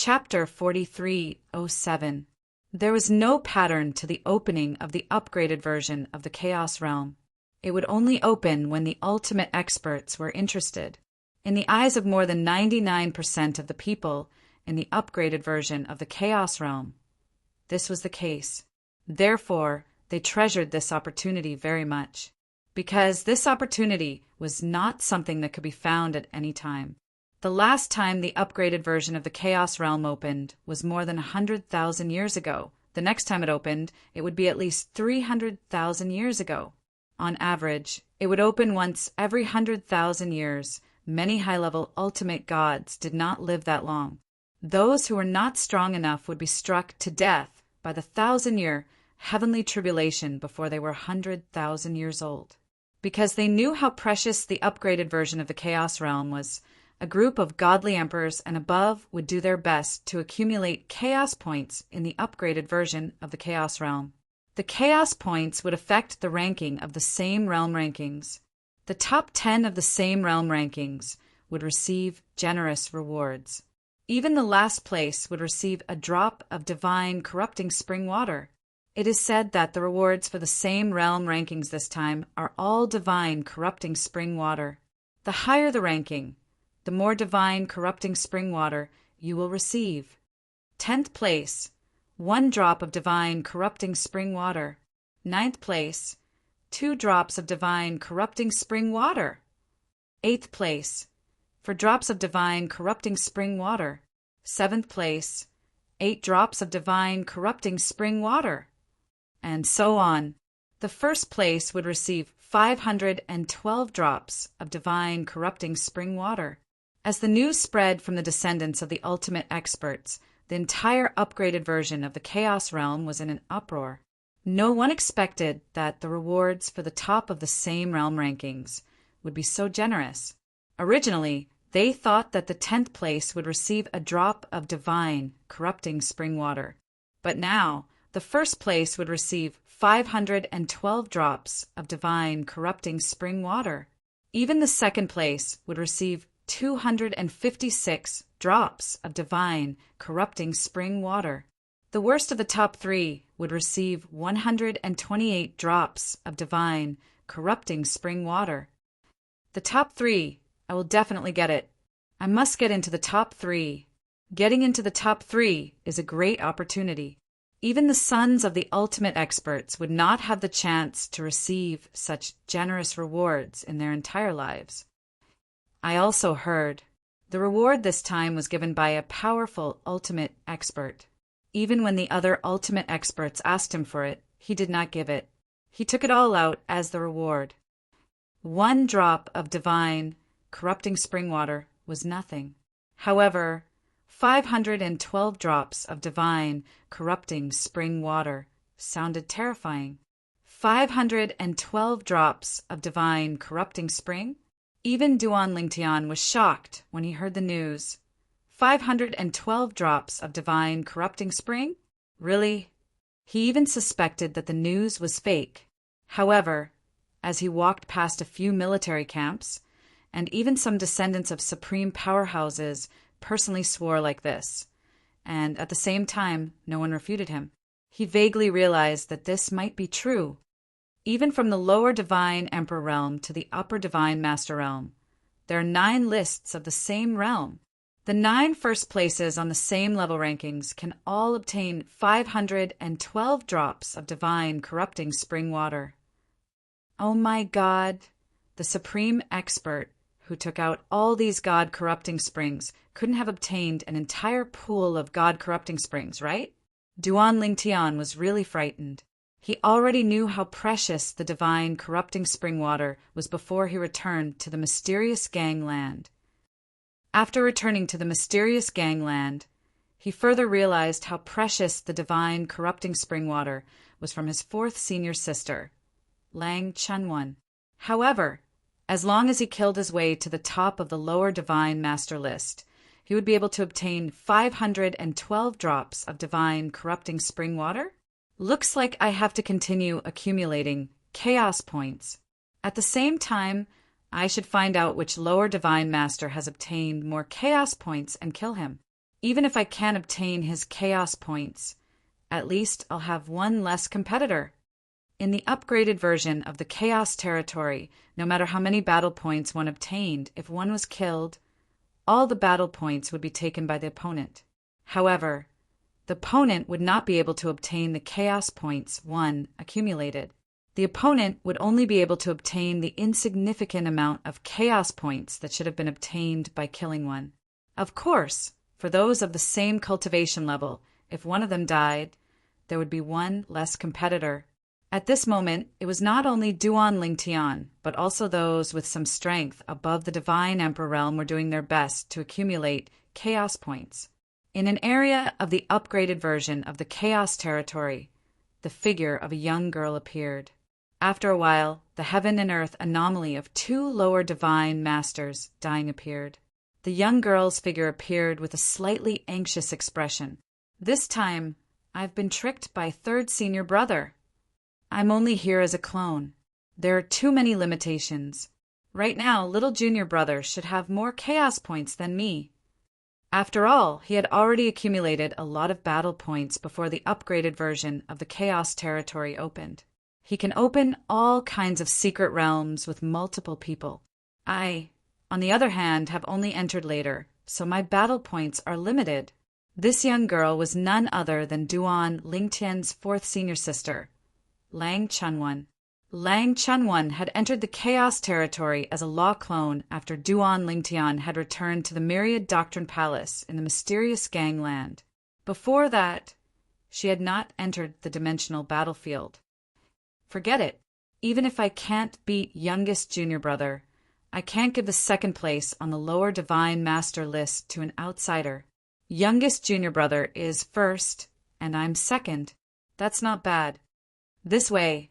Chapter 4307. There was no pattern to the opening of the upgraded version of the Chaos Realm. It would only open when the ultimate experts were interested. In the eyes of more than 99% of the people in the upgraded version of the Chaos Realm, this was the case. Therefore, they treasured this opportunity very much, because this opportunity was not something that could be found at any time. The last time the upgraded version of the Chaos Realm opened was more than 100,000 years ago. The next time it opened, it would be at least 300,000 years ago. On average, it would open once every 100,000 years. Many high-level ultimate gods did not live that long. Those who were not strong enough would be struck to death by the 1,000-year heavenly tribulation before they were 100,000 years old. Because they knew how precious the upgraded version of the Chaos Realm was, a group of godly emperors and above would do their best to accumulate chaos points in the upgraded version of the Chaos Realm. The chaos points would affect the ranking of the same realm rankings. The top 10 of the same realm rankings would receive generous rewards. Even the last place would receive a drop of divine corrupting spring water. It is said that the rewards for the same realm rankings this time are all divine corrupting spring water. The higher the ranking, the more divine corrupting spring water you will receive. 10th place, 1 drop of divine corrupting spring water. 9th place, 2 drops of divine corrupting spring water. 8th place, for drops of divine corrupting spring water. 7th place, 8 drops of divine corrupting spring water. And so on. The first place would receive 512 drops of divine corrupting spring water. As the news spread from the descendants of the ultimate experts, the entire upgraded version of the Chaos Realm was in an uproar. No one expected that the rewards for the top of the same realm rankings would be so generous. Originally, they thought that the 10th place would receive a drop of divine corrupting spring water. But now, the first place would receive 512 drops of divine corrupting spring water. Even the second place would receive 256 drops of divine corrupting spring water. The worst of the top 3 would receive 128 drops of divine corrupting spring water. The top 3, I will definitely get it. I must get into the top 3. Getting into the top 3 is a great opportunity. Even the sons of the ultimate experts would not have the chance to receive such generous rewards in their entire lives. I also heard the reward this time was given by a powerful ultimate expert. Even when the other ultimate experts asked him for it, he did not give it. He took it all out as the reward. 1 drop of divine corrupting spring water was nothing. However, 512 drops of divine corrupting spring water sounded terrifying. 512 drops of divine corrupting spring? Even Duan Lingtian was shocked when he heard the news. 512 drops of divine corrupting spring? Really? He even suspected that the news was fake. However, as he walked past a few military camps, and even some descendants of supreme powerhouses personally swore like this, and at the same time no one refuted him, he vaguely realized that this might be true. Even from the lower divine emperor realm to the upper divine master realm, there are 9 lists of the same realm. The 9 first places on the same level rankings can all obtain 512 drops of divine corrupting spring water. Oh my God! The supreme expert who took out all these god-corrupting springs couldn't have obtained an entire pool of god-corrupting springs, right? Duan Lingtian was really frightened. He already knew how precious the divine corrupting spring water was before he returned to the mysterious gangland. After returning to the mysterious gangland, he further realized how precious the divine corrupting spring water was from his 4th senior sister, Lang Chunwan. However, as long as he killed his way to the top of the lower divine master list, he would be able to obtain 512 drops of divine corrupting spring water. Looks like I have to continue accumulating chaos points. At the same time, I should find out which lower divine master has obtained more chaos points and kill him. Even if I can't obtain his chaos points, at least I'll have one less competitor. In the upgraded version of the Chaos Territory, no matter how many battle points one obtained, if one was killed, all the battle points would be taken by the opponent. However, the opponent would not be able to obtain the chaos points one accumulated. The opponent would only be able to obtain the insignificant amount of chaos points that should have been obtained by killing one. Of course, for those of the same cultivation level, if one of them died, there would be one less competitor. At this moment, it was not only Duan Lingtian, but also those with some strength above the Divine Emperor realm were doing their best to accumulate chaos points. In an area of the upgraded version of the Chaos Territory, the figure of a young girl appeared. After a while, the heaven and earth anomaly of two lower divine masters dying appeared. The young girl's figure appeared with a slightly anxious expression. This time, I've been tricked by third senior brother. I'm only here as a clone. There are too many limitations. Right now, little junior brother should have more chaos points than me. After all, he had already accumulated a lot of battle points before the upgraded version of the Chaos Territory opened. He can open all kinds of secret realms with multiple people. I, on the other hand, have only entered later, so my battle points are limited. This young girl was none other than Duan Lingtian's fourth senior sister, Lang Chunwan. Lang Chunwan had entered the Chaos Territory as a law clone after Duan Lingtian had returned to the Myriad Doctrine Palace in the mysterious gangland. Before that, she had not entered the dimensional battlefield. Forget it. Even if I can't beat youngest junior brother, I can't give the second place on the lower Divine Master list to an outsider. Youngest junior brother is first, and I'm second. That's not bad. This way,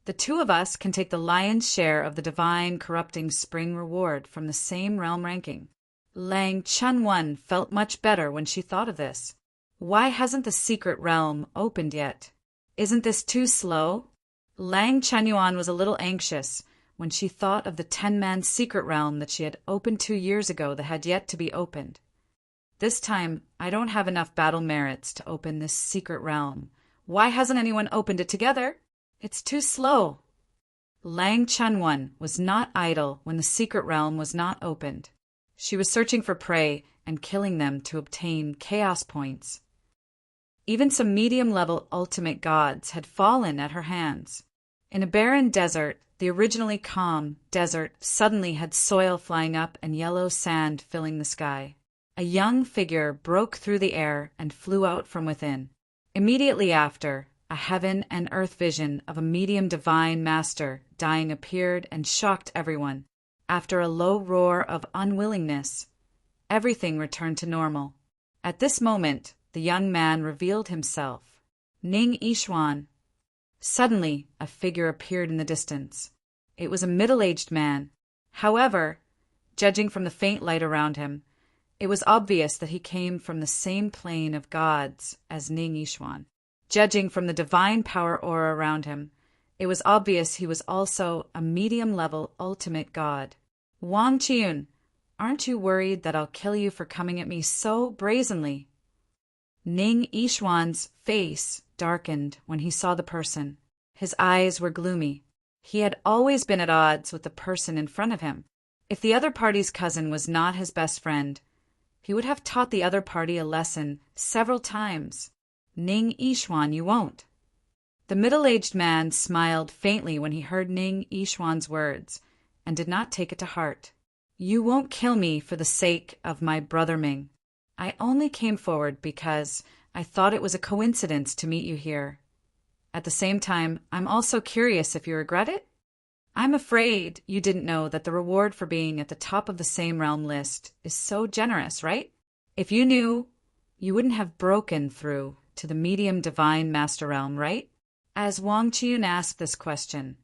the two of us can take the lion's share of the divine corrupting spring reward from the same realm ranking. Lang Chunwan felt much better when she thought of this. Why hasn't the secret realm opened yet? Isn't this too slow? Lang Chunyuan was a little anxious when she thought of the 10-man secret realm that she had opened 2 years ago that had yet to be opened. This time, I don't have enough battle merits to open this secret realm. Why hasn't anyone opened it together? It's too slow. Lang Chunwan was not idle when the secret realm was not opened. She was searching for prey and killing them to obtain chaos points. Even some medium-level ultimate gods had fallen at her hands. In a barren desert, the originally calm desert suddenly had soil flying up and yellow sand filling the sky. A young figure broke through the air and flew out from within. Immediately after, a heaven and earth vision of a medium divine master dying appeared and shocked everyone. After a low roar of unwillingness, everything returned to normal. At this moment, the young man revealed himself. Ning Yixuan. Suddenly, a figure appeared in the distance. It was a middle-aged man. However, judging from the faint light around him, it was obvious that he came from the same plane of gods as Ning Yixuan. Judging from the divine power aura around him, it was obvious he was also a medium-level ultimate god. Wang Qiun, aren't you worried that I'll kill you for coming at me so brazenly? Ning Yixuan's face darkened when he saw the person. His eyes were gloomy. He had always been at odds with the person in front of him. If the other party's cousin was not his best friend, he would have taught the other party a lesson several times. Ning Yixuan, you won't. The middle-aged man smiled faintly when he heard Ning Yixuan's words, and did not take it to heart. You won't kill me for the sake of my brother Ming. I only came forward because I thought it was a coincidence to meet you here. At the same time, I'm also curious if you regret it? I'm afraid you didn't know that the reward for being at the top of the same realm list is so generous, right? If you knew, you wouldn't have broken through to the medium divine master realm, right? As Wang Qiun asked this question,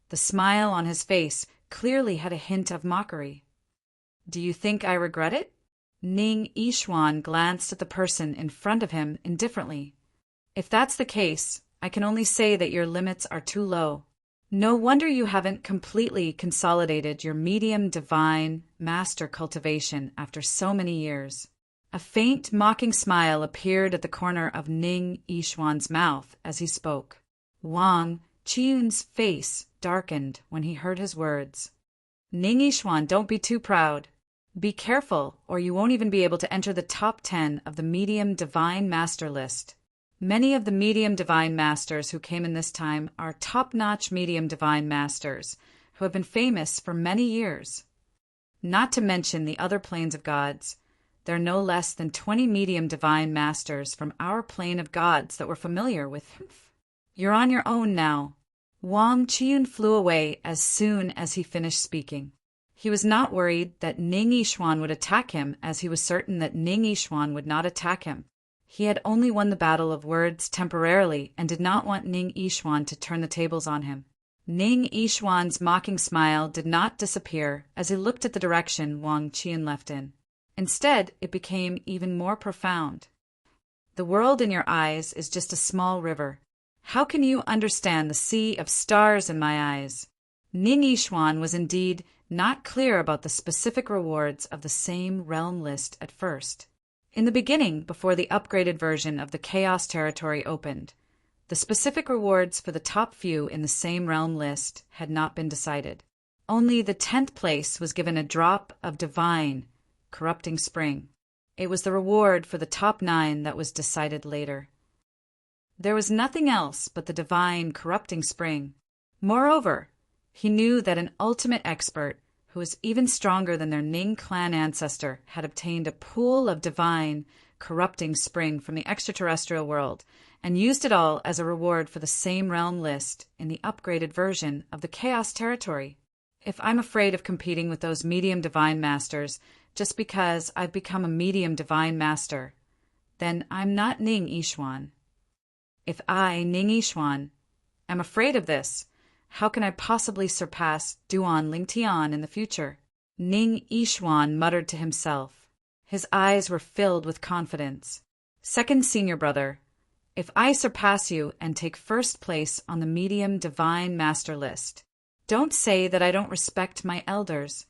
the smile on his face clearly had a hint of mockery. Do you think I regret it? Ning Yixuan glanced at the person in front of him indifferently. If that's the case, I can only say that your limits are too low. No wonder you haven't completely consolidated your medium divine master cultivation after so many years. A faint, mocking smile appeared at the corner of Ning Yishuan's mouth as he spoke. Wang Qiyun's face darkened when he heard his words. Ning Yishuan, don't be too proud. Be careful, or you won't even be able to enter the top 10 of the Medium Divine Master list. Many of the Medium Divine Masters who came in this time are top-notch Medium Divine Masters who have been famous for many years. Not to mention the other planes of gods. There are no less than 20 Medium Divine Masters from our plane of gods that were familiar with him. You're on your own now. Wang Qiyun flew away as soon as he finished speaking. He was not worried that Ning Yishuan would attack him, as he was certain that Ning Yishuan would not attack him. He had only won the battle of words temporarily and did not want Ning Yishuan to turn the tables on him. Ning Yishuan's mocking smile did not disappear as he looked at the direction Wang Qiyun left in. Instead, it became even more profound. The world in your eyes is just a small river. How can you understand the sea of stars in my eyes? Ning Yishuan was indeed not clear about the specific rewards of the same realm list at first. In the beginning, before the upgraded version of the Chaos Territory opened, the specific rewards for the top few in the same realm list had not been decided. Only the 10th place was given a drop of divine, corrupting spring. It was the reward for the top 9 that was decided later. There was nothing else but the divine, corrupting spring. Moreover, he knew that an ultimate expert, who was even stronger than their Ning clan ancestor, had obtained a pool of divine, corrupting spring from the extraterrestrial world and used it all as a reward for the same realm list in the upgraded version of the Chaos Territory. If I'm afraid of competing with those medium divine masters just because I've become a medium divine master, then I'm not Ning Yishuan. If I, Ning Yishuan, am afraid of this, how can I possibly surpass Duan Lingtian in the future? Ning Yishuan muttered to himself. His eyes were filled with confidence. Second senior brother, if I surpass you and take first place on the medium divine master list, don't say that I don't respect my elders.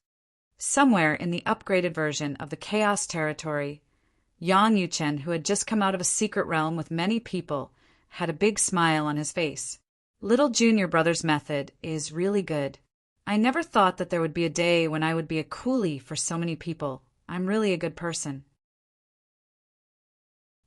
Somewhere in the upgraded version of the Chaos Territory, Yang Yuchen, who had just come out of a secret realm with many people, had a big smile on his face. Little junior brother's method is really good. I never thought that there would be a day when I would be a coolie for so many people. I'm really a good person.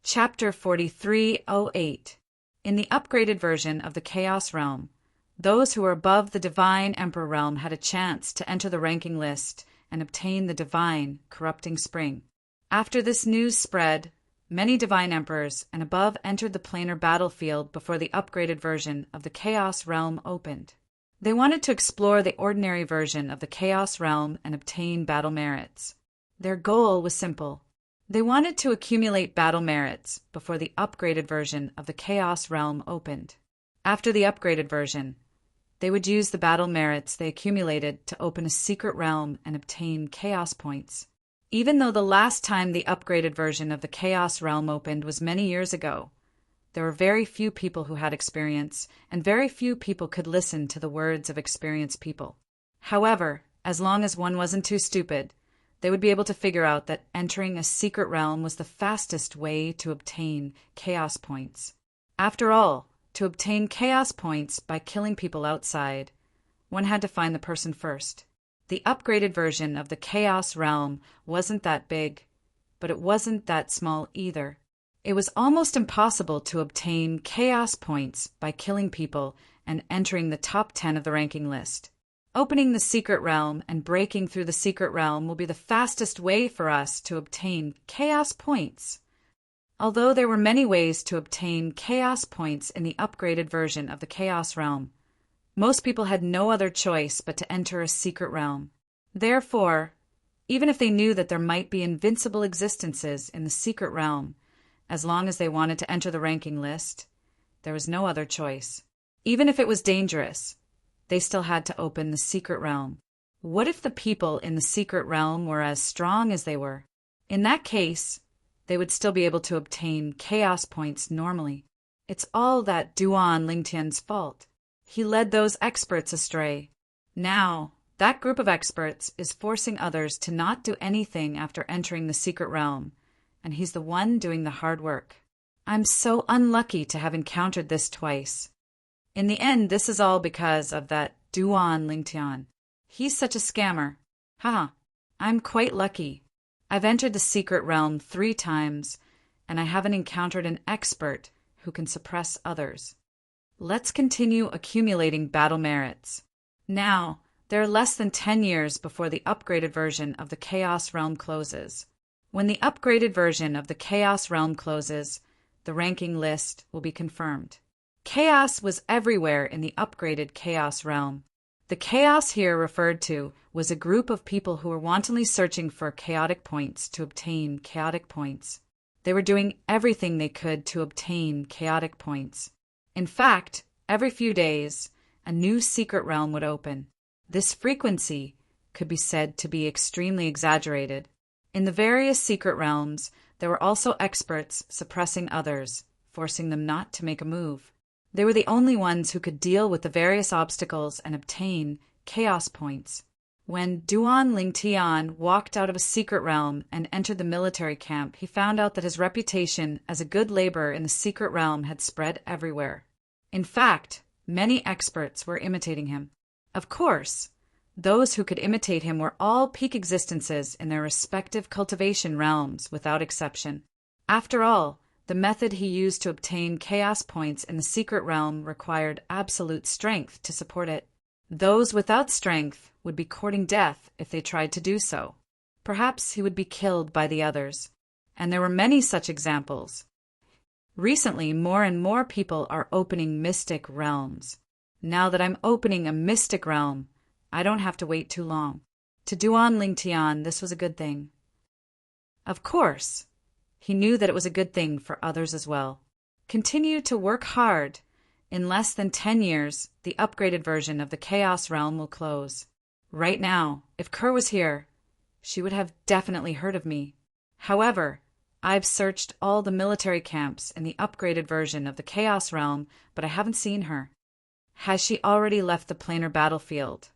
Chapter 4308. In the upgraded version of the Chaos Realm, those who were above the Divine Emperor Realm had a chance to enter the ranking list and obtain the Divine Corrupting Spring. After this news spread, many Divine Emperors and above entered the planar battlefield before the upgraded version of the Chaos Realm opened. They wanted to explore the ordinary version of the Chaos Realm and obtain battle merits. Their goal was simple. They wanted to accumulate battle merits before the upgraded version of the Chaos Realm opened. After the upgraded version, they would use the battle merits they accumulated to open a secret realm and obtain chaos points. Even though the last time the upgraded version of the Chaos Realm opened was many years ago, there were very few people who had experience, and very few people could listen to the words of experienced people. However, as long as one wasn't too stupid, they would be able to figure out that entering a secret realm was the fastest way to obtain chaos points. After all, to obtain chaos points by killing people outside, one had to find the person first. The upgraded version of the Chaos Realm wasn't that big, but it wasn't that small either. It was almost impossible to obtain chaos points by killing people and entering the top 10 of the ranking list. Opening the secret realm and breaking through the secret realm will be the fastest way for us to obtain chaos points. Although there were many ways to obtain chaos points in the upgraded version of the Chaos Realm, most people had no other choice but to enter a secret realm. Therefore, even if they knew that there might be invincible existences in the secret realm, as long as they wanted to enter the ranking list, there was no other choice. Even if it was dangerous, they still had to open the secret realm. What if the people in the secret realm were as strong as they were? In that case, they would still be able to obtain chaos points normally. It's all that Duan Lingtian's fault. He led those experts astray. Now, that group of experts is forcing others to not do anything after entering the secret realm, and he's the one doing the hard work. I'm so unlucky to have encountered this twice. In the end, this is all because of that Duan Lingtian. He's such a scammer. Haha, I'm quite lucky. I've entered the secret realm 3 times, and I haven't encountered an expert who can suppress others. Let's continue accumulating battle merits. Now, there are less than 10 years before the upgraded version of the Chaos Realm closes. When the upgraded version of the Chaos Realm closes, the ranking list will be confirmed. Chaos was everywhere in the upgraded Chaos Realm. The chaos here referred to was a group of people who were wantonly searching for chaotic points to obtain chaotic points. They were doing everything they could to obtain chaotic points. In fact, every few days, a new secret realm would open. This frequency could be said to be extremely exaggerated. In the various secret realms, there were also experts suppressing others, forcing them not to make a move. They were the only ones who could deal with the various obstacles and obtain chaos points. When Duan Lingtian walked out of a secret realm and entered the military camp, he found out that his reputation as a good laborer in the secret realm had spread everywhere. In fact, many experts were imitating him. Of course, those who could imitate him were all peak existences in their respective cultivation realms without exception. After all, the method he used to obtain chaos points in the secret realm required absolute strength to support it. Those without strength would be courting death if they tried to do so. Perhaps he would be killed by the others. And there were many such examples. Recently, more and more people are opening mystic realms. Now that I'm opening a mystic realm, I don't have to wait too long. To Duan Lingtian, this was a good thing. Of course, he knew that it was a good thing for others as well. Continue to work hard. In less than 10 years, the upgraded version of the Chaos Realm will close. Right now, if Kerr was here, she would have definitely heard of me. However, I've searched all the military camps in the upgraded version of the Chaos Realm, but I haven't seen her. Has she already left the planar battlefield?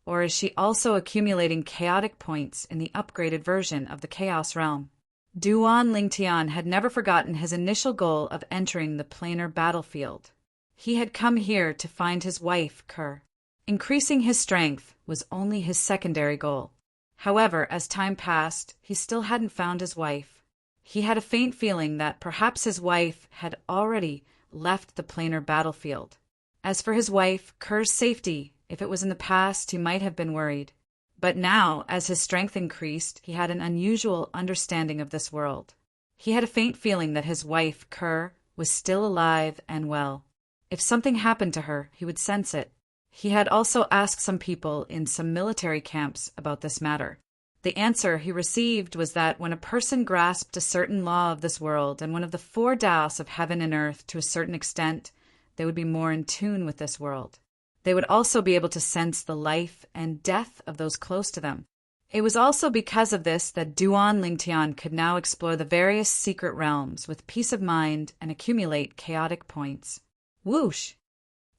Or is she also accumulating chaotic points in the upgraded version of the Chaos Realm? Duan Lingtian had never forgotten his initial goal of entering the planar battlefield. He had come here to find his wife, Kerr. Increasing his strength was only his secondary goal. However, as time passed, he still hadn't found his wife. He had a faint feeling that perhaps his wife had already left the planar battlefield. As for his wife, Kerr's safety, if it was in the past, he might have been worried. But now, as his strength increased, he had an unusual understanding of this world. He had a faint feeling that his wife, Kerr, was still alive and well. If something happened to her, he would sense it. He had also asked some people in some military camps about this matter. The answer he received was that when a person grasped a certain law of this world and one of the 4 Tao's of heaven and earth to a certain extent, they would be more in tune with this world. They would also be able to sense the life and death of those close to them. It was also because of this that Duan Lingtian could now explore the various secret realms with peace of mind and accumulate chaotic points. Whoosh!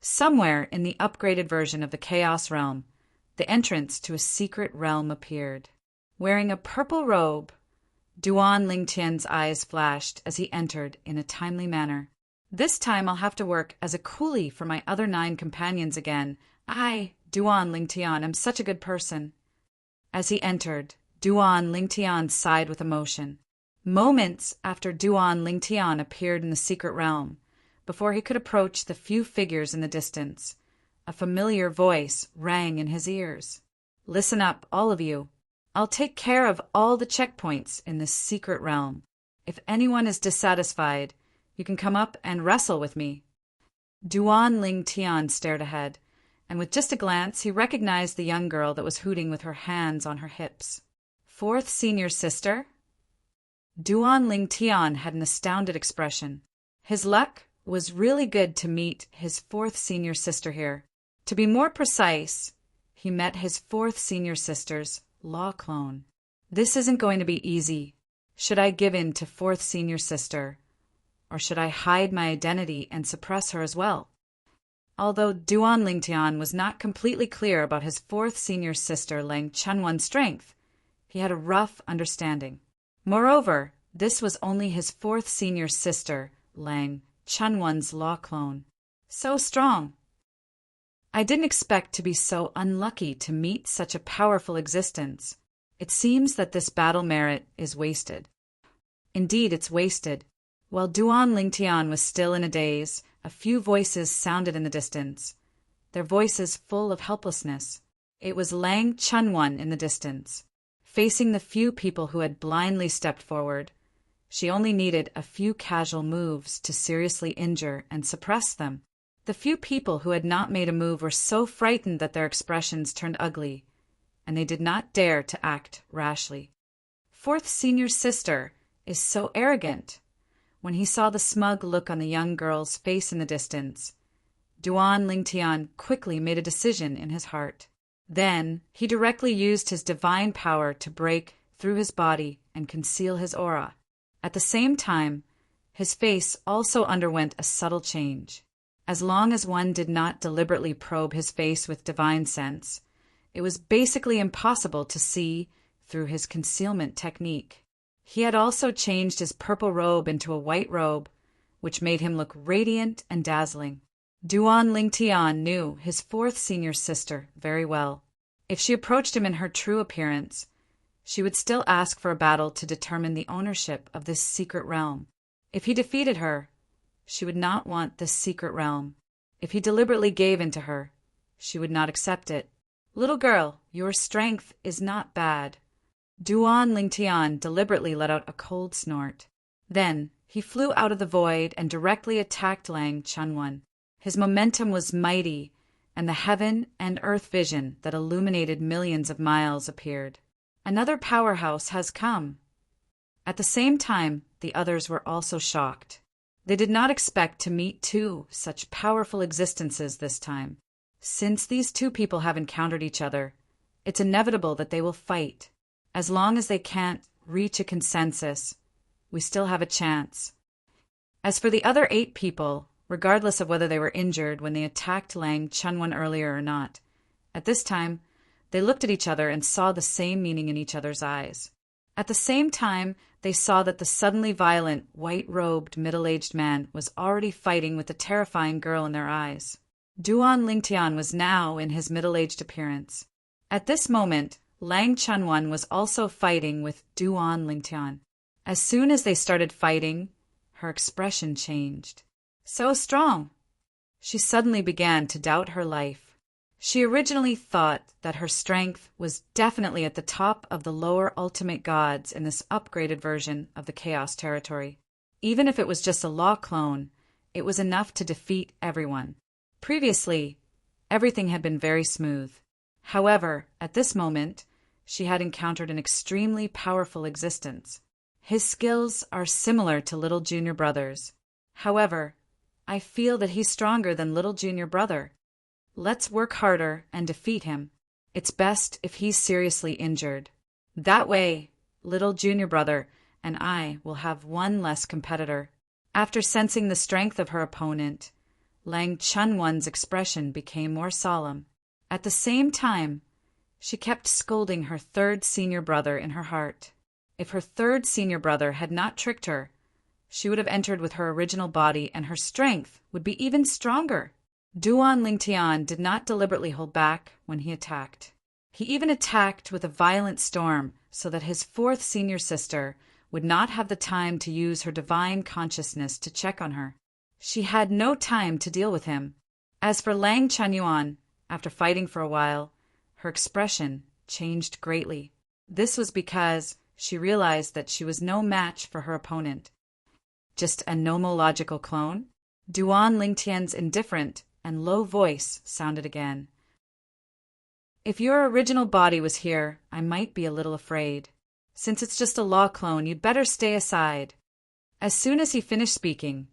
Somewhere in the upgraded version of the Chaos Realm, the entrance to a secret realm appeared. Wearing a purple robe, Duan Lingtian's eyes flashed as he entered in a timely manner. This time I'll have to work as a coolie for my other 9 companions again. I, Duan Lingtian, am such a good person. As he entered, Duan Lingtian sighed with emotion. Moments after Duan Lingtian appeared in the secret realm, before he could approach the few figures in the distance, a familiar voice rang in his ears. Listen up, all of you. I'll take care of all the checkpoints in this secret realm. If anyone is dissatisfied, you can come up and wrestle with me. Duan Lingtian stared ahead, and with just a glance he recognized the young girl that was hooting with her hands on her hips. 4th senior sister? Duan Lingtian had an astounded expression. His luck was really good to meet his 4th senior sister here. To be more precise, he met his 4th senior sister's law clone. This isn't going to be easy. Should I give in to 4th senior sister? Or should I hide my identity and suppress her as well? Although Duan Lingtian was not completely clear about his 4th senior sister Lang Chunwan's strength, he had a rough understanding. Moreover, This was only his fourth senior sister, Lang Chunwon's law clone. So strong! I didn't expect to be so unlucky to meet such a powerful existence. It seems that this battle merit is wasted. Indeed, it's wasted. While Duan Lingtian was still in a daze, a few voices sounded in the distance, their voices full of helplessness. It was Lang Chunwon in the distance, facing the few people who had blindly stepped forward. She only needed a few casual moves to seriously injure and suppress them. The few people who had not made a move were so frightened that their expressions turned ugly, and they did not dare to act rashly. Fourth senior sister is so arrogant. When he saw the smug look on the young girl's face in the distance, Duan Lingtian quickly made a decision in his heart. Then he directly used his divine power to break through his body and conceal his aura. At the same time, his face also underwent a subtle change. As long as one did not deliberately probe his face with divine sense, it was basically impossible to see through his concealment technique. He had also changed his purple robe into a white robe, which made him look radiant and dazzling. Duan Lingtian knew his fourth senior sister very well. If she approached him in her true appearance, she would still ask for a battle to determine the ownership of this secret realm. If he defeated her, she would not want this secret realm. If he deliberately gave in to her, she would not accept it. Little girl, your strength is not bad. Duan Lingtian deliberately let out a cold snort. Then he flew out of the void and directly attacked Lang Chunwon. His momentum was mighty, and the heaven and earth vision that illuminated millions of miles appeared. Another powerhouse has come. At the same time, the others were also shocked. They did not expect to meet two such powerful existences this time. Since these two people have encountered each other, it's inevitable that they will fight. As long as they can't reach a consensus, we still have a chance. As for the other 8 people, regardless of whether they were injured when they attacked Lang Chunwon earlier or not, at this time, they looked at each other and saw the same meaning in each other's eyes. At the same time, they saw that the suddenly violent, white-robed, middle-aged man was already fighting with the terrifying girl in their eyes. Duan Lingtian was now in his middle-aged appearance. At this moment, Lang Chunwon was also fighting with Duan Lingtian. As soon as they started fighting, her expression changed. So strong! She suddenly began to doubt her life. She originally thought that her strength was definitely at the top of the lower ultimate gods in this upgraded version of the Chaos Territory. Even if it was just a law clone, it was enough to defeat everyone. Previously, everything had been very smooth. However, at this moment, she had encountered an extremely powerful existence. His skills are similar to Little Junior Brother's. However, I feel that he's stronger than Little Junior Brother. Let's work harder and defeat him. It's best if he's seriously injured. That way, Little Junior Brother and I will have one less competitor. After sensing the strength of her opponent, Lang Chunwon's expression became more solemn. At the same time, she kept scolding her third senior brother in her heart. If her third senior brother had not tricked her, she would have entered with her original body and her strength would be even stronger. Duan Lingtian did not deliberately hold back when he attacked. He even attacked with a violent storm so that his fourth senior sister would not have the time to use her divine consciousness to check on her. She had no time to deal with him. As for Lang Chunwon, after fighting for a while, her expression changed greatly. This was because she realized that she was no match for her opponent. Just a nomological clone? Duan Lingtian's indifferent and low voice sounded again. If your original body was here, I might be a little afraid. Since it's just a law clone, you'd better stay aside. As soon as he finished speaking,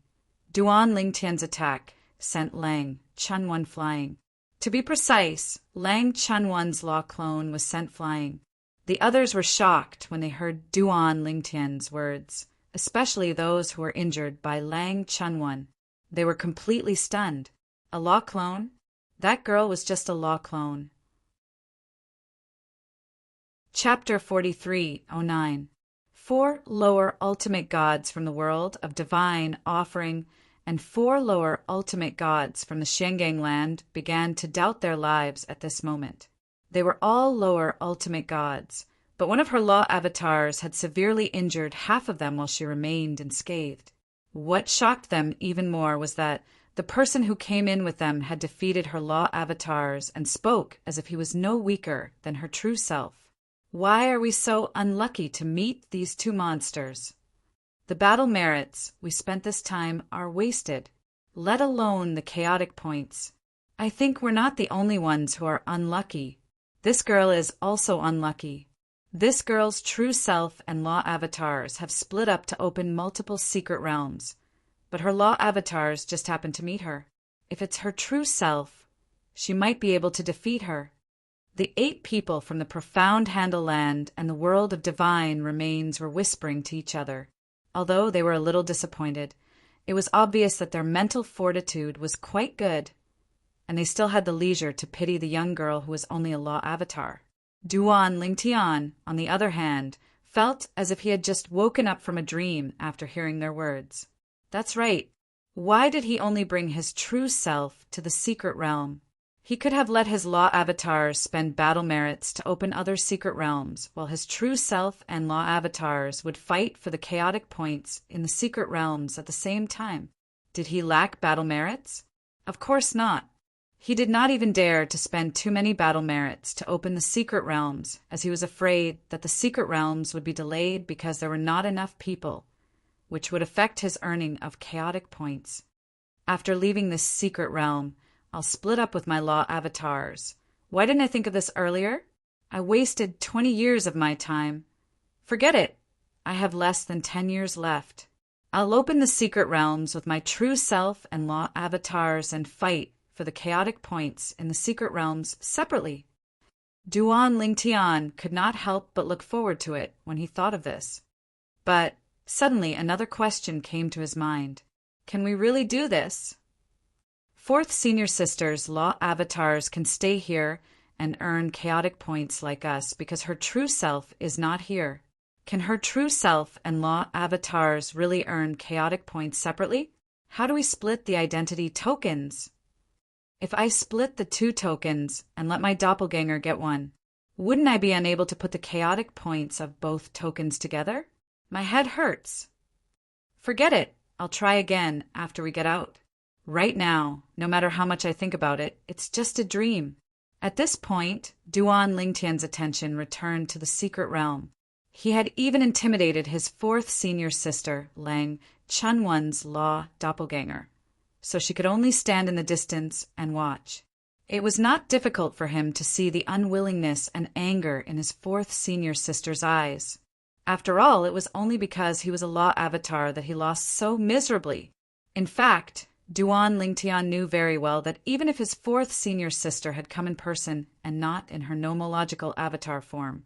Duan Lingtian's attack sent Lang Chunwon flying. To be precise, Lang Chunwon's law clone was sent flying. The others were shocked when they heard Duan Lingtian's words, especially those who were injured by Lang Chunwon. They were completely stunned. A law clone? That girl was just a law clone. Chapter 43:09. 4 lower ultimate gods from the world of divine offering and 4 lower ultimate gods from the Shengang land began to doubt their lives at this moment. They were all lower ultimate gods, but one of her law avatars had severely injured half of them while she remained unscathed. What shocked them even more was that the person who came in with them had defeated her law avatars and spoke as if he was no weaker than her true self. Why are we so unlucky to meet these two monsters? The battle merits we spent this time are wasted, let alone the chaotic points. I think we're not the only ones who are unlucky. This girl is also unlucky. This girl's true self and law avatars have split up to open multiple secret realms, but her law avatars just happened to meet her. If it's her true self, she might be able to defeat her. The 8 people from the profound Handle Land and the world of divine remains were whispering to each other. Although they were a little disappointed, it was obvious that their mental fortitude was quite good, and they still had the leisure to pity the young girl who was only a law avatar. Duan Lingtian, on the other hand, felt as if he had just woken up from a dream after hearing their words. That's right. Why did he only bring his true self to the secret realm? He could have let his law avatars spend battle merits to open other secret realms, while his true self and law avatars would fight for the chaotic points in the secret realms at the same time. Did he lack battle merits? Of course not. He did not even dare to spend too many battle merits to open the secret realms, as he was afraid that the secret realms would be delayed because there were not enough people, which would affect his earning of chaotic points. After leaving this secret realm, I'll split up with my law avatars. Why didn't I think of this earlier? I wasted 20 years of my time. Forget it. I have less than 10 years left. I'll open the secret realms with my true self and law avatars and fight for the chaotic points in the secret realms separately. Duan Lingtian could not help but look forward to it when he thought of this. But suddenly another question came to his mind. Can we really do this? 4th Senior Sister's law avatars can stay here and earn chaotic points like us because her true self is not here. Can her true self and law avatars really earn chaotic points separately? How do we split the identity tokens? If I split the 2 tokens and let my doppelganger get 1, wouldn't I be unable to put the chaotic points of both tokens together? My head hurts. Forget it. I'll try again after we get out. Right now, no matter how much I think about it, it's just a dream. At this point, Duan Lingtian's attention returned to the secret realm. He had even intimidated his 4th Senior Sister, Lang Chunwan's law doppelganger, so she could only stand in the distance and watch. It was not difficult for him to see the unwillingness and anger in his 4th Senior Sister's eyes. After all, it was only because he was a law avatar that he lost so miserably. In fact, Duan Lingtian knew very well that even if his 4th Senior Sister had come in person and not in her nomological avatar form,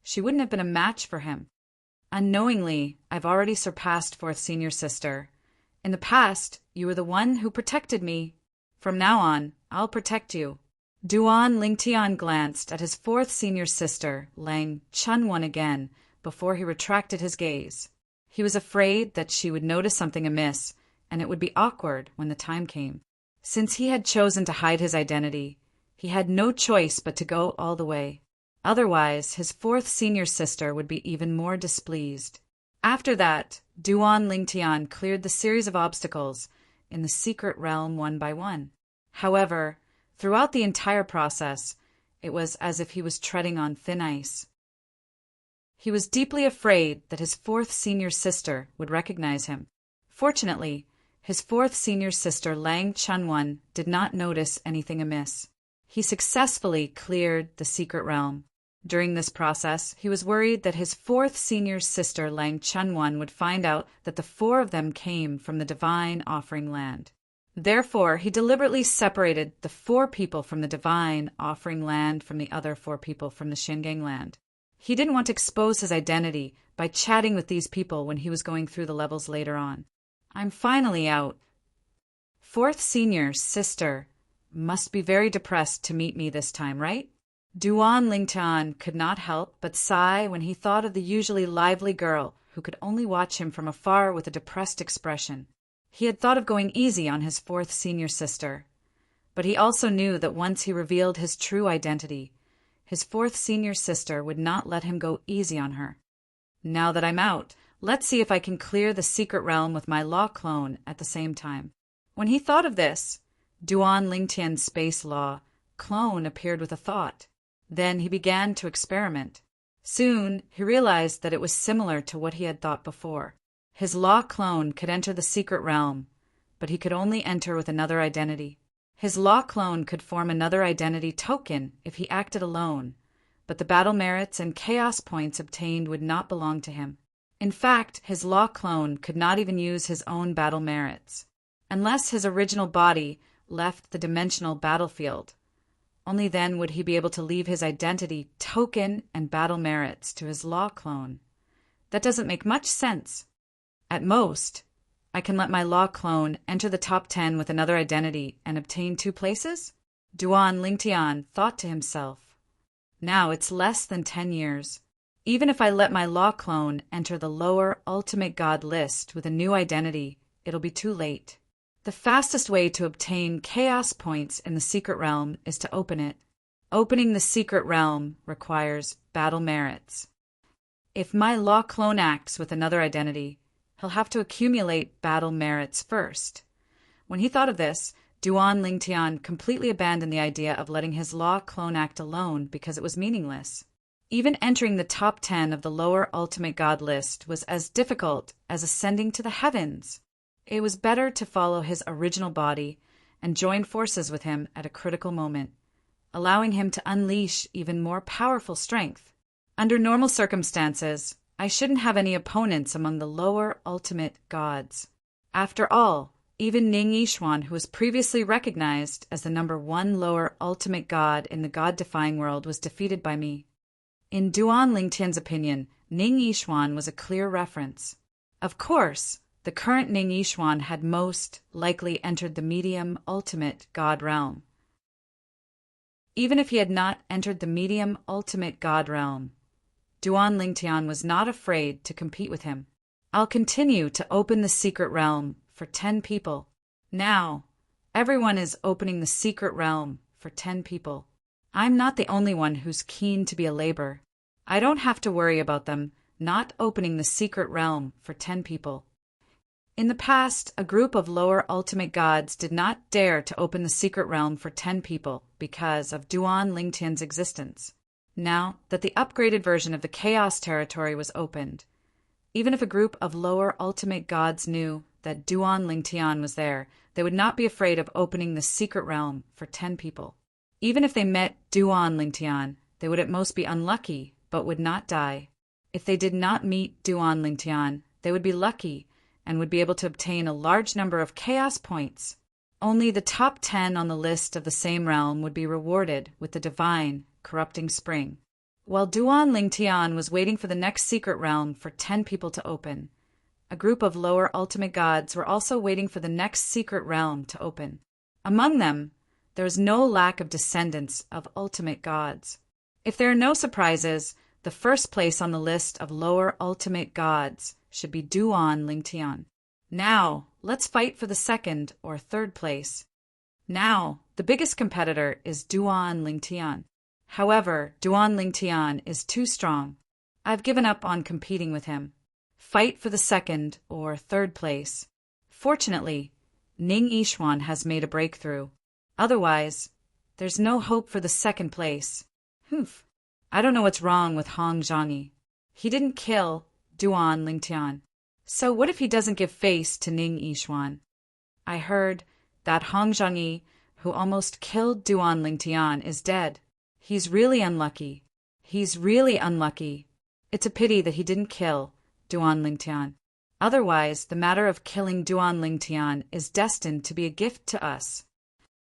she wouldn't have been a match for him. Unknowingly, I've already surpassed 4th Senior Sister. In the past, you were the one who protected me. From now on, I'll protect you. Duan Lingtian glanced at his 4th Senior Sister, Lang Chunwan, again before he retracted his gaze. He was afraid that she would notice something amiss, and it would be awkward when the time came. Since he had chosen to hide his identity, he had no choice but to go all the way. Otherwise, his 4th Senior Sister would be even more displeased. After that, Duan Lingtian cleared the series of obstacles in the secret realm one by one. However, throughout the entire process, it was as if he was treading on thin ice. He was deeply afraid that his 4th Senior Sister would recognize him. Fortunately, his 4th Senior Sister, Lang Chunwan, did not notice anything amiss. He successfully cleared the secret realm. During this process, he was worried that his 4th Senior Sister, Lang Chunwan, would find out that the 4 of them came from the divine offering land. Therefore, he deliberately separated the 4 people from the divine offering land from the other 4 people from the Shingang land. He didn't want to expose his identity by chatting with these people when he was going through the levels later on. I'm finally out. 4th Senior Sister must be very depressed to meet me this time, right? Duan Lingtian could not help but sigh when he thought of the usually lively girl who could only watch him from afar with a depressed expression. He had thought of going easy on his fourth senior sister, but he also knew that once he revealed his true identity, his fourth senior sister would not let him go easy on her. Now that I'm out, let's see if I can clear the secret realm with my law clone at the same time. When he thought of this, Duan Lingtian's space law clone appeared with a thought. Then he began to experiment. Soon, he realized that it was similar to what he had thought before. His law clone could enter the secret realm, but he could only enter with another identity. His law clone could form another identity token if he acted alone, but the battle merits and chaos points obtained would not belong to him. In fact, his law clone could not even use his own battle merits, unless his original body left the dimensional battlefield. Only then would he be able to leave his identity, token, and battle merits to his law clone. That doesn't make much sense. At most, I can let my law clone enter the top 10 with another identity and obtain 2 places? Duan Lingtian thought to himself. Now it's less than 10 years. Even if I let my law clone enter the lower ultimate god list with a new identity, it'll be too late. The fastest way to obtain chaos points in the secret realm is to open it. Opening the secret realm requires battle merits. If my law clone acts with another identity, he'll have to accumulate battle merits first. When he thought of this, Duan Lingtian completely abandoned the idea of letting his law clone act alone because it was meaningless. Even entering the top 10 of the lower ultimate god list was as difficult as ascending to the heavens. It was better to follow his original body and join forces with him at a critical moment, allowing him to unleash even more powerful strength. Under normal circumstances, I shouldn't have any opponents among the lower ultimate gods. After all, even Ning Yishuan, who was previously recognized as the number 1 lower ultimate god in the god-defying world, was defeated by me. In Duan Lingtian's opinion, Ning Yishuan was a clear reference. Of course, the current Ning Yishuan had most likely entered the medium ultimate god realm. Even if he had not entered the medium ultimate god realm, Duan Lingtian was not afraid to compete with him. I'll continue to open the secret realm for 10 people. Now, everyone is opening the secret realm for 10 people. I'm not the only one who's keen to be a labor. I don't have to worry about them not opening the secret realm for 10 people. In the past, a group of lower ultimate gods did not dare to open the secret realm for 10 people because of Duan Lingtian's existence. Now that the upgraded version of the Chaos Territory was opened, even if a group of lower ultimate gods knew that Duan Lingtian was there, they would not be afraid of opening the secret realm for 10 people. Even if they met Duan Lingtian, they would at most be unlucky, but would not die. If they did not meet Duan Lingtian, they would be lucky and would be able to obtain a large number of chaos points. Only the top 10 on the list of the same realm would be rewarded with the divine, corrupting spring. While Duan Lingtian was waiting for the next secret realm for 10 people to open, a group of lower ultimate gods were also waiting for the next secret realm to open. Among them, there was no lack of descendants of ultimate gods. If there are no surprises, the first place on the list of lower ultimate gods should be Duan Lingtian. Now, let's fight for the second or third place. Now, the biggest competitor is Duan Lingtian. However, Duan Lingtian is too strong. I've given up on competing with him. Fight for the second or third place. Fortunately, Ning Yishuan has made a breakthrough. Otherwise, there's no hope for the second place. I don't know what's wrong with Hong Zhangyi. He didn't kill Duan Lingtian. So what if he doesn't give face to Ning Yishuan? I heard that Hong Zhangyi, who almost killed Duan Lingtian, is dead. He's really unlucky. It's a pity that he didn't kill Duan Lingtian. Otherwise, the matter of killing Duan Lingtian is destined to be a gift to us.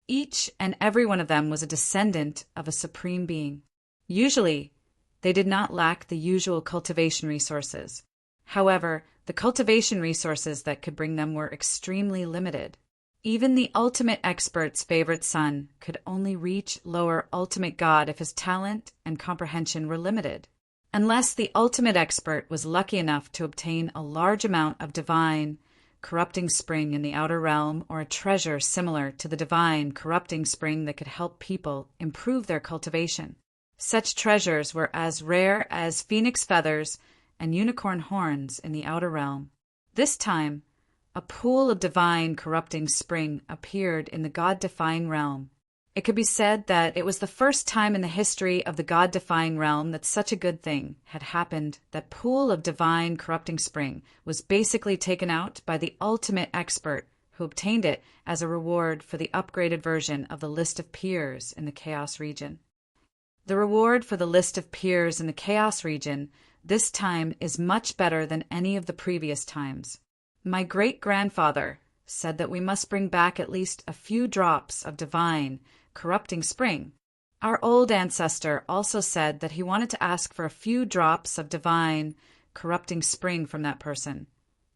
Each and every one of them was a descendant of a supreme being. Usually, they did not lack the usual cultivation resources. However, the cultivation resources that could bring them were extremely limited. Even the ultimate expert's favorite son could only reach lower ultimate God if his talent and comprehension were limited. Unless the ultimate expert was lucky enough to obtain a large amount of divine, corrupting spring in the outer realm, or a treasure similar to the divine, corrupting spring that could help people improve their cultivation. Such treasures were as rare as phoenix feathers and unicorn horns in the outer realm. This time, a pool of divine, corrupting spring appeared in the God-defying realm. It could be said that it was the first time in the history of the God-defying realm that such a good thing had happened. That pool of divine, corrupting spring was basically taken out by the ultimate expert who obtained it as a reward for the upgraded version of the list of peers in the Chaos region. The reward for the list of peers in the Chaos region this time is much better than any of the previous times. My great-grandfather said that we must bring back at least a few drops of divine, corrupting spring. Our old ancestor also said that he wanted to ask for a few drops of divine, corrupting spring from that person.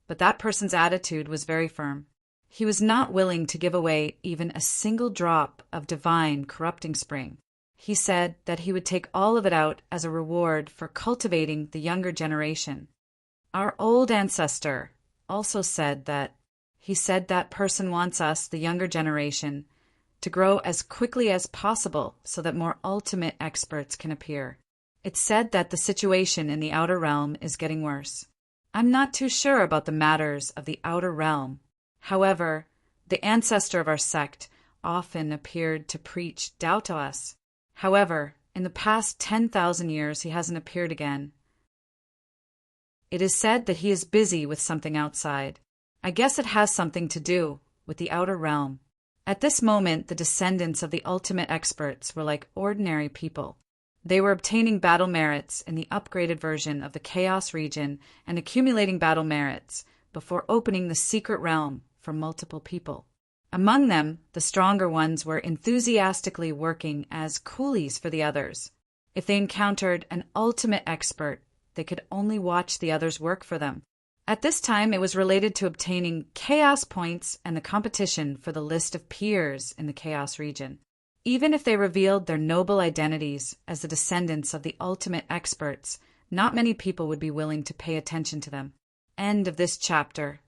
But that person's attitude was very firm. He was not willing to give away even a single drop of divine, corrupting spring. He said that he would take all of it out as a reward for cultivating the younger generation. Our old ancestor also said that that person wants us, the younger generation, to grow as quickly as possible so that more ultimate experts can appear. It's said that the situation in the outer realm is getting worse. I'm not too sure about the matters of the outer realm. However, the ancestor of our sect often appeared to preach doubt to us. However, in the past 10,000 years, he hasn't appeared again. It is said that he is busy with something outside. I guess it has something to do with the outer realm. At this moment, the descendants of the ultimate experts were like ordinary people. They were obtaining battle merits in the upgraded version of the Chaos region and accumulating battle merits before opening the secret realm for multiple people. Among them, the stronger ones were enthusiastically working as coolies for the others. If they encountered an ultimate expert, they could only watch the others work for them. At this time, it was related to obtaining chaos points and the competition for the list of peers in the Chaos region. Even if they revealed their noble identities as the descendants of the ultimate experts, not many people would be willing to pay attention to them. End of this chapter.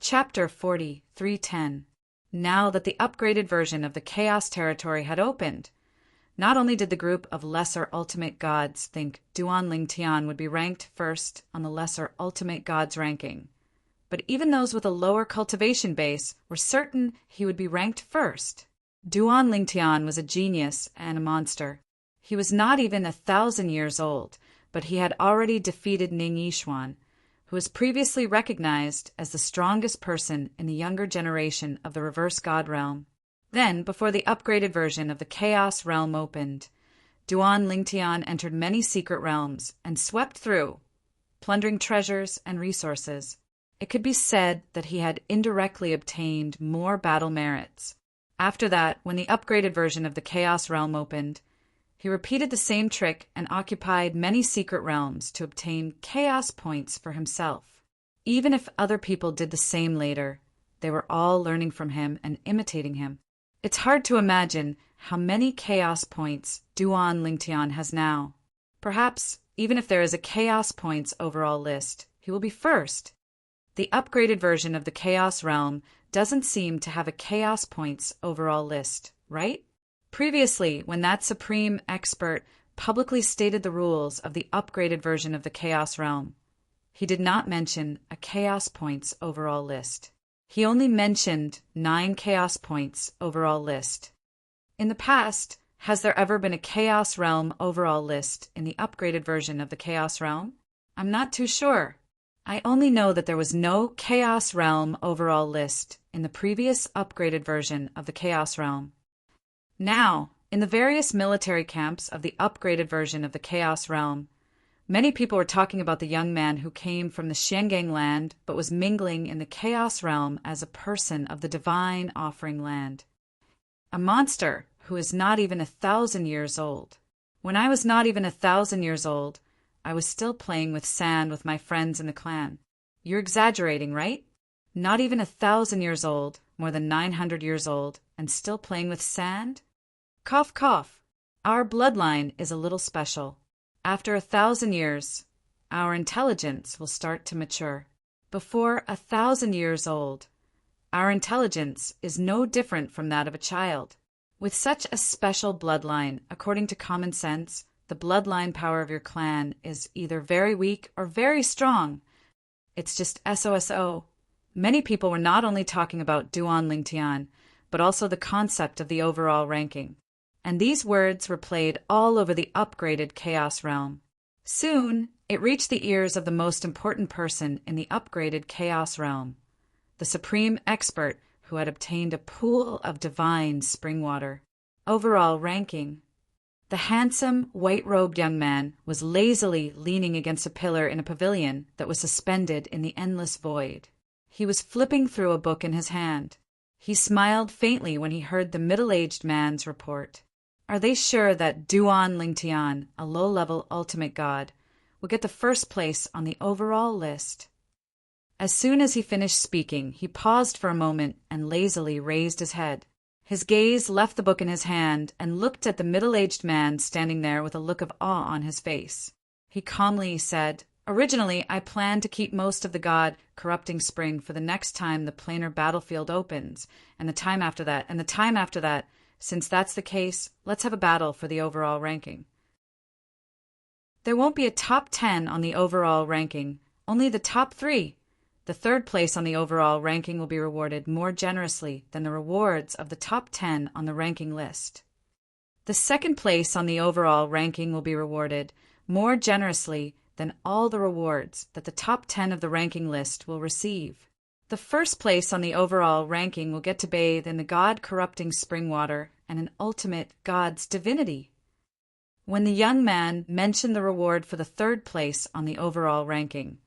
Chapter 40, 310. Now that the upgraded version of the Chaos territory had opened, not only did the group of lesser ultimate gods think Duan Lingtian would be ranked first on the lesser ultimate gods ranking, but even those with a lower cultivation base were certain he would be ranked first. Duan Lingtian was a genius and a monster. He was not even 1,000 years old, but he had already defeated Ning Yishuan, who was previously recognized as the strongest person in the younger generation of the reverse god realm. Then, before the upgraded version of the Chaos realm opened, Duan Lingtian entered many secret realms and swept through, plundering treasures and resources. It could be said that he had indirectly obtained more battle merits. After that, when the upgraded version of the Chaos realm opened, he repeated the same trick and occupied many secret realms to obtain chaos points for himself. Even if other people did the same later, they were all learning from him and imitating him. It's hard to imagine how many chaos points Duan Lingtian has now. Perhaps, even if there is a chaos points overall list, he will be first. The upgraded version of the Chaos realm doesn't seem to have a chaos points overall list, right? Previously, when that supreme expert publicly stated the rules of the upgraded version of the Chaos realm, he did not mention a chaos points overall list. He only mentioned 9 chaos points overall list. In the past, has there ever been a Chaos realm overall list in the upgraded version of the Chaos realm? I'm not too sure. I only know that there was no Chaos realm overall list in the previous upgraded version of the Chaos realm. Now, in the various military camps of the upgraded version of the Chaos realm, many people were talking about the young man who came from the Xiangang land but was mingling in the Chaos realm as a person of the divine offering land. A monster who is not even 1,000 years old. When I was not even 1,000 years old, I was still playing with sand with my friends in the clan. You're exaggerating, right? Not even 1,000 years old, more than 900 years old, and still playing with sand? Cough, cough. Our bloodline is a little special. After 1,000 years, our intelligence will start to mature. Before 1,000 years old, our intelligence is no different from that of a child. With such a special bloodline, according to common sense, the bloodline power of your clan is either very weak or very strong. It's just SOSO. Many people were not only talking about Duan Lingtian, but also the concept of the overall ranking. And these words were played all over the upgraded Chaos Realm. Soon, it reached the ears of the most important person in the upgraded Chaos Realm, the supreme expert who had obtained a pool of divine spring water. Overall ranking. The handsome, white-robed young man was lazily leaning against a pillar in a pavilion that was suspended in the endless void. He was flipping through a book in his hand. He smiled faintly when he heard the middle-aged man's report. Are they sure that Duan Lingtian, a low-level ultimate god, will get the first place on the overall list? As soon as he finished speaking, he paused for a moment and lazily raised his head. His gaze left the book in his hand and looked at the middle-aged man standing there with a look of awe on his face. He calmly said, "Originally, I planned to keep most of the god corrupting spring for the next time the planar battlefield opens, and the time after that, and the time after that. Since that's the case, let's have a battle for the overall ranking." There won't be a top 10 on the overall ranking, only the top 3. The third place on the overall ranking will be rewarded more generously than the rewards of the top 10 on the ranking list. The second place on the overall ranking will be rewarded more generously than all the rewards that the top 10 of the ranking list will receive. The first place on the overall ranking will get to bathe in the god-corrupting spring water and an ultimate god's divinity. When the young man mentioned the reward for the third place on the overall ranking,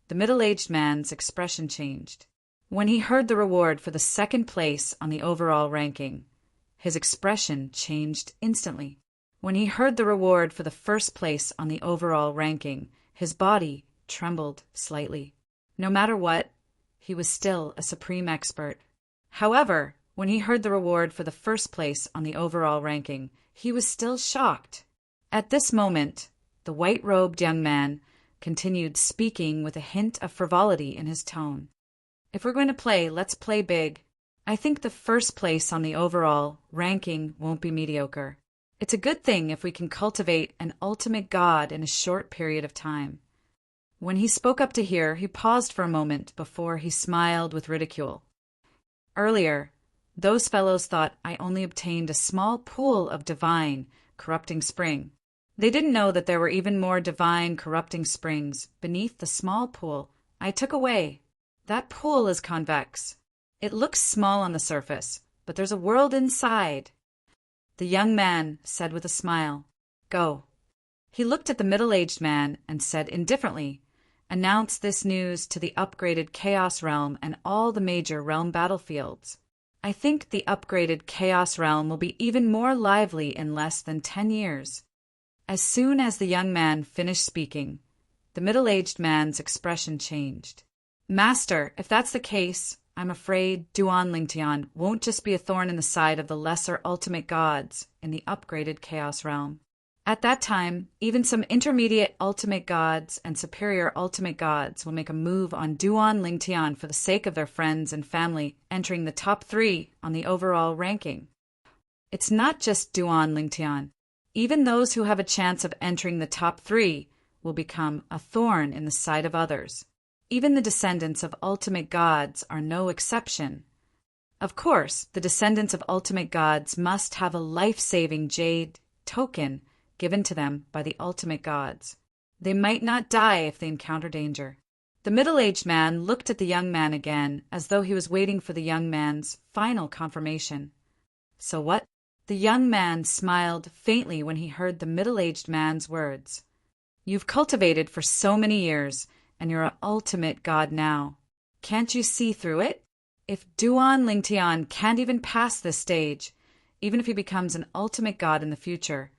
the middle-aged man's expression changed. When he heard the reward for the second place on the overall ranking, his expression changed instantly. When he heard the reward for the first place on the overall ranking, his body trembled slightly. No matter what, he was still a supreme expert. However, when he heard the reward for the first place on the overall ranking, he was still shocked. At this moment, the white-robed young man continued speaking with a hint of frivolity in his tone. "If we're going to play, let's play big. I think the first place on the overall ranking won't be mediocre. It's a good thing if we can cultivate an ultimate god in a short period of time." When he spoke up to hear, he paused for a moment before he smiled with ridicule. "Earlier, those fellows thought I only obtained a small pool of divine, corrupting spring. They didn't know that there were even more divine, corrupting springs beneath the small pool I took away. That pool is convex. It looks small on the surface, but there's a world inside." The young man said with a smile, "Go." He looked at the middle-aged man and said indifferently, "Announce this news to the upgraded Chaos Realm and all the major realm battlefields. I think the upgraded Chaos Realm will be even more lively in less than 10 years. As soon as the young man finished speaking, the middle-aged man's expression changed. "Master, if that's the case, I'm afraid Duan Lingtian won't just be a thorn in the side of the lesser ultimate gods in the upgraded Chaos Realm. At that time, even some intermediate ultimate gods and superior ultimate gods will make a move on Duan Lingtian for the sake of their friends and family entering the top 3 on the overall ranking. It's not just Duan Lingtian. Even those who have a chance of entering the top 3 will become a thorn in the side of others. Even the descendants of ultimate gods are no exception. Of course, the descendants of ultimate gods must have a life-saving jade token given to them by the ultimate gods. They might not die if they encounter danger." The middle-aged man looked at the young man again as though he was waiting for the young man's final confirmation. "So what?" The young man smiled faintly when he heard the middle-aged man's words. "You've cultivated for so many years, and you're an ultimate god now. Can't you see through it? If Duan Lingtian can't even pass this stage, even if he becomes an ultimate god in the future,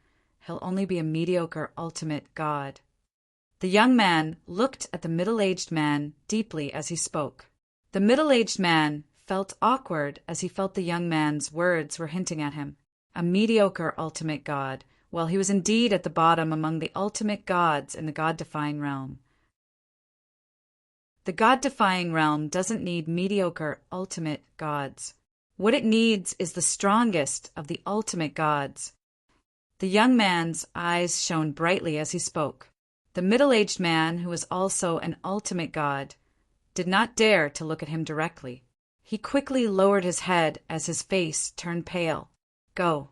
he'll only be a mediocre ultimate god." The young man looked at the middle-aged man deeply as he spoke. The middle-aged man felt awkward as he felt the young man's words were hinting at him. A mediocre ultimate god. Well, he was indeed at the bottom among the ultimate gods in the god-defying realm. The god-defying realm doesn't need mediocre ultimate gods. What it needs is the strongest of the ultimate gods. The young man's eyes shone brightly as he spoke. The middle-aged man, who was also an ultimate god, did not dare to look at him directly. He quickly lowered his head as his face turned pale. Go.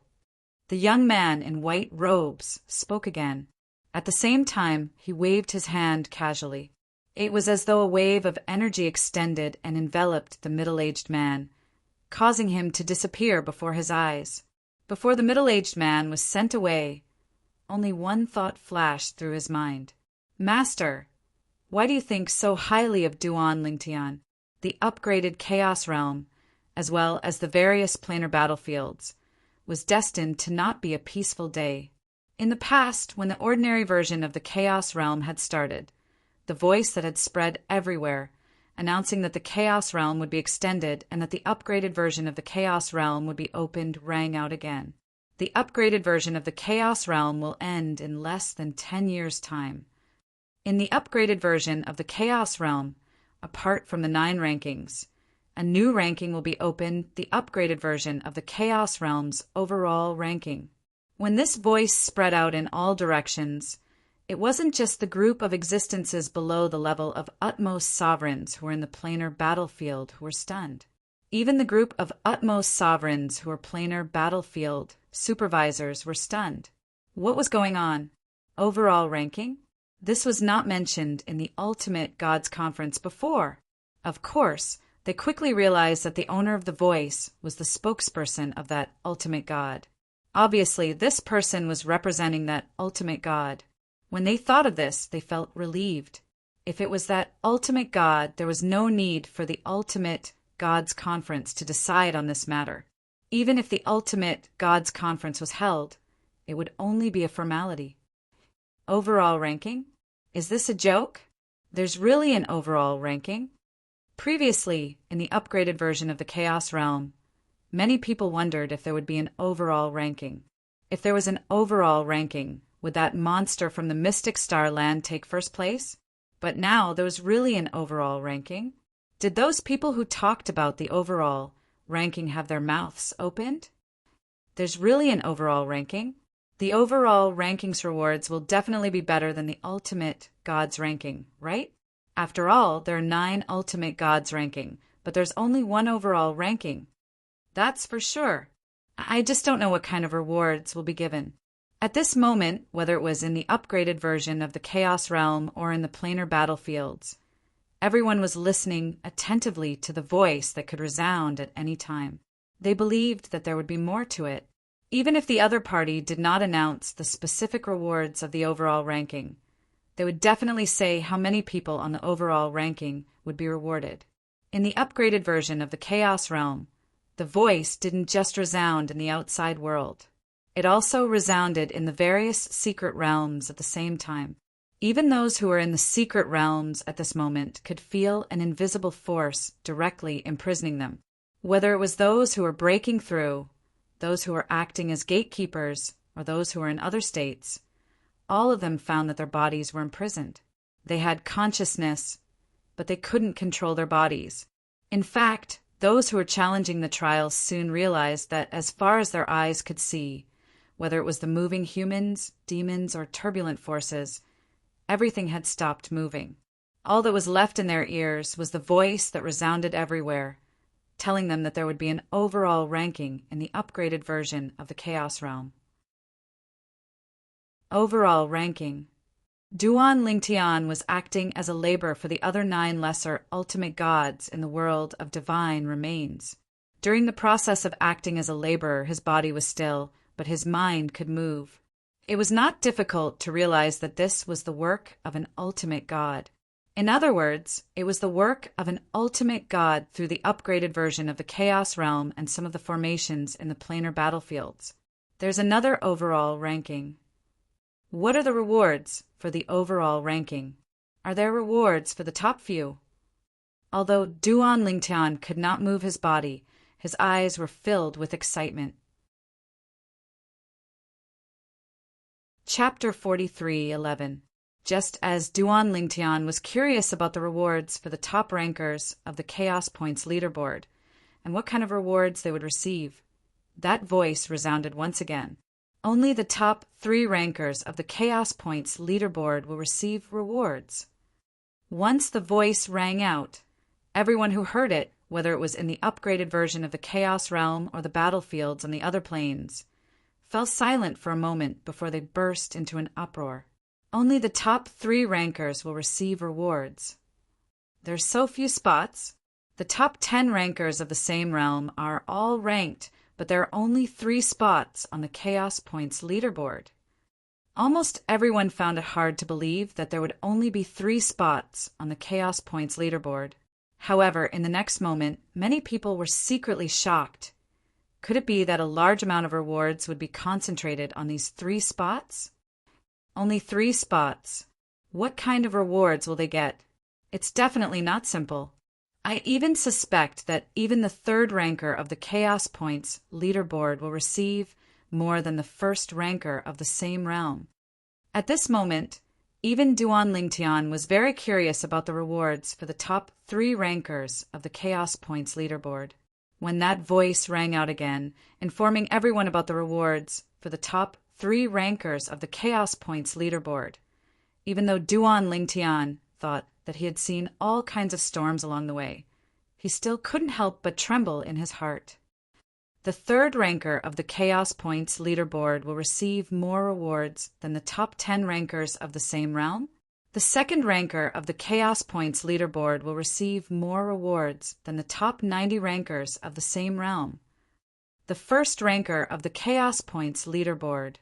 The young man in white robes spoke again. At the same time, he waved his hand casually. It was as though a wave of energy extended and enveloped the middle-aged man, causing him to disappear before his eyes. Before the middle-aged man was sent away, only one thought flashed through his mind. Master, why do you think so highly of Duan Lingtian, the upgraded Chaos Realm, as well as the various planar battlefields, was destined to not be a peaceful day? In the past, when the ordinary version of the Chaos Realm had started, the voice that had spread everywhere, announcing that the Chaos Realm would be extended and that the upgraded version of the Chaos Realm would be opened, rang out again. The upgraded version of the Chaos Realm will end in less than 10 years' time. In the upgraded version of the Chaos Realm, apart from the 9 rankings, a new ranking will be opened, the upgraded version of the Chaos Realm's overall ranking. When this voice spread out in all directions, it wasn't just the group of existences below the level of utmost sovereigns who were in the planar battlefield who were stunned. Even the group of utmost sovereigns who were planar battlefield supervisors were stunned. What was going on? Overall ranking? This was not mentioned in the Ultimate Gods Conference before. Of course, they quickly realized that the owner of the voice was the spokesperson of that ultimate god. Obviously, this person was representing that ultimate god. When they thought of this, they felt relieved. If it was that ultimate god, there was no need for the Ultimate Gods Conference to decide on this matter. Even if the Ultimate Gods Conference was held, it would only be a formality. Overall ranking? Is this a joke? There's really an overall ranking. Previously, in the upgraded version of the Chaos Realm, many people wondered if there would be an overall ranking. If there was an overall ranking, would that monster from the Mystic Star Land take first place? But now there was really an overall ranking. Did those people who talked about the overall ranking have their mouths opened? There's really an overall ranking. The overall rankings rewards will definitely be better than the Ultimate Gods ranking, right? After all, there are 9 Ultimate Gods ranking, but there's only 1 overall ranking. That's for sure. I just don't know what kind of rewards will be given. At this moment, whether it was in the upgraded version of the Chaos Realm or in the planar battlefields, everyone was listening attentively to the voice that could resound at any time. They believed that there would be more to it. Even if the other party did not announce the specific rewards of the overall ranking, they would definitely say how many people on the overall ranking would be rewarded. In the upgraded version of the Chaos Realm, the voice didn't just resound in the outside world. It also resounded in the various secret realms at the same time. Even those who were in the secret realms at this moment could feel an invisible force directly imprisoning them. Whether it was those who were breaking through, those who were acting as gatekeepers, or those who were in other states, all of them found that their bodies were imprisoned. They had consciousness, but they couldn't control their bodies. In fact, those who were challenging the trials soon realized that as far as their eyes could see, whether it was the moving humans, demons, or turbulent forces, everything had stopped moving. All that was left in their ears was the voice that resounded everywhere, telling them that there would be an overall ranking in the upgraded version of the Chaos Realm. Overall ranking. Duan Lingtian was acting as a labor for the other 9 lesser ultimate gods in the world of divine remains. During the process of acting as a laborer, his body was still, but his mind could move. It was not difficult to realize that this was the work of an ultimate god. In other words, it was the work of an ultimate god through the upgraded version of the Chaos Realm and some of the formations in the planar battlefields. There's another overall ranking. What are the rewards for the overall ranking? Are there rewards for the top few? Although Duan Lingtian could not move his body, his eyes were filled with excitement. Chapter 43:11. Just as Duan Lingtian was curious about the rewards for the top rankers of the Chaos Points leaderboard, and what kind of rewards they would receive, that voice resounded once again. Only the top 3 rankers of the Chaos Points leaderboard will receive rewards. Once the voice rang out, everyone who heard it, whether it was in the upgraded version of the Chaos Realm or the battlefields on the other planes, fell silent for a moment before they burst into an uproar. Only the top 3 rankers will receive rewards. There's so few spots. The top 10 rankers of the same realm are all ranked, but there are only 3 spots on the Chaos Points leaderboard. Almost everyone found it hard to believe that there would only be 3 spots on the Chaos Points leaderboard. However, in the next moment, many people were secretly shocked. Could it be that a large amount of rewards would be concentrated on these 3 spots? Only 3 spots. What kind of rewards will they get? It's definitely not simple. I even suspect that even the 3rd ranker of the Chaos Points leaderboard will receive more than the 1st ranker of the same realm. At this moment, even Duan Lingtian was very curious about the rewards for the top 3 rankers of the Chaos Points leaderboard. When that voice rang out again, informing everyone about the rewards for the top 3 rankers of the Chaos Points leaderboard, even though Duan Lingtian thought that he had seen all kinds of storms along the way, he still couldn't help but tremble in his heart. The 3rd ranker of the Chaos Points leaderboard will receive more rewards than the top 10 rankers of the same realm. The 2nd ranker of the Chaos Points leaderboard will receive more rewards than the top 90 rankers of the same realm. The 1st ranker of the Chaos Points leaderboard.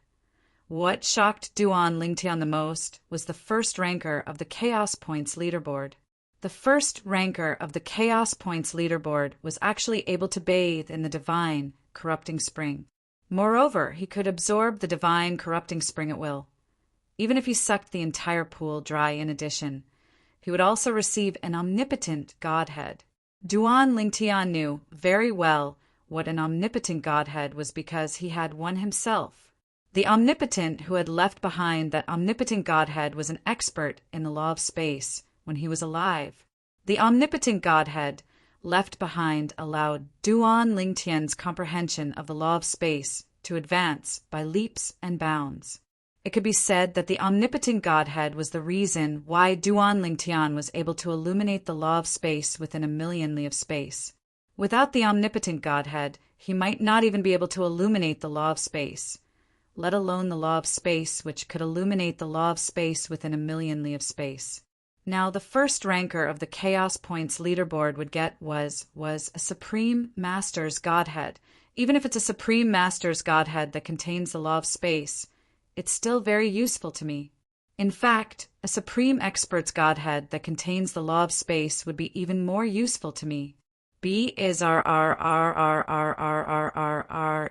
What shocked Duan Lingtian the most was the 1st ranker of the Chaos Points leaderboard. The 1st ranker of the Chaos Points leaderboard was actually able to bathe in the divine, corrupting spring. Moreover, he could absorb the divine, corrupting spring at will. Even if he sucked the entire pool dry in addition, he would also receive an omnipotent godhead. Duan Lingtian knew very well what an omnipotent godhead was because he had one himself. The omnipotent who had left behind that omnipotent godhead was an expert in the law of space when he was alive. The omnipotent godhead left behind allowed Duan Lingtian's comprehension of the law of space to advance by leaps and bounds. It could be said that the omnipotent godhead was the reason why Duan Lingtian was able to illuminate the law of space within a millionly of space. Without the omnipotent godhead, he might not even be able to illuminate the law of space, let alone the law of space, which could illuminate the law of space within a millionly of space. Now, the 1st ranker of the Chaos Points leaderboard would get was a Supreme Master's Godhead. Even if it's a Supreme Master's Godhead that contains the law of space, it's still very useful to me. In fact, a Supreme Expert's Godhead that contains the law of space would be even more useful to me. B is R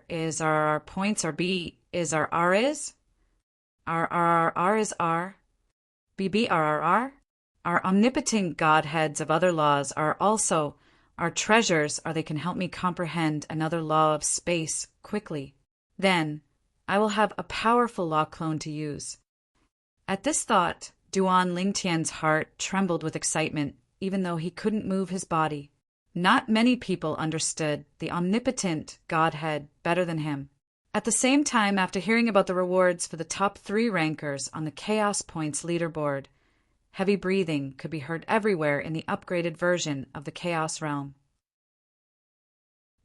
is R points are B is R is R is R BB R. Our omnipotent godheads of other laws are also our treasures, or they can help me comprehend another law of space quickly. Then I will have a powerful law clone to use. At this thought, Duan Lingtian's heart trembled with excitement, even though he couldn't move his body. Not many people understood the omnipotent godhead better than him. At the same time, after hearing about the rewards for the top 3 rankers on the Chaos Points leaderboard, heavy breathing could be heard everywhere in the upgraded version of the Chaos Realm.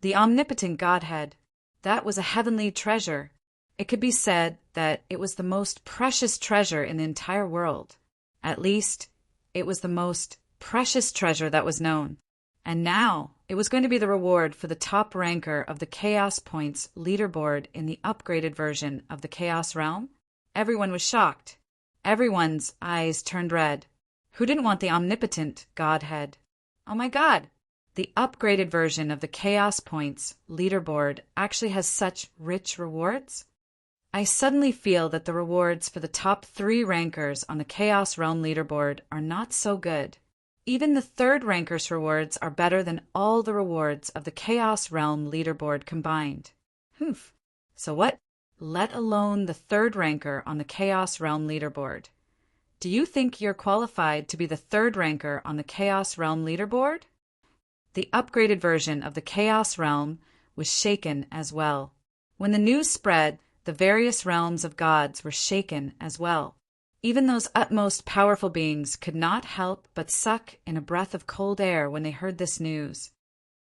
The omnipotent godhead, that was a heavenly treasure. It could be said that it was the most precious treasure in the entire world. At least, it was the most precious treasure that was known. And now, it was going to be the reward for the top ranker of the Chaos Points leaderboard in the upgraded version of the Chaos Realm. Everyone was shocked. Everyone's eyes turned red. Who didn't want the omnipotent godhead? Oh my God! The upgraded version of the Chaos Points leaderboard actually has such rich rewards. I suddenly feel that the rewards for the top 3 rankers on the Chaos Realm leaderboard are not so good. Even the third ranker's rewards are better than all the rewards of the Chaos Realm leaderboard combined. Humph. So what? Let alone the third ranker on the Chaos Realm leaderboard. Do you think you're qualified to be the third ranker on the Chaos Realm leaderboard? The upgraded version of the Chaos Realm was shaken as well. When the news spread, the various realms of gods were shaken as well. Even those utmost powerful beings could not help but suck in a breath of cold air when they heard this news.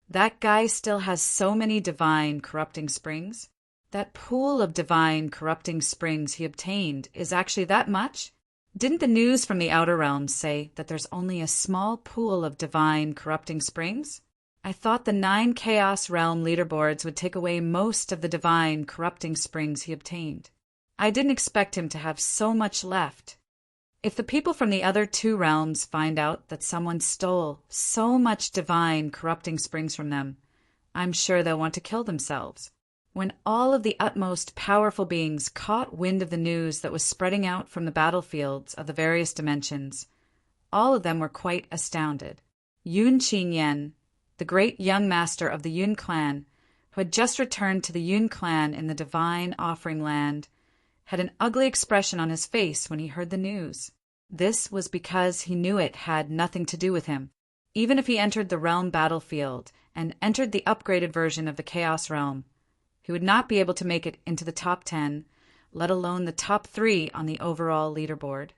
That guy still has so many divine corrupting springs. That pool of divine corrupting springs he obtained is actually that much? Didn't the news from the outer realms say that there's only a small pool of divine corrupting springs? I thought the 9 Chaos Realm leaderboards would take away most of the divine corrupting springs he obtained. I didn't expect him to have so much left. If the people from the other 2 realms find out that someone stole so much divine corrupting springs from them, I'm sure they'll want to kill themselves. When all of the utmost powerful beings caught wind of the news that was spreading out from the battlefields of the various dimensions, all of them were quite astounded. Yun Qingyan, the great young master of the Yun clan, who had just returned to the Yun clan in the divine offering land, had an ugly expression on his face when he heard the news. This was because he knew it had nothing to do with him. Even if he entered the realm battlefield and entered the upgraded version of the Chaos Realm, he would not be able to make it into the top 10, let alone the top 3 on the overall leaderboard.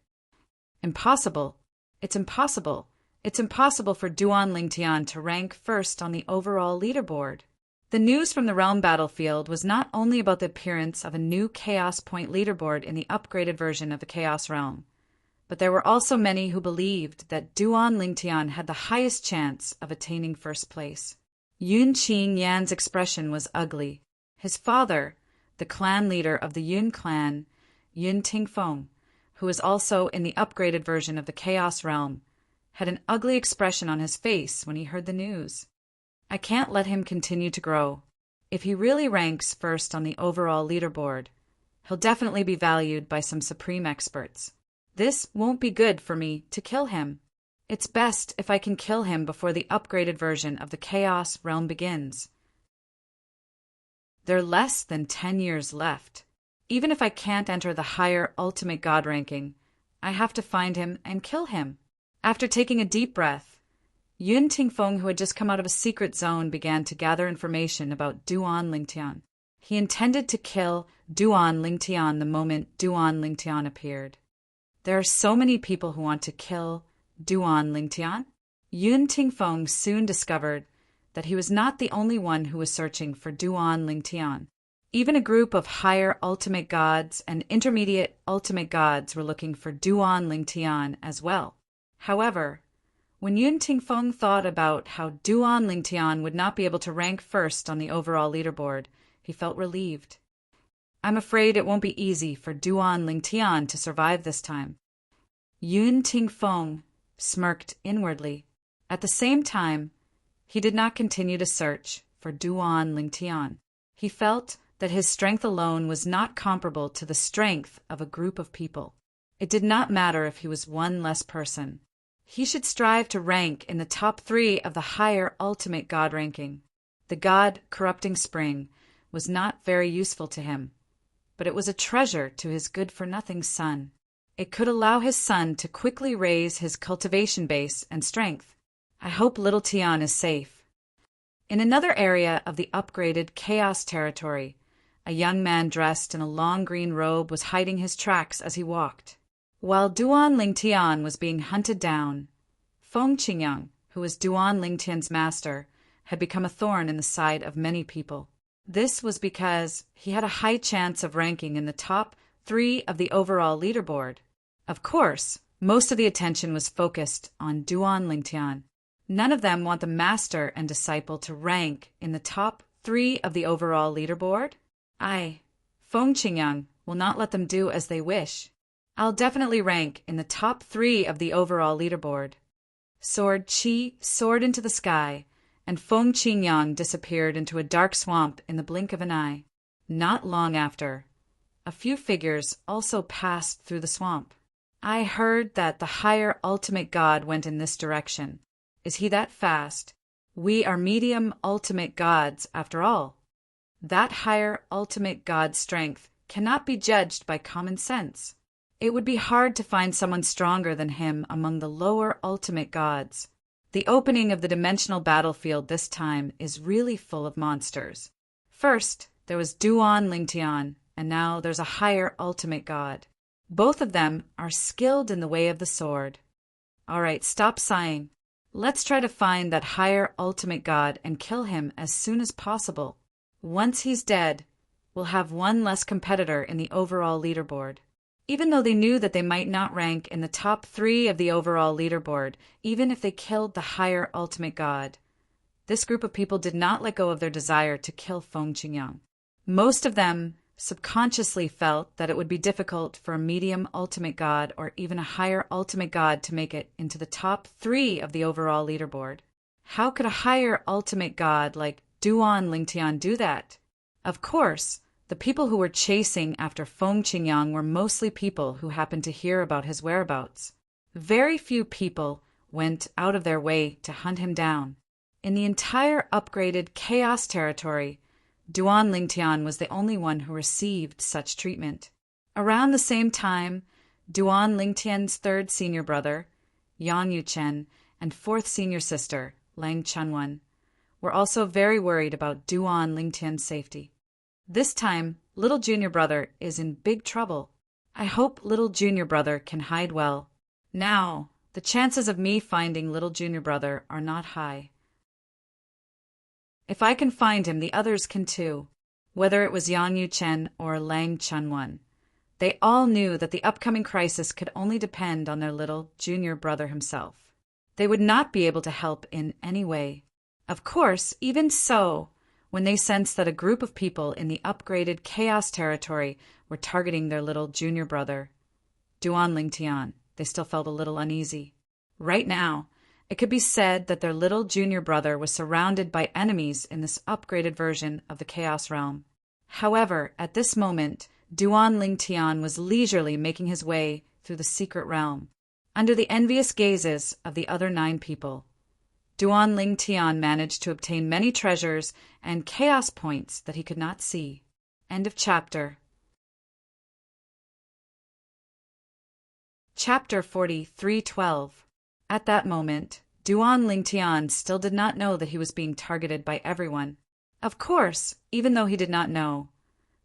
Impossible. It's impossible. It's impossible for Duan Lingtian to rank first on the overall leaderboard. The news from the realm battlefield was not only about the appearance of a new Chaos Point leaderboard in the upgraded version of the Chaos Realm, but there were also many who believed that Duan Lingtian had the highest chance of attaining first place. Yun Qingyan's expression was ugly. His father, the clan leader of the Yun clan, Yun Tingfeng, who was also in the upgraded version of the Chaos Realm, had an ugly expression on his face when he heard the news. I can't let him continue to grow. If he really ranks first on the overall leaderboard, he'll definitely be valued by some supreme experts. This won't be good for me to kill him. It's best if I can kill him before the upgraded version of the Chaos Realm begins. There are less than 10 years left. Even if I can't enter the higher ultimate god ranking, I have to find him and kill him. After taking a deep breath, Yun Tingfeng, who had just come out of a secret zone, began to gather information about Duan Lingtian. He intended to kill Duan Lingtian the moment Duan Lingtian appeared. There are so many people who want to kill Duan Lingtian. Yun Tingfeng soon discovered that he was not the only one who was searching for Duan Lingtian. Even a group of higher ultimate gods and intermediate ultimate gods were looking for Duan Lingtian as well. However, when Yun Tingfeng thought about how Duan Lingtian would not be able to rank first on the overall leaderboard, he felt relieved. I'm afraid it won't be easy for Duan Lingtian to survive this time. Yun Tingfeng smirked inwardly. At the same time, he did not continue to search for Duan Lingtian. He felt that his strength alone was not comparable to the strength of a group of people. It did not matter if he was one less person. He should strive to rank in the top 3 of the higher ultimate god ranking. The god corrupting spring was not very useful to him, but it was a treasure to his good-for-nothing son. It could allow his son to quickly raise his cultivation base and strength. I hope little Tian is safe. In another area of the upgraded Chaos territory, a young man dressed in a long green robe was hiding his tracks as he walked. While Duan Lingtian was being hunted down, Feng Qingyang, who was Duan Lingtian's master, had become a thorn in the side of many people. This was because he had a high chance of ranking in the top 3 of the overall leaderboard. Of course, most of the attention was focused on Duan Lingtian. None of them want the master and disciple to rank in the top 3 of the overall leaderboard. Feng Qingyang, will not let them do as they wish. I'll definitely rank in the top 3 of the overall leaderboard. Sword Qi soared into the sky, and Feng Qingyang disappeared into a dark swamp in the blink of an eye. Not long after, a few figures also passed through the swamp. I heard that the higher ultimate God went in this direction. Is he that fast? We are medium ultimate gods, after all. That higher ultimate God's strength cannot be judged by common sense. It would be hard to find someone stronger than him among the lower ultimate gods. The opening of the dimensional battlefield this time is really full of monsters. First, there was Duan Lingtian, and now there's a higher ultimate god. Both of them are skilled in the way of the sword. All right, stop sighing. Let's try to find that higher ultimate god and kill him as soon as possible. Once he's dead, we'll have one less competitor in the overall leaderboard. Even though they knew that they might not rank in the top 3 of the overall leaderboard, even if they killed the higher ultimate god, this group of people did not let go of their desire to kill Feng Qingyang. Most of them subconsciously felt that it would be difficult for a medium ultimate god or even a higher ultimate god to make it into the top 3 of the overall leaderboard. How could a higher ultimate god like Duan Lingtian do that? Of course, the people who were chasing after Feng Qingyang were mostly people who happened to hear about his whereabouts. Very few people went out of their way to hunt him down. In the entire upgraded Chaos territory, Duan Lingtian was the only one who received such treatment. Around the same time, Duan Lingtian's 3rd senior brother, Yang Yuchen, and 4th senior sister, Lang Chunwan, were also very worried about Duan Lingtian's safety. This time, little junior brother is in big trouble. I hope little junior brother can hide well. Now, the chances of me finding little junior brother are not high. If I can find him, the others can too, whether it was Yang Yuchen or Lang Chunwan. They all knew that the upcoming crisis could only depend on their little junior brother himself. They would not be able to help in any way. Of course, even so, when they sensed that a group of people in the upgraded Chaos territory were targeting their little junior brother, Duan Lingtian, they still felt a little uneasy. Right now, it could be said that their little junior brother was surrounded by enemies in this upgraded version of the Chaos realm. However, at this moment, Duan Lingtian was leisurely making his way through the secret realm, under the envious gazes of the other 9 people. Duan Lingtian managed to obtain many treasures and chaos points that he could not see. End of chapter. Chapter 43:12. At that moment, Duan Lingtian still did not know that he was being targeted by everyone. Of course, even though he did not know,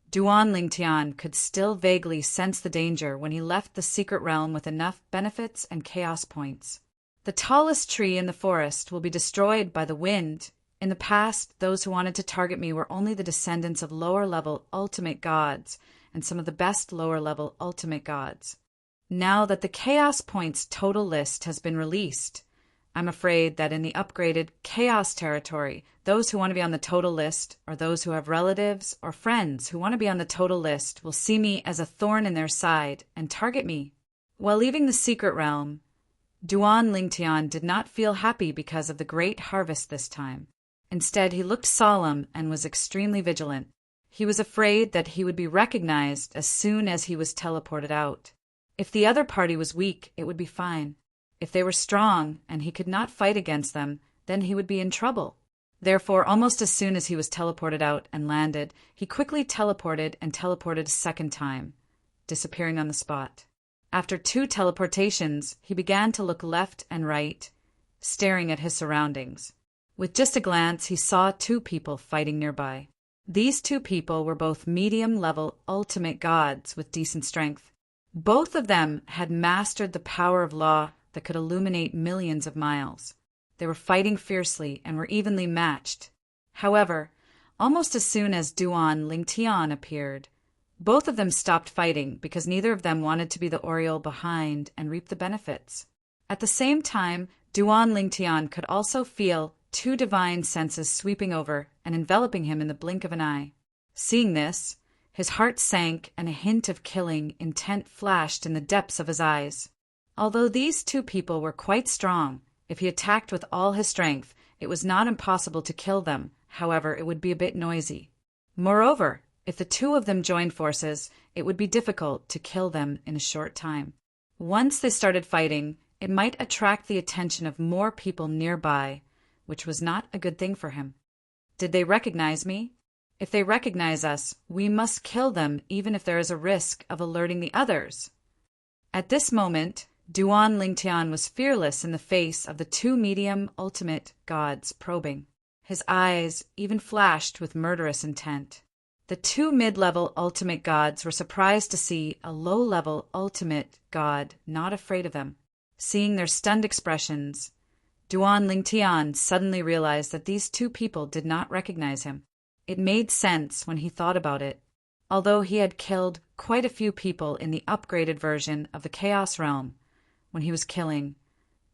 Duan Lingtian could still vaguely sense the danger when he left the secret realm with enough benefits and chaos points. The tallest tree in the forest will be destroyed by the wind. In the past, those who wanted to target me were only the descendants of lower-level ultimate gods and some of the best lower-level ultimate gods. Now that the Chaos Points total list has been released, I'm afraid that in the upgraded Chaos territory, those who want to be on the total list, or those who have relatives or friends who want to be on the total list, will see me as a thorn in their side and target me. While leaving the secret realm, Duan Lingtian did not feel happy because of the great harvest this time. Instead, he looked solemn and was extremely vigilant. He was afraid that he would be recognized as soon as he was teleported out. If the other party was weak, it would be fine. If they were strong and he could not fight against them, then he would be in trouble. Therefore, almost as soon as he was teleported out and landed, he quickly teleported a second time, disappearing on the spot. After 2 teleportations, he began to look left and right, staring at his surroundings. With just a glance, he saw 2 people fighting nearby. These 2 people were both medium-level ultimate gods with decent strength. Both of them had mastered the power of law that could illuminate millions of miles. They were fighting fiercely and were evenly matched. However, almost as soon as Duan Lingtian appeared, both of them stopped fighting because neither of them wanted to be the Oriole behind and reap the benefits. At the same time, Duan Lingtian could also feel 2 divine senses sweeping over and enveloping him in the blink of an eye. Seeing this, his heart sank and a hint of killing intent flashed in the depths of his eyes. Although these 2 people were quite strong, if he attacked with all his strength, it was not impossible to kill them. However, it would be a bit noisy. Moreover, if the 2 of them joined forces, it would be difficult to kill them in a short time. Once they started fighting, it might attract the attention of more people nearby, which was not a good thing for him. Did they recognize me? If they recognize us, we must kill them even if there is a risk of alerting the others. At this moment, Duan Lingtian was fearless in the face of the two medium ultimate gods probing. His eyes even flashed with murderous intent. The two mid-level ultimate gods were surprised to see a low-level ultimate god not afraid of them. Seeing their stunned expressions, Duan Lingtian suddenly realized that these two people did not recognize him. It made sense when he thought about it. Although he had killed quite a few people in the upgraded version of the Chaos Realm, when he was killing,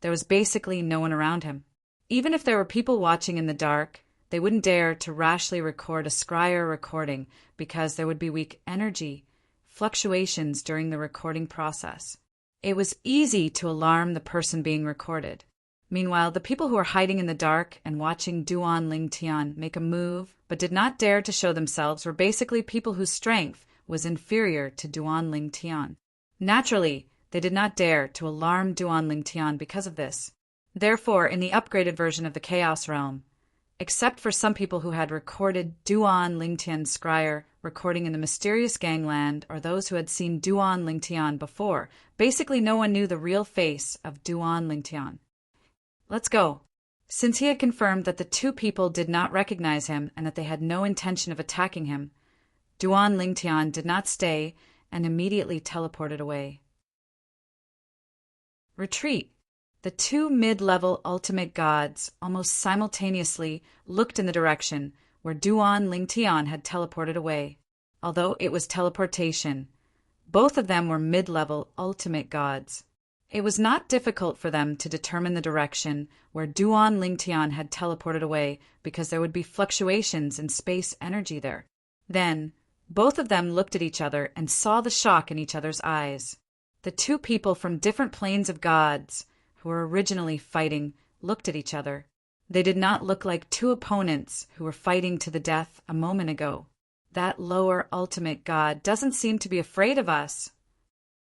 there was basically no one around him. Even if there were people watching in the dark, they wouldn't dare to rashly record a scryer recording because there would be weak energy fluctuations during the recording process. It was easy to alarm the person being recorded. Meanwhile, the people who were hiding in the dark and watching Duan Lingtian make a move but did not dare to show themselves were basically people whose strength was inferior to Duan Lingtian. Naturally, they did not dare to alarm Duan Lingtian because of this. Therefore, in the upgraded version of the Chaos Realm, except for some people who had recorded Duan Lingtian's scryer recording in the mysterious gangland or those who had seen Duan Lingtian before, basically no one knew the real face of Duan Lingtian. Let's go. Since he had confirmed that the two people did not recognize him and that they had no intention of attacking him, Duan Lingtian did not stay and immediately teleported away. Retreat. The two mid-level ultimate gods almost simultaneously looked in the direction where Duan Lingtian had teleported away. Although it was teleportation, both of them were mid-level ultimate gods. It was not difficult for them to determine the direction where Duan Lingtian had teleported away because there would be fluctuations in space energy there. Then, both of them looked at each other and saw the shock in each other's eyes. The two people from different planes of gods who were originally fighting looked at each other. They did not look like two opponents who were fighting to the death a moment ago. That lower ultimate god doesn't seem to be afraid of us.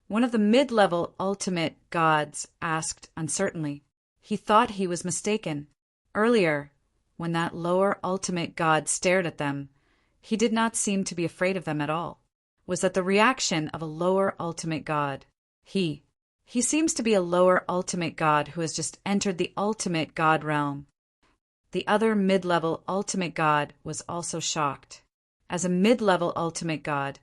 One of the mid-level ultimate gods asked uncertainly. He thought he was mistaken. Earlier, when that lower ultimate god stared at them, he did not seem to be afraid of them at all. Was that the reaction of a lower ultimate god? He seems to be a lower ultimate god who has just entered the ultimate god realm. The other mid-level ultimate god was also shocked. As a mid-level ultimate god,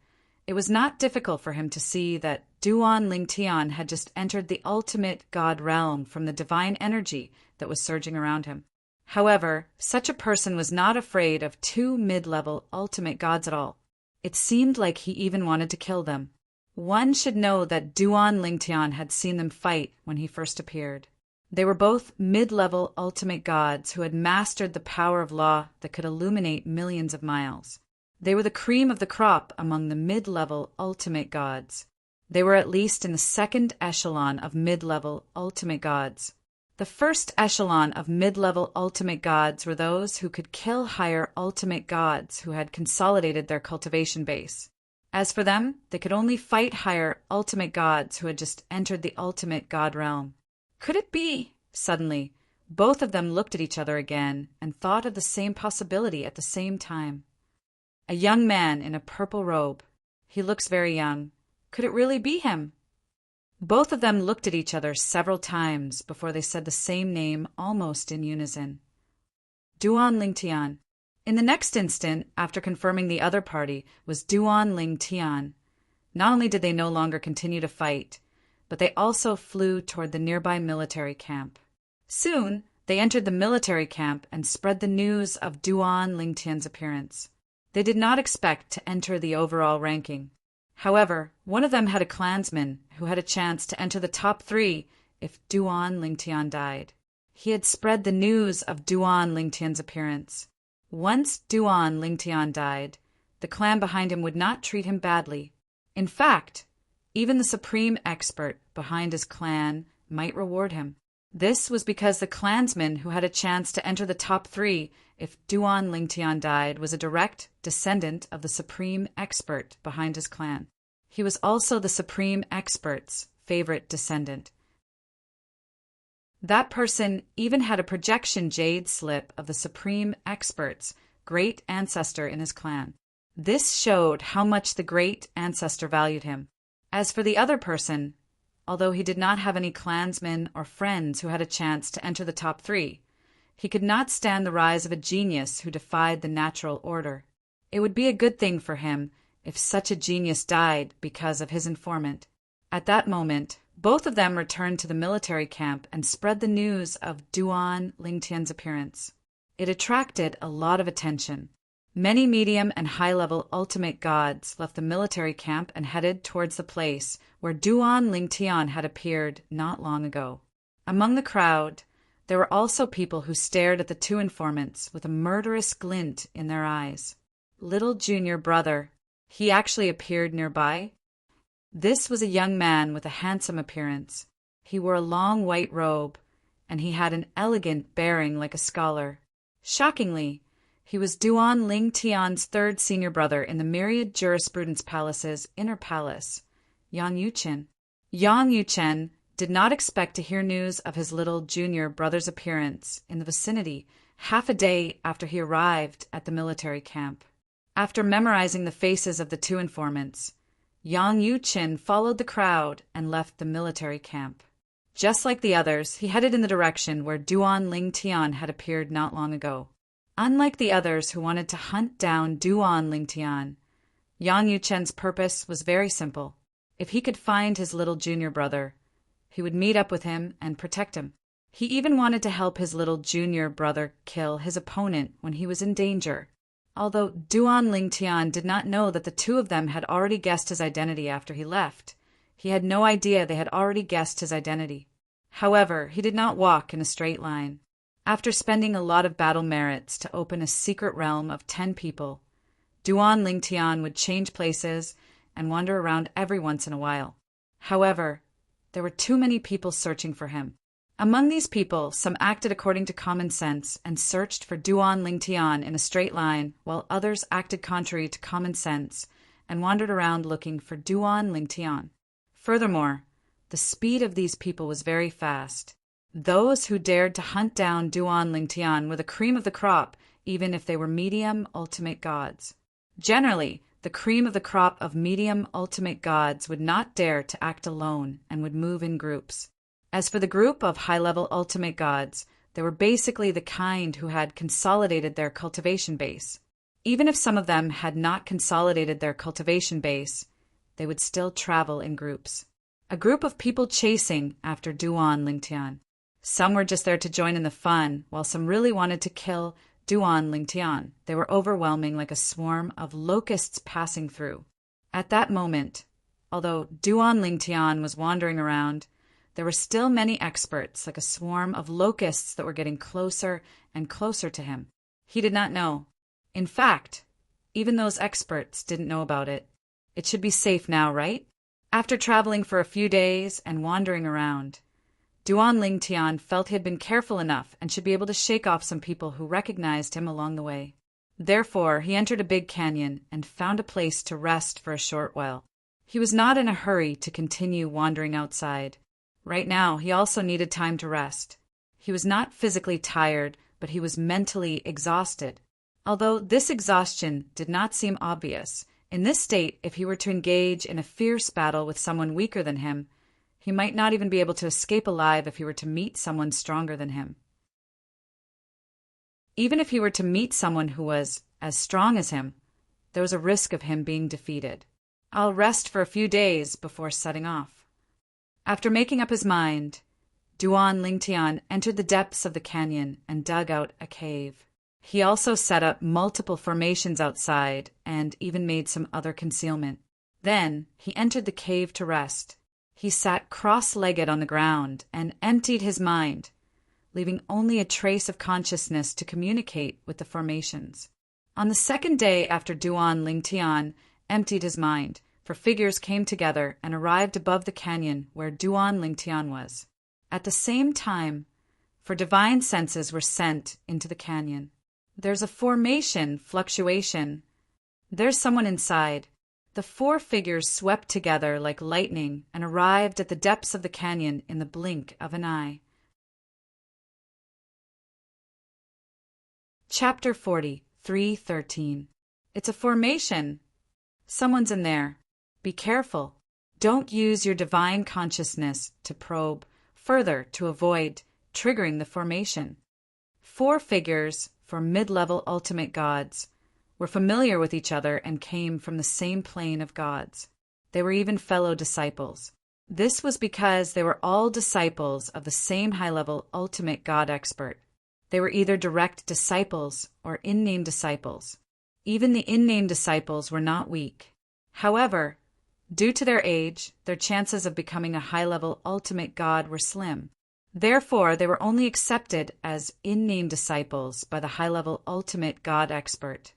it was not difficult for him to see that Duan Lingtian had just entered the ultimate god realm from the divine energy that was surging around him. However, such a person was not afraid of two mid-level ultimate gods at all. It seemed like he even wanted to kill them. One should know that Duan Lingtian had seen them fight when he first appeared. They were both mid-level ultimate gods who had mastered the power of law that could illuminate millions of miles. They were the cream of the crop among the mid-level ultimate gods. They were at least in the second echelon of mid-level ultimate gods. The first echelon of mid-level ultimate gods were those who could kill higher ultimate gods who had consolidated their cultivation base. As for them, they could only fight higher ultimate gods who had just entered the ultimate god realm. Could it be? Suddenly, both of them looked at each other again and thought of the same possibility at the same time. A young man in a purple robe. He looks very young. Could it really be him? Both of them looked at each other several times before they said the same name almost in unison. Duan Lingtian. In the next instant, after confirming the other party was Duan Lingtian, not only did they no longer continue to fight, but they also flew toward the nearby military camp. Soon, they entered the military camp and spread the news of Duan Lingtian's appearance. They did not expect to enter the overall ranking. However, one of them had a clansman who had a chance to enter the top 3 if Duan Lingtian died. He had spread the news of Duan Lingtian's appearance. Once Duan Lingtian died, the clan behind him would not treat him badly. In fact, even the supreme expert behind his clan might reward him. This was because the clansman who had a chance to enter the top 3 if Duan Lingtian died was a direct descendant of the supreme expert behind his clan. He was also the supreme expert's favorite descendant. That person even had a projection jade slip of the supreme expert's great ancestor in his clan. This showed how much the great ancestor valued him. As for the other person, although he did not have any clansmen or friends who had a chance to enter the top 3, he could not stand the rise of a genius who defied the natural order. It would be a good thing for him if such a genius died because of his informant. At that moment, both of them returned to the military camp and spread the news of Duan Lingtian's appearance. It attracted a lot of attention. Many medium and high-level ultimate gods left the military camp and headed towards the place where Duan Lingtian had appeared not long ago. Among the crowd, there were also people who stared at the 2 informants with a murderous glint in their eyes. Little junior brother, he actually appeared nearby. This was a young man with a handsome appearance. He wore a long white robe, and he had an elegant bearing like a scholar. Shockingly, he was Duan Lingtian's 3rd senior brother in the myriad jurisprudence palace's inner palace, Yang Yuchen. Yang Yuchen did not expect to hear news of his little junior brother's appearance in the vicinity half a day after he arrived at the military camp. After memorizing the faces of the 2 informants, Yang Yuchen followed the crowd and left the military camp. Just like the others, he headed in the direction where Duan Lingtian had appeared not long ago. Unlike the others who wanted to hunt down Duan Lingtian, Yang Yuchen's purpose was very simple. If he could find his little junior brother, he would meet up with him and protect him. He even wanted to help his little junior brother kill his opponent when he was in danger. Although Duan Lingtian did not know that the 2 of them had already guessed his identity after he left, he had no idea they had already guessed his identity. However, he did not walk in a straight line. After spending a lot of battle merits to open a secret realm of 10 people, Duan Lingtian would change places and wander around every once in a while. However, there were too many people searching for him. Among these people, some acted according to common sense and searched for Duan Lingtian in a straight line, while others acted contrary to common sense and wandered around looking for Duan Lingtian. Furthermore, the speed of these people was very fast. Those who dared to hunt down Duan Lingtian were the cream of the crop, even if they were medium ultimate gods. Generally, the cream of the crop of medium ultimate gods would not dare to act alone and would move in groups. As for the group of high-level ultimate gods, they were basically the kind who had consolidated their cultivation base. Even if some of them had not consolidated their cultivation base, they would still travel in groups. A group of people chasing after Duan Lingtian. Some were just there to join in the fun, while some really wanted to kill Duan Lingtian. They were overwhelming like a swarm of locusts passing through. At that moment, although Duan Lingtian was wandering around, there were still many experts, like a swarm of locusts that were getting closer and closer to him. He did not know. In fact, even those experts didn't know about it. It should be safe now, right? After traveling for a few days and wandering around, Duan Lingtian felt he had been careful enough and should be able to shake off some people who recognized him along the way. Therefore, he entered a big canyon and found a place to rest for a short while. He was not in a hurry to continue wandering outside. Right now, he also needed time to rest. He was not physically tired, but he was mentally exhausted. Although this exhaustion did not seem obvious, in this state, if he were to engage in a fierce battle with someone weaker than him, he might not even be able to escape alive if he were to meet someone stronger than him. Even if he were to meet someone who was as strong as him, there was a risk of him being defeated. I'll rest for a few days before setting off. After making up his mind, Duan Lingtian entered the depths of the canyon and dug out a cave. He also set up multiple formations outside and even made some other concealment. Then he entered the cave to rest. He sat cross-legged on the ground and emptied his mind, leaving only a trace of consciousness to communicate with the formations. On the second day after Duan Lingtian emptied his mind, for figures came together and arrived above the canyon where Duan Lingtian was. At the same time, for divine senses were sent into the canyon. There's a formation fluctuation. There's someone inside. The four figures swept together like lightning and arrived at the depths of the canyon in the blink of an eye. Chapter 40, 3:13. It's a formation. Someone's in there. Be careful. Don't use your divine consciousness to probe further to avoid triggering the formation. Four figures, for mid-level ultimate gods, were familiar with each other and came from the same plane of gods. They were even fellow disciples. This was because they were all disciples of the same high-level ultimate God expert. They were either direct disciples or in-name disciples. Even the in-name disciples were not weak. However, due to their age, their chances of becoming a high-level ultimate God were slim. Therefore, they were only accepted as in-name disciples by the high-level ultimate God expert.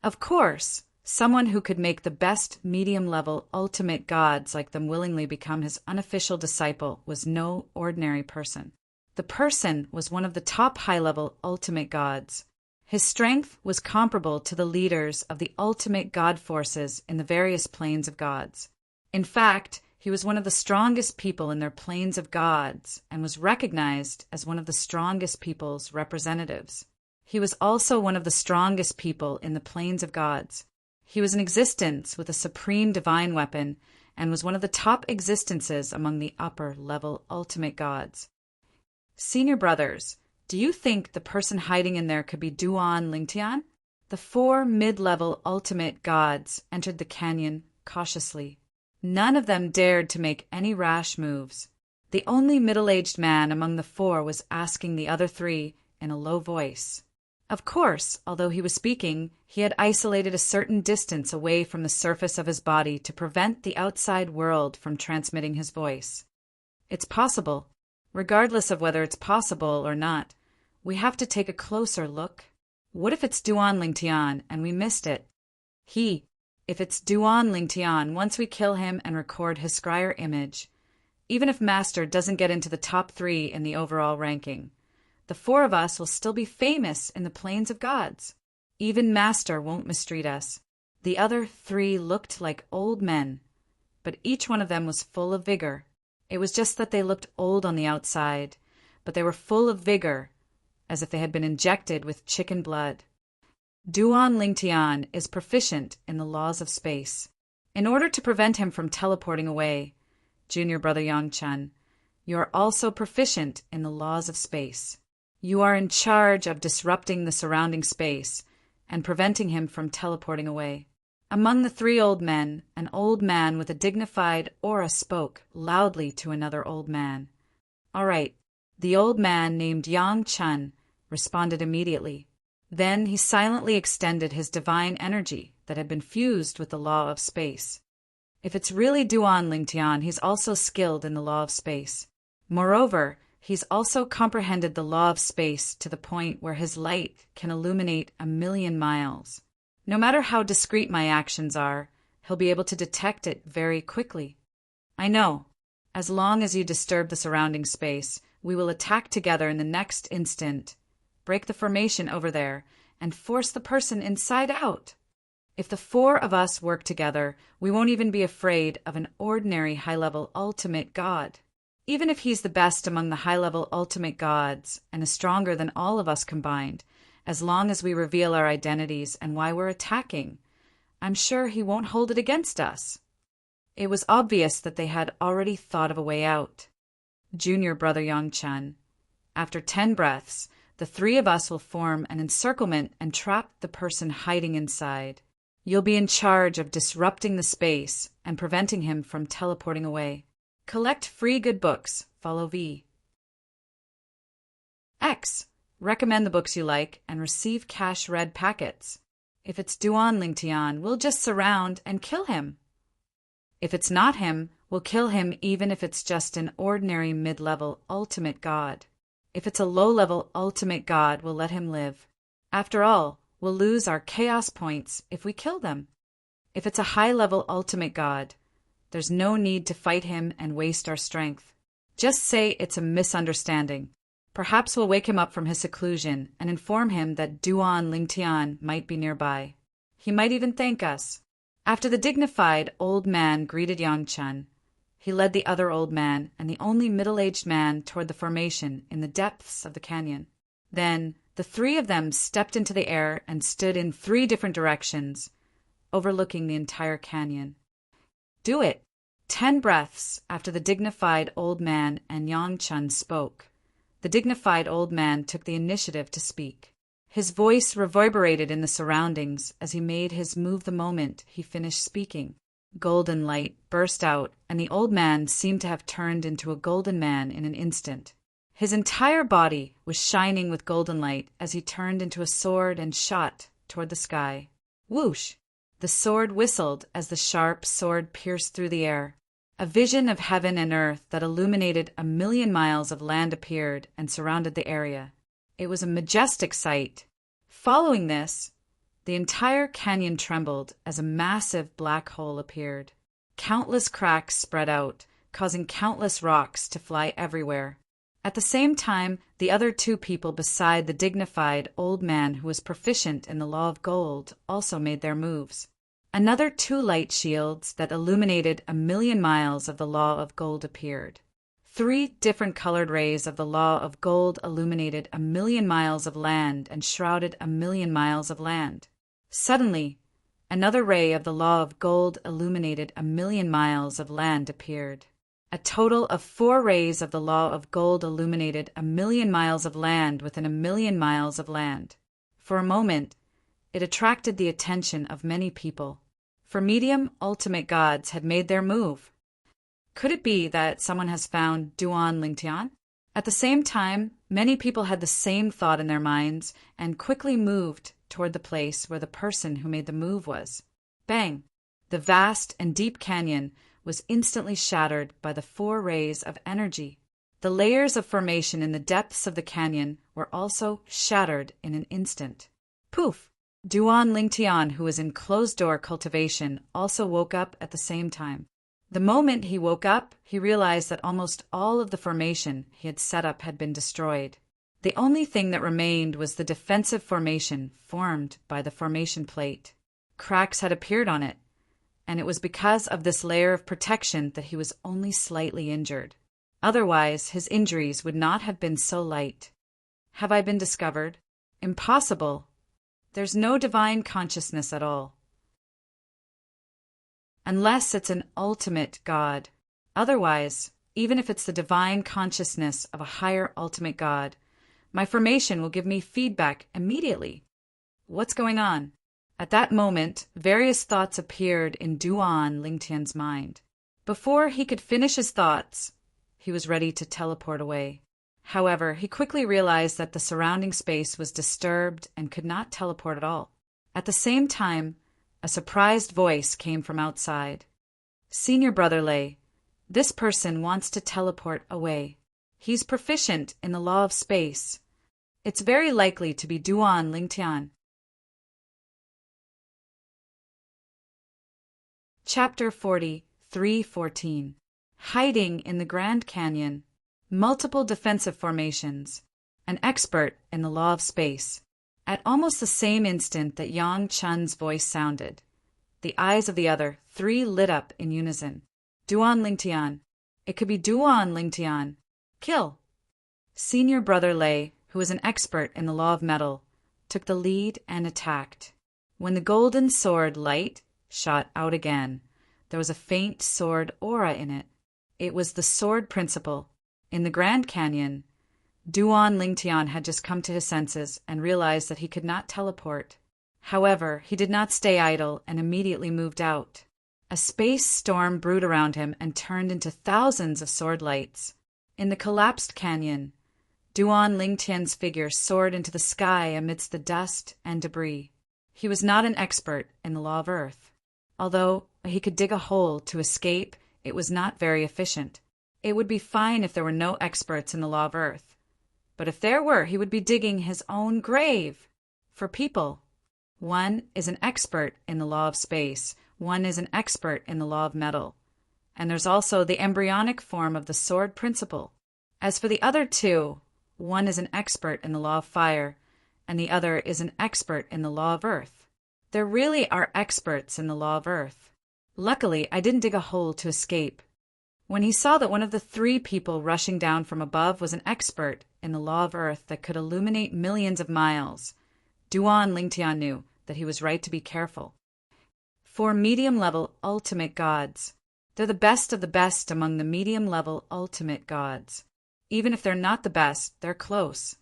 Of course, someone who could make the best medium-level ultimate gods like them willingly become his unofficial disciple was no ordinary person. The person was one of the top high-level ultimate gods. His strength was comparable to the leaders of the ultimate god forces in the various planes of gods. In fact, he was one of the strongest people in their planes of gods and was recognized as one of the strongest people's representatives. He was also one of the strongest people in the planes of gods. He was in existence with a supreme divine weapon and was one of the top existences among the upper-level ultimate gods. Senior brothers, do you think the person hiding in there could be Duan Lingtian? The four mid-level ultimate gods entered the canyon cautiously. None of them dared to make any rash moves. The only middle-aged man among the four was asking the other three in a low voice. Of course, although he was speaking, he had isolated a certain distance away from the surface of his body to prevent the outside world from transmitting his voice. It's possible. Regardless of whether it's possible or not, we have to take a closer look. What if it's Duan Lingtian and we missed it? If it's Duan Lingtian, once we kill him and record his scryer image, even if Master doesn't get into the top 3 in the overall ranking, the 4 of us will still be famous in the planes of gods. Even Master won't mistreat us. The other 3 looked like old men, but each one of them was full of vigor. It was just that they looked old on the outside, but they were full of vigor, as if they had been injected with chicken blood. Duan Lingtian is proficient in the laws of space. In order to prevent him from teleporting away, Junior Brother Yangchen, you are also proficient in the laws of space. You are in charge of disrupting the surrounding space and preventing him from teleporting away. Among the 3 old men, an old man with a dignified aura spoke loudly to another old man. All right, the old man named Yang Chen responded immediately. Then he silently extended his divine energy that had been fused with the law of space. If it's really Duan Lingtian, he's also skilled in the law of space. Moreover, he's also comprehended the law of space to the point where his light can illuminate 1,000,000 miles. No matter how discreet my actions are, he'll be able to detect it very quickly. I know. As long as you disturb the surrounding space, we will attack together in the next instant, break the formation over there, and force the person inside out. If the 4 of us work together, we won't even be afraid of an ordinary high-level ultimate god. Even if he's the best among the high-level ultimate gods and is stronger than all of us combined, as long as we reveal our identities and why we're attacking, I'm sure he won't hold it against us. It was obvious that they had already thought of a way out. Junior Brother Yangchen, after 10 breaths, the 3 of us will form an encirclement and trap the person hiding inside. You'll be in charge of disrupting the space and preventing him from teleporting away. Collect free good books. Follow V. X. Recommend the books you like and receive cash red packets. If it's Duan Lingtian, we'll just surround and kill him. If it's not him, we'll kill him even if it's just an ordinary mid-level ultimate god. If it's a low-level ultimate god, we'll let him live. After all, we'll lose our chaos points if we kill them. If it's a high-level ultimate god, there's no need to fight him and waste our strength. Just say it's a misunderstanding. Perhaps we'll wake him up from his seclusion and inform him that Duan Lingtian might be nearby. He might even thank us. After the dignified old man greeted Yang Chun, he led the other old man and the only middle-aged man toward the formation in the depths of the canyon. Then the three of them stepped into the air and stood in 3 different directions, overlooking the entire canyon. "Do it." 10 breaths after the dignified old man and Yang Chun spoke, the dignified old man took the initiative to speak. His voice reverberated in the surroundings as he made his move the moment he finished speaking. Golden light burst out, and the old man seemed to have turned into a golden man in an instant. His entire body was shining with golden light as he turned into a sword and shot toward the sky. Whoosh! The sword whistled as the sharp sword pierced through the air. A vision of heaven and earth that illuminated 1,000,000 miles of land appeared and surrounded the area. It was a majestic sight. Following this, the entire canyon trembled as a massive black hole appeared. Countless cracks spread out, causing countless rocks to fly everywhere. At the same time, the other 2 people beside the dignified old man who was proficient in the law of gold also made their moves. Another 2 light shields that illuminated 1,000,000 miles of the law of gold appeared. 3 different colored rays of the law of gold illuminated 1,000,000 miles of land and shrouded 1,000,000 miles of land. Suddenly, another ray of the law of gold illuminated 1,000,000 miles of land appeared. A total of 4 rays of the law of gold illuminated 1,000,000 miles of land within 1,000,000 miles of land. For a moment, it attracted the attention of many people, for medium ultimate gods had made their move. Could it be that someone has found Duan Lingtian? At the same time, many people had the same thought in their minds and quickly moved toward the place where the person who made the move was. Bang! The vast and deep canyon was instantly shattered by the 4 rays of energy. The layers of formation in the depths of the canyon were also shattered in an instant. Poof! Duan Lingtian, who was in closed-door cultivation, also woke up at the same time. The moment he woke up, he realized that almost all of the formation he had set up had been destroyed. The only thing that remained was the defensive formation formed by the formation plate. Cracks had appeared on it, and it was because of this layer of protection that he was only slightly injured. Otherwise, his injuries would not have been so light. Have I been discovered? Impossible. There's no divine consciousness at all. Unless it's an ultimate God. Otherwise, even if it's the divine consciousness of a higher ultimate God, my formation will give me feedback immediately. What's going on? At that moment, various thoughts appeared in Duan Lingtian's mind. Before he could finish his thoughts, he was ready to teleport away. However, he quickly realized that the surrounding space was disturbed and could not teleport at all. At the same time, a surprised voice came from outside. "Senior Brother Lei, this person wants to teleport away. He's proficient in the law of space. It's very likely to be Duan Lingtian." Chapter 40, 3:14. Hiding in the Grand Canyon. Multiple defensive formations. An expert in the law of space. At almost the same instant that Yang Chun's voice sounded, the eyes of the other 3 lit up in unison. Duan Lingtian. It could be Duan Lingtian. Kill. Senior Brother Lei, who was an expert in the law of metal, took the lead and attacked. When the golden sword light shot out again, there was a faint sword aura in it. It was the sword principle. In the Grand Canyon, Duan Lingtian had just come to his senses and realized that he could not teleport. However, he did not stay idle and immediately moved out. A space storm brewed around him and turned into thousands of sword lights. In the collapsed canyon, Duan Lingtian's figure soared into the sky amidst the dust and debris. He was not an expert in the law of earth. Although he could dig a hole to escape, it was not very efficient. It would be fine if there were no experts in the law of earth. But if there were, he would be digging his own grave. For people, one is an expert in the law of space, one is an expert in the law of metal. And there's also the embryonic form of the sword principle. As for the other 2, one is an expert in the law of fire, and the other is an expert in the law of earth. There really are experts in the law of Earth. Luckily, I didn't dig a hole to escape. When he saw that one of the 3 people rushing down from above was an expert in the law of Earth that could illuminate millions of miles, Duan Lingtian knew that he was right to be careful. 4 medium-level ultimate gods. They're the best of the best among the medium-level ultimate gods. Even if they're not the best, they're close.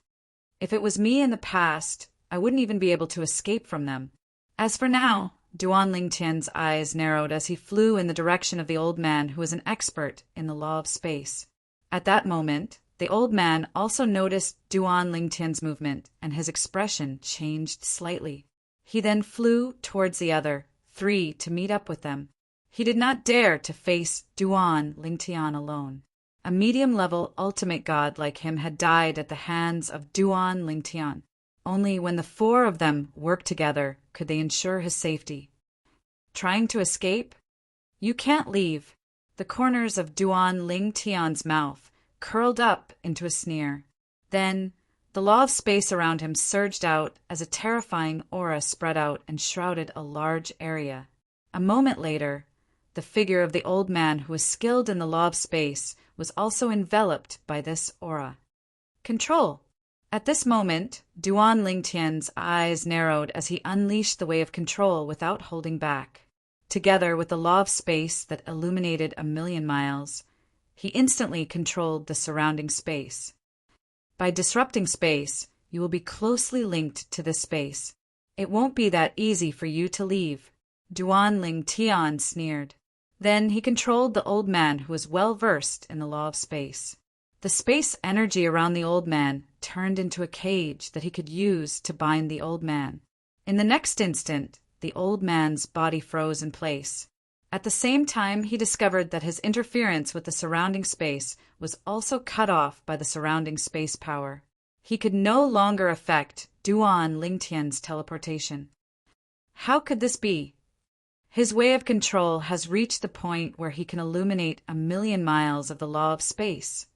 If it was me in the past, I wouldn't even be able to escape from them. As for now, Duan Lingtian's eyes narrowed as he flew in the direction of the old man who was an expert in the law of space. At that moment, the old man also noticed Duan Lingtian's movement, and his expression changed slightly. He then flew towards the other 3 to meet up with them. He did not dare to face Duan Lingtian alone. A medium-level ultimate god like him had died at the hands of Duan Lingtian. Only when the 4 of them worked together could they ensure his safety. Trying to escape? You can't leave. The corners of Duan Lingtian's mouth curled up into a sneer. Then, the law of space around him surged out as a terrifying aura spread out and shrouded a large area. A moment later, the figure of the old man who was skilled in the law of space was also enveloped by this aura. Control. At this moment, Duan Lingtian's eyes narrowed as he unleashed the way of control without holding back. Together with the law of space that illuminated a million miles, he instantly controlled the surrounding space. By disrupting space, you will be closely linked to this space. It won't be that easy for you to leave, Duan Lingtian sneered. Then he controlled the old man who was well versed in the law of space. The space energy around the old man turned into a cage that he could use to bind the old man. In the next instant, the old man's body froze in place. At the same time, he discovered that his interference with the surrounding space was also cut off by the surrounding space power. He could no longer affect Duan Lingtian's teleportation. How could this be? His way of control has reached the point where he can illuminate a million miles of the law of space.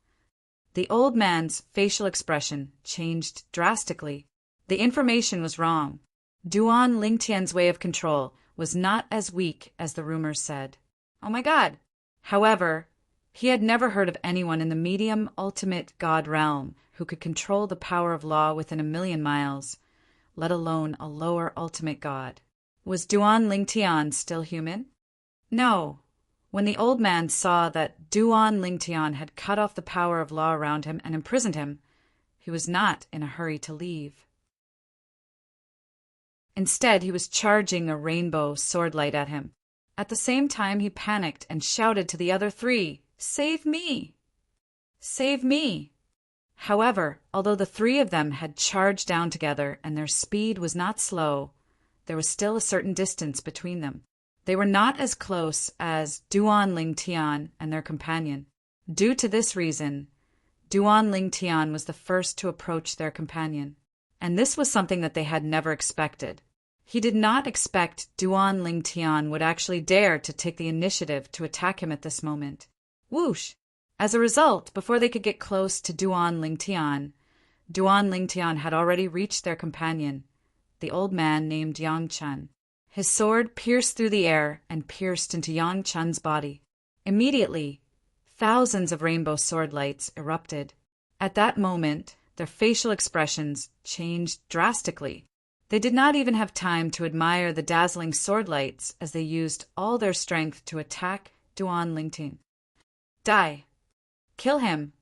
The old man's facial expression changed drastically. The information was wrong. Duan Lingtian's way of control was not as weak as the rumors said. Oh my God! However, he had never heard of anyone in the medium ultimate god realm who could control the power of law within a million miles, let alone a lower ultimate god. Was Duan Lingtian still human? No. When the old man saw that Duan Lingtian had cut off the power of law around him and imprisoned him, he was not in a hurry to leave. Instead, he was charging a rainbow swordlight at him. At the same time, he panicked and shouted to the other 3, "Save me! Save me!" However, although the 3 of them had charged down together and their speed was not slow, there was still a certain distance between them. They were not as close as Duan Lingtian and their companion. Due to this reason, Duan Lingtian was the first to approach their companion, and this was something that they had never expected. He did not expect Duan Lingtian would actually dare to take the initiative to attack him at this moment. Whoosh! As a result, before they could get close to Duan Lingtian had already reached their companion, the old man named Yang Chun. His sword pierced through the air and pierced into Yang Chun's body. Immediately, thousands of rainbow sword lights erupted. At that moment, their facial expressions changed drastically. They did not even have time to admire the dazzling sword lights as they used all their strength to attack Duan Lingtian. Die! Kill him!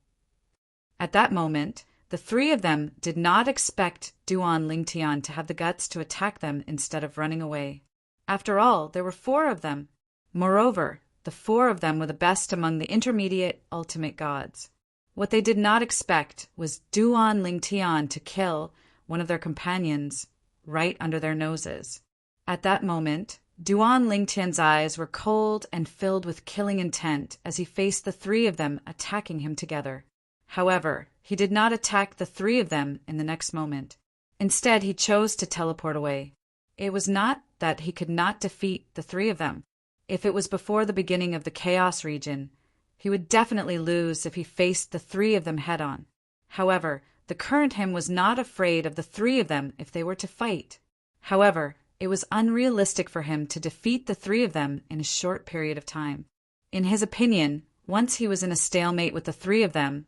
At that moment, the 3 of them did not expect Duan Lingtian to have the guts to attack them instead of running away. After all, there were 4 of them. Moreover, the 4 of them were the best among the intermediate ultimate gods. What they did not expect was Duan Lingtian to kill one of their companions right under their noses. At that moment, Duan Lingtian's eyes were cold and filled with killing intent as he faced the 3 of them attacking him together. However, he did not attack the 3 of them in the next moment. Instead, he chose to teleport away. It was not that he could not defeat the 3 of them. If it was before the beginning of the Chaos region, he would definitely lose if he faced the 3 of them head-on. However, the current him was not afraid of the 3 of them if they were to fight. However, It was unrealistic for him to defeat the three of them in a short period of time. In his opinion, once he was in a stalemate with the three of them,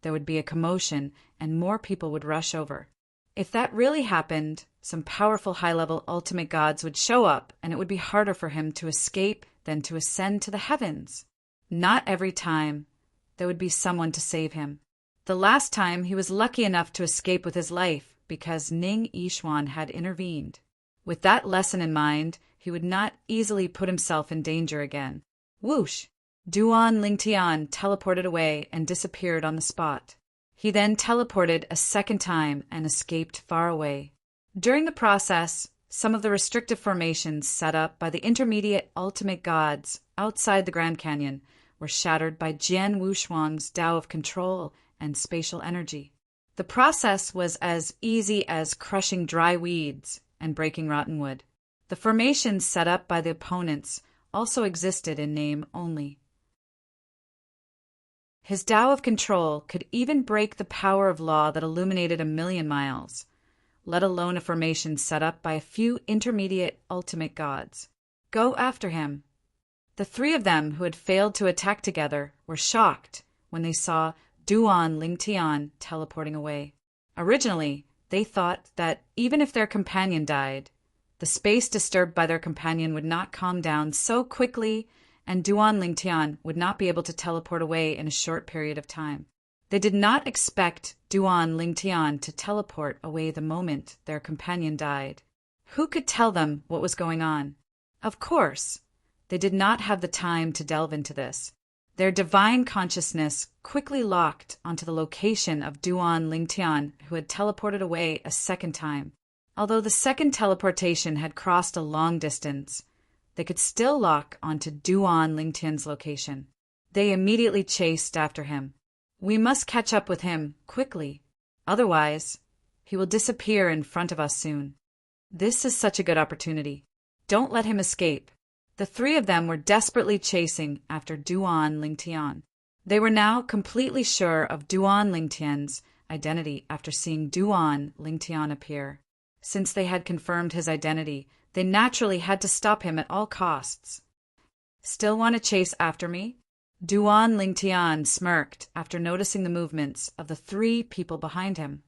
there would be a commotion and more people would rush over. If that really happened, some powerful high-level ultimate gods would show up and it would be harder for him to escape than to ascend to the heavens. Not every time. There would be someone to save him. The last time he was lucky enough to escape with his life because Ning Yixuan had intervened. With that lesson in mind, he would not easily put himself in danger again. Whoosh! Duan Lingtian teleported away and disappeared on the spot. He then teleported a second time and escaped far away. During the process, some of the restrictive formations set up by the intermediate ultimate gods outside the Grand Canyon were shattered by Jian Wushuang's Tao of Control and spatial energy. The process was as easy as crushing dry weeds and breaking rotten wood. The formations set up by the opponents also existed in name only. His Tao of Control could even break the power of law that illuminated 1,000,000 miles, let alone a formation set up by a few intermediate ultimate gods. Go after him. The three of them who had failed to attack together were shocked when they saw Duan Lingtian teleporting away. Originally, they thought that even if their companion died, the space disturbed by their companion would not calm down so quickly and Duan Lingtian would not be able to teleport away in a short period of time. They did not expect Duan Lingtian to teleport away the moment their companion died. Who could tell them what was going on? Of course, they did not have the time to delve into this. Their divine consciousness quickly locked onto the location of Duan Lingtian, who had teleported away a second time. Although the second teleportation had crossed a long distance, they could still lock onto Duan Lingtian's location. They immediately chased after him. We must catch up with him quickly. Otherwise, he will disappear in front of us soon. This is such a good opportunity. Don't let him escape. The three of them were desperately chasing after Duan Lingtian. They were now completely sure of Duan Lingtian's identity after seeing Duan Lingtian appear. Since they had confirmed his identity, they naturally had to stop him at all costs. Still want to chase after me? Duan Lingtian smirked after noticing the movements of the three people behind him.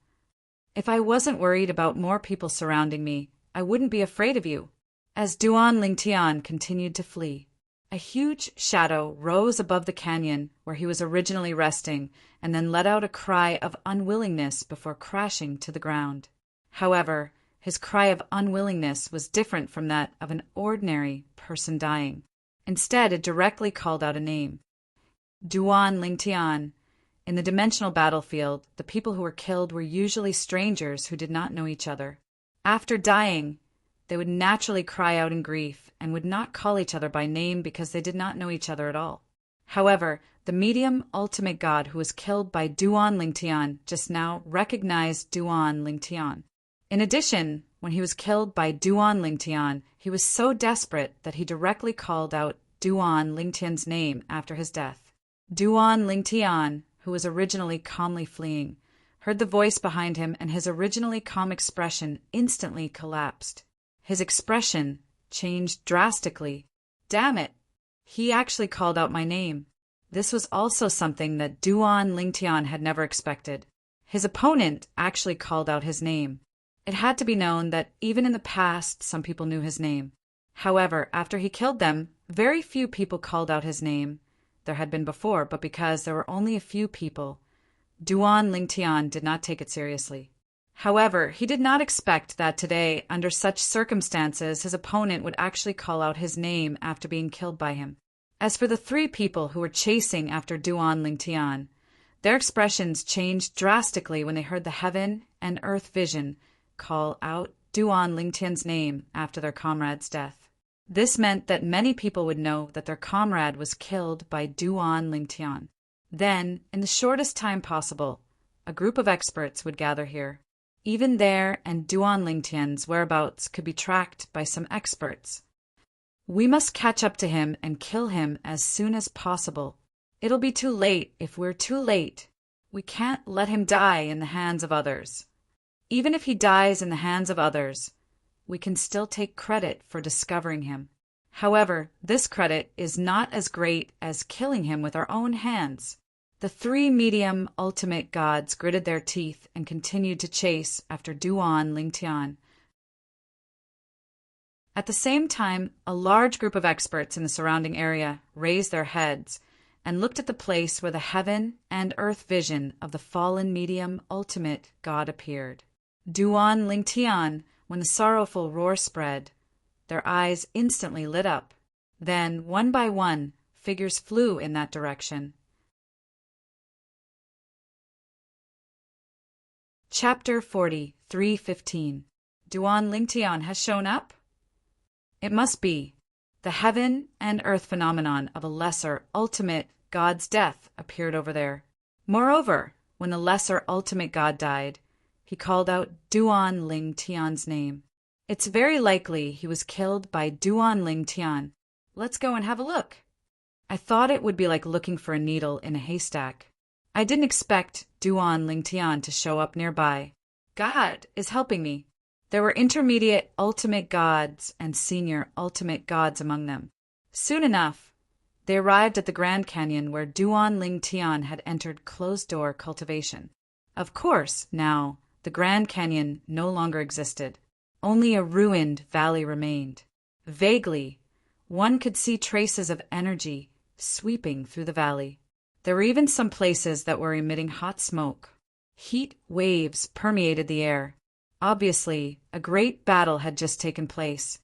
If I wasn't worried about more people surrounding me, I wouldn't be afraid of you. As Duan Lingtian continued to flee, a huge shadow rose above the canyon where he was originally resting and then let out a cry of unwillingness before crashing to the ground. However, his cry of unwillingness was different from that of an ordinary person dying. Instead, it directly called out a name. Duan Lingtian. In the dimensional battlefield, the people who were killed were usually strangers who did not know each other. After dying, they would naturally cry out in grief and would not call each other by name because they did not know each other at all. However, the medium ultimate god who was killed by Duan Lingtian just now recognized Duan Lingtian. In addition, when he was killed by Duan Lingtian, he was so desperate that he directly called out Duan Lingtian's name after his death. Duan Lingtian, who was originally calmly fleeing, heard the voice behind him and his originally calm expression instantly collapsed. His expression changed drastically. Damn it! He actually called out my name. This was also something that Duan Lingtian had never expected. His opponent actually called out his name. It had to be known that even in the past, some people knew his name. However, after he killed them, very few people called out his name. There had been before, but because there were only a few people, Duan Lingtian did not take it seriously. However, he did not expect that today, under such circumstances, his opponent would actually call out his name after being killed by him. As for the three people who were chasing after Duan Lingtian, their expressions changed drastically when they heard the heaven and earth vision call out Duan Lingtian's name after their comrade's death. This meant that many people would know that their comrade was killed by Duan Lingtian. Then, in the shortest time possible, a group of experts would gather here. Even their and Duan Lingtian's whereabouts could be tracked by some experts. We must catch up to him and kill him as soon as possible. It'll be too late if we're too late. We can't let him die in the hands of others. Even if he dies in the hands of others, we can still take credit for discovering him. However, this credit is not as great as killing him with our own hands. The three medium ultimate gods gritted their teeth and continued to chase after Duan Lingtian. At the same time, a large group of experts in the surrounding area raised their heads and looked at the place where the heaven and earth vision of the fallen medium ultimate god appeared. Duan Lingtian, when the sorrowful roar spread, their eyes instantly lit up. Then, one by one, figures flew in that direction. Chapter 40, 3:15. Duan Lingtian has shown up? It must be. The heaven and earth phenomenon of a lesser, ultimate god's death appeared over there. Moreover, when the lesser ultimate god died, he called out Duan Lingtian's name. It's very likely he was killed by Duan Lingtian. Let's go and have a look. I thought it would be like looking for a needle in a haystack. I didn't expect Duan Lingtian to show up nearby. God is helping me. There were intermediate ultimate gods and senior ultimate gods among them. Soon enough, they arrived at the Grand Canyon where Duan Lingtian had entered closed-door cultivation. Of course, now, the Grand Canyon no longer existed. Only a ruined valley remained. Vaguely, one could see traces of energy sweeping through the valley. There were even some places that were emitting hot smoke. Heat waves permeated the air. Obviously, a great battle had just taken place.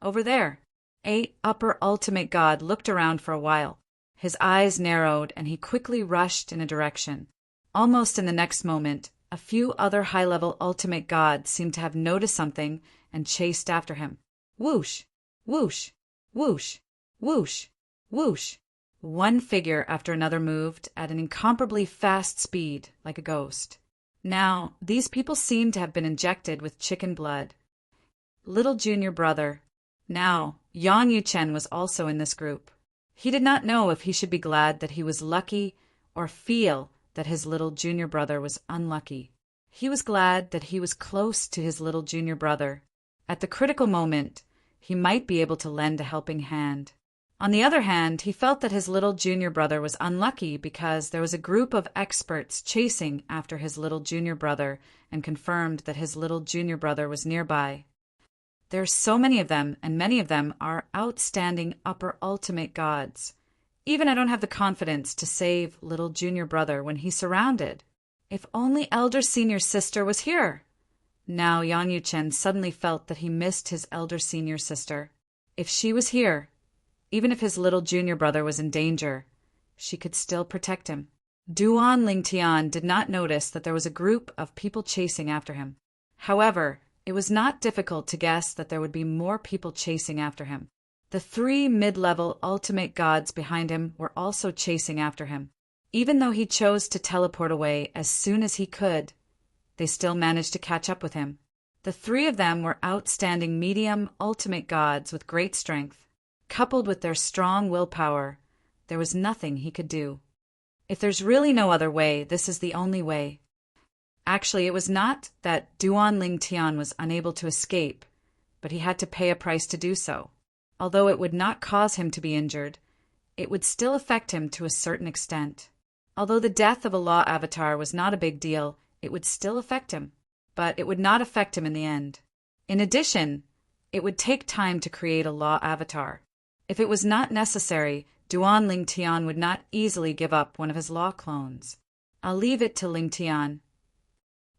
Over there, a upper ultimate god looked around for a while. His eyes narrowed and he quickly rushed in a direction. Almost in the next moment, a few other high-level ultimate gods seemed to have noticed something and chased after him. Whoosh! Whoosh! Whoosh! Whoosh! Whoosh! One figure after another moved at an incomparably fast speed, like a ghost. Now, these people seemed to have been injected with chicken blood. Little junior brother. Now, Yang Yuchen was also in this group. He did not know if he should be glad that he was lucky or feel that his little junior brother was unlucky. He was glad that he was close to his little junior brother. At the critical moment, he might be able to lend a helping hand. On the other hand, he felt that his little junior brother was unlucky because there was a group of experts chasing after his little junior brother and confirmed that his little junior brother was nearby. There are so many of them, and many of them are outstanding upper ultimate gods. Even I don't have the confidence to save little junior brother when he's surrounded. If only elder senior sister was here. Now Yang Yuchen suddenly felt that he missed his elder senior sister. If she was here, even if his little junior brother was in danger, she could still protect him. Duan Lingtian did not notice that there was a group of people chasing after him. However, it was not difficult to guess that there would be more people chasing after him. The three mid-level ultimate gods behind him were also chasing after him. Even though he chose to teleport away as soon as he could, they still managed to catch up with him. The three of them were outstanding medium ultimate gods with great strength. Coupled with their strong willpower, there was nothing he could do. If there's really no other way, this is the only way. Actually, it was not that Duan Lingtian was unable to escape, but he had to pay a price to do so. Although it would not cause him to be injured, it would still affect him to a certain extent. Although the death of a law avatar was not a big deal, it would still affect him, but it would not affect him in the end. In addition, it would take time to create a law avatar. If it was not necessary, Duan Lingtian would not easily give up one of his law clones. I'll leave it to Lingtian.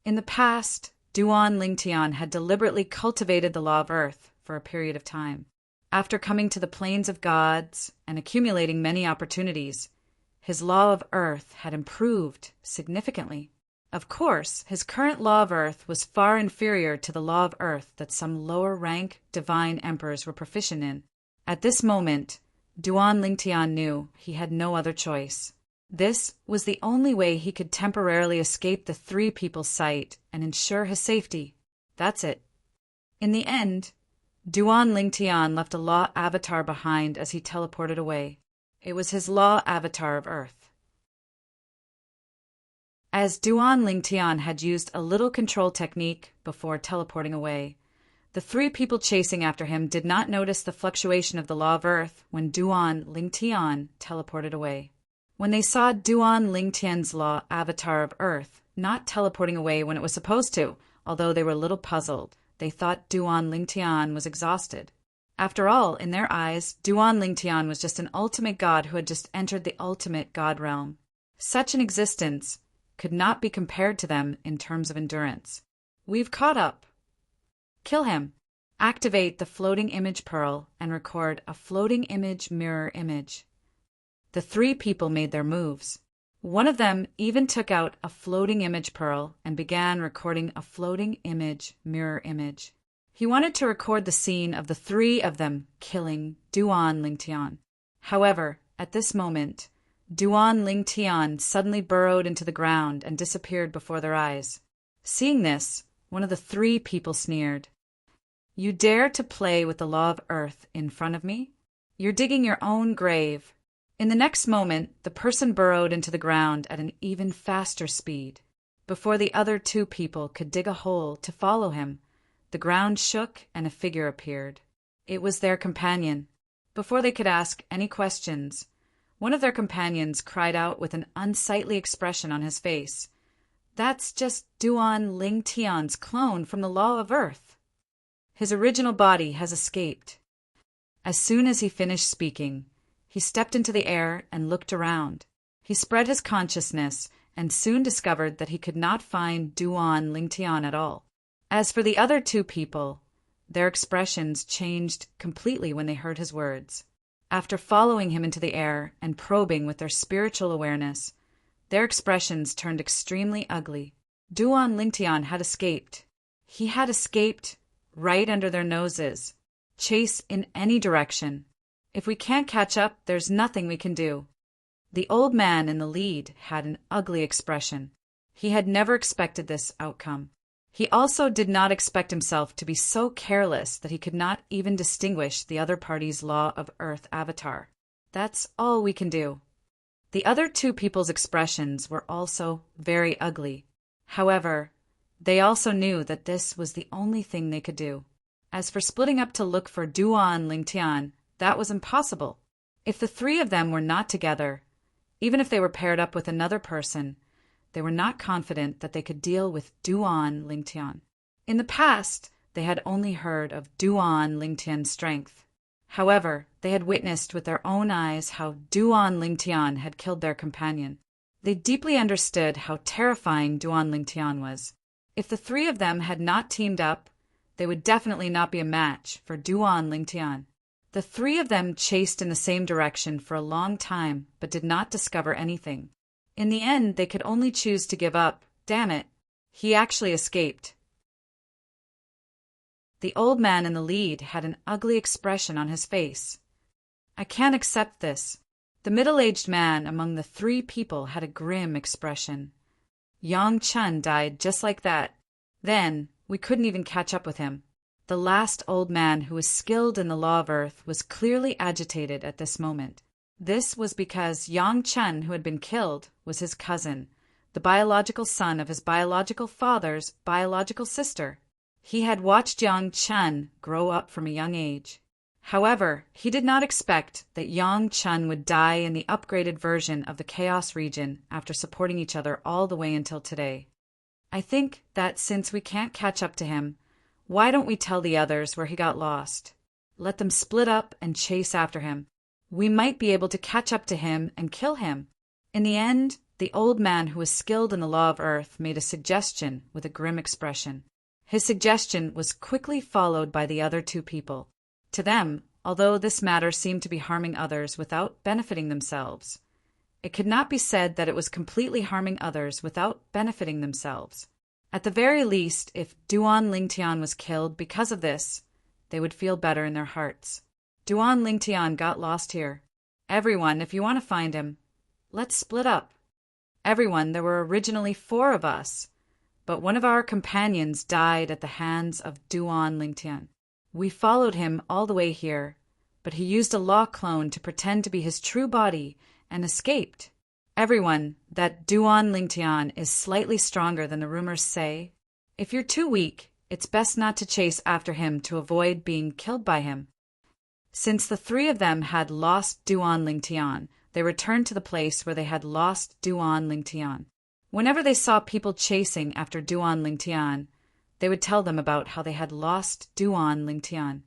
In the past, Duan Lingtian had deliberately cultivated the law of earth for a period of time. After coming to the plains of gods and accumulating many opportunities, his law of earth had improved significantly. Of course, his current law of earth was far inferior to the law of earth that some lower-rank divine emperors were proficient in. At this moment, Duan Lingtian knew he had no other choice. This was the only way he could temporarily escape the three people's sight and ensure his safety. That's it. In the end, Duan Lingtian left a law avatar behind as he teleported away. It was his law avatar of Earth. As Duan Lingtian had used a little control technique before teleporting away, The three people chasing after him did not notice the fluctuation of the law of Earth when Duan Lingtian teleported away. When they saw Duan Lingtian's law avatar of Earth not teleporting away when it was supposed to, although they were a little puzzled, they thought Duan Lingtian was exhausted. After all, in their eyes, Duan Lingtian was just an ultimate god who had just entered the ultimate god realm. Such an existence could not be compared to them in terms of endurance. We've caught up. Kill him. Activate the floating image pearl and record a floating image mirror image. The three people made their moves. One of them even took out a floating image pearl and began recording a floating image mirror image. He wanted to record the scene of the three of them killing Duan Lingtian. However, at this moment, Duan Lingtian suddenly burrowed into the ground and disappeared before their eyes. Seeing this, one of the three people sneered. "You dare to play with the law of Earth in front of me? You're digging your own grave." In the next moment, the person burrowed into the ground at an even faster speed. Before the other two people could dig a hole to follow him, the ground shook and a figure appeared. It was their companion. Before they could ask any questions, one of their companions cried out with an unsightly expression on his face, "That's just Duan Lingtian's clone from the law of Earth. His original body has escaped." As soon as he finished speaking, he stepped into the air and looked around. He spread his consciousness and soon discovered that he could not find Duan Lingtian at all. As for the other two people, their expressions changed completely when they heard his words. After following him into the air and probing with their spiritual awareness, their expressions turned extremely ugly. Duan Lingtian had escaped. He had escaped right under their noses. Chase in any direction. If we can't catch up, there's nothing we can do. The old man in the lead had an ugly expression. He had never expected this outcome. He also did not expect himself to be so careless that he could not even distinguish the other party's law of Earth avatar. That's all we can do. The other two people's expressions were also very ugly. However, they also knew that this was the only thing they could do. As for splitting up to look for Duan Lingtian, that was impossible. If the three of them were not together, even if they were paired up with another person, they were not confident that they could deal with Duan Lingtian. In the past, they had only heard of Duan Lingtian's strength. However, they had witnessed with their own eyes how Duan Lingtian had killed their companion. They deeply understood how terrifying Duan Lingtian was. If the three of them had not teamed up, they would definitely not be a match for Duan Lingtian. The three of them chased in the same direction for a long time, but did not discover anything. In the end, they could only choose to give up. Damn it, he actually escaped. The old man in the lead had an ugly expression on his face. "I can't accept this." The middle-aged man among the three people had a grim expression. "Yang Chun died just like that. Then, we couldn't even catch up with him." The last old man who was skilled in the law of Earth was clearly agitated at this moment. This was because Yang Chun, who had been killed, was his cousin, the biological son of his biological father's biological sister. He had watched Yang Chun grow up from a young age. However, he did not expect that Yang Chun would die in the upgraded version of the Chaos region after supporting each other all the way until today. I think that since we can't catch up to him, why don't we tell the others where he got lost? Let them split up and chase after him. We might be able to catch up to him and kill him. In the end, the old man who was skilled in the law of Earth made a suggestion with a grim expression. His suggestion was quickly followed by the other two people. To them, although this matter seemed to be harming others without benefiting themselves, it could not be said that it was completely harming others without benefiting themselves. At the very least, if Duan Lingtian was killed because of this, they would feel better in their hearts. Duan Lingtian got lost here. Everyone, if you want to find him, let's split up. Everyone, there were originally 4 of us, but one of our companions died at the hands of Duan Lingtian. We followed him all the way here, but he used a law clone to pretend to be his true body and escaped. Everyone, that Duan Lingtian is slightly stronger than the rumors say. If you're too weak, It's best not to chase after him to avoid being killed by him. Since the three of them had lost Duan Lingtian, they returned to the place where they had lost Duan Lingtian. Whenever they saw people chasing after Duan Lingtian, they would tell them about how they had lost Duan Lingtian.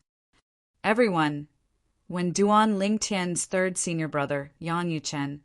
When Duan Lingtian's third senior brother, Yang Yuchen,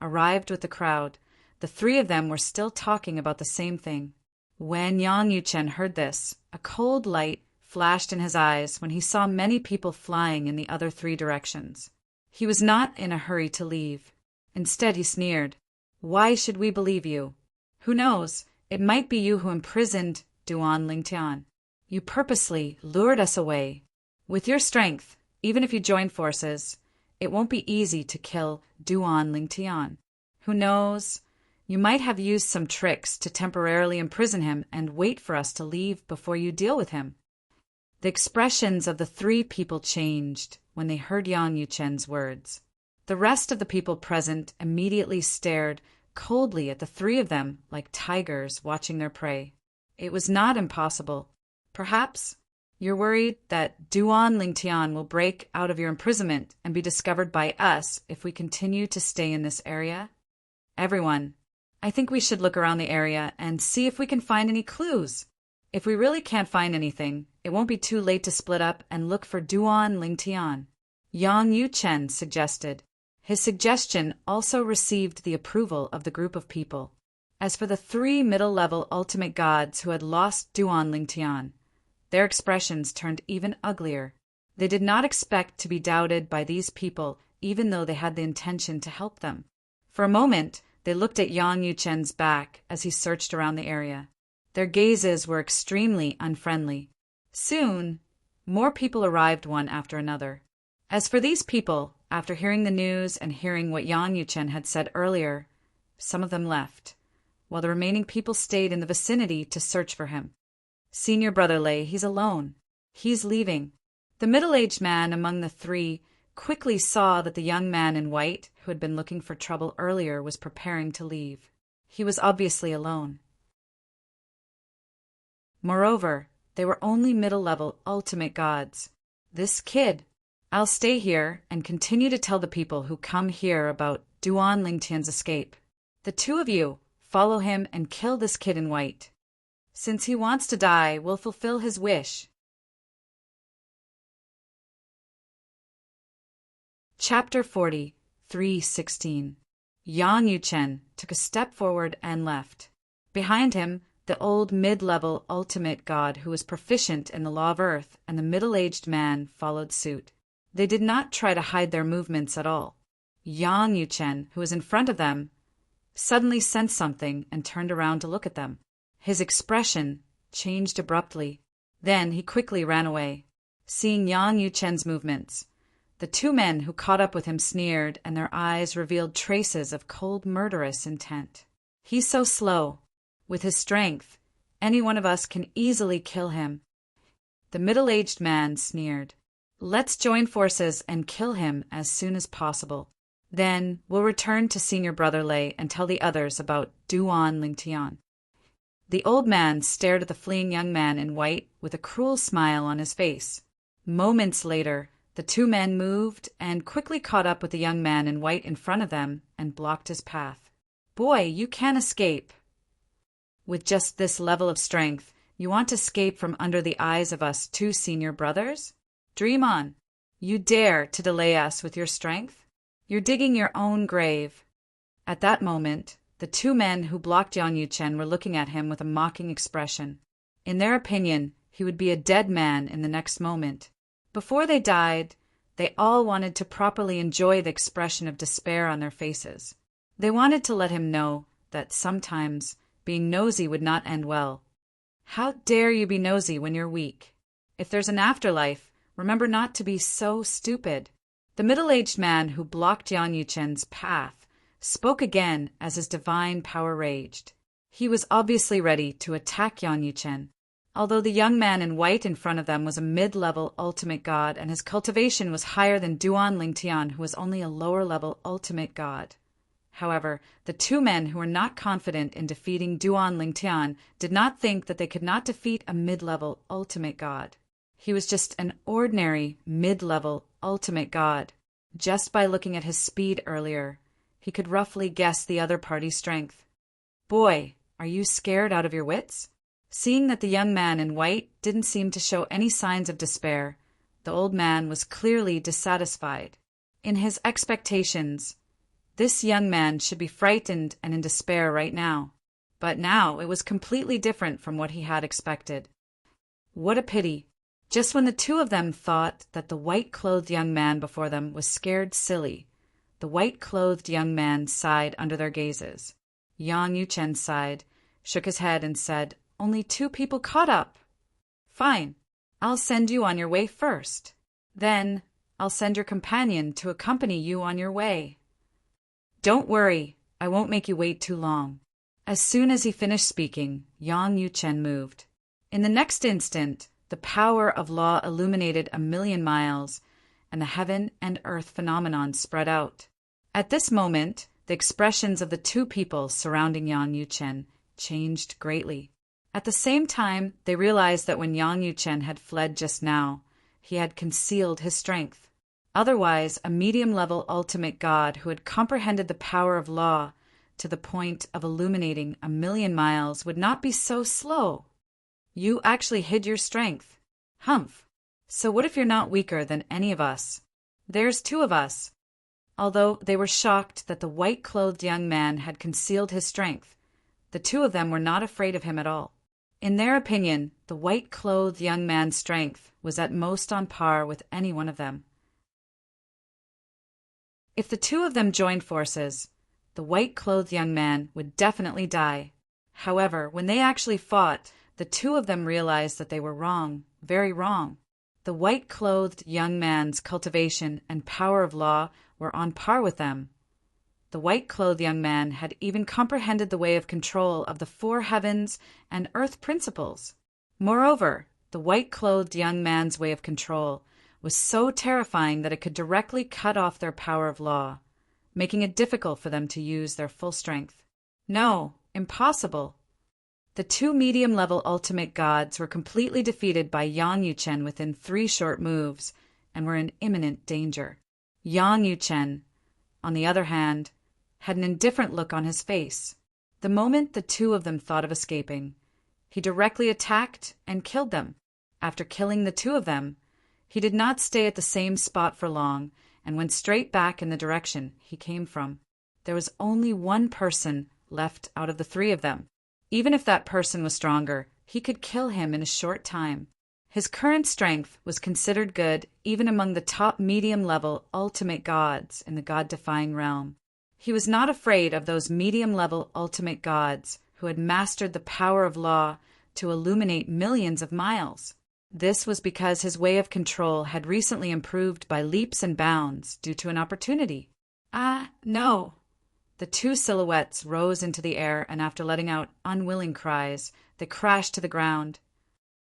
arrived with the crowd, the three of them were still talking about the same thing. When Yang Yuchen heard this, a cold light flashed in his eyes when he saw many people flying in the other three directions. He was not in a hurry to leave. Instead, he sneered. "Why should we believe you? Who knows, it might be you who imprisoned Duan Lingtian. You purposely lured us away. With your strength, even if you join forces, it won't be easy to kill Duan Lingtian. Who knows, you might have used some tricks to temporarily imprison him and wait for us to leave before you deal with him." The expressions of the three people changed when they heard Yang Yuchen's words. The rest of the people present immediately stared coldly at the three of them like tigers watching their prey. It was not impossible. "Perhaps you're worried that Duan Lingtian will break out of your imprisonment and be discovered by us if we continue to stay in this area? Everyone, I think we should look around the area and see if we can find any clues. If we really can't find anything, it won't be too late to split up and look for Duan Lingtian," Yang Yuchen suggested. His suggestion also received the approval of the group of people. As for the three middle-level ultimate gods who had lost Duan Lingtian, their expressions turned even uglier. They did not expect to be doubted by these people, even though they had the intention to help them. For a moment, they looked at Yang Yuchen's back as he searched around the area. Their gazes were extremely unfriendly. Soon, more people arrived one after another. As for these people, after hearing the news and hearing what Yang Yuchen had said earlier, some of them left, while the remaining people stayed in the vicinity to search for him. "Senior brother Lei, he's alone. He's leaving." The middle-aged man among the three quickly saw that the young man in white, who had been looking for trouble earlier, was preparing to leave. He was obviously alone. Moreover, they were only middle-level ultimate gods. "This kid, I'll stay here and continue to tell the people who come here about Duan Lingtian's escape. The two of you, follow him and kill this kid in white. Since he wants to die, we'll fulfill his wish." Chapter 40, 3:16. Yang Yuchen took a step forward and left. Behind him, the old mid-level ultimate god who was proficient in the law of earth and the middle-aged man followed suit. They did not try to hide their movements at all. Yang Yuchen, who was in front of them, suddenly sensed something and turned around to look at them. His expression changed abruptly. Then he quickly ran away. Seeing Yang Yuchen's movements, the two men who caught up with him sneered, and their eyes revealed traces of cold murderous intent. "He's so slow. With his strength, any one of us can easily kill him." The middle-aged man sneered. "Let's join forces and kill him as soon as possible. Then we'll return to senior brother Lei and tell the others about Duan Lingtian." The old man stared at the fleeing young man in white with a cruel smile on his face. Moments later, the two men moved and quickly caught up with the young man in white in front of them and blocked his path. "Boy, you can't escape. With just this level of strength, you want to escape from under the eyes of us two senior brothers? Dream on. You dare to delay us with your strength? You're digging your own grave." At that moment, the two men who blocked Yang Yuchen were looking at him with a mocking expression. In their opinion, he would be a dead man in the next moment. Before they died, they all wanted to properly enjoy the expression of despair on their faces. They wanted to let him know that sometimes being nosy would not end well. How dare you be nosy when you're weak? If there's an afterlife, remember not to be so stupid. The middle-aged man who blocked Yang Yuchen's path spoke again as his divine power raged. He was obviously ready to attack Yang Yuchen. Although the young man in white in front of them was a mid-level ultimate god and his cultivation was higher than Duan Lingtian, who was only a lower-level ultimate god. However, the two men who were not confident in defeating Duan Lingtian did not think that they could not defeat a mid-level ultimate god. He was just an ordinary mid-level ultimate god. Just by looking at his speed earlier, he could roughly guess the other party's strength. "Boy, are you scared out of your wits?" Seeing that the young man in white didn't seem to show any signs of despair, the old man was clearly dissatisfied. In his expectations, this young man should be frightened and in despair right now. But now it was completely different from what he had expected. What a pity! Just when the two of them thought that the white-clothed young man before them was scared silly, the white-clothed young man sighed under their gazes. Yang Yuchen sighed, shook his head, and said, "Only 2 people caught up." "Fine. I'll send you on your way first. Then I'll send your companion to accompany you on your way." "Don't worry, I won't make you wait too long." As soon as he finished speaking, Yang Yuchen moved. In the next instant, the power of law illuminated 1,000,000 miles, and the heaven and earth phenomenon spread out. At this moment, the expressions of the 2 people surrounding Yang Yuchen changed greatly. At the same time, they realized that when Yang Yuchen had fled just now, he had concealed his strength. Otherwise, a medium-level ultimate god who had comprehended the power of law to the point of illuminating 1,000,000 miles would not be so slow. "You actually hid your strength. Humph. So what if you're not weaker than any of us? There's 2 of us." Although they were shocked that the white-clothed young man had concealed his strength, the 2 of them were not afraid of him at all. In their opinion, the white-clothed young man's strength was at most on par with any one of them. If the 2 of them joined forces, the white-clothed young man would definitely die. However, when they actually fought, the 2 of them realized that they were wrong, very wrong. The white-clothed young man's cultivation and power of law were on par with them. The white-clothed young man had even comprehended the way of control of the 4 heavens and earth principles. Moreover, the white-clothed young man's way of control was so terrifying that it could directly cut off their power of law, making it difficult for them to use their full strength. No, impossible. The 2 medium-level ultimate gods were completely defeated by Yang Yuchen within 3 short moves and were in imminent danger. Yang Yuchen, on the other hand, had an indifferent look on his face. The moment the 2 of them thought of escaping, he directly attacked and killed them. After killing the 2 of them, he did not stay at the same spot for long and went straight back in the direction he came from. There was only 1 person left out of the 3 of them. Even if that person was stronger, he could kill him in a short time. His current strength was considered good even among the top medium-level ultimate gods in the god-defying realm. He was not afraid of those medium-level ultimate gods who had mastered the power of law to illuminate millions of miles. This was because his way of control had recently improved by leaps and bounds due to an opportunity. "Ah, no!" The 2 silhouettes rose into the air, and after letting out unwilling cries, they crashed to the ground.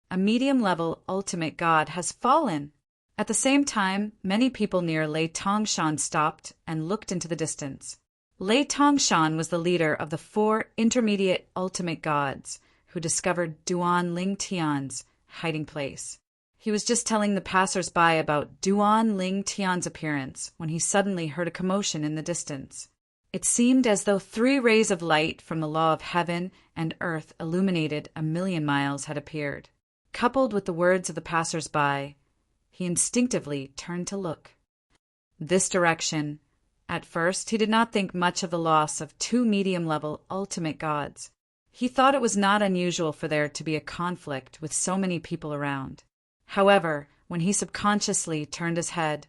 A medium-level ultimate god has fallen! At the same time, many people near Lei Tongshan stopped and looked into the distance. Lei Tongshan was the leader of the 4 intermediate ultimate gods who discovered Duan Lingtian's hiding place. He was just telling the passers-by about Duan Lingtian's appearance when he suddenly heard a commotion in the distance. It seemed as though 3 rays of light from the law of heaven and earth illuminated 1,000,000 miles had appeared. Coupled with the words of the passers-by, he instinctively turned to look. This direction. At first, he did not think much of the loss of 2 medium-level ultimate gods. He thought it was not unusual for there to be a conflict with so many people around. However, when he subconsciously turned his head,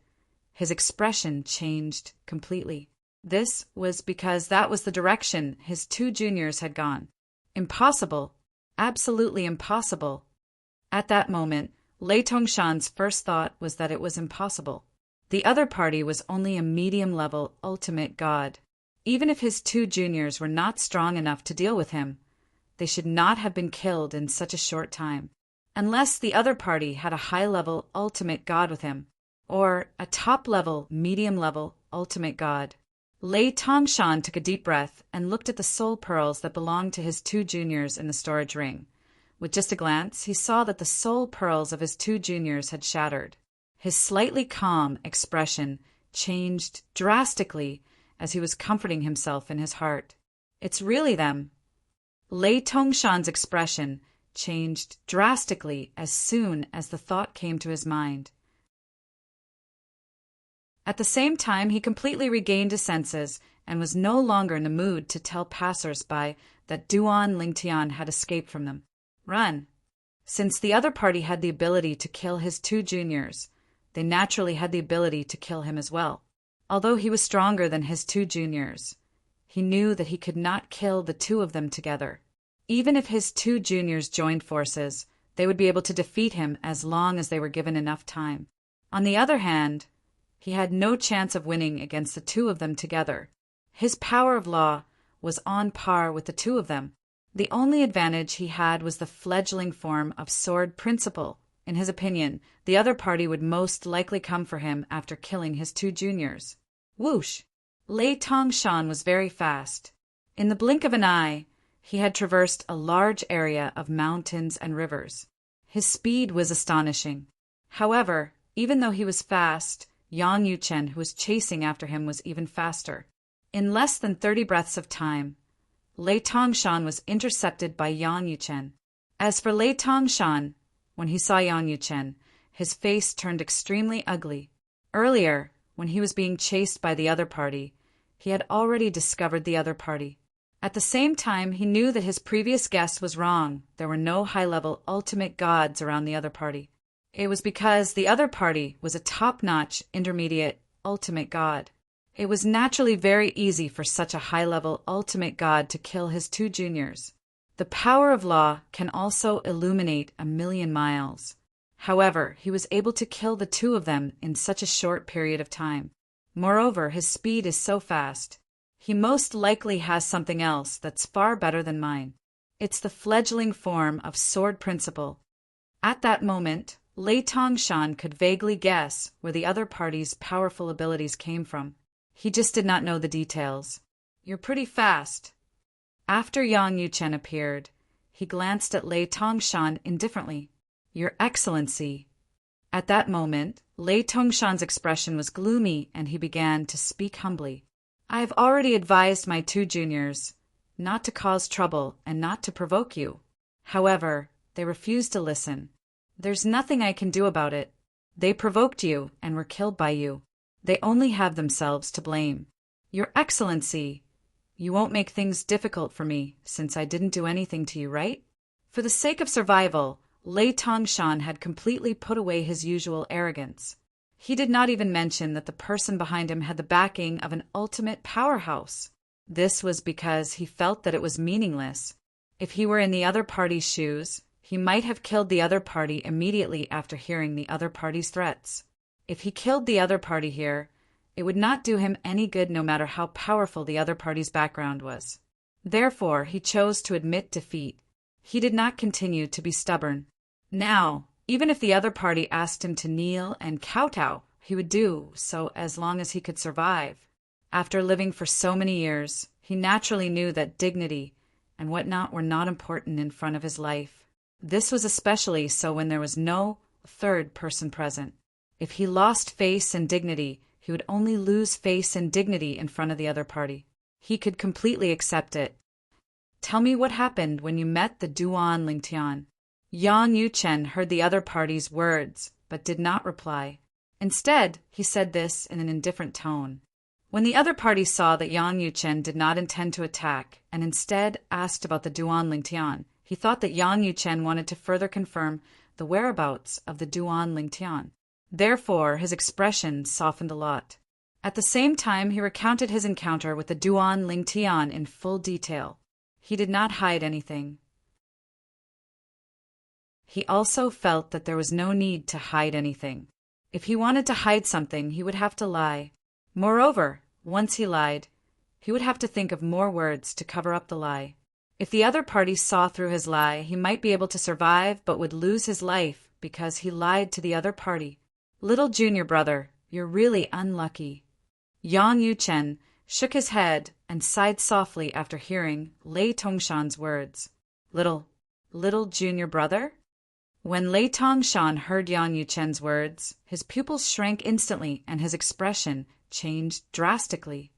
his expression changed completely. This was because that was the direction his 2 juniors had gone. Impossible. Absolutely impossible. At that moment, Lei Tongshan's first thought was that it was impossible. The other party was only a medium-level ultimate god. Even if his 2 juniors were not strong enough to deal with him, they should not have been killed in such a short time, unless the other party had a high-level ultimate god with him, or a top-level, medium-level ultimate god. Lei Tongshan took a deep breath and looked at the soul pearls that belonged to his two juniors in the storage ring. With just a glance, he saw that the soul pearls of his two juniors had shattered. His slightly calm expression changed drastically as he was comforting himself in his heart. It's really them. Lei Tongshan's expression changed drastically as soon as the thought came to his mind. At the same time, he completely regained his senses and was no longer in the mood to tell passers-by that Duan Lingtian had escaped from them. Run! Since the other party had the ability to kill his two juniors, they naturally had the ability to kill him as well. Although he was stronger than his two juniors, he knew that he could not kill the two of them together. Even if his two juniors joined forces, they would be able to defeat him as long as they were given enough time. On the other hand, he had no chance of winning against the two of them together. His power of law was on par with the two of them. The only advantage he had was the fledgling form of sword principle. In his opinion, the other party would most likely come for him after killing his two juniors. Whoosh! Lei Tongshan was very fast. In the blink of an eye, he had traversed a large area of mountains and rivers. His speed was astonishing. However, even though he was fast, Yang Yuchen, who was chasing after him, was even faster. In less than 30 breaths of time, Lei Tongshan was intercepted by Yang Yuchen. As for Lei Tongshan, when he saw Yang Yuchen, his face turned extremely ugly. Earlier, when he was being chased by the other party, he had already discovered the other party. At the same time, he knew that his previous guess was wrong. There were no high-level ultimate gods around the other party. It was because the other party was a top-notch, intermediate, ultimate god. It was naturally very easy for such a high-level ultimate god to kill his two juniors. The power of law can also illuminate 1,000,000 miles. However, he was able to kill the two of them in such a short period of time. Moreover, his speed is so fast. He most likely has something else that's far better than mine. It's the fledgling form of sword principle. At that moment, Lei Tongshan could vaguely guess where the other party's powerful abilities came from. He just did not know the details. You're pretty fast. After Yang Yuchen appeared, he glanced at Lei Tongshan indifferently. Your Excellency. At that moment, Lei Tongshan's expression was gloomy and he began to speak humbly. I have already advised my two juniors not to cause trouble and not to provoke you. However, they refused to listen. There's nothing I can do about it. They provoked you and were killed by you. They only have themselves to blame. Your Excellency, you won't make things difficult for me since I didn't do anything to you, right? For the sake of survival, Lei Tongshan had completely put away his usual arrogance. He did not even mention that the person behind him had the backing of an ultimate powerhouse. This was because he felt that it was meaningless. If he were in the other party's shoes, he might have killed the other party immediately after hearing the other party's threats. If he killed the other party here, it would not do him any good no matter how powerful the other party's background was. Therefore, he chose to admit defeat. He did not continue to be stubborn. Now, even if the other party asked him to kneel and kowtow, he would do so as long as he could survive. After living for so many years, he naturally knew that dignity and whatnot were not important in front of his life. This was especially so when there was no third person present. If he lost face and dignity, he would only lose face and dignity in front of the other party. He could completely accept it. Tell me what happened when you met the Duan Lingtian. Yang Yuchen heard the other party's words, but did not reply. Instead, he said this in an indifferent tone. When the other party saw that Yang Yuchen did not intend to attack, and instead asked about the Duan Lingtian, he thought that Yang Yuchen wanted to further confirm the whereabouts of the Duan Lingtian. Therefore, his expression softened a lot. At the same time, he recounted his encounter with the Duan Lingtian in full detail. He did not hide anything. He also felt that there was no need to hide anything. If he wanted to hide something, he would have to lie. Moreover, once he lied, he would have to think of more words to cover up the lie. If the other party saw through his lie, he might be able to survive but would lose his life because he lied to the other party. Little junior brother, you're really unlucky. Yang Yuchen shook his head, and sighed softly after hearing Lei Tongshan's words. Little junior brother? When Lei Tongshan heard Yang Yuchen's words, his pupils shrank instantly and his expression changed drastically.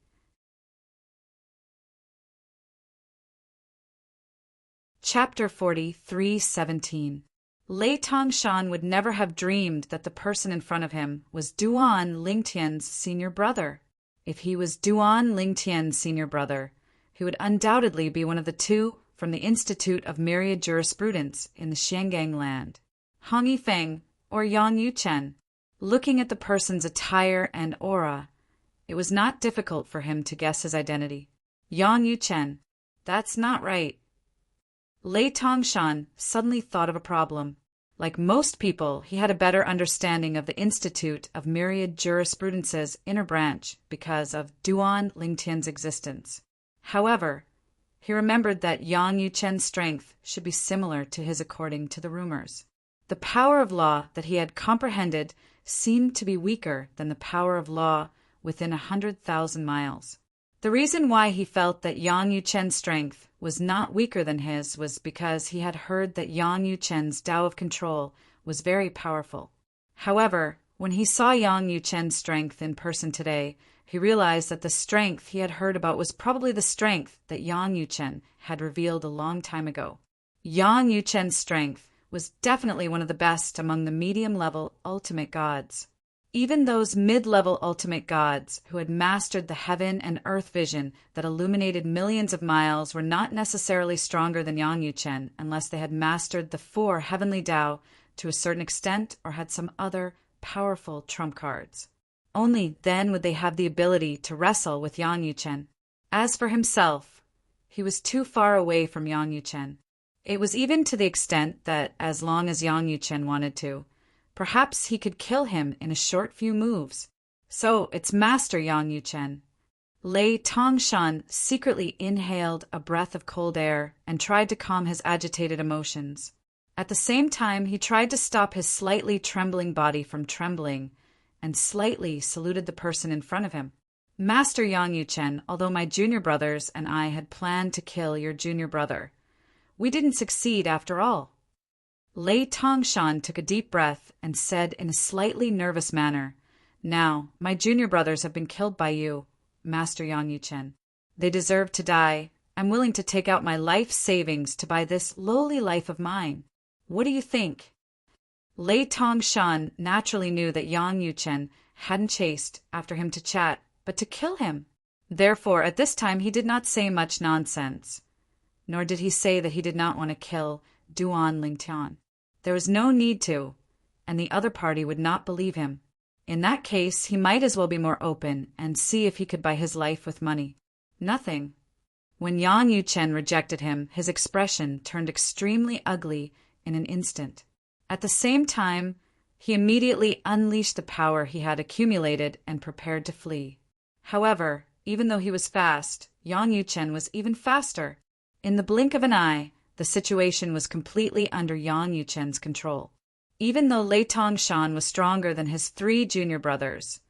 Chapter 43:17. Lei Tongshan would never have dreamed that the person in front of him was Duan Lingtian's senior brother. If he was Duan Lingtian's senior brother, he would undoubtedly be one of the two from the Institute of Myriad Jurisprudence in the Xiangang land, Hong Yifeng or Yang Yuchen. Looking at the person's attire and aura, it was not difficult for him to guess his identity. Yang Yuchen. That's not right. Lei Tongshan suddenly thought of a problem. Like most people, he had a better understanding of the Institute of Myriad Jurisprudence's inner branch because of Duan Lingtian's existence. However, he remembered that Yang Yuchen's strength should be similar to his according to the rumors. The power of law that he had comprehended seemed to be weaker than the power of law within 100,000 miles. The reason why he felt that Yang Yuchen's strength was not weaker than his was because he had heard that Yang Yuchen's Tao of Control was very powerful. However, when he saw Yang Yuchen's strength in person today, he realized that the strength he had heard about was probably the strength that Yang Yuchen had revealed a long time ago. Yang Yuchen's strength was definitely one of the best among the medium-level ultimate gods. Even those mid-level ultimate gods who had mastered the heaven and earth vision that illuminated millions of miles were not necessarily stronger than Yang Yuchen unless they had mastered the four heavenly Tao to a certain extent or had some other powerful trump cards. Only then would they have the ability to wrestle with Yang Yuchen. As for himself, he was too far away from Yang Yuchen. It was even to the extent that as long as Yang Yuchen wanted to, perhaps he could kill him in a short few moves. So it's Master Yang Yuchen. Lei Tongshan secretly inhaled a breath of cold air and tried to calm his agitated emotions. At the same time, he tried to stop his slightly trembling body from trembling and slightly saluted the person in front of him. Master Yang Yuchen, although my junior brothers and I had planned to kill your junior brother, we didn't succeed after all. Lei Tongshan took a deep breath and said in a slightly nervous manner, Now, my junior brothers have been killed by you, Master Yang Yuchen. They deserve to die. I'm willing to take out my life savings to buy this lowly life of mine. What do you think? Lei Tongshan naturally knew that Yang Yuchen hadn't chased after him to chat, but to kill him. Therefore, at this time he did not say much nonsense, nor did he say that he did not want to kill Duan Lingtian. There was no need to, and the other party would not believe him. In that case, he might as well be more open and see if he could buy his life with money. Nothing. When Yang Yuchen rejected him, his expression turned extremely ugly in an instant. At the same time, he immediately unleashed the power he had accumulated and prepared to flee. However, even though he was fast, Yang Yuchen was even faster. In the blink of an eye, the situation was completely under Yang Yuchen's control. Even though Lei Tongshan was stronger than his 3 junior brothers,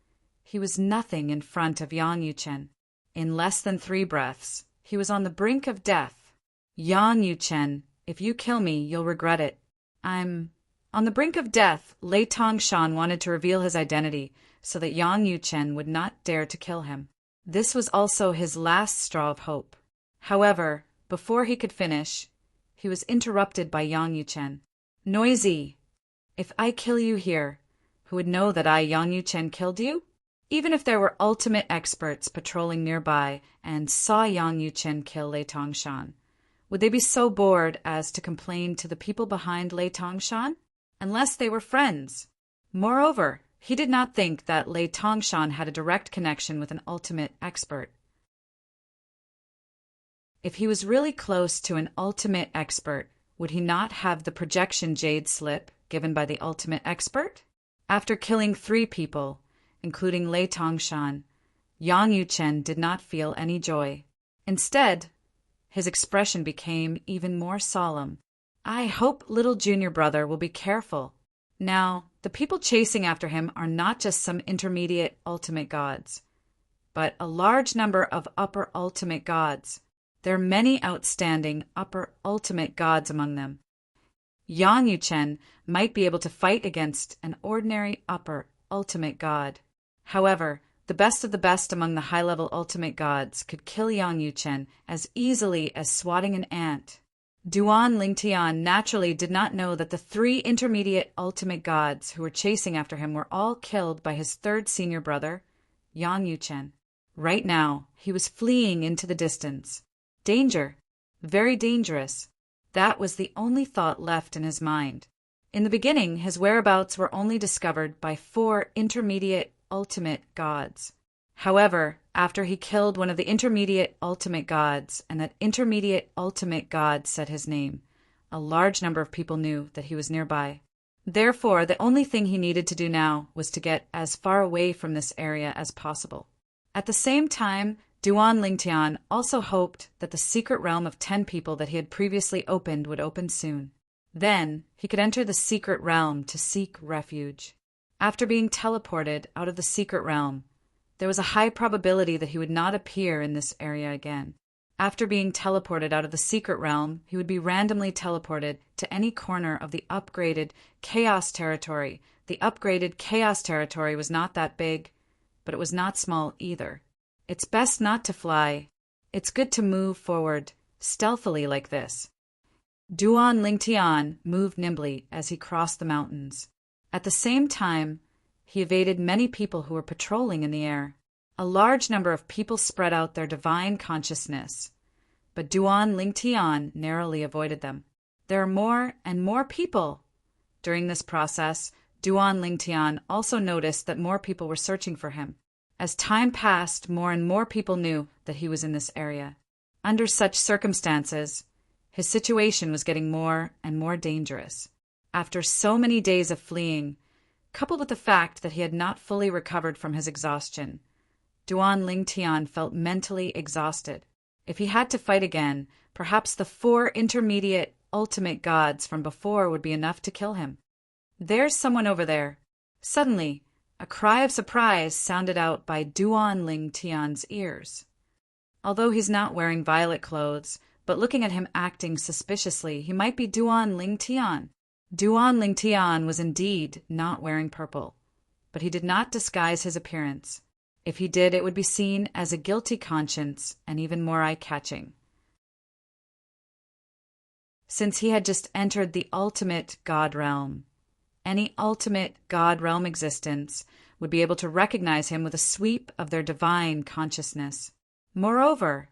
he was nothing in front of Yang Yuchen. In less than 3 breaths, he was on the brink of death. Yang Yuchen, if you kill me, you'll regret it. I'm on the brink of death. Lei Tongshan wanted to reveal his identity so that Yang Yuchen would not dare to kill him. This was also his last straw of hope. However, before he could finish, he was interrupted by Yang Yuchen. Noisy! If I kill you here, who would know that I, Yang Yuchen, killed you? Even if there were ultimate experts patrolling nearby and saw Yang Yuchen kill Lei Tongshan, would they be so bored as to complain to the people behind Lei Tongshan? Unless they were friends. Moreover, he did not think that Lei Tongshan had a direct connection with an ultimate expert. If he was really close to an ultimate expert, would he not have the projection jade slip given by the ultimate expert? After killing 3 people, including Lei Tongshan, Yang Yuchen did not feel any joy. Instead, his expression became even more solemn. I hope little junior brother will be careful. Now, the people chasing after him are not just some intermediate ultimate gods. but a large number of upper ultimate gods. There are many outstanding upper ultimate gods among them. Yang Yuchen might be able to fight against an ordinary upper ultimate god. However, the best of the best among the high-level ultimate gods could kill Yang Yuchen as easily as swatting an ant. Duan Lingtian naturally did not know that the 3 intermediate ultimate gods who were chasing after him were all killed by his 3rd senior brother, Yang Yuchen. Right now, he was fleeing into the distance. Danger. Very dangerous. That was the only thought left in his mind. In the beginning, his whereabouts were only discovered by 4 intermediate ultimate gods. However, after he killed one of the intermediate ultimate gods, and that intermediate ultimate god said his name, a large number of people knew that he was nearby. Therefore, the only thing he needed to do now was to get as far away from this area as possible. At the same time, Duan Lingtian also hoped that the secret realm of 10 people that he had previously opened would open soon. Then, he could enter the secret realm to seek refuge. After being teleported out of the secret realm, there was a high probability that he would not appear in this area again. After being teleported out of the secret realm, he would be randomly teleported to any corner of the upgraded Chaos Territory. The upgraded Chaos Territory was not that big, but it was not small either. It's best not to fly. It's good to move forward, stealthily like this. Duan Lingtian moved nimbly as he crossed the mountains. At the same time, he evaded many people who were patrolling in the air. A large number of people spread out their divine consciousness, but Duan Lingtian narrowly avoided them. There are more and more people. During this process, Duan Lingtian also noticed that more people were searching for him. As time passed, more and more people knew that he was in this area. Under such circumstances, his situation was getting more and more dangerous. After so many days of fleeing, coupled with the fact that he had not fully recovered from his exhaustion, Duan Lingtian felt mentally exhausted. If he had to fight again, perhaps the 4 intermediate ultimate gods from before would be enough to kill him. There's someone over there. Suddenly, a cry of surprise sounded out by Duan Lingtian's ears. Although he's not wearing violet clothes, but looking at him acting suspiciously, he might be Duan Lingtian. Duan Lingtian was indeed not wearing purple, but he did not disguise his appearance. If he did, it would be seen as a guilty conscience and even more eye-catching. Since he had just entered the ultimate god realm, any ultimate god realm existence would be able to recognize him with a sweep of their divine consciousness. Moreover,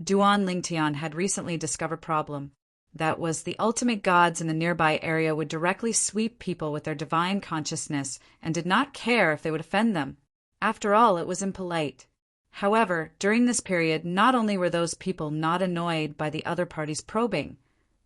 Duan Lingtian had recently discovered a problem. That was, the ultimate gods in the nearby area would directly sweep people with their divine consciousness and did not care if they would offend them. After all, it was impolite. However, during this period, not only were those people not annoyed by the other party's probing,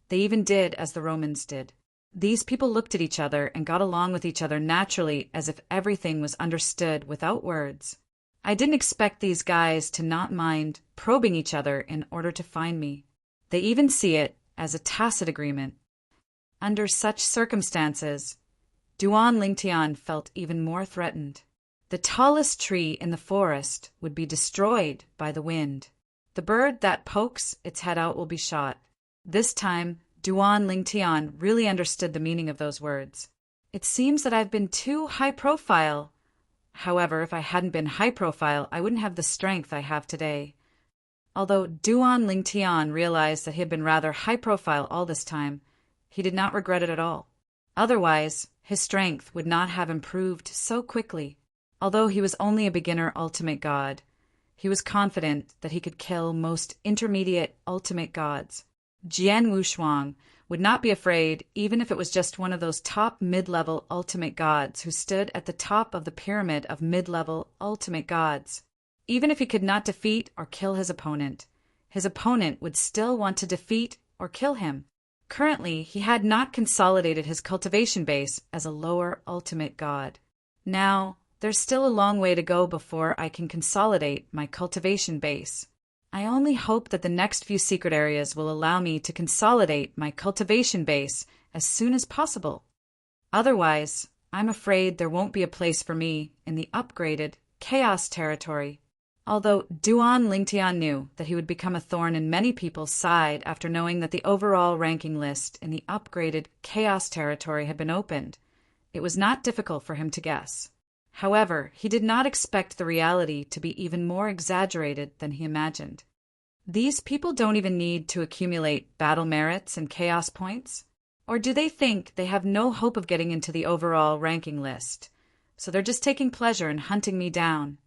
they even did as the Romans did. These people looked at each other and got along with each other naturally, as if everything was understood without words. I didn't expect these guys to not mind probing each other in order to find me. They even see it as a tacit agreement. Under such circumstances, Duan Lingtian felt even more threatened. The tallest tree in the forest would be destroyed by the wind. The bird that pokes its head out will be shot. This time, Duan Lingtian really understood the meaning of those words. It seems that I've been too high profile. However, if I hadn't been high profile, I wouldn't have the strength I have today. Although Duan Lingtian realized that he had been rather high profile all this time, he did not regret it at all. Otherwise, his strength would not have improved so quickly. Although he was only a beginner ultimate god, he was confident that he could kill most intermediate ultimate gods. Jian Wushuang would not be afraid even if it was just one of those top mid-level ultimate gods who stood at the top of the pyramid of mid-level ultimate gods. Even if he could not defeat or kill his opponent would still want to defeat or kill him. Currently, he had not consolidated his cultivation base as a lower ultimate god. Now, there's still a long way to go before I can consolidate my cultivation base. I only hope that the next few secret areas will allow me to consolidate my cultivation base as soon as possible. Otherwise, I'm afraid there won't be a place for me in the upgraded Chaos Territory. Although Duan Lingtian knew that he would become a thorn in many people's side after knowing that the overall ranking list in the upgraded Chaos territory had been opened, it was not difficult for him to guess. However, he did not expect the reality to be even more exaggerated than he imagined. These people don't even need to accumulate battle merits and chaos points? Or do they think they have no hope of getting into the overall ranking list, so they're just taking pleasure in hunting me down?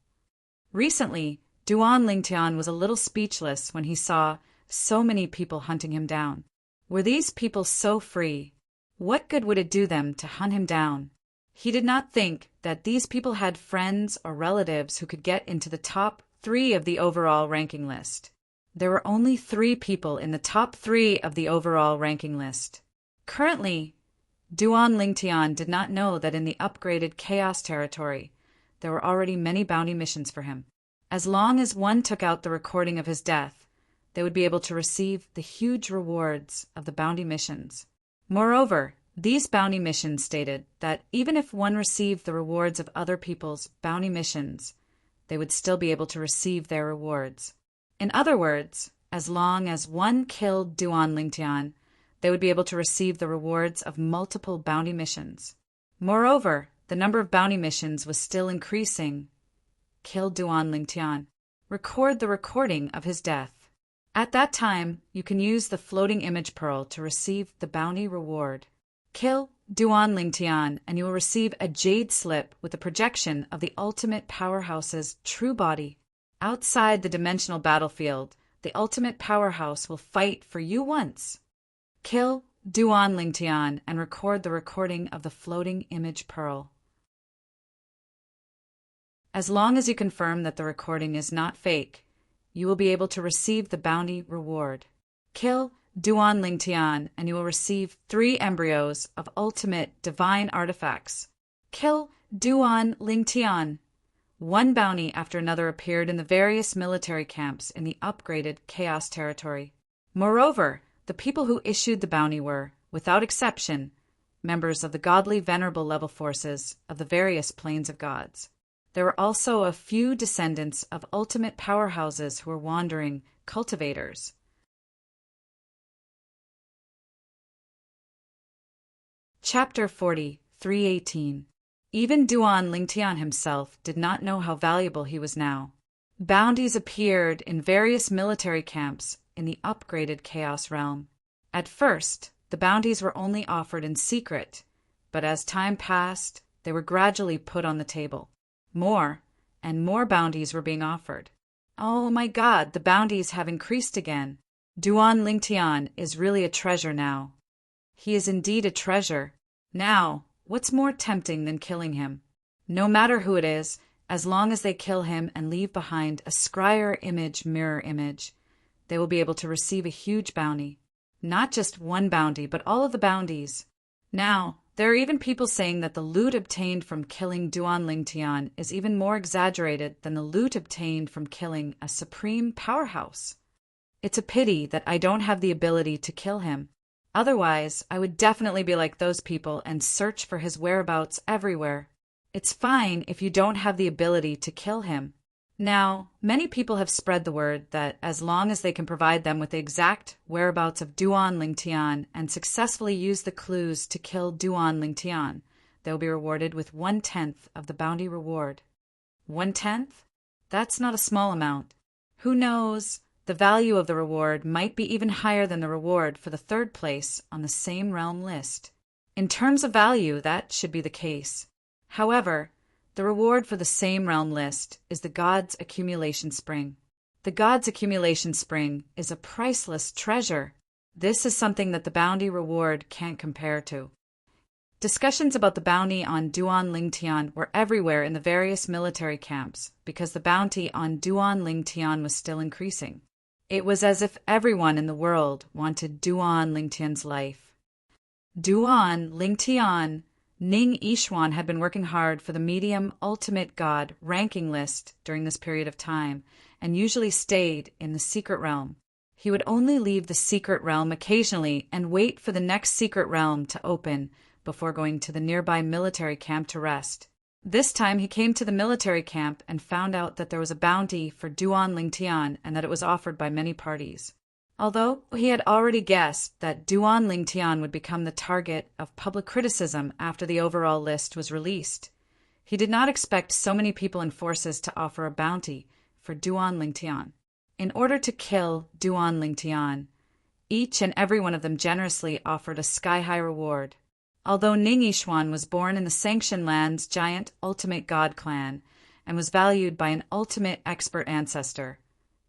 Recently, Duan Lingtian was a little speechless when he saw so many people hunting him down. Were these people so free? What good would it do them to hunt him down? He did not think that these people had friends or relatives who could get into the top 3 of the overall ranking list. There were only 3 people in the top 3 of the overall ranking list. Currently, Duan Lingtian did not know that in the upgraded Chaos territory, there were already many bounty missions for him. As long as one took out the recording of his death, they would be able to receive the huge rewards of the bounty missions. Moreover, these bounty missions stated that even if one received the rewards of other people's bounty missions, they would still be able to receive their rewards. In other words, as long as one killed Duan Lingtian, they would be able to receive the rewards of multiple bounty missions. Moreover, the number of bounty missions was still increasing. Kill Duan Lingtian. Record the recording of his death. At that time, you can use the floating image pearl to receive the bounty reward. Kill Duan Lingtian, and you will receive a jade slip with a projection of the ultimate powerhouse's true body. Outside the dimensional battlefield, the ultimate powerhouse will fight for you once. Kill Duan Lingtian and record the recording of the floating image pearl. As long as you confirm that the recording is not fake, you will be able to receive the bounty reward. Kill Duan Lingtian and you will receive 3 embryos of ultimate divine artifacts. Kill Duan Lingtian. One bounty after another appeared in the various military camps in the upgraded Chaos territory. Moreover, the people who issued the bounty were, without exception, members of the godly venerable level forces of the various planes of gods. There were also a few descendants of ultimate powerhouses who were wandering cultivators. Chapter 40, 318. Even Duan Lingtian himself did not know how valuable he was now. Bounties appeared in various military camps in the upgraded Chaos realm. At first, the bounties were only offered in secret, but as time passed, they were gradually put on the table. More and more bounties were being offered. Oh my God, the bounties have increased again. Duan Lingtian is really a treasure now. He is indeed a treasure. Now, what's more tempting than killing him? No matter who it is, as long as they kill him and leave behind a scryer image mirror image, they will be able to receive a huge bounty. Not just one bounty, but all of the bounties. Now, there are even people saying that the loot obtained from killing Duan Lingtian is even more exaggerated than the loot obtained from killing a supreme powerhouse. It's a pity that I don't have the ability to kill him. Otherwise, I would definitely be like those people and search for his whereabouts everywhere. It's fine if you don't have the ability to kill him. Now, many people have spread the word that as long as they can provide them with the exact whereabouts of Duan Lingtian and successfully use the clues to kill Duan Lingtian, they will be rewarded with 1/10 of the bounty reward. 1/10? That's not a small amount. Who knows? The value of the reward might be even higher than the reward for the 3rd place on the same realm list. In terms of value, that should be the case. However, the reward for the same realm list is the God's Accumulation Spring. The God's Accumulation Spring is a priceless treasure. This is something that the bounty reward can't compare to. Discussions about the bounty on Duan Lingtian were everywhere in the various military camps because the bounty on Duan Lingtian was still increasing. It was as if everyone in the world wanted Duan Lingtian's life. Duan Lingtian Ning Yishuan had been working hard for the medium ultimate god ranking list during this period of time and usually stayed in the secret realm. He would only leave the secret realm occasionally and wait for the next secret realm to open before going to the nearby military camp to rest. This time he came to the military camp and found out that there was a bounty for Duan Lingtian and that it was offered by many parties. Although he had already guessed that Duan Lingtian would become the target of public criticism after the overall list was released, he did not expect so many people and forces to offer a bounty for Duan Lingtian. In order to kill Duan Lingtian, each and every one of them generously offered a sky-high reward. Although Ning Yixuan was born in the Sanxian Land's giant ultimate god clan and was valued by an ultimate expert ancestor,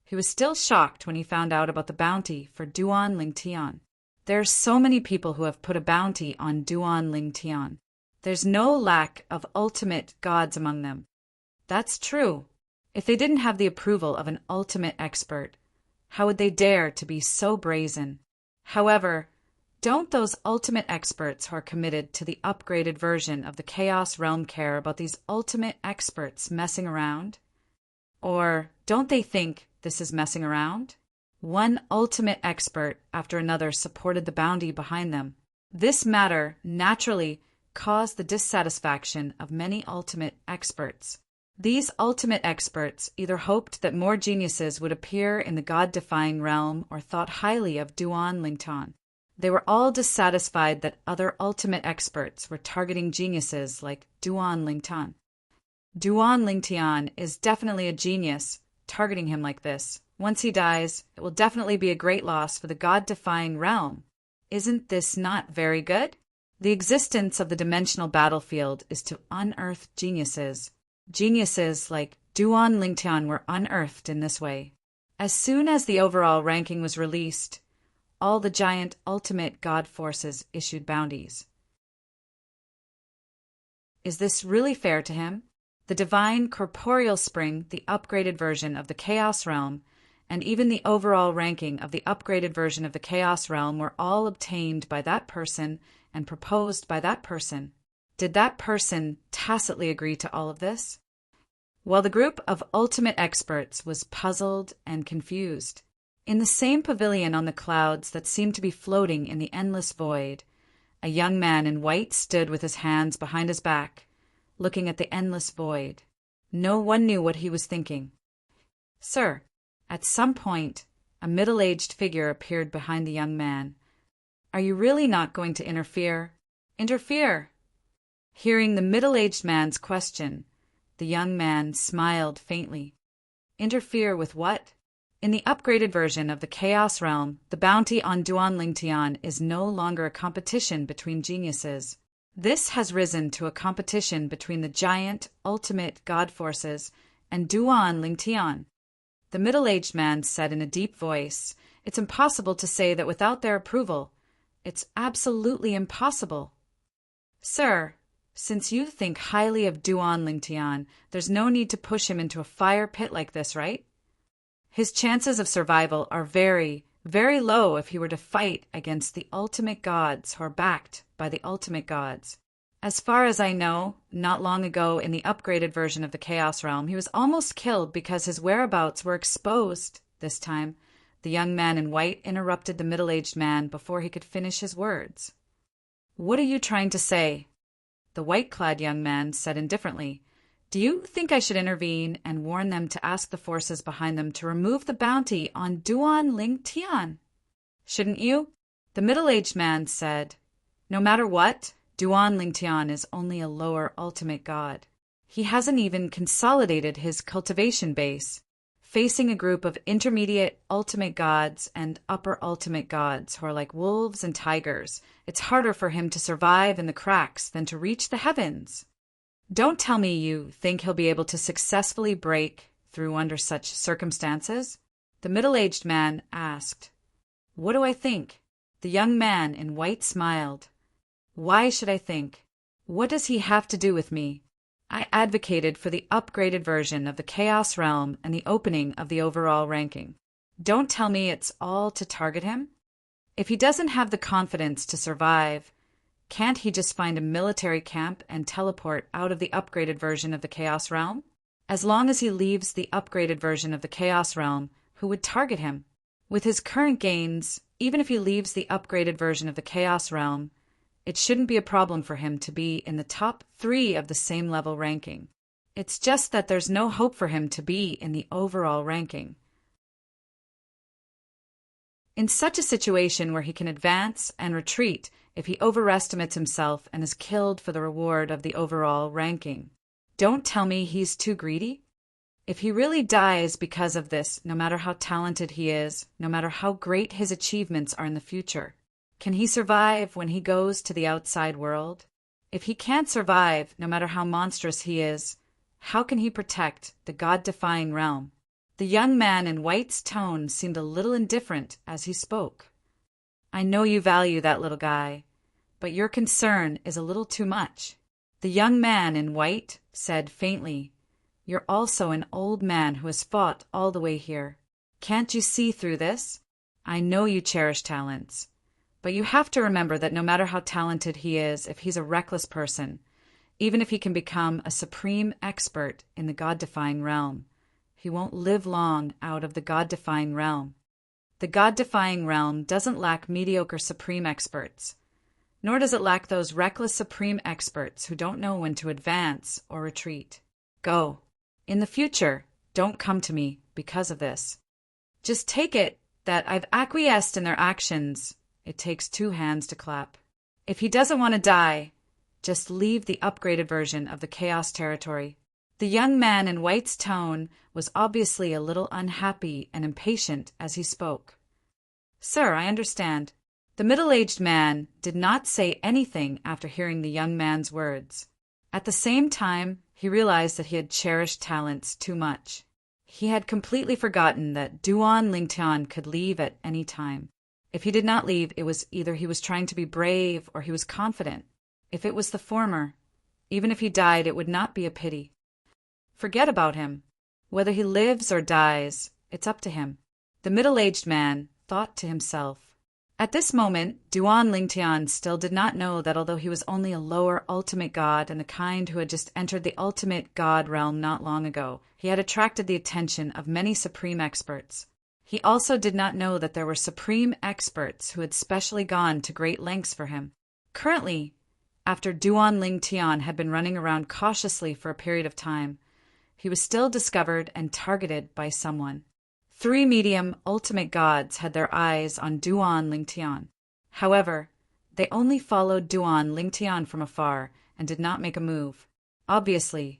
he was still shocked when he found out about the bounty for Duan Lingtian. There are so many people who have put a bounty on Duan Lingtian. There's no lack of ultimate gods among them. That's true. If they didn't have the approval of an ultimate expert, how would they dare to be so brazen? However, don't those ultimate experts who are committed to the upgraded version of the Chaos Realm care about these ultimate experts messing around? Or don't they think this is messing around? One ultimate expert after another supported the bounty behind them. This matter naturally caused the dissatisfaction of many ultimate experts. These ultimate experts either hoped that more geniuses would appear in the god-defying realm or thought highly of Duan Lingtian. They were all dissatisfied that other ultimate experts were targeting geniuses like Duan Lingtian. Duan Lingtian is definitely a genius, targeting him like this. Once he dies, it will definitely be a great loss for the god-defying realm. Isn't this not very good? The existence of the dimensional battlefield is to unearth geniuses. Geniuses like Duan Lingtian were unearthed in this way. As soon as the overall ranking was released, all the giant ultimate god forces issued bounties. Is this really fair to him? The divine corporeal spring, the upgraded version of the Chaos Realm, and even the overall ranking of the upgraded version of the Chaos Realm were all obtained by that person and proposed by that person. Did that person tacitly agree to all of this? Well, the group of ultimate experts was puzzled and confused. In the same pavilion on the clouds that seemed to be floating in the endless void, a young man in white stood with his hands behind his back, looking at the endless void. No one knew what he was thinking. Sir, at some point, a middle-aged figure appeared behind the young man. Are you really not going to interfere? Interfere! Hearing the middle-aged man's question, the young man smiled faintly. Interfere with what? In the upgraded version of the Chaos Realm, the bounty on Duan Lingtian is no longer a competition between geniuses. This has risen to a competition between the giant, ultimate god forces and Duan Lingtian. The middle-aged man said in a deep voice, "It's impossible to say that without their approval. It's absolutely impossible." Sir, since you think highly of Duan Lingtian, there's no need to push him into a fire pit like this, right? His chances of survival are very, very low if he were to fight against the ultimate gods who are backed by the ultimate gods. As far as I know, not long ago in the upgraded version of the Chaos Realm, he was almost killed because his whereabouts were exposed. This time, the young man in white interrupted the middle-aged man before he could finish his words. What are you trying to say? The white-clad young man said indifferently, "Do you think I should intervene and warn them to ask the forces behind them to remove the bounty on Duan Lingtian? Shouldn't you?" The middle-aged man said, "No matter what, Duan Lingtian is only a lower ultimate god. He hasn't even consolidated his cultivation base. Facing a group of intermediate ultimate gods and upper ultimate gods who are like wolves and tigers, it's harder for him to survive in the cracks than to reach the heavens. Don't tell me you think he'll be able to successfully break through under such circumstances?" The middle-aged man asked. "What do I think?" The young man in white smiled. "Why should I think? What does he have to do with me? I advocated for the upgraded version of the Chaos Realm and the opening of the overall ranking. Don't tell me it's all to target him? If he doesn't have the confidence to survive, can't he just find a military camp and teleport out of the upgraded version of the Chaos Realm? As long as he leaves the upgraded version of the Chaos Realm, who would target him? With his current gains, even if he leaves the upgraded version of the Chaos Realm, It shouldn't be a problem for him to be in the top 3 of the same level ranking. It's just that there's no hope for him to be in the overall ranking. In such a situation where he can advance and retreat if he overestimates himself and is killed for the reward of the overall ranking. Don't tell me he's too greedy? If he really dies because of this, no matter how talented he is, no matter how great his achievements are in the future, can he survive when he goes to the outside world? If he can't survive, no matter how monstrous he is, how can he protect the God-defying realm? The young man in white's tone seemed a little indifferent as he spoke. I know you value that little guy, but your concern is a little too much. The young man in white said faintly, You're also an old man who has fought all the way here. Can't you see through this? I know you cherish talents, but you have to remember that no matter how talented he is, if he's a reckless person, even if he can become a supreme expert in the God-defying realm, he won't live long out of the God-defying realm. The God-defying realm doesn't lack mediocre supreme experts, nor does it lack those reckless supreme experts who don't know when to advance or retreat. Go. In the future, don't come to me because of this. Just take it that I've acquiesced in their actions. It takes 2 hands to clap. If he doesn't want to die, just leave the upgraded version of the Chaos territory. The young man in white's tone was obviously a little unhappy and impatient as he spoke. Sir, I understand. The middle-aged man did not say anything after hearing the young man's words. At the same time, he realized that he had cherished talents too much. He had completely forgotten that Duan Lingtian could leave at any time. If he did not leave, it was either he was trying to be brave or he was confident. If it was the former, even if he died, it would not be a pity. Forget about him. Whether he lives or dies, it's up to him. The middle-aged man thought to himself. At this moment, Duan Lingtian still did not know that although he was only a lower ultimate god and the kind who had just entered the ultimate god realm not long ago, he had attracted the attention of many supreme experts. He also did not know that there were supreme experts who had specially gone to great lengths for him. Currently, after Duan Lingtian had been running around cautiously for a period of time, he was still discovered and targeted by someone. 3 medium ultimate gods had their eyes on Duan Lingtian. However, they only followed Duan Lingtian from afar and did not make a move. Obviously,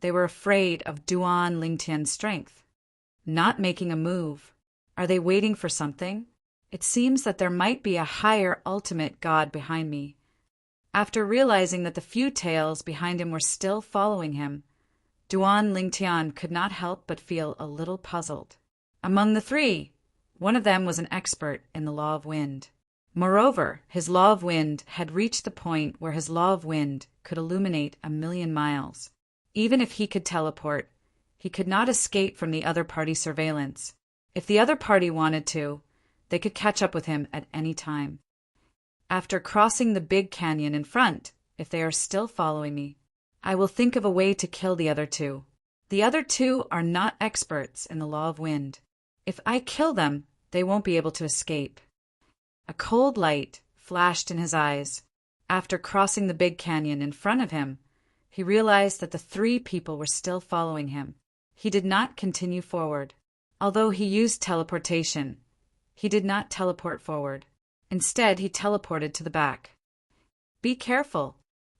they were afraid of Duan Lingtian's strength. Not making a move. Are they waiting for something? It seems that there might be a higher ultimate god behind me. After realizing that the few tails behind him were still following him, Duan Lingtian could not help but feel a little puzzled. Among the 3, one of them was an expert in the law of wind. Moreover, his law of wind had reached the point where his law of wind could illuminate 1,000,000 miles. Even if he could teleport, he could not escape from the other party's surveillance. If the other party wanted to, they could catch up with him at any time. After crossing the big canyon in front, if they are still following me, I will think of a way to kill the other 2. The other 2 are not experts in the law of wind. If I kill them, they won't be able to escape. A cold light flashed in his eyes. After crossing the big canyon in front of him, he realized that the 3 people were still following him. He did not continue forward. Although he used teleportation, he did not teleport forward. Instead, he teleported to the back. Be careful.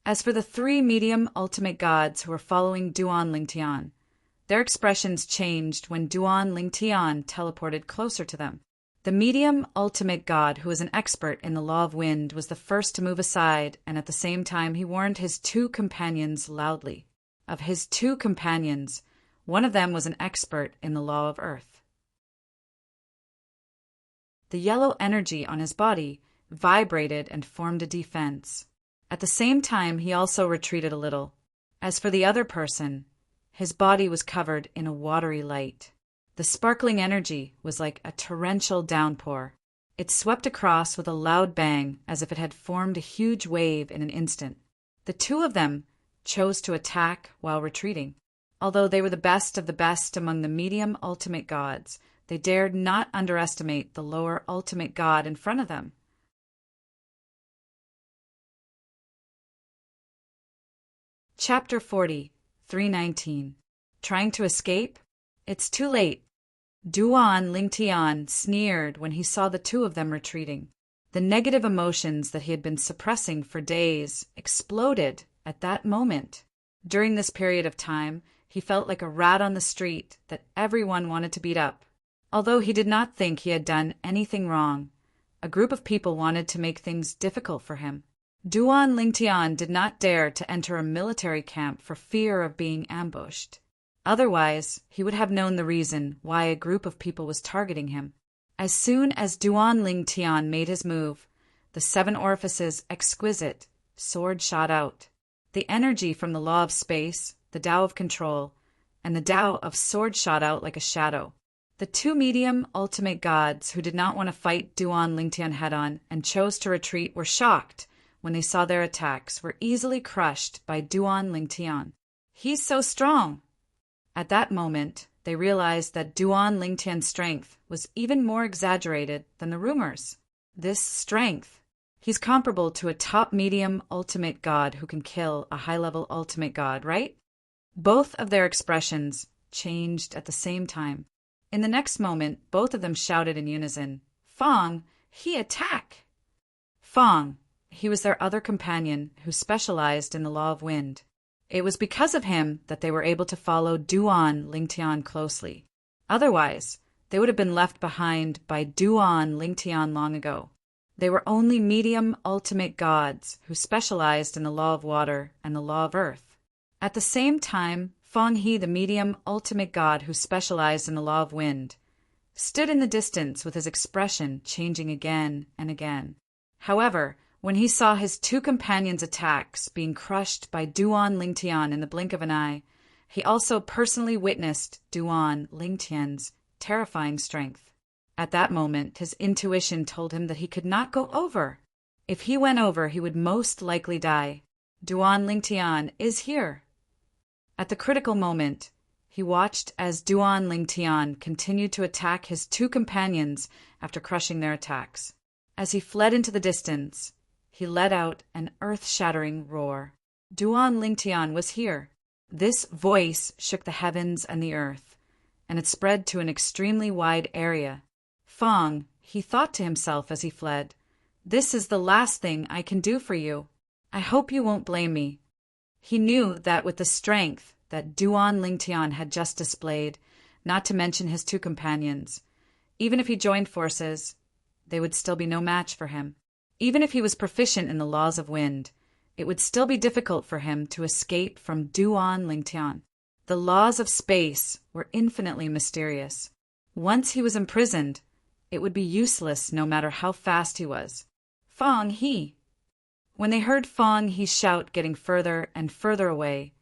As for the 3 medium ultimate gods who were following Duan Lingtian, their expressions changed when Duan Lingtian teleported closer to them. The medium ultimate god, who was an expert in the law of wind, was the first to move aside, and at the same time he warned his 2 companions loudly. Of his 2 companions, one of them was an expert in the law of earth. The yellow energy on his body vibrated and formed a defense. At the same time, he also retreated a little. As for the other person, his body was covered in a watery light. The sparkling energy was like a torrential downpour. It swept across with a loud bang as if it had formed a huge wave in an instant. The 2 of them chose to attack while retreating. Although they were the best of the best among the medium ultimate gods, they dared not underestimate the lower ultimate god in front of them. Chapter 40, 319. Trying to escape? It's too late. Duan Lingtian sneered when he saw the two of them retreating. The negative emotions that he had been suppressing for days exploded at that moment. During this period of time, he felt like a rat on the street that everyone wanted to beat up. Although he did not think he had done anything wrong, a group of people wanted to make things difficult for him. Duan Lingtian did not dare to enter a military camp for fear of being ambushed. Otherwise, he would have known the reason why a group of people was targeting him. As soon as Duan Lingtian made his move, the 7 orifices exquisite sword shot out. The energy from the law of space, the Tao of control, and the Tao of sword shot out like a shadow. The 2 medium ultimate gods who did not want to fight Duan Lingtian head-on and chose to retreat were shocked when they saw their attacks were easily crushed by Duan Lingtian. He's so strong! At that moment, they realized that Duan Lingtian's strength was even more exaggerated than the rumors. This strength, he's comparable to a top medium ultimate god who can kill a high-level ultimate god, right? Both of their expressions changed at the same time. In the next moment, both of them shouted in unison, "Fong, he attack!" Fong, he was their other companion who specialized in the law of wind. It was because of him that they were able to follow Duan Lingtian closely. Otherwise, they would have been left behind by Duan Lingtian long ago. They were only medium ultimate gods who specialized in the law of water and the law of earth. At the same time, Fong He, the medium ultimate god who specialized in the law of wind, stood in the distance with his expression changing again and again. However, when he saw his 2 companions' attacks being crushed by Duan Lingtian in the blink of an eye, he also personally witnessed Duan Lingtian's terrifying strength. At that moment, his intuition told him that he could not go over. If he went over, he would most likely die. Duan Lingtian is here. At the critical moment, he watched as Duan Lingtian continued to attack his 2 companions after crushing their attacks. As he fled into the distance, he let out an earth-shattering roar. Duan Lingtian was here. This voice shook the heavens and the earth, and it spread to an extremely wide area. Fong, he thought to himself as he fled, "This is the last thing I can do for you. I hope you won't blame me." He knew that with the strength that Duan Lingtian had just displayed, not to mention his 2 companions, even if he joined forces, they would still be no match for him. Even if he was proficient in the laws of wind, it would still be difficult for him to escape from Duan Lingtian. The laws of space were infinitely mysterious. Once he was imprisoned, it would be useless no matter how fast he was. Fong He! When they heard Fong He shout getting further and further away,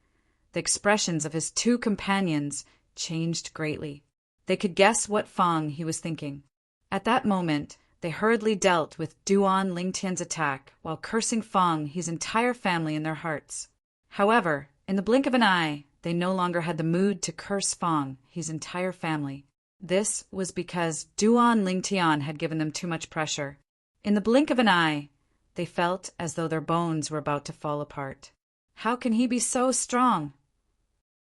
the expressions of his 2 companions changed greatly. They could guess what Fong He was thinking. At that moment, they hurriedly dealt with Duan Lingtian's attack while cursing Fong He's entire family in their hearts. However, in the blink of an eye, they no longer had the mood to curse Fong He's entire family. This was because Duan Lingtian had given them too much pressure. In the blink of an eye, they felt as though their bones were about to fall apart. How can he be so strong?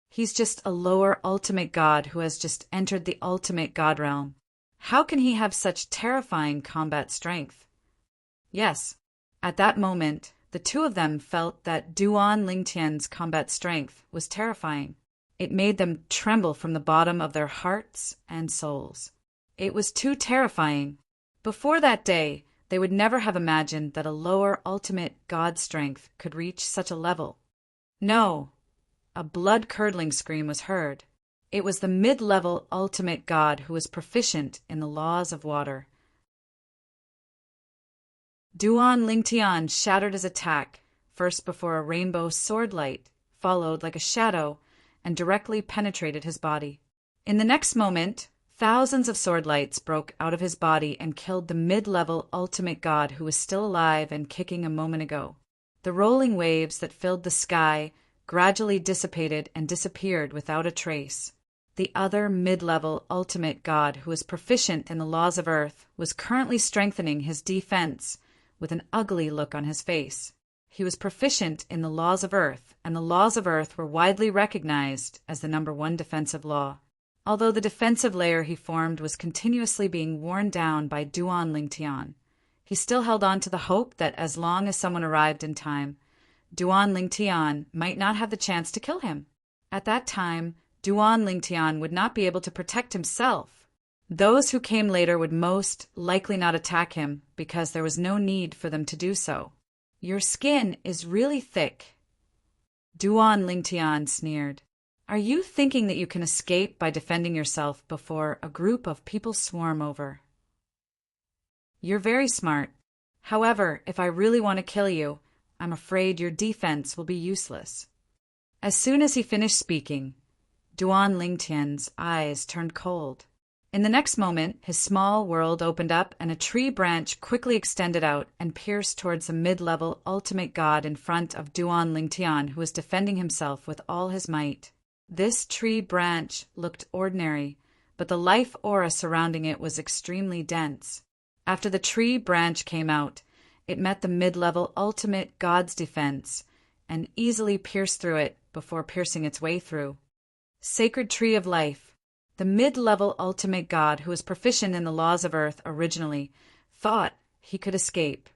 He's just a lower ultimate god who has just entered the ultimate god realm. How can he have such terrifying combat strength? Yes, at that moment, the 2 of them felt that Duan Lingtian's combat strength was terrifying. It made them tremble from the bottom of their hearts and souls. It was too terrifying. Before that day, they would never have imagined that a lower ultimate god strength could reach such a level. No, a blood-curdling scream was heard. It was the mid-level ultimate god who was proficient in the laws of water. Duan Lingtian shattered his attack, first before a rainbow sword light, followed like a shadow, and directly penetrated his body. In the next moment, thousands of sword lights broke out of his body and killed the mid-level ultimate god who was still alive and kicking a moment ago. The rolling waves that filled the sky gradually dissipated and disappeared without a trace. The other mid-level ultimate god who was proficient in the laws of earth was currently strengthening his defense with an ugly look on his face. He was proficient in the laws of Earth, and the laws of Earth were widely recognized as the number one defensive law. Although the defensive layer he formed was continuously being worn down by Duan Lingtian, he still held on to the hope that as long as someone arrived in time, Duan Lingtian might not have the chance to kill him. At that time, Duan Lingtian would not be able to protect himself. Those who came later would most likely not attack him because there was no need for them to do so. Your skin is really thick. Duan Lingtian sneered. Are you thinking that you can escape by defending yourself before a group of people swarm over? You're very smart. However, if I really want to kill you, I'm afraid your defense will be useless. As soon as he finished speaking, Duan Lingtian's eyes turned cold. In the next moment, his small world opened up and a tree branch quickly extended out and pierced towards the mid-level ultimate god in front of Duan Lingtian, who was defending himself with all his might. This tree branch looked ordinary, but the life aura surrounding it was extremely dense. After the tree branch came out, it met the mid-level ultimate god's defense and easily pierced through it before piercing its way through. Sacred Tree of Life. The mid-level ultimate god, who was proficient in the laws of Earth originally, thought he could escape,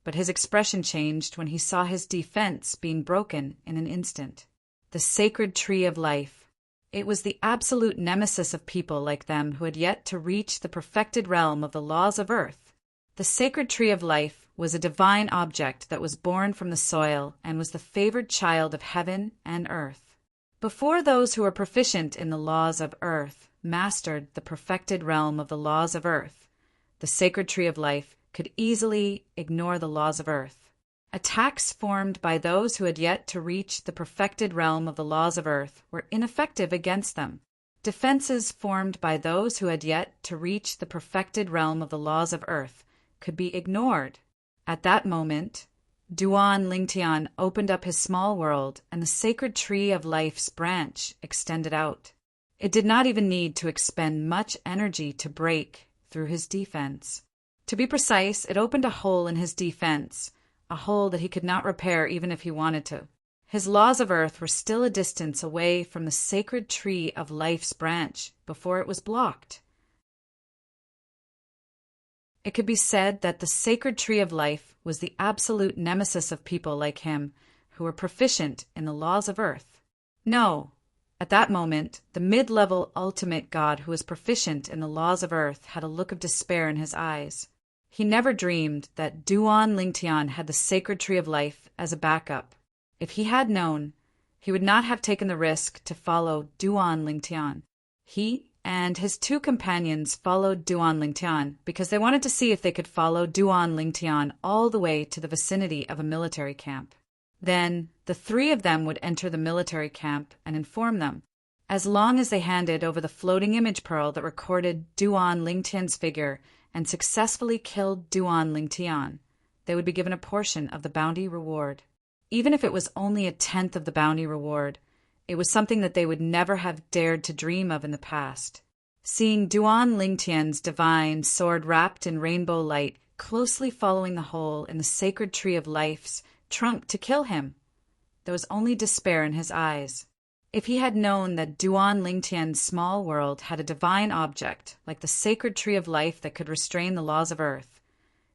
but his expression changed when he saw his defense being broken in an instant. The Sacred Tree of Life. It was the absolute nemesis of people like them who had yet to reach the perfected realm of the laws of Earth. The Sacred Tree of Life was a divine object that was born from the soil and was the favored child of heaven and earth. Before those who were proficient in the laws of Earth mastered the perfected realm of the laws of Earth, the Sacred Tree of Life could easily ignore the laws of Earth. Attacks formed by those who had yet to reach the perfected realm of the laws of Earth were ineffective against them. Defenses formed by those who had yet to reach the perfected realm of the laws of Earth could be ignored. At that moment, Duan Lingtian opened up his small world, and the Sacred Tree of Life's branch extended out. It did not even need to expend much energy to break through his defense. To be precise, it opened a hole in his defense, a hole that he could not repair even if he wanted to. His laws of Earth were still a distance away from the Sacred Tree of Life's branch before it was blocked. It could be said that the Sacred Tree of Life was the absolute nemesis of people like him who were proficient in the laws of Earth. No, at that moment, the mid-level ultimate god who was proficient in the laws of Earth had a look of despair in his eyes. He never dreamed that Duan Lingtian had the Sacred Tree of Life as a backup. If he had known, he would not have taken the risk to follow Duan Lingtian. He and his two companions followed Duan Lingtian because they wanted to see if they could follow Duan Lingtian all the way to the vicinity of a military camp. Then the three of them would enter the military camp and inform them. As long as they handed over the floating image pearl that recorded Duan Lingtian's figure and successfully killed Duan Lingtian, they would be given a portion of the bounty reward. Even if it was only a tenth of the bounty reward, it was something that they would never have dared to dream of in the past. Seeing Duan Lingtian's divine sword wrapped in rainbow light closely following the hole in the Sacred Tree of Life's trunk to kill him, there was only despair in his eyes. If he had known that Duan Lingtian's small world had a divine object, like the Sacred Tree of Life that could restrain the laws of Earth,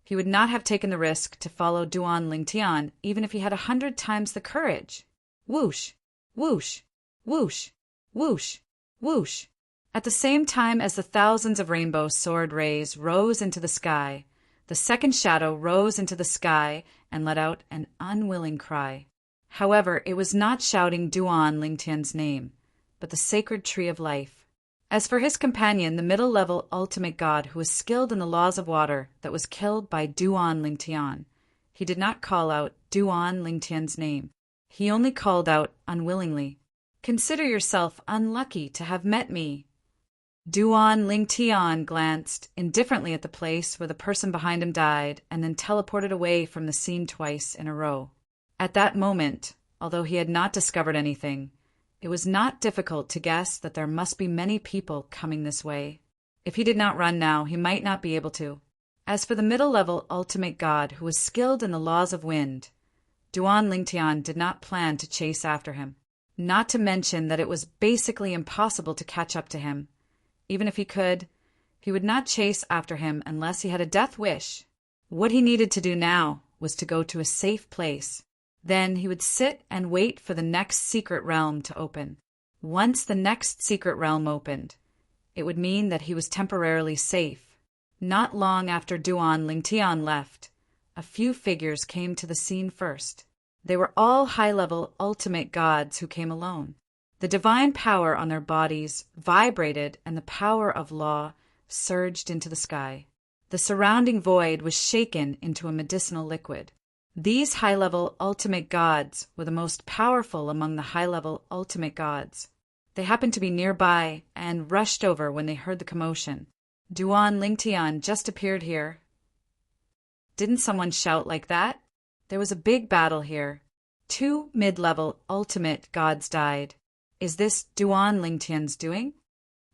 he would not have taken the risk to follow Duan Lingtian even if he had 100 times the courage. Whoosh, whoosh, whoosh, whoosh, whoosh. At the same time as the thousands of rainbow sword rays rose into the sky, the second shadow rose into the sky and let out an unwilling cry. However, it was not shouting Duan Lingtian's name, but the Sacred Tree of Life. As for his companion, the middle-level ultimate god who was skilled in the laws of water that was killed by Duan Lingtian, he did not call out Duan Lingtian's name. He only called out unwillingly, "Consider yourself unlucky to have met me." Duan Lingtian glanced indifferently at the place where the person behind him died and then teleported away from the scene twice in a row. At that moment, although he had not discovered anything, it was not difficult to guess that there must be many people coming this way. If he did not run now, he might not be able to. As for the middle-level ultimate god who was skilled in the laws of wind, Duan Lingtian did not plan to chase after him. Not to mention that it was basically impossible to catch up to him. Even if he could, he would not chase after him unless he had a death wish. What he needed to do now was to go to a safe place. Then he would sit and wait for the next secret realm to open. Once the next secret realm opened, it would mean that he was temporarily safe. Not long after Duan Lingtian left, a few figures came to the scene first. They were all high-level ultimate gods who came alone. The divine power on their bodies vibrated and the power of law surged into the sky. The surrounding void was shaken into a medicinal liquid. These high-level ultimate gods were the most powerful among the high-level ultimate gods. They happened to be nearby and rushed over when they heard the commotion. Duan Lingtian just appeared here. Didn't someone shout like that? There was a big battle here. 2 mid-level ultimate gods died. Is this Duan Lingtian's doing?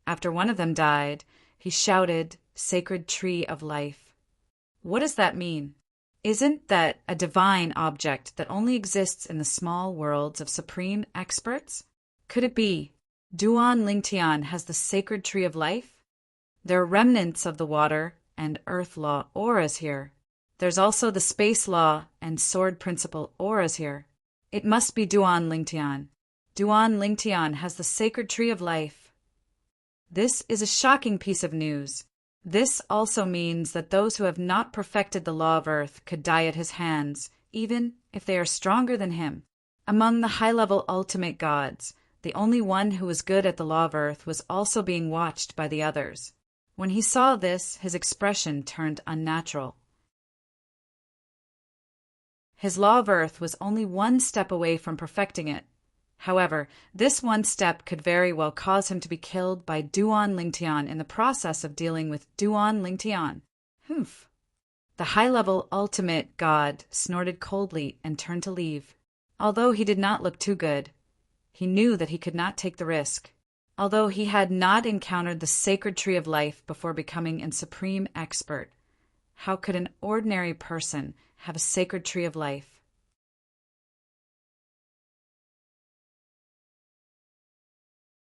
After one of them died, he shouted, "Sacred Tree of Life." What does that mean? Isn't that a divine object that only exists in the small worlds of supreme experts? Could it be Duan Lingtian has the Sacred Tree of Life? There are remnants of the water and earth law auras here. There's also the space law and sword principle auras here. It must be Duan Lingtian. Duan Lingtian has the Sacred Tree of Life. This is a shocking piece of news. This also means that those who have not perfected the law of earth could die at his hands, even if they are stronger than him. Among the high-level ultimate gods, the only one who was good at the law of earth was also being watched by the others. When he saw this, his expression turned unnatural. His law of earth was only one step away from perfecting it. However, this one step could very well cause him to be killed by Duan Lingtian in the process of dealing with Duan Lingtian. Humph. The high-level ultimate god snorted coldly and turned to leave. Although he did not look too good, he knew that he could not take the risk. Although he had not encountered the Sacred Tree of Life before becoming a supreme expert, how could an ordinary person have a Sacred Tree of Life?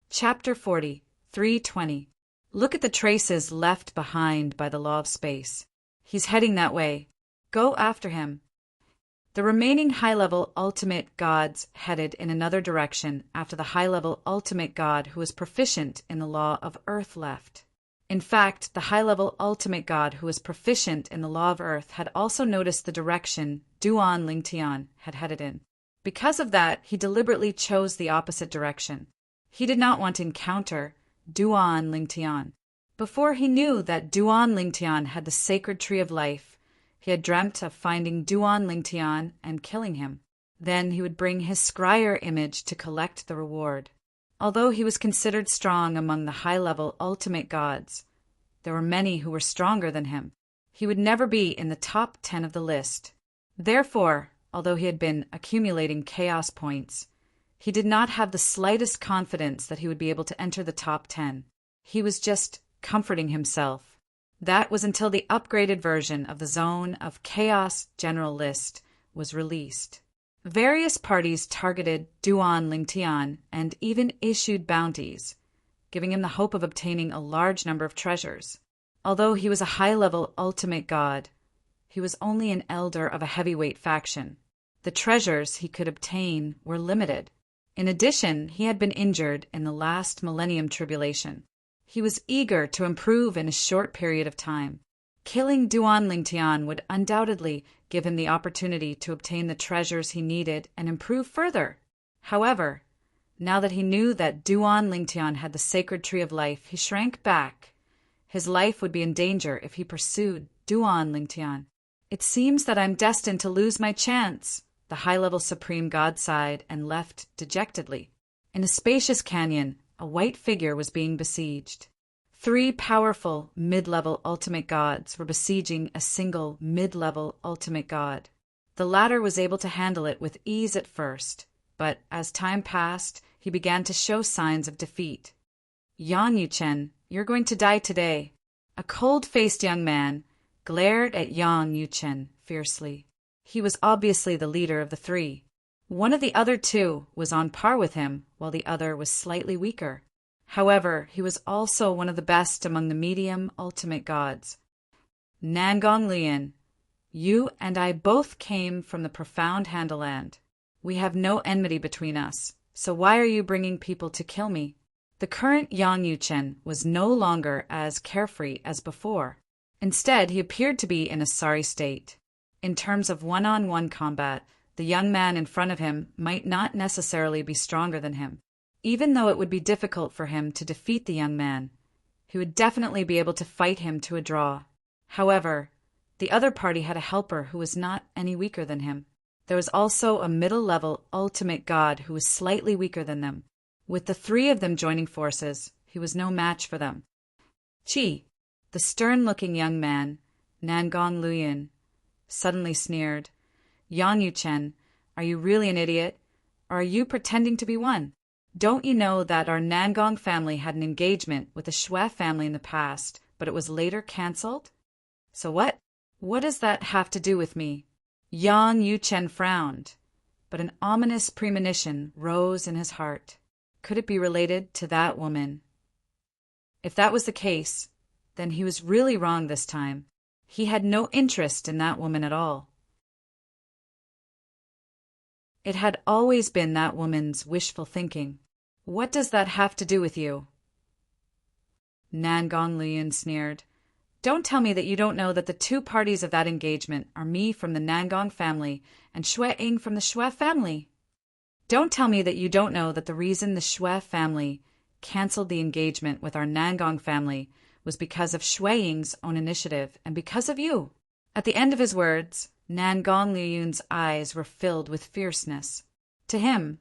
Chapter 40, 320. Look at the traces left behind by the law of space. He's heading that way. Go after him. The remaining high-level ultimate gods headed in another direction after the high-level ultimate god who was proficient in the law of earth left. In fact, the high-level ultimate god who was proficient in the law of earth had also noticed the direction Duan Lingtian had headed in. Because of that, he deliberately chose the opposite direction. He did not want to encounter Duan Lingtian. Before he knew that Duan Lingtian had the Sacred Tree of Life, he had dreamt of finding Duan Lingtian and killing him. Then he would bring his scryer image to collect the reward. Although he was considered strong among the high-level ultimate gods, there were many who were stronger than him. He would never be in the top 10 of the list. Therefore, although he had been accumulating chaos points, he did not have the slightest confidence that he would be able to enter the top 10. He was just comforting himself. That was until the upgraded version of the Zone of Chaos General List was released. Various parties targeted Duan Lingtian and even issued bounties, giving him the hope of obtaining a large number of treasures. Although he was a high-level ultimate god, he was only an elder of a heavyweight faction. The treasures he could obtain were limited. In addition, he had been injured in the last Millennium Tribulation. He was eager to improve in a short period of time. Killing Duan Lingtian would undoubtedly give him the opportunity to obtain the treasures he needed and improve further. However, now that he knew that Duan Lingtian had the Sacred Tree of Life, he shrank back. His life would be in danger if he pursued Duan Lingtian. It seems that I'm destined to lose my chance, the high-level supreme god sighed and left dejectedly. In a spacious canyon, a white figure was being besieged. 3 powerful mid-level ultimate gods were besieging a single mid-level ultimate god. The latter was able to handle it with ease at first, but as time passed, he began to show signs of defeat. Yang Yuchen, you're going to die today. A cold-faced young man glared at Yang Yuchen fiercely. He was obviously the leader of the three. One of the other two was on par with him, while the other was slightly weaker. However, he was also one of the best among the medium ultimate gods. Nangong Lian, you and I both came from the profound Handaland. We have no enmity between us, so why are you bringing people to kill me? The current Yang Yuchen was no longer as carefree as before. Instead, he appeared to be in a sorry state. In terms of one-on-one combat, the young man in front of him might not necessarily be stronger than him. Even though it would be difficult for him to defeat the young man, he would definitely be able to fight him to a draw. However, the other party had a helper who was not any weaker than him. There was also a middle-level ultimate god who was slightly weaker than them. With the three of them joining forces, he was no match for them. Qi, the stern-looking young man, Nangong Luyan, suddenly sneered. Yang Yuchen, are you really an idiot? Or are you pretending to be one? Don't you know that our Nangong family had an engagement with the Shui family in the past, but it was later cancelled? So what? What does that have to do with me? Yang Yuchen frowned, but an ominous premonition rose in his heart. Could it be related to that woman? If that was the case, then he was really wrong this time. He had no interest in that woman at all. It had always been that woman's wishful thinking. What does that have to do with you? Nangong Lian sneered. Don't tell me that you don't know that the two parties of that engagement are me from the Nangong family and Shui Ying from the Shui family. Don't tell me that you don't know that the reason the Shui family cancelled the engagement with our Nangong family was because of Shui Ying's own initiative and because of you. At the end of his words, Nangong Liu's eyes were filled with fierceness. To him,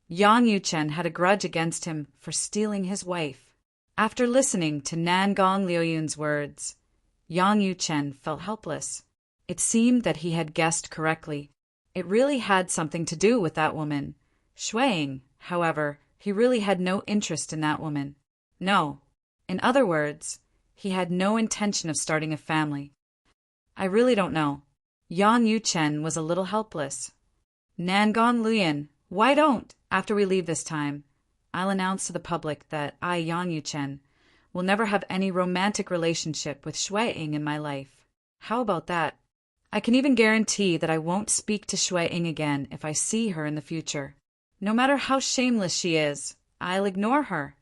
Yang Yuchen had a grudge against him for stealing his wife. After listening to Nangong Liu's words, Yang Yuchen felt helpless. It seemed that he had guessed correctly. It really had something to do with that woman. Shui Ying, however, he really had no interest in that woman. No. In other words, he had no intention of starting a family. I really don't know. Yang Yuchen was a little helpless. Nangong Lian, why don't, after we leave this time, I'll announce to the public that I, Yang Yuchen, will never have any romantic relationship with Shui Ying in my life. How about that? I can even guarantee that I won't speak to Shui Ying again if I see her in the future. No matter how shameless she is, I'll ignore her.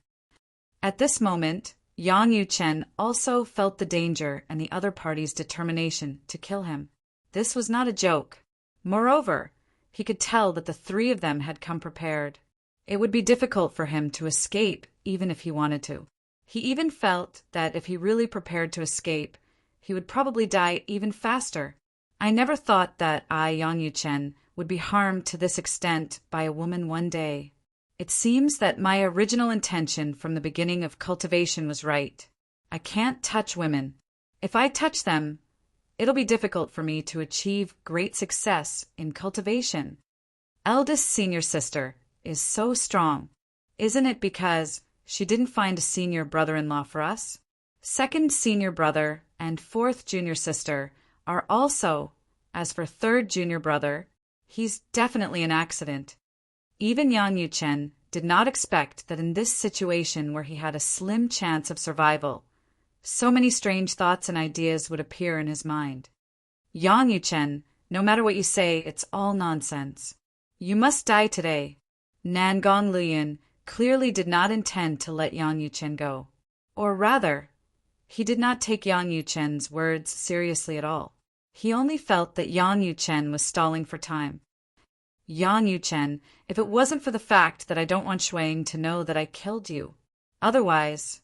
At this moment, Yang Yuchen also felt the danger and the other party's determination to kill him. This was not a joke. Moreover, he could tell that the three of them had come prepared. It would be difficult for him to escape even if he wanted to. He even felt that if he really prepared to escape, he would probably die even faster. I never thought that I, Yang Yuchen, would be harmed to this extent by a woman one day. It seems that my original intention from the beginning of cultivation was right. I can't touch women. If I touch them, it'll be difficult for me to achieve great success in cultivation. Eldest senior sister is so strong. Isn't it because she didn't find a senior brother-in-law for us? Second senior brother and fourth junior sister are also. As for third junior brother, he's definitely an accident. Even Yang Yuchen did not expect that in this situation where he had a slim chance of survival, so many strange thoughts and ideas would appear in his mind. Yang Yuchen, no matter what you say, it's all nonsense. You must die today. Nangong Lian clearly did not intend to let Yang Yuchen go. Or rather, he did not take Yang Yuchen's words seriously at all. He only felt that Yang Yuchen was stalling for time. Yang Yuchen, if it wasn't for the fact that I don't want Shui Ying to know that I killed you. Otherwise,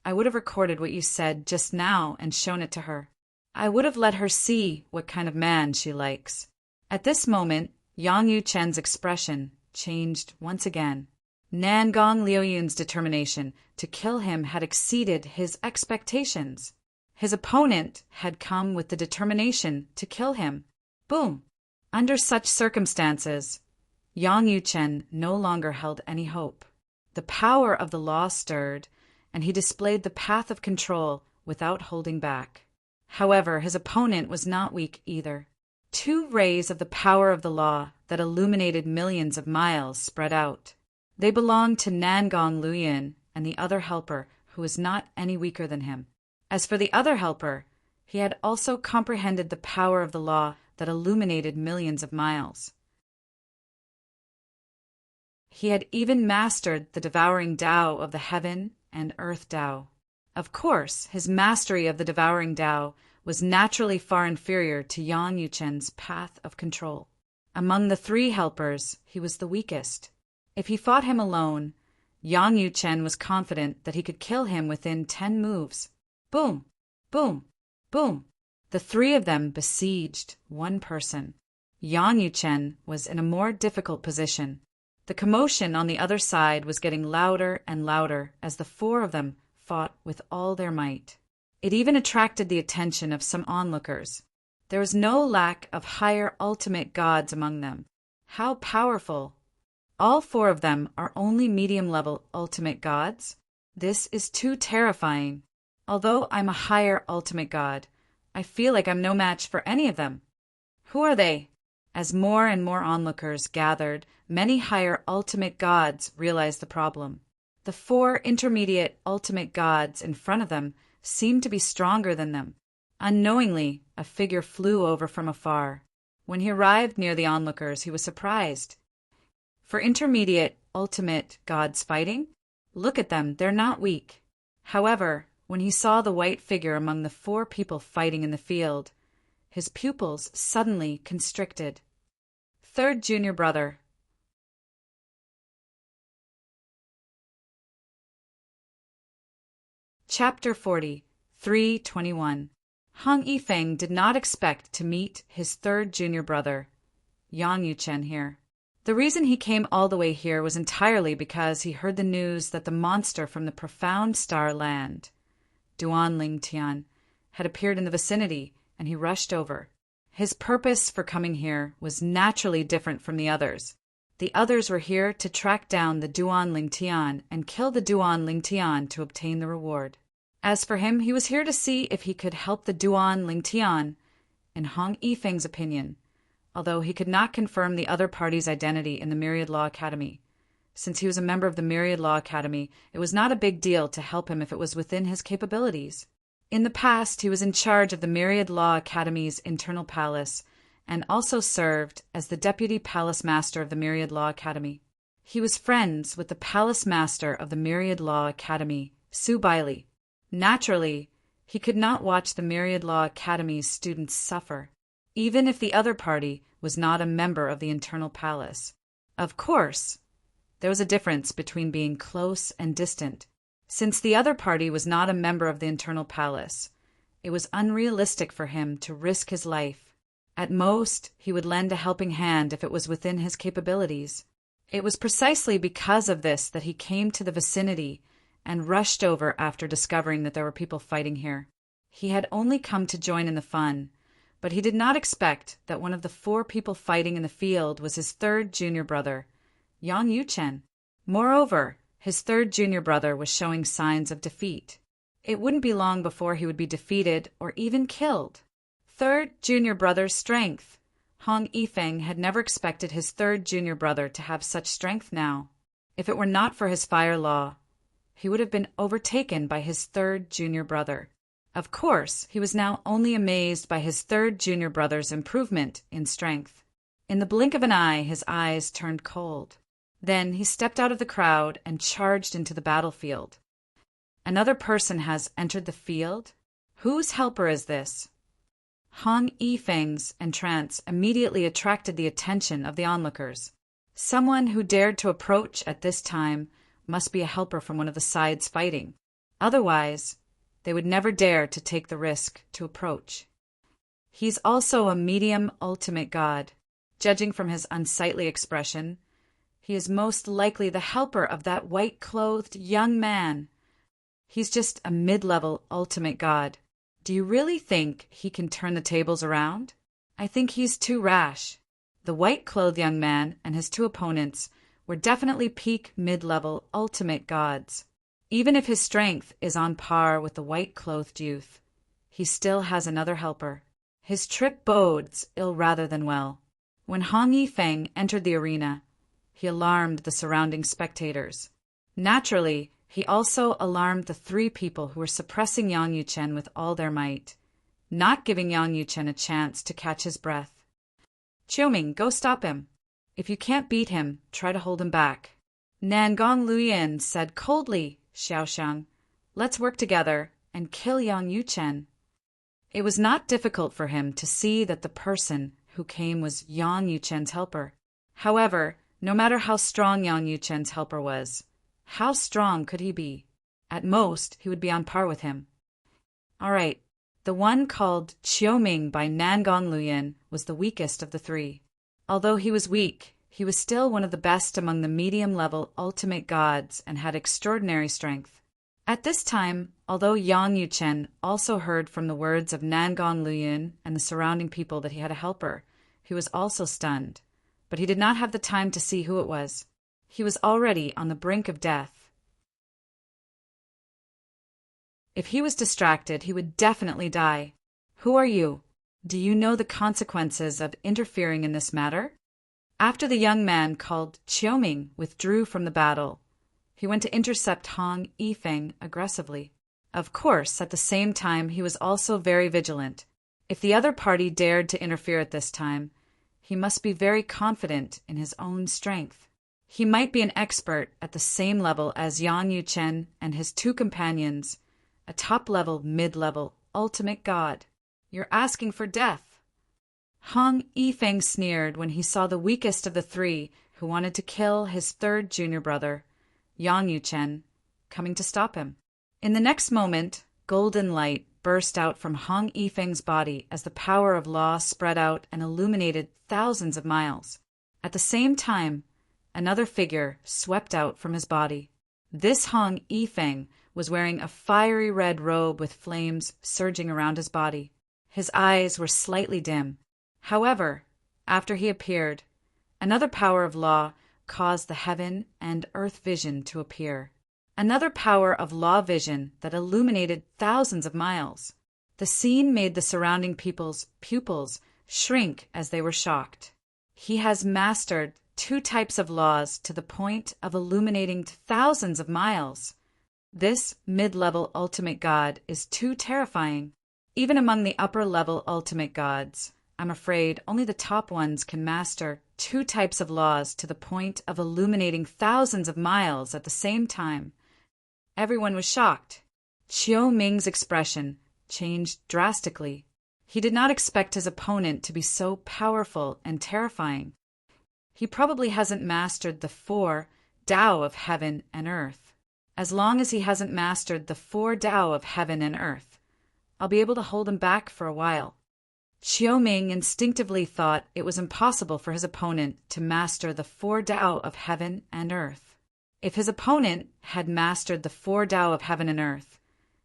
I would have recorded what you said just now and shown it to her. I would have let her see what kind of man she likes. At this moment, Yang Yuchen's expression changed once again. Nangong Liuyun's determination to kill him had exceeded his expectations. His opponent had come with the determination to kill him. Boom! Under such circumstances, Yang Yuchen no longer held any hope. The power of the law stirred, and he displayed the path of control without holding back. However, his opponent was not weak either. Two rays of the power of the law that illuminated millions of miles spread out. They belonged to Nangong Luyin and the other helper, who was not any weaker than him. As for the other helper, he had also comprehended the power of the law that illuminated millions of miles. He had even mastered the devouring Tao of the heaven and earth Tao. Of course, his mastery of the devouring Tao was naturally far inferior to Yang Yuchen's path of control. Among the three helpers, he was the weakest. If he fought him alone, Yang Yuchen was confident that he could kill him within 10 moves. Boom, boom, boom. The three of them besieged one person. Yang Yuchen was in a more difficult position. The commotion on the other side was getting louder and louder as the four of them fought with all their might. It even attracted the attention of some onlookers. There was no lack of higher ultimate gods among them. How powerful! All four of them are only medium-level ultimate gods? This is too terrifying. Although I'm a higher ultimate god, I feel like I'm no match for any of them. Who are they? As more and more onlookers gathered, many higher ultimate gods realized the problem. The four intermediate ultimate gods in front of them seemed to be stronger than them. Unknowingly, a figure flew over from afar. When he arrived near the onlookers, he was surprised. For intermediate ultimate gods fighting? Look at them, they're not weak. However, when he saw the white figure among the four people fighting in the field, his pupils suddenly constricted. Third junior brother. Chapter 40, 321. Hong Yifeng did not expect to meet his third junior brother, Yang Yuchen, here. The reason he came all the way here was entirely because he heard the news that the monster from the profound star land, Duan Tian, had appeared in the vicinity, and he rushed over. His purpose for coming here was naturally different from the others. The others were here to track down the Duan Tian and kill the Duan Tian to obtain the reward. As for him, he was here to see if he could help the Duan Tian, in Hong Yifeng's opinion, although he could not confirm the other party's identity in the Myriad Law Academy. Since he was a member of the Myriad Law Academy, it was not a big deal to help him if it was within his capabilities. In the past, he was in charge of the Myriad Law Academy's internal palace and also served as the deputy palace master of the Myriad Law Academy. He was friends with the palace master of the Myriad Law Academy, Su Bailey. Naturally, he could not watch the Myriad Law Academy's students suffer, even if the other party was not a member of the internal palace. Of course, there was a difference between being close and distant. Since the other party was not a member of the internal palace, it was unrealistic for him to risk his life. At most, he would lend a helping hand if it was within his capabilities. It was precisely because of this that he came to the vicinity and rushed over after discovering that there were people fighting here. He had only come to join in the fun, but he did not expect that one of the four people fighting in the field was his third junior brother, Yang Yuchen. Moreover, his third junior brother was showing signs of defeat. It wouldn't be long before he would be defeated or even killed. Third junior brother's strength. Hong Yifeng had never expected his third junior brother to have such strength now. If it were not for his fire law, he would have been overtaken by his third junior brother. Of course, he was now only amazed by his third junior brother's improvement in strength. In the blink of an eye, his eyes turned cold. Then he stepped out of the crowd and charged into the battlefield. Another person has entered the field? Whose helper is this? Hong Yifeng's entrance immediately attracted the attention of the onlookers. Someone who dared to approach at this time must be a helper from one of the sides fighting. Otherwise, they would never dare to take the risk to approach. He's also a medium ultimate god. Judging from his unsightly expression, he is most likely the helper of that white-clothed young man. He's just a mid-level ultimate god. Do you really think he can turn the tables around? I think he's too rash. The white-clothed young man and his two opponents were definitely peak mid-level ultimate gods. Even if his strength is on par with the white-clothed youth, he still has another helper. His trip bodes ill rather than well. When Hong Yifeng entered the arena, he alarmed the surrounding spectators. Naturally, he also alarmed the three people who were suppressing Yang Yuchen with all their might, not giving Yang Yuchen a chance to catch his breath. Qiuming, go stop him. If you can't beat him, try to hold him back. Nangong Luyin said coldly, Xiaoxiang, let's work together and kill Yang Yuchen. It was not difficult for him to see that the person who came was Yang Yuchen's helper. However, no matter how strong Yang Yuchen's helper was, how strong could he be? At most, he would be on par with him. All right, the one called Qiuming by Nangong Luyin was the weakest of the three. Although he was weak, he was still one of the best among the medium-level ultimate gods and had extraordinary strength. At this time, although Yang Yuchen also heard from the words of Nangong Luyin and the surrounding people that he had a helper, he was also stunned. But he did not have the time to see who it was. He was already on the brink of death. If he was distracted, he would definitely die. Who are you? Do you know the consequences of interfering in this matter? After the young man called Qiuming withdrew from the battle, he went to intercept Hong Yifeng aggressively. Of course, at the same time, he was also very vigilant. If the other party dared to interfere at this time, he must be very confident in his own strength. He might be an expert at the same level as Yang Yuchen and his two companions, a top-level, mid-level, ultimate god. You're asking for death. Hong Yifeng sneered when he saw the weakest of the three who wanted to kill his third junior brother, Yang Yuchen, coming to stop him. In the next moment, golden light burst out from Hong Yifeng's body as the power of law spread out and illuminated thousands of miles. At the same time, another figure swept out from his body. This Hong Yifeng was wearing a fiery red robe with flames surging around his body. His eyes were slightly dim. However, after he appeared, another power of law caused the heaven and earth vision to appear. Another power of law vision that illuminated thousands of miles. The scene made the surrounding people's pupils shrink as they were shocked. He has mastered two types of laws to the point of illuminating thousands of miles. This mid-level ultimate god is too terrifying. Even among the upper-level ultimate gods, I'm afraid only the top ones can master two types of laws to the point of illuminating thousands of miles at the same time. Everyone was shocked. Qiuming's expression changed drastically. He did not expect his opponent to be so powerful and terrifying. He probably hasn't mastered the 4 Tao of heaven and earth. As long as he hasn't mastered the 4 Tao of heaven and earth, I'll be able to hold him back for a while. Qiuming instinctively thought it was impossible for his opponent to master the 4 Tao of heaven and earth. If his opponent had mastered the 4 Tao of heaven and earth,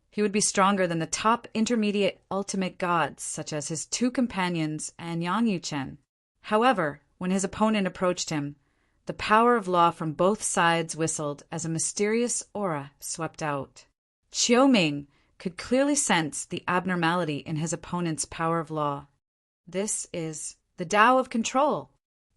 he would be stronger than the top intermediate ultimate gods, such as his two companions and Yang Yuchen. However, when his opponent approached him, the power of law from both sides whistled as a mysterious aura swept out. Qiuming could clearly sense the abnormality in his opponent's power of law. This is the Tao of control.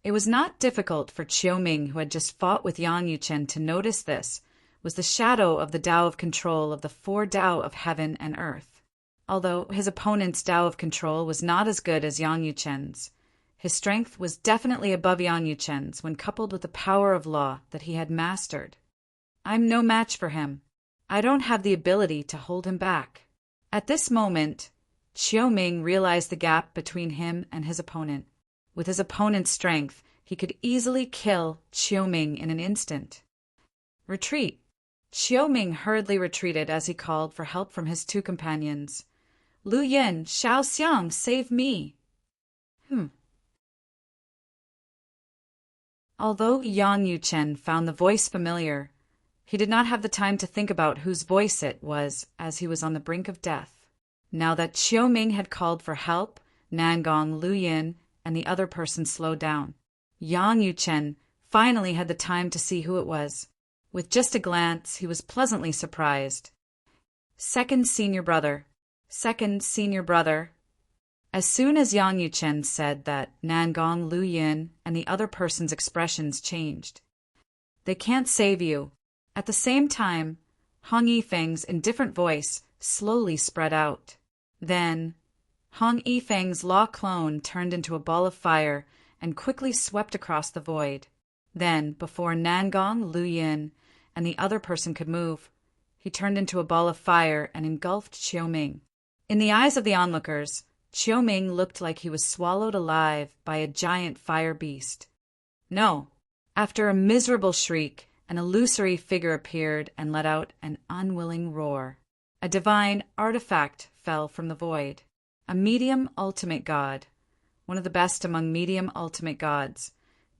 It was not difficult for Qiuming, who had just fought with Yang Yuchen, to notice this was the shadow of the Tao of control of the 4 Tao of heaven and earth. Although his opponent's Tao of control was not as good as Yang Yuchen's, his strength was definitely above Yang Yuchen's when coupled with the power of law that he had mastered. I'm no match for him. I don't have the ability to hold him back. At this moment, Qiuming realized the gap between him and his opponent. With his opponent's strength, he could easily kill Qiuming in an instant. Retreat. Qiuming hurriedly retreated as he called for help from his two companions. Lu Yin, Xiao Xiang, save me. Although Yang Yuchen found the voice familiar, he did not have the time to think about whose voice it was as he was on the brink of death. Now that Qiuming had called for help, Nangong, Lu Yin, and the other person slowed down. Yang Yuchen finally had the time to see who it was. With just a glance, he was pleasantly surprised. Second senior brother. As soon as Yang Yuchen said that, Nangong Lu Yin and the other person's expressions changed. They can't save you. At the same time, Hong Yifeng's indifferent voice slowly spread out. Then, Hong Yifeng's law clone turned into a ball of fire and quickly swept across the void. Then, before Nangong Lu Yin and the other person could move, he turned into a ball of fire and engulfed Qiuming. In the eyes of the onlookers, Qiuming looked like he was swallowed alive by a giant fire beast. No. After a miserable shriek, an illusory figure appeared and let out an unwilling roar. A divine artifact fell from the void. A medium ultimate god, one of the best among medium ultimate gods,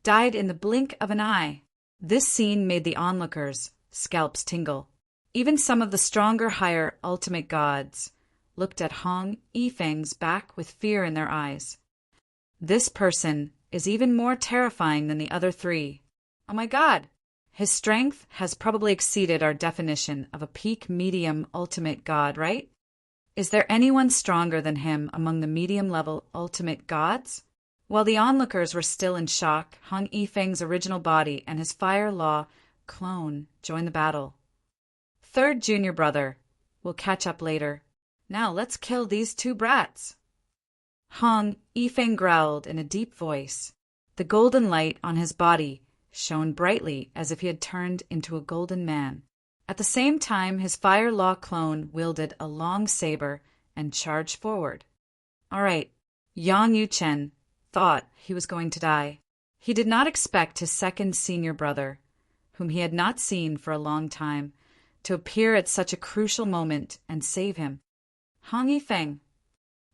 died in the blink of an eye. This scene made the onlookers' scalps tingle. Even some of the stronger higher ultimate gods looked at Hong Yifeng's back with fear in their eyes. This person is even more terrifying than the other three. Oh my God! His strength has probably exceeded our definition of a peak medium ultimate god, right? Is there anyone stronger than him among the medium-level ultimate gods? While the onlookers were still in shock, Hong Yifeng's original body and his fire law clone joined the battle. Third junior brother. We'll catch up later. Now let's kill these two brats. Hong Yifeng growled in a deep voice. The golden light on his body shone brightly as if he had turned into a golden man. At the same time, his fire law clone wielded a long saber and charged forward. All right, Yang Yuchen thought he was going to die. He did not expect his second senior brother, whom he had not seen for a long time, to appear at such a crucial moment and save him. Hong Yifeng.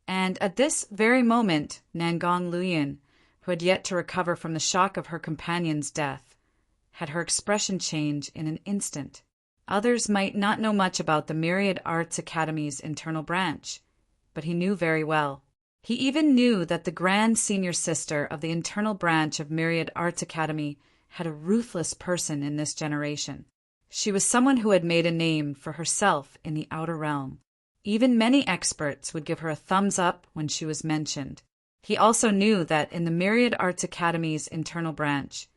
And at this very moment, Nangong Lu Yin, who had yet to recover from the shock of her companion's death, had her expression change in an instant. Others might not know much about the Myriad Arts Academy's internal branch, but he knew very well. He even knew that the grand senior sister of the internal branch of Myriad Arts Academy had a ruthless person in this generation. She was someone who had made a name for herself in the outer realm. Even many experts would give her a thumbs up when she was mentioned. He also knew that in the Myriad Arts Academy's internal branch,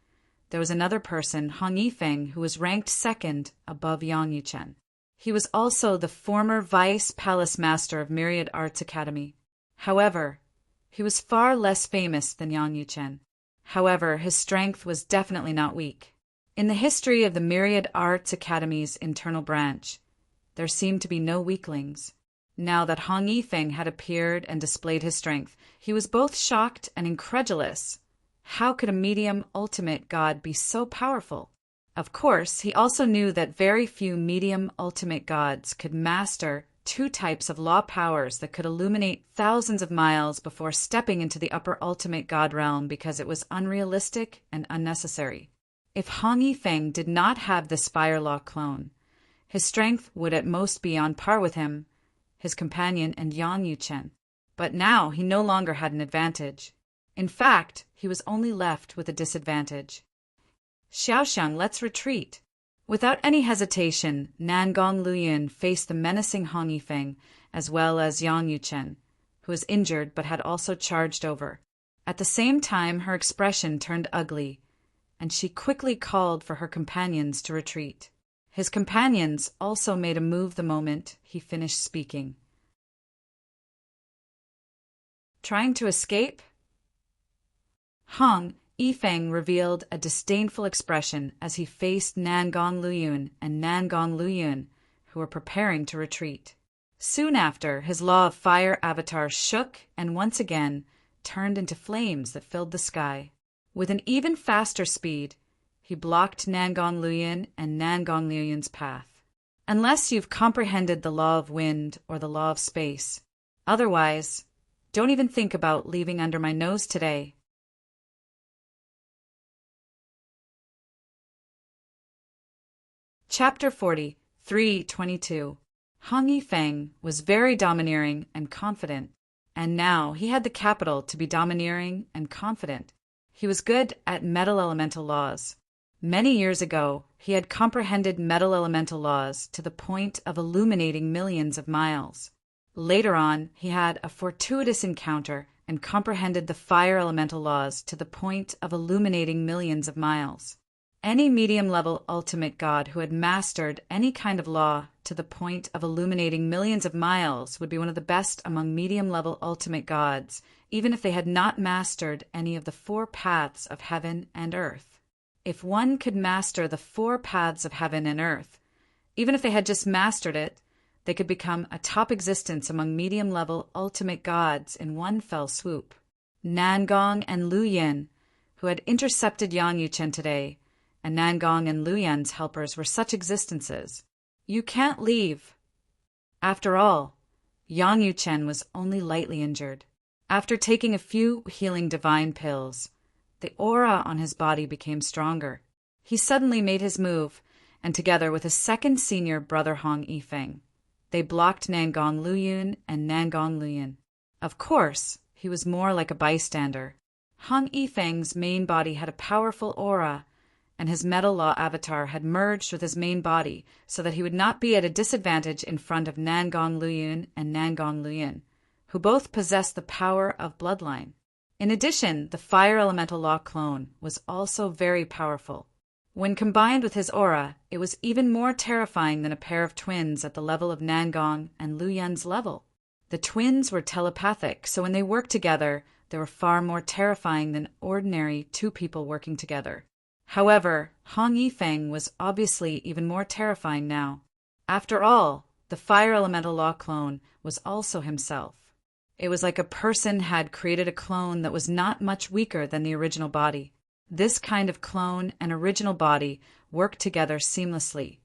there was another person, Hong Yifeng, who was ranked second above Yang Yuchen. He was also the former vice palace master of Myriad Arts Academy. However, he was far less famous than Yang Yuchen. However, his strength was definitely not weak. In the history of the Myriad Arts Academy's internal branch, there seemed to be no weaklings. Now that Hong Yifeng had appeared and displayed his strength, he was both shocked and incredulous. How could a medium ultimate god be so powerful? Of course, he also knew that very few medium ultimate gods could master two types of law powers that could illuminate thousands of miles before stepping into the upper ultimate god realm because it was unrealistic and unnecessary. If Hong Yifeng did not have this fire law clone, his strength would at most be on par with him, his companion, and Yang Yuchen. But now he no longer had an advantage. In fact, he was only left with a disadvantage. Xiaoxiang, let's retreat. Without any hesitation, Nangong Lu Yin faced the menacing Hong Yifeng as well as Yang Yuchen, who was injured but had also charged over. At the same time, her expression turned ugly, and she quickly called for her companions to retreat. His companions also made a move the moment he finished speaking. Trying to escape? Hong Yifeng revealed a disdainful expression as he faced Nangong Lu Yin and Nangong Lu Yin, who were preparing to retreat. Soon after, his law of fire avatar shook and once again turned into flames that filled the sky. With an even faster speed, he blocked Nangong Lu Yin and Nangong Lu Yin's path. Unless you've comprehended the law of wind or the law of space. Otherwise, don't even think about leaving under my nose today. Chapter 40, 3:22. Hong Yifeng was very domineering and confident, and now he had the capital to be domineering and confident. He was good at metal elemental laws. Many years ago, he had comprehended metal elemental laws to the point of illuminating millions of miles. Later on, he had a fortuitous encounter and comprehended the fire elemental laws to the point of illuminating millions of miles. Any medium-level ultimate god who had mastered any kind of law to the point of illuminating millions of miles would be one of the best among medium-level ultimate gods, even if they had not mastered any of the 4 paths of heaven and earth. If one could master the 4 paths of heaven and earth, even if they had just mastered it, they could become a top existence among medium-level ultimate gods in one fell swoop. Nangong and Lu Yin, who had intercepted Yang Yuchen today, and Nangong and Lu Yin's helpers were such existences. You can't leave. After all, Yang Yuchen was only lightly injured. After taking a few healing divine pills, the aura on his body became stronger. He suddenly made his move, and together with his second senior brother Hong Yifeng, they blocked Nangong Lu Yun and Nangong Lu Yin. Of course, he was more like a bystander. Hong Yifeng's main body had a powerful aura, and his metal law avatar had merged with his main body so that he would not be at a disadvantage in front of Nangong Lu Yun and Nangong Lu Yin, who both possessed the power of bloodline. In addition, the fire elemental law clone was also very powerful. When combined with his aura, it was even more terrifying than a pair of twins at the level of Nangong and Lu Yin's level. The twins were telepathic, so when they worked together, they were far more terrifying than ordinary 2 people working together. However, Hong Yifeng was obviously even more terrifying now. After all, the fire elemental law clone was also himself. It was like a person had created a clone that was not much weaker than the original body. This kind of clone and original body worked together seamlessly,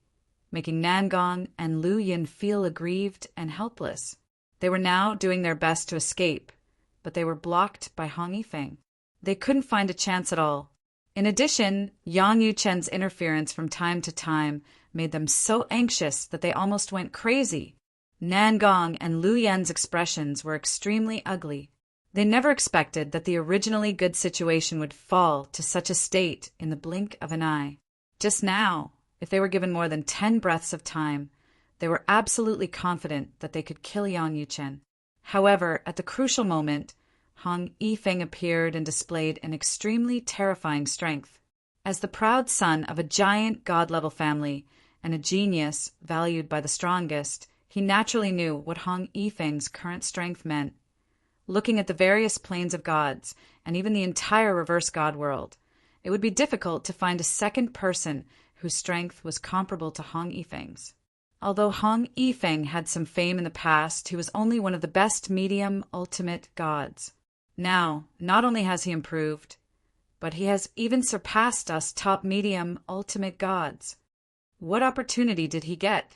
making Nangong and Lu Yin feel aggrieved and helpless. They were now doing their best to escape, but they were blocked by Hong Yifeng. They couldn't find a chance at all. In addition, Yang Yuchen's interference from time to time made them so anxious that they almost went crazy. Nangong and Lu Yin's expressions were extremely ugly. They never expected that the originally good situation would fall to such a state in the blink of an eye. Just now, if they were given more than 10 breaths of time, they were absolutely confident that they could kill Yang Yuchen. However, at the crucial moment, Hong Yifeng appeared and displayed an extremely terrifying strength. As the proud son of a giant god-level family and a genius valued by the strongest, he naturally knew what Hong Yifeng's current strength meant. Looking at the various planes of gods, and even the entire reverse god world, it would be difficult to find a second person whose strength was comparable to Hong Yifeng's. Although Hong Yifeng had some fame in the past, he was only one of the best medium ultimate gods. Now, not only has he improved, but he has even surpassed us top medium ultimate gods. What opportunity did he get?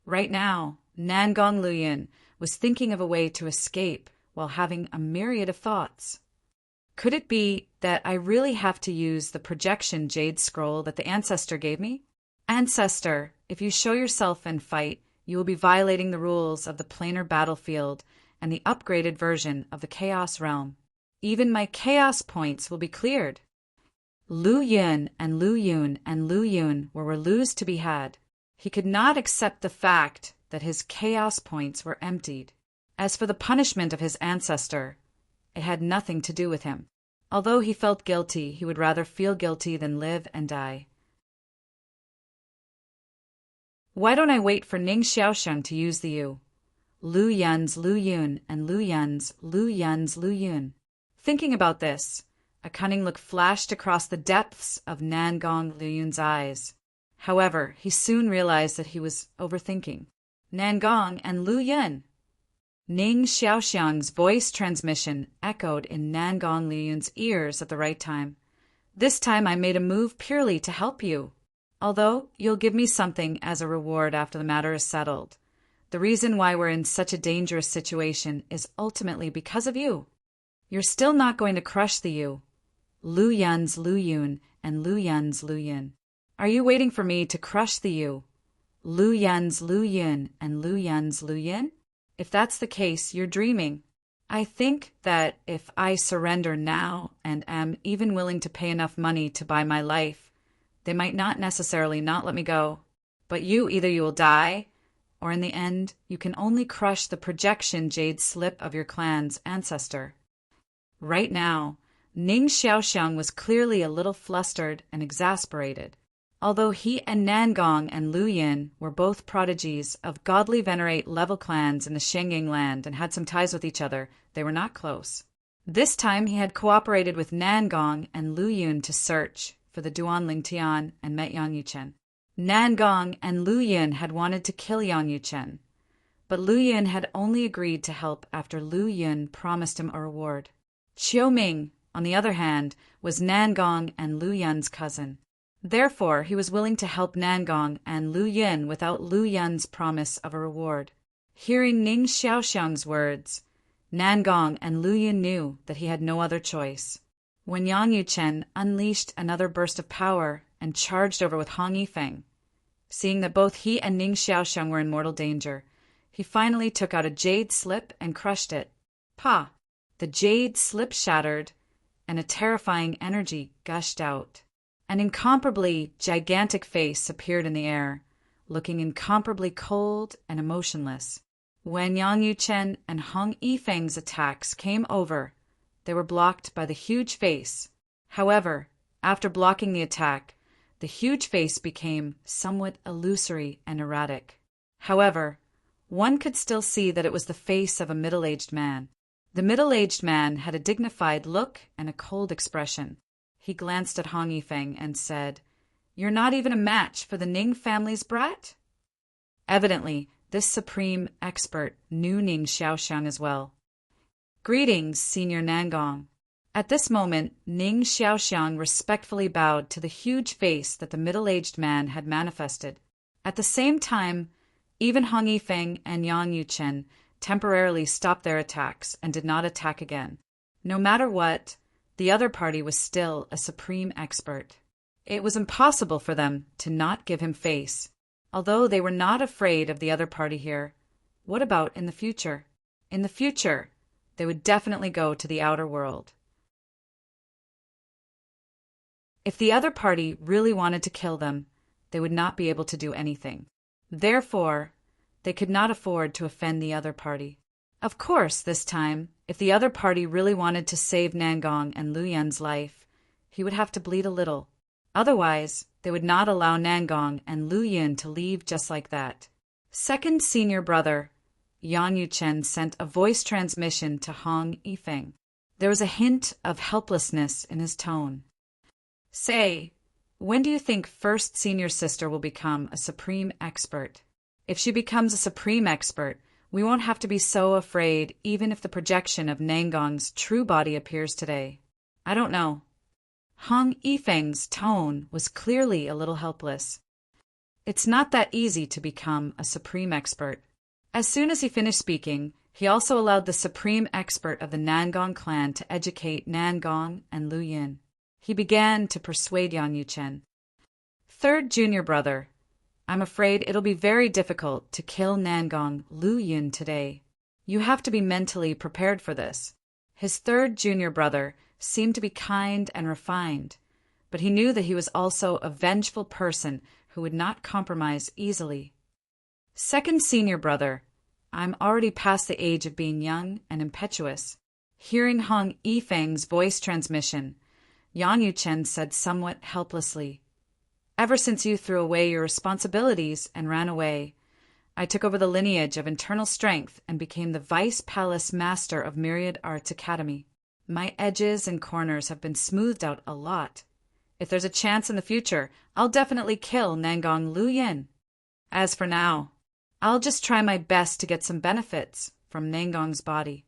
Right now, Nangong Lu Yin was thinking of a way to escape while having a myriad of thoughts. Could it be that I really have to use the projection jade scroll that the ancestor gave me? Ancestor, if you show yourself and fight, you will be violating the rules of the planar battlefield and the upgraded version of the Chaos Realm. Even my Chaos points will be cleared. Lu Yun and Lu Yun and Lu Yun were relus to be had. He could not accept the fact that his Chaos points were emptied. As for the punishment of his ancestor, it had nothing to do with him. Although he felt guilty, he would rather feel guilty than live and die. Why don't I wait for Ning Xiaosheng to use the Yu? Lu Yun's Lu Yun and Lu Yun's Lu Yun's Lu Yun. Thinking about this, a cunning look flashed across the depths of Nangong Lu Yun's eyes. However, he soon realized that he was overthinking. Nangong and Lu Yun. Ning Xiaoxiang's voice transmission echoed in Nangong Lu Yun's ears at the right time. This time I made a move purely to help you. Although you'll give me something as a reward after the matter is settled. The reason why we're in such a dangerous situation is ultimately because of you. You're still not going to crush the Yu. Lu Yun's Lu Yun and Lu Yun's Lu Yun. Are you waiting for me to crush the Yu? Lu Yun's Lu Yun and Lu Yun's Lu Yun? If that's the case, you're dreaming. I think that if I surrender now and am even willing to pay enough money to buy my life, they might not necessarily not let me go. But either you will die, or in the end, you can only crush the projection jade slip of your clan's ancestor. Right now, Ning Xiaoxiang was clearly a little flustered and exasperated. Although he and Nangong and Lu Yin were both prodigies of godly venerate level clans in the Shengying land and had some ties with each other, they were not close. This time he had cooperated with Nangong and Lu Yun to search for the Duan Lingtian and met Yang Yuchen. Nangong and Lu Yin had wanted to kill Yang Yuchen, but Lu Yin had only agreed to help after Lu Yun promised him a reward. Qiu Ming, on the other hand, was Nangong and Lu Yun's cousin. Therefore, he was willing to help Nangong and Lu Yin without Lu Yun's promise of a reward. Hearing Ning Xiaoxiang's words, Nangong and Lu Yin knew that he had no other choice. When Yang Yuchen unleashed another burst of power and charged over with Hong Yifeng, seeing that both he and Ning Xiaoxiang were in mortal danger, he finally took out a jade slip and crushed it. Pa! The jade slip shattered, and a terrifying energy gushed out. An incomparably gigantic face appeared in the air, looking incomparably cold and emotionless. When Yang Yuchen and Hong Yifeng's attacks came over, they were blocked by the huge face. However, after blocking the attack, the huge face became somewhat illusory and erratic. However, one could still see that it was the face of a middle-aged man. The middle-aged man had a dignified look and a cold expression. He glanced at Hong Yifeng and said, "You're not even a match for the Ning family's brat?" Evidently, this supreme expert knew Ning Xiaoxiang as well. "Greetings, Senior Nangong." At this moment, Ning Xiaoxiang respectfully bowed to the huge face that the middle-aged man had manifested. At the same time, even Hong Yifeng and Yang Yuchen temporarily stopped their attacks and did not attack again. No matter what, the other party was still a supreme expert. It was impossible for them to not give him face. Although they were not afraid of the other party here, what about in the future? In the future, they would definitely go to the outer world. If the other party really wanted to kill them, they would not be able to do anything. Therefore, they could not afford to offend the other party. Of course, this time, if the other party really wanted to save Nangong and Lu Yun's life, he would have to bleed a little. Otherwise, they would not allow Nangong and Lu Yun to leave just like that. Second senior brother, Yang Yuchen sent a voice transmission to Hong Yifeng. There was a hint of helplessness in his tone. "Say, when do you think first senior sister will become a supreme expert? If she becomes a supreme expert, we won't have to be so afraid even if the projection of Nangong's true body appears today. I don't know." Hong Yifeng's tone was clearly a little helpless. It's not that easy to become a supreme expert. As soon as he finished speaking, he also allowed the supreme expert of the Nangong clan to educate Nangong and Lu Yin. He began to persuade Yang Yuchen. "Third junior brother, I'm afraid it'll be very difficult to kill Nangong Lu Yin today. You have to be mentally prepared for this." His third junior brother seemed to be kind and refined, but he knew that he was also a vengeful person who would not compromise easily. "Second senior brother, I'm already past the age of being young and impetuous." Hearing Hong Yifeng's voice transmission, Yang Yuchen said somewhat helplessly, "Ever since you threw away your responsibilities and ran away, I took over the lineage of internal strength and became the Vice Palace Master of Myriad Arts Academy. My edges and corners have been smoothed out a lot. If there's a chance in the future, I'll definitely kill Nangong Lu Yin. As for now, I'll just try my best to get some benefits from Nangong's body."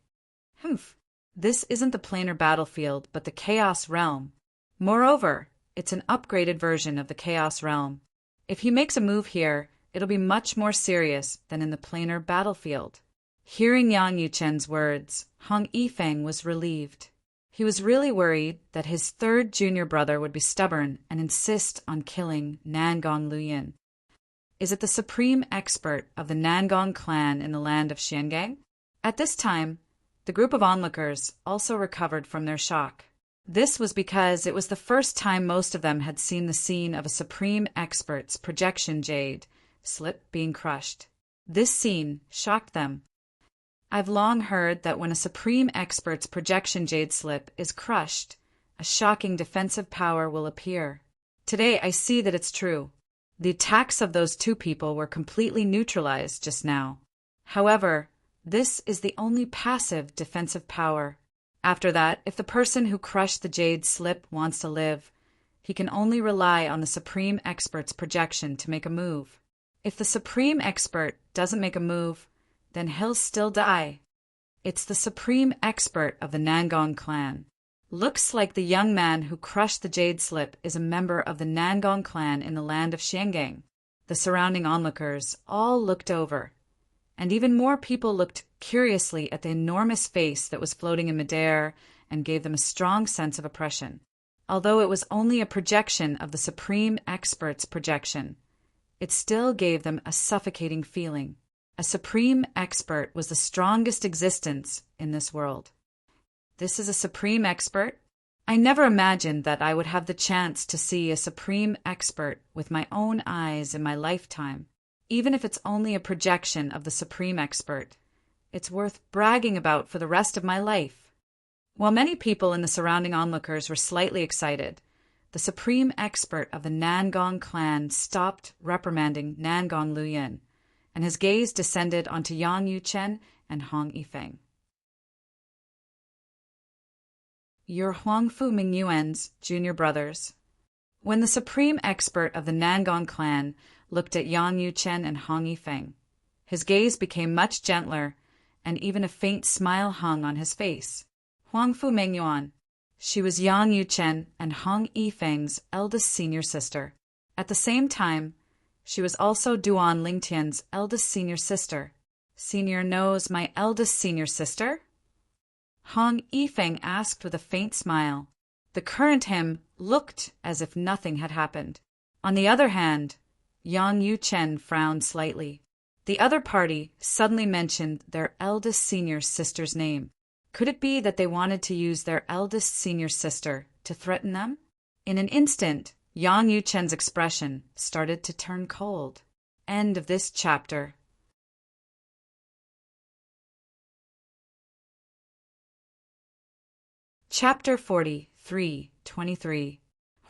Humph. This isn't the planar battlefield, but the Chaos Realm. Moreover, it's an upgraded version of the Chaos Realm. If he makes a move here, it'll be much more serious than in the planar battlefield. Hearing Yang Yuchen's words, Hong Yifeng was relieved. He was really worried that his third junior brother would be stubborn and insist on killing Nangong Lu Yin. Is it the supreme expert of the Nangong clan in the land of Xiangang? At this time, the group of onlookers also recovered from their shock. This was because it was the first time most of them had seen the scene of a supreme expert's projection jade slip being crushed. This scene shocked them. I've long heard that when a supreme expert's projection jade slip is crushed, a shocking defensive power will appear. Today I see that it's true. The attacks of those two people were completely neutralized just now. However, this is the only passive defensive power. After that, if the person who crushed the jade slip wants to live, he can only rely on the supreme expert's projection to make a move. If the supreme expert doesn't make a move, then he'll still die. It's the supreme expert of the Nangong clan. Looks like the young man who crushed the jade slip is a member of the Nangong clan in the land of Xiangang. The surrounding onlookers all looked over, and even more people looked curiously at the enormous face that was floating in midair and gave them a strong sense of oppression. Although it was only a projection of the supreme expert's projection, it still gave them a suffocating feeling. A supreme expert was the strongest existence in this world. This is a supreme expert? I never imagined that I would have the chance to see a supreme expert with my own eyes in my lifetime. Even if it's only a projection of the supreme expert, it's worth bragging about for the rest of my life. While many people in the surrounding onlookers were slightly excited, the supreme expert of the Nangong clan stopped reprimanding Nangong Luyin, and his gaze descended onto Yang Yuchen and Hong Yifeng. You're Huangfu Mingyuan's junior brothers. When the supreme expert of the Nangong clan looked at Yang Yuchen and Hong Yifeng, his gaze became much gentler, and even a faint smile hung on his face. Huangfu Mingyuan. She was Yang Yuchen and Hong Yifeng's eldest senior sister. At the same time, she was also Duan Lingtian's eldest senior sister. Senior knows my eldest senior sister? Hong Yifeng asked with a faint smile. The current him looked as if nothing had happened. On the other hand, Yang Yuchen frowned slightly. The other party suddenly mentioned their eldest senior sister's name. Could it be that they wanted to use their eldest senior sister to threaten them? In an instant, Yang Yuchen's expression started to turn cold. End of this chapter. Chapter 43:23.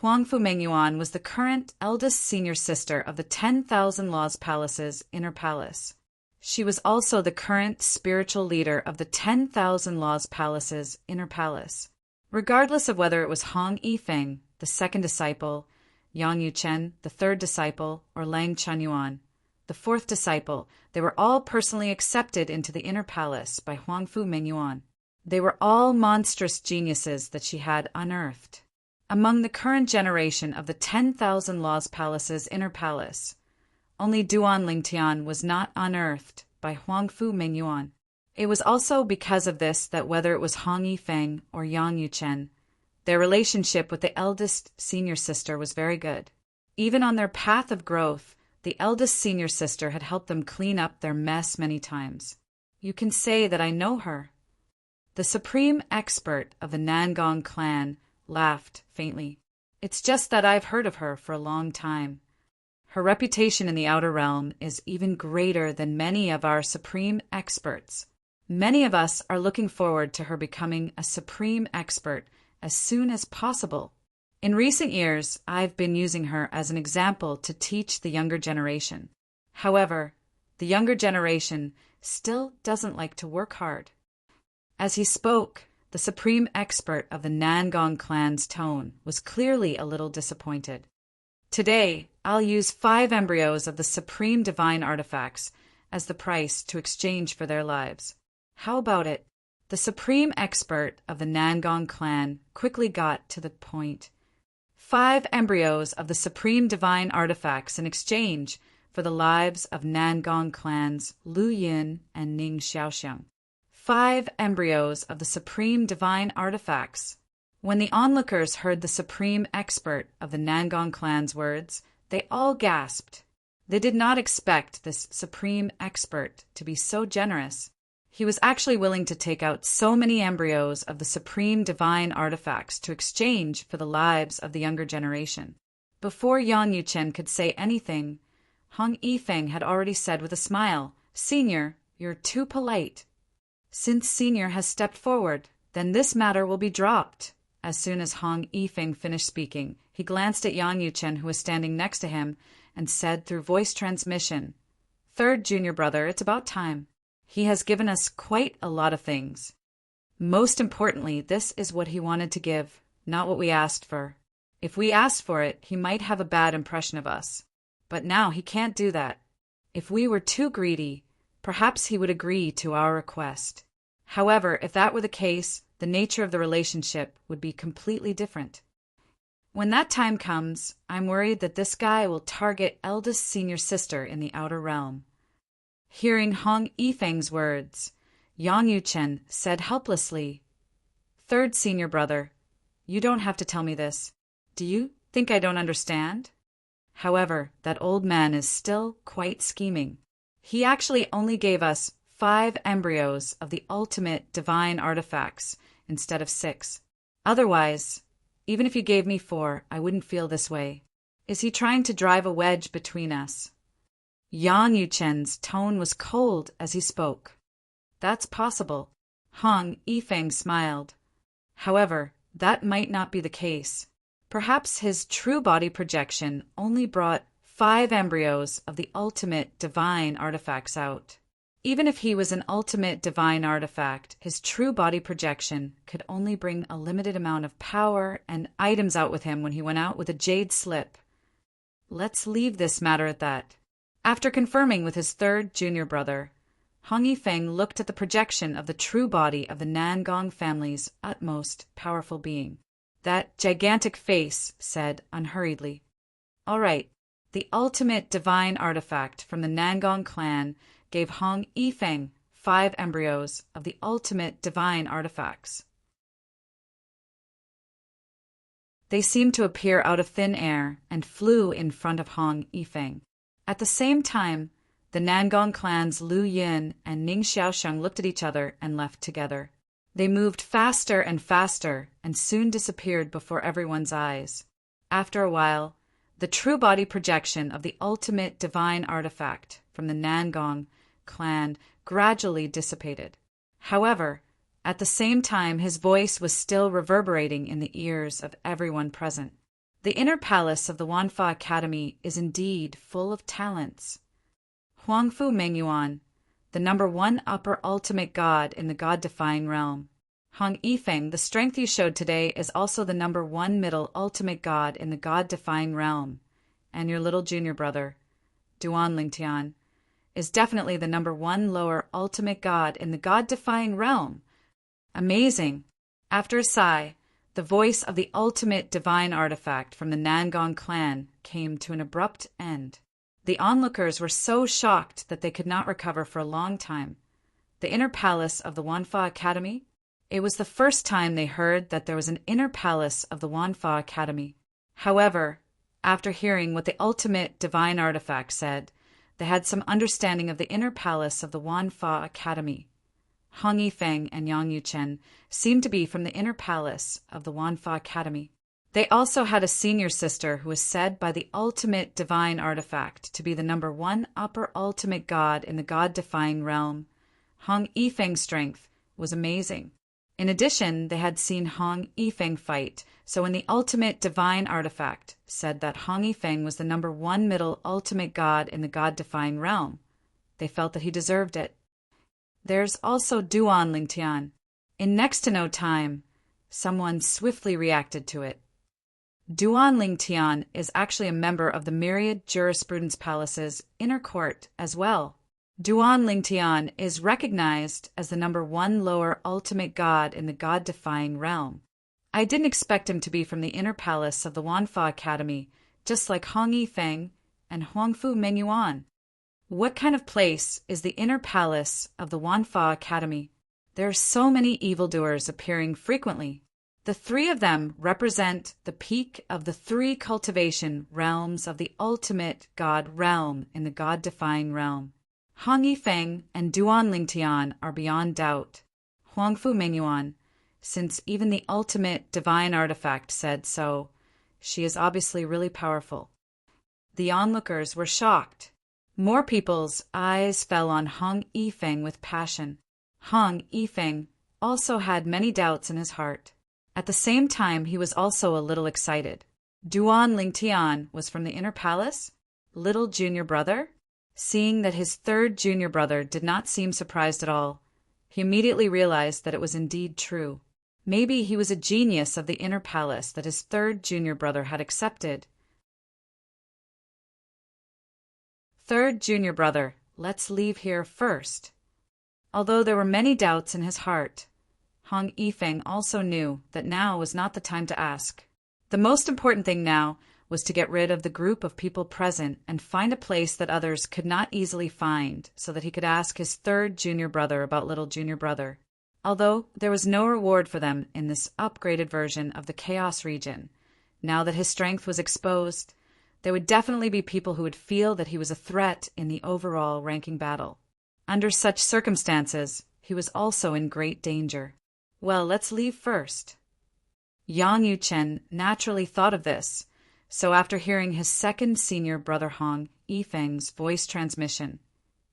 Huangfu Mingyuan was the current eldest senior sister of the 10,000 Laws Palace's inner palace. She was also the current spiritual leader of the 10,000 Laws Palace's inner palace. Regardless of whether it was Hong Yifeng, the second disciple, Yang Yuchen, the third disciple, or Lang Chanyuan, the fourth disciple, they were all personally accepted into the inner palace by Huangfu Mingyuan. They were all monstrous geniuses that she had unearthed. Among the current generation of the 10,000 Laws Palace's inner palace, only Duan Lingtian was not unearthed by Huangfu Mingyuan. It was also because of this that whether it was Hong Yifeng or Yang Yuchen, their relationship with the eldest senior sister was very good. Even on their path of growth, the eldest senior sister had helped them clean up their mess many times. You can say that I know her. The supreme expert of the Nangong clan laughed faintly. It's just that I've heard of her for a long time. Her reputation in the outer realm is even greater than many of our supreme experts. Many of us are looking forward to her becoming a supreme expert as soon as possible. In recent years, I've been using her as an example to teach the younger generation. However, the younger generation still doesn't like to work hard. As he spoke, the supreme expert of the Nangong clan's tone was clearly a little disappointed. Today, I'll use 5 embryos of the supreme divine artifacts as the price to exchange for their lives. How about it? The supreme expert of the Nangong clan quickly got to the point. 5 embryos of the supreme divine artifacts in exchange for the lives of Nangong clans Lu Yin and Ning Xiaoxiang. 5 embryos of the supreme divine artifacts. When the onlookers heard the supreme expert of the Nangong clan's words, they all gasped. They did not expect this supreme expert to be so generous. He was actually willing to take out so many embryos of the supreme divine artifacts to exchange for the lives of the younger generation. Before Yang Yuchen could say anything, Hong Yifeng had already said with a smile Senior, you're too polite. Since Senior has stepped forward, then this matter will be dropped. As soon as Hong Yifeng finished speaking, he glanced at Yang Yuchen, who was standing next to him, and said through voice transmission, "Third junior brother, it's about time. He has given us quite a lot of things. Most importantly, this is what he wanted to give, not what we asked for. If we asked for it, he might have a bad impression of us. But now he can't do that. If we were too greedy, perhaps he would agree to our request. However, if that were the case, the nature of the relationship would be completely different. When that time comes, I'm worried that this guy will target eldest senior sister in the outer realm." Hearing Hong Yifeng's words, Yang Yuchen said helplessly, "Third senior brother, you don't have to tell me this. Do you think I don't understand?" However, that old man is still quite scheming. He actually only gave us 5 embryos of the ultimate divine artifacts instead of 6. Otherwise, even if you gave me 4, I wouldn't feel this way. Is he trying to drive a wedge between us? Yang Yuchen's tone was cold as he spoke. That's possible. Hong Yifeng smiled. However, that might not be the case. Perhaps his true body projection only brought 5 embryos of the ultimate divine artifacts out. Even if he was an ultimate divine artifact, his true body projection could only bring a limited amount of power and items out with him when he went out with a jade slip. Let's leave this matter at that. After confirming with his third junior brother, Hong Yifeng looked at the projection of the true body of the Nangong family's utmost powerful being. That gigantic face said unhurriedly, "All right, the ultimate divine artifact from the Nangong clan gave Hong Yifeng 5 embryos of the ultimate divine artifacts." They seemed to appear out of thin air and flew in front of Hong Yifeng. At the same time, the Nangong clans Lu Yin and Ning Xiaosheng looked at each other and left together. They moved faster and faster and soon disappeared before everyone's eyes. After a while, the true body projection of the ultimate divine artifact from the Nangong clan gradually dissipated. However, at the same time, his voice was still reverberating in the ears of everyone present. The inner palace of the Wanfa Academy is indeed full of talents. Huangfu Mengyuan, the number 1 upper ultimate god in the god-defying realm. Hong Yifeng, the strength you showed today is also the number 1 middle ultimate god in the god-defying realm. And your little junior brother, Duan Lingtian, is definitely the number 1 lower ultimate god in the god-defying realm. Amazing. After a sigh, the voice of the ultimate divine artifact from the Nangong clan came to an abrupt end. The onlookers were so shocked that they could not recover for a long time. The inner palace of the Wanfa Academy? It was the first time they heard that there was an inner palace of the Wanfa Academy. However, after hearing what the ultimate divine artifact said, they had some understanding of the inner palace of the Wanfa Academy. Hong Yifeng and Yang Yuchen seemed to be from the inner palace of the Wanfa Academy. They also had a senior sister who was said by the ultimate divine artifact to be the number 1 upper ultimate god in the god-defying realm. Hong Yifeng's strength was amazing. In addition, they had seen Hong Yifeng fight, so when the ultimate divine artifact said that Hong Yifeng was the number 1 middle ultimate god in the god-defying realm, they felt that he deserved it. There's also Duan Lingtian. In next to no time, someone swiftly reacted to it. Duan Lingtian is actually a member of the Myriad Jurisprudence Palace's inner court as well. Duan Lingtian is recognized as the number 1 lower ultimate god in the god-defying realm. I didn't expect him to be from the inner palace of the Wanfa Academy, just like Hong Yifeng and Huangfu Mengyuan. What kind of place is the inner palace of the Wanfa Academy? There are so many evildoers appearing frequently. The 3 of them represent the peak of the 3 cultivation realms of the ultimate god realm in the god-defying realm. Hong Yifeng and Duan Lingtian are beyond doubt. Huangfu Mengyuan, since even the ultimate divine artifact said so, she is obviously really powerful. The onlookers were shocked. More people's eyes fell on Hong Yifeng with passion. Hong Yifeng also had many doubts in his heart. At the same time, he was also a little excited. Duan Lingtian was from the inner palace? Little junior brother? Seeing that his third junior brother did not seem surprised at all, he immediately realized that it was indeed true. Maybe he was a genius of the inner palace that his third junior brother had accepted. Third junior brother, let's leave here first. Although there were many doubts in his heart, Hong Yifeng also knew that now was not the time to ask. The most important thing now was to get rid of the group of people present and find a place that others could not easily find so that he could ask his third junior brother about little junior brother. Although there was no reward for them in this upgraded version of the Chaos region, now that his strength was exposed, there would definitely be people who would feel that he was a threat in the overall ranking battle. Under such circumstances, he was also in great danger. Well, let's leave first. Yang Yuchen naturally thought of this, so after hearing his second senior brother Hong Yifeng's voice transmission,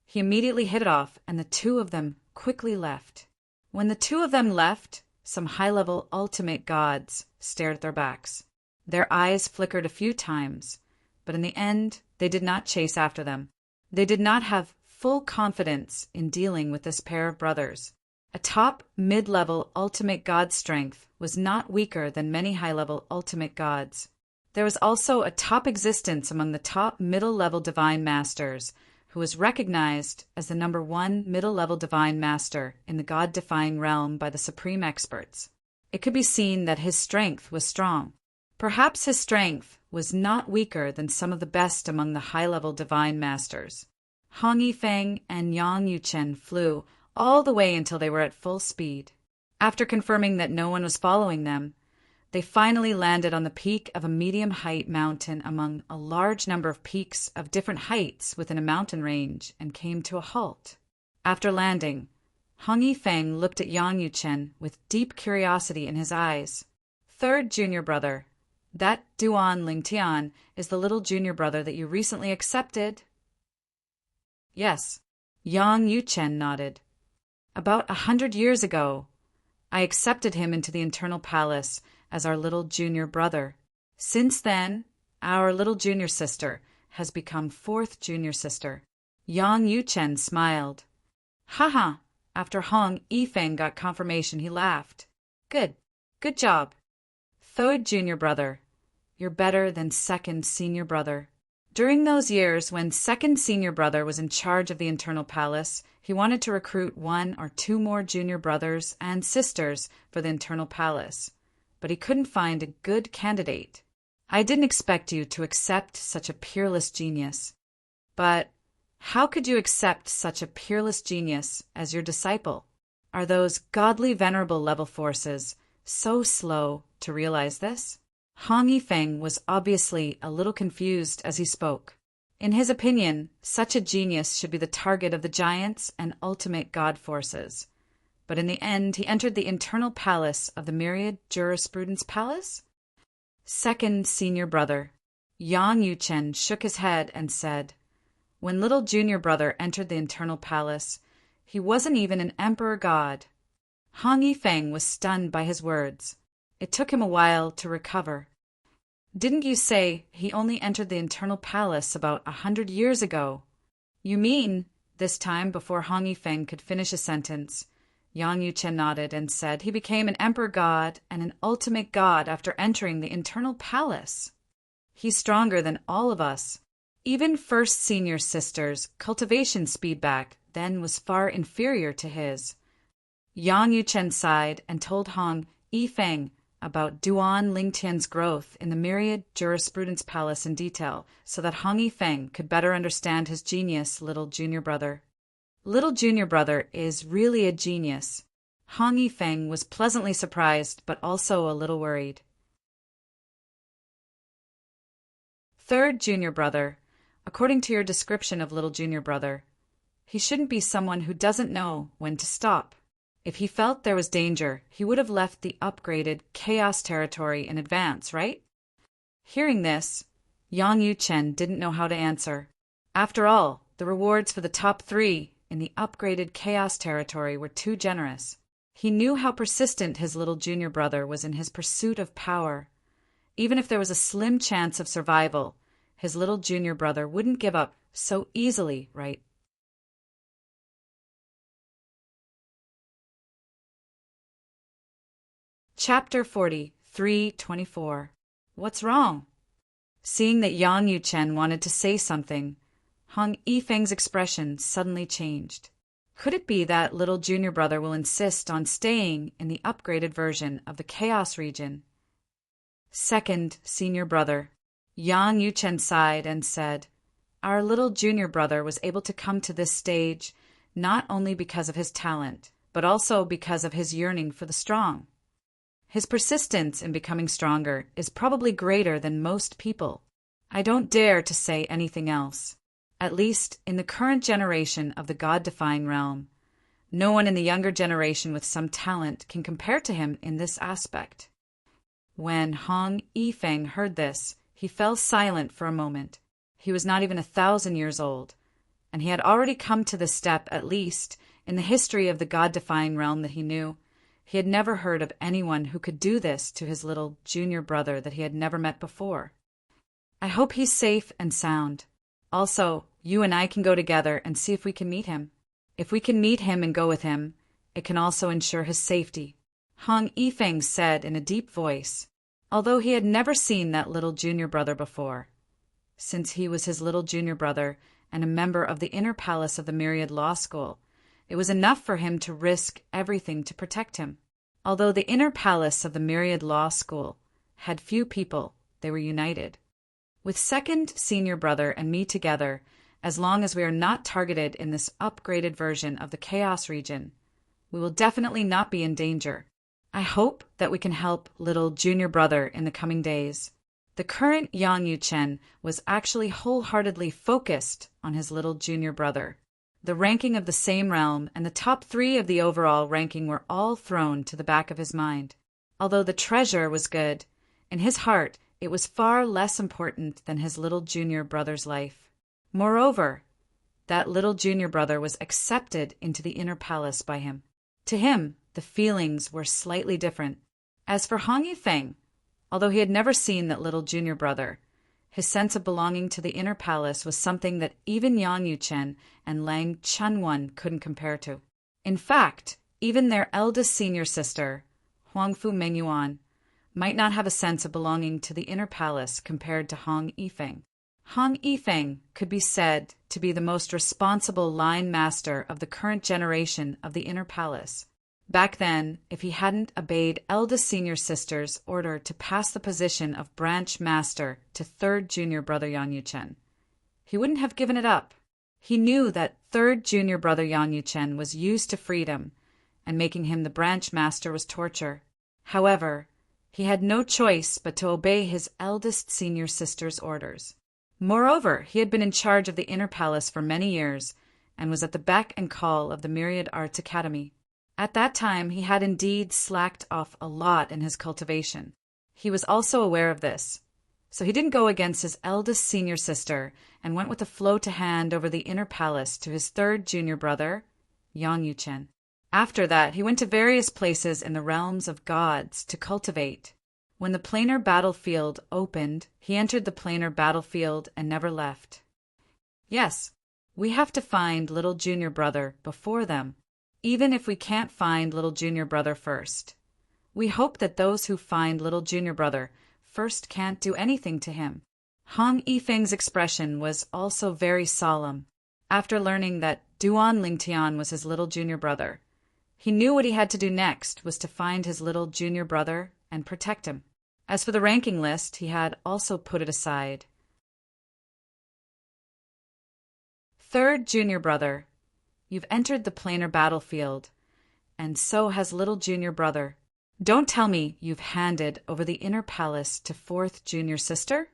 he immediately hit it off and the two of them quickly left. When the two of them left, some high-level ultimate gods stared at their backs. Their eyes flickered a few times, but in the end, they did not chase after them. They did not have full confidence in dealing with this pair of brothers. A top mid-level ultimate god strength was not weaker than many high-level ultimate gods. There was also a top existence among the top middle-level divine masters, who was recognized as the number one middle-level divine master in the god-defying realm by the supreme experts. It could be seen that his strength was strong. Perhaps his strength was not weaker than some of the best among the high-level divine masters. Hong Yifeng and Yang Yuchen flew all the way until they were at full speed. After confirming that no one was following them, they finally landed on the peak of a medium-height mountain among a large number of peaks of different heights within a mountain range and came to a halt. After landing, Hong Yifeng looked at Yang Yuchen with deep curiosity in his eyes. Third junior brother, that Duan Lingtian is the little junior brother that you recently accepted? Yes. Yang Yuchen nodded. About 100 years ago, I accepted him into the internal palace as our little junior brother. Since then, our little junior sister has become fourth junior sister. Yang Yuchen smiled. Haha, after Hong Yifeng got confirmation, he laughed. Good job. Third junior brother, you're better than second senior brother. During those years when second senior brother was in charge of the internal palace, he wanted to recruit 1 or 2 more junior brothers and sisters for the internal palace, but he couldn't find a good candidate. I didn't expect you to accept such a peerless genius. But how could you accept such a peerless genius as your disciple? Are those godly venerable level forces so slow to realize this? Hong Yifeng was obviously a little confused as he spoke. In his opinion, such a genius should be the target of the giants and ultimate god forces. But in the end, he entered the internal palace of the Myriad Jurisprudence Palace? Second senior brother, Yang Yuchen shook his head and said, when little junior brother entered the internal palace, he wasn't even an emperor god. Hong Yifeng was stunned by his words. It took him a while to recover. Didn't you say he only entered the internal palace about 100 years ago? You mean, this time before Hong Yifeng could finish a sentence, Yang Yuchen nodded and said he became an emperor god and an ultimate god after entering the internal palace. He's stronger than all of us. Even first senior sister's cultivation speed back then was far inferior to his. Yang Yuchen sighed and told Hong Yifeng about Duan Lingtian's growth in the Myriad Jurisprudence Palace in detail so that Hong Yifeng could better understand his genius little junior brother. Little junior brother is really a genius. Hong Yifeng was pleasantly surprised but also a little worried. Third junior brother, according to your description of little junior brother, he shouldn't be someone who doesn't know when to stop. If he felt there was danger, he would have left the upgraded chaos territory in advance, right? Hearing this, Yang Yuchen didn't know how to answer. After all, The rewards for the top 3 in the upgraded Chaos territory were too generous. He knew how persistent his little junior brother was in his pursuit of power. Even if there was a slim chance of survival, his little junior brother wouldn't give up so easily, right? Chapter 40, 324. What's wrong? Seeing that Yang Yuchen wanted to say something, Hong Yifeng's expression suddenly changed. Could it be that little junior brother will insist on staying in the upgraded version of the Chaos region? Second senior brother. Yang Yuchen sighed and said, "Our little junior brother was able to come to this stage not only because of his talent, but also because of his yearning for the strong. His persistence in becoming stronger is probably greater than most people. I don't dare to say anything else. At least in the current generation of the God-defying realm, no one in the younger generation with some talent can compare to him in this aspect." When Hong Yifeng heard this, he fell silent for a moment. He was not even 1,000 years old, and he had already come to this step, at least, in the history of the God-defying realm that he knew. He had never heard of anyone who could do this to his little junior brother that he had never met before. "I hope he's safe and sound. Also, you and I can go together and see if we can meet him. If we can meet him and go with him, it can also ensure his safety," Hong Yifeng said in a deep voice, although he had never seen that little junior brother before. Since he was his little junior brother and a member of the inner palace of the Myriad Law School, it was enough for him to risk everything to protect him. Although the inner palace of the Myriad Law School had few people, they were united. With second senior brother and me together, as long as we are not targeted in this upgraded version of the Chaos region, we will definitely not be in danger. I hope that we can help little junior brother in the coming days. The current Yang Yuchen was actually wholeheartedly focused on his little junior brother. The ranking of the same realm and the top 3 of the overall ranking were all thrown to the back of his mind. Although the treasure was good, in his heart it was far less important than his little junior brother's life. Moreover, that little junior brother was accepted into the inner palace by him. To him, the feelings were slightly different. As for Hong Yifeng, although he had never seen that little junior brother, his sense of belonging to the inner palace was something that even Yang Yuchen and Lang Chunwan couldn't compare to. In fact, even their eldest senior sister, Huangfu Mengyuan, might not have a sense of belonging to the inner palace compared to Hong Yifeng. Hong Yifeng could be said to be the most responsible line master of the current generation of the inner palace. Back then, if he hadn't obeyed eldest senior sister's order to pass the position of branch master to third junior brother Yang Yuchen, he wouldn't have given it up. He knew that third junior brother Yang Yuchen was used to freedom, and making him the branch master was torture. However, he had no choice but to obey his eldest senior sister's orders. Moreover, he had been in charge of the inner palace for many years, and was at the beck and call of the Myriad Arts Academy. At that time, he had indeed slacked off a lot in his cultivation. He was also aware of this, so he didn't go against his eldest senior sister and went with a flow to hand over the inner palace to his third junior brother, Yang Yuchen. After that, he went to various places in the realms of gods to cultivate. When the planar battlefield opened, he entered the planar battlefield and never left. Yes, we have to find little junior brother before them, even if we can't find little junior brother first. We hope that those who find little junior brother first can't do anything to him. Hong Yifeng's expression was also very solemn. After learning that Duan Lingtian was his little junior brother, he knew what he had to do next was to find his little junior brother and protect him. As for the ranking list, he had also put it aside. Third junior brother, you've entered the planar battlefield, and so has little junior brother. Don't tell me you've handed over the inner palace to fourth junior sister?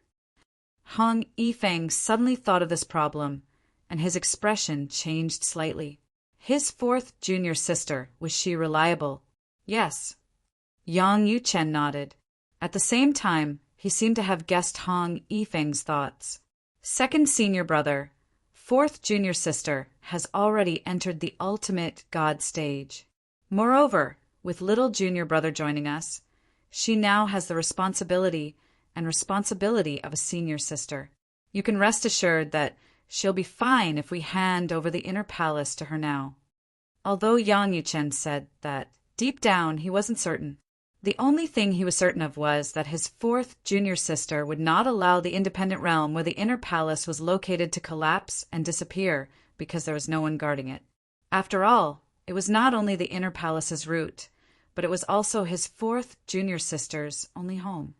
Hong Yifeng suddenly thought of this problem, and his expression changed slightly. His fourth junior sister, was she reliable? Yes. Yang Yuchen nodded. At the same time, he seemed to have guessed Hong Yifeng's thoughts. Second senior brother, fourth junior sister has already entered the ultimate God stage. Moreover, with little junior brother joining us, she now has the responsibility of a senior sister. You can rest assured that she'll be fine if we hand over the inner palace to her now. Although Yang Yuchen said that, deep down, he wasn't certain. The only thing he was certain of was that his fourth junior sister would not allow the independent realm where the inner palace was located to collapse and disappear because there was no one guarding it. After all, it was not only the inner palace's root, but it was also his fourth junior sister's only home.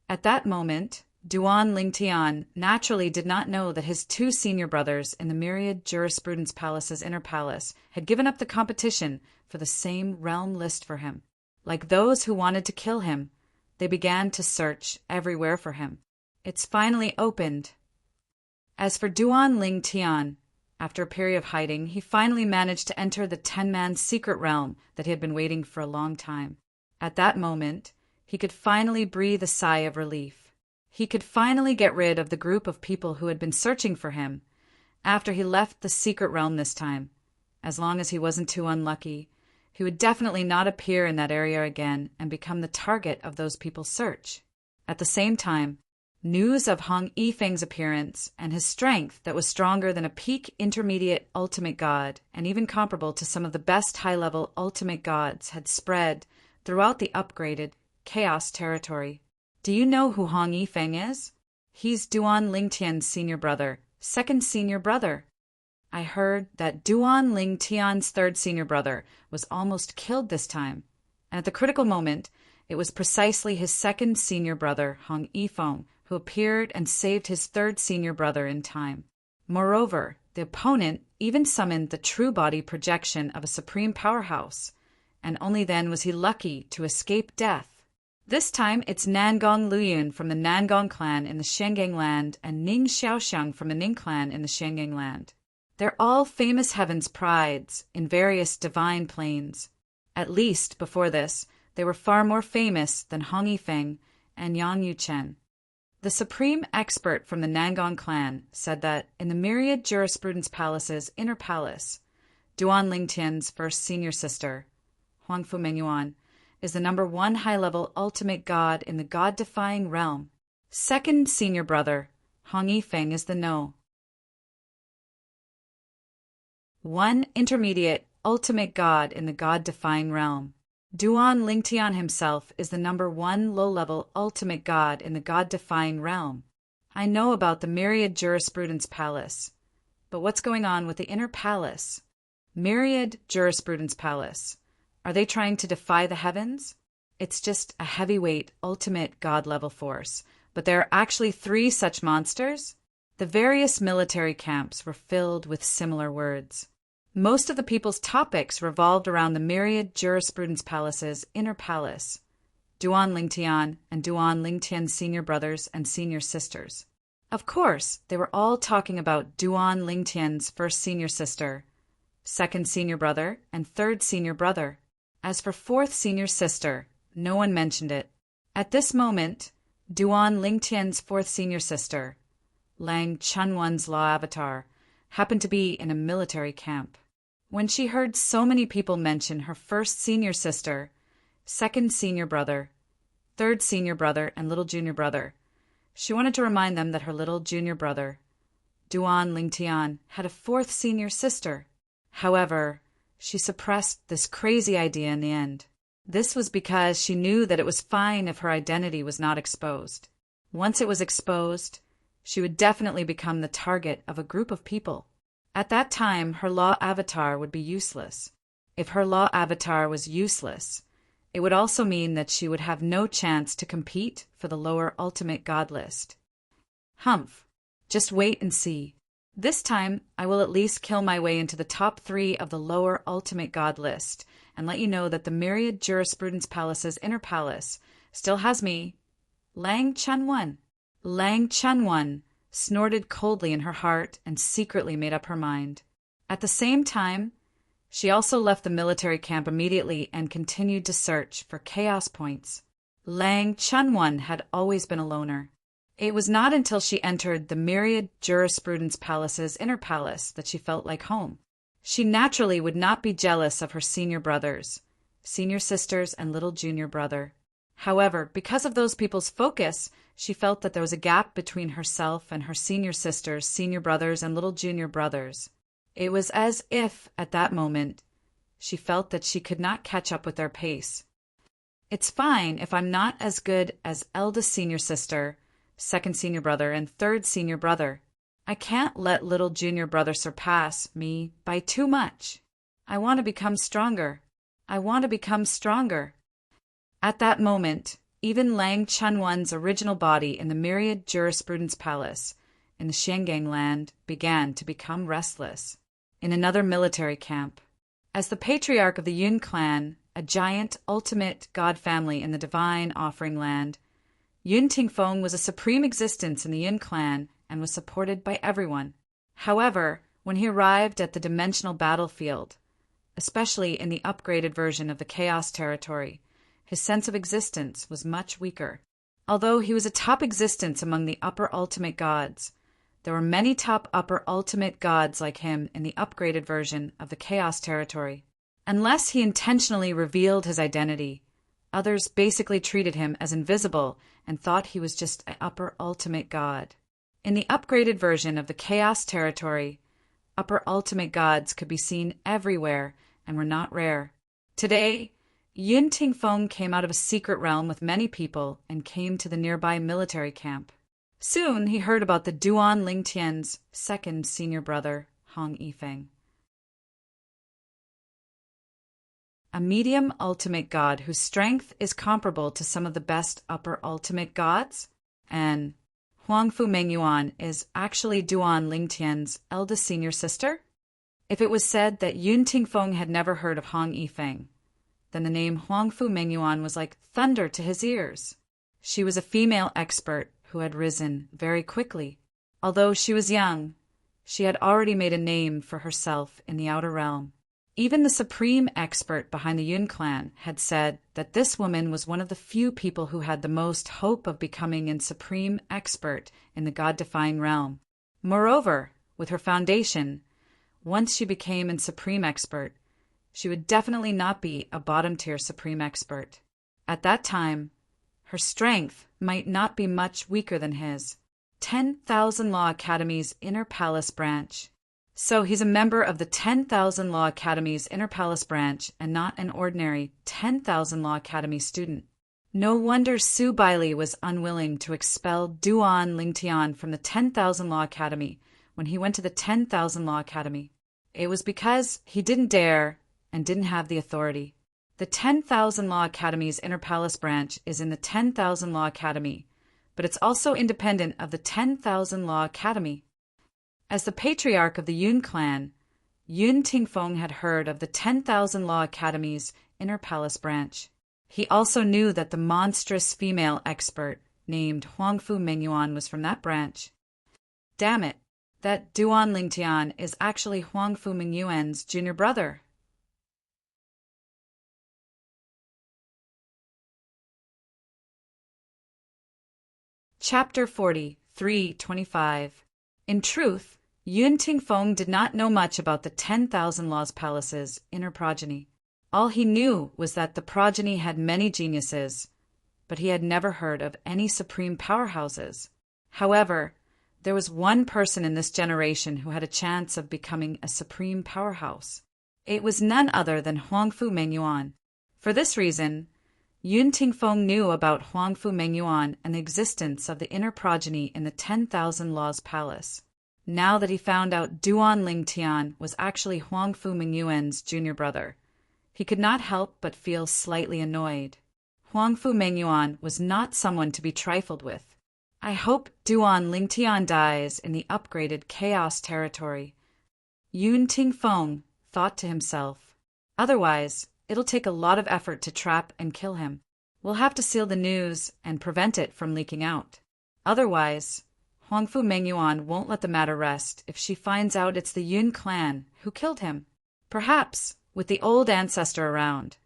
At that moment, Duan Lingtian naturally did not know that his two senior brothers in the myriad jurisprudence palace's inner palace had given up the competition for the same realm list for him. Like those who wanted to kill him, they began to search everywhere for him. It's finally opened. As for Duan Lingtian, after a period of hiding, he finally managed to enter the 10-man secret realm that he had been waiting for a long time. At that moment, he could finally breathe a sigh of relief. He could finally get rid of the group of people who had been searching for him after he left the secret realm this time. As long as he wasn't too unlucky, he would definitely not appear in that area again and become the target of those people's search. At the same time, news of Hong Yifeng's appearance and his strength that was stronger than a peak intermediate ultimate god and even comparable to some of the best high-level ultimate gods had spread throughout the upgraded Chaos territory. Do you know who Hong Yifeng is? He's Duan Lingtian's senior brother, second senior brother. I heard that Duan Lingtian's third senior brother was almost killed this time, and at the critical moment, it was precisely his second senior brother, Hong Yifeng, who appeared and saved his third senior brother in time. Moreover, the opponent even summoned the true body projection of a supreme powerhouse, and only then was he lucky to escape death. This time, it's Nangong Luyun from the Nangong clan in the Shengang land and Ning Xiaoxiang from the Ning clan in the Shengang land. They're all famous heaven's prides in various divine planes. At least, before this, they were far more famous than Hong Yifeng and Yang Yuchen. The supreme expert from the Nangong clan said that in the myriad jurisprudence palace's inner palace, Duan Lingtian's first senior sister, Huangfu Mengyuan, is the number one high-level ultimate god in the god-defying realm. Second senior brother, Hong Yifeng, is the no. One intermediate ultimate god in the god-defying realm. Duan Lingtian himself is the number one low-level ultimate god in the god-defying realm. I know about the myriad jurisprudence palace, but what's going on with the inner palace? Myriad jurisprudence palace. Are they trying to defy the heavens? It's just a heavyweight, ultimate god-level force, but there are actually 3 such monsters? The various military camps were filled with similar words. Most of the people's topics revolved around the myriad jurisprudence palace's inner palace, Duan Lingtian and Duan Lingtian's senior brothers and senior sisters. Of course, they were all talking about Duan Lingtian's first senior sister, second senior brother, and third senior brother. As for fourth senior sister, no one mentioned it. At this moment, Duan Lingtian's fourth senior sister, Lang Chunwan's law avatar, happened to be in a military camp. When she heard so many people mention her first senior sister, second senior brother, third senior brother, and little junior brother, she wanted to remind them that her little junior brother, Duan Lingtian, had a fourth senior sister. However, she suppressed this crazy idea in the end. This was because she knew that it was fine if her identity was not exposed. Once it was exposed, she would definitely become the target of a group of people. At that time, her law avatar would be useless. If her law avatar was useless, it would also mean that she would have no chance to compete for the lower ultimate god list. Humph. Just wait and see. This time, I will at least kill my way into the top 3 of the lower ultimate god list and let you know that the myriad jurisprudence palace's inner palace still has me, Lang Chunwan. Lang Chunwan snorted coldly in her heart and secretly made up her mind. At the same time, she also left the military camp immediately and continued to search for chaos points. Lang Chunwan had always been a loner. It was not until she entered the myriad jurisprudence palace's inner palace that she felt like home. She naturally would not be jealous of her senior brothers, senior sisters, and little junior brother. However, because of those people's focus, she felt that there was a gap between herself and her senior sisters, senior brothers, and little junior brothers. It was as if, at that moment, she felt that she could not catch up with their pace. It's fine if I'm not as good as eldest senior sister, second senior brother, and third senior brother. I can't let little junior brother surpass me by too much. I want to become stronger. I want to become stronger. At that moment, even Lang Chunwan's original body in the myriad jurisprudence palace in the Shangang land began to become restless. In another military camp, as the patriarch of the Yun clan, a giant ultimate god family in the divine offering land, Yun Tingfeng was a supreme existence in the Yun clan and was supported by everyone. However, when he arrived at the dimensional battlefield, especially in the upgraded version of the Chaos Territory, his sense of existence was much weaker. Although he was a top existence among the upper ultimate gods, there were many top upper ultimate gods like him in the upgraded version of the Chaos Territory. Unless he intentionally revealed his identity, others basically treated him as invisible and thought he was just an upper ultimate god. In the upgraded version of the Chaos Territory, upper ultimate gods could be seen everywhere and were not rare. Today, Yun Tingfeng came out of a secret realm with many people and came to the nearby military camp. Soon he heard about the Duan Lingtian's second senior brother, Hong Yifeng, a medium ultimate god whose strength is comparable to some of the best upper ultimate gods, and Huangfu Mengyuan is actually Duan Lingtian's eldest senior sister. If it was said that Yun Tingfeng had never heard of Hong Yifeng, then the name Huangfu Mengyuan was like thunder to his ears. She was a female expert who had risen very quickly. Although she was young, she had already made a name for herself in the outer realm. Even the supreme expert behind the Yun clan had said that this woman was one of the few people who had the most hope of becoming a supreme expert in the god-defying realm. Moreover, with her foundation, once she became a supreme expert, she would definitely not be a bottom-tier supreme expert. At that time, her strength might not be much weaker than his. 10,000 Law Academy's Inner Palace branch. So he's a member of the 10,000 Law Academy's Inner Palace branch and not an ordinary 10,000 Law Academy student. No wonder Su Bailey was unwilling to expel Duan Lingtian from the 10,000 Law Academy when he went to the 10,000 Law Academy. It was because he didn't dare and didn't have the authority. The 10,000 Law Academy's Inner Palace branch is in the 10,000 Law Academy, but it's also independent of the 10,000 Law Academy. As the patriarch of the Yun clan, Yun Tingfeng had heard of the 10,000 Law Academy's Inner Palace branch. He also knew that the monstrous female expert named Huangfu Mengyuan was from that branch. Damn it, that Duan Lingtian is actually Huangfu Mengyuan's junior brother. Chapter 40, 325. In truth, Yun Tingfeng did not know much about the 10,000 Laws Palace's inner progeny. All he knew was that the progeny had many geniuses, but he had never heard of any supreme powerhouses. However, there was one person in this generation who had a chance of becoming a supreme powerhouse. It was none other than Huangfu Mengyuan. For this reason, Yun Tingfeng knew about Huangfu Mengyuan and the existence of the inner progeny in the 10,000 Laws Palace. Now that he found out Duan Lingtian was actually Huangfu Mengyuan's junior brother, he could not help but feel slightly annoyed. Huangfu Mengyuan was not someone to be trifled with. I hope Duan Lingtian dies in the upgraded Chaos Territory, Yun Tingfeng thought to himself. Otherwise, it'll take a lot of effort to trap and kill him. We'll have to seal the news and prevent it from leaking out. Otherwise, Huangfu Mengyuan won't let the matter rest if she finds out it's the Yun clan who killed him. Perhaps, with the old ancestor around,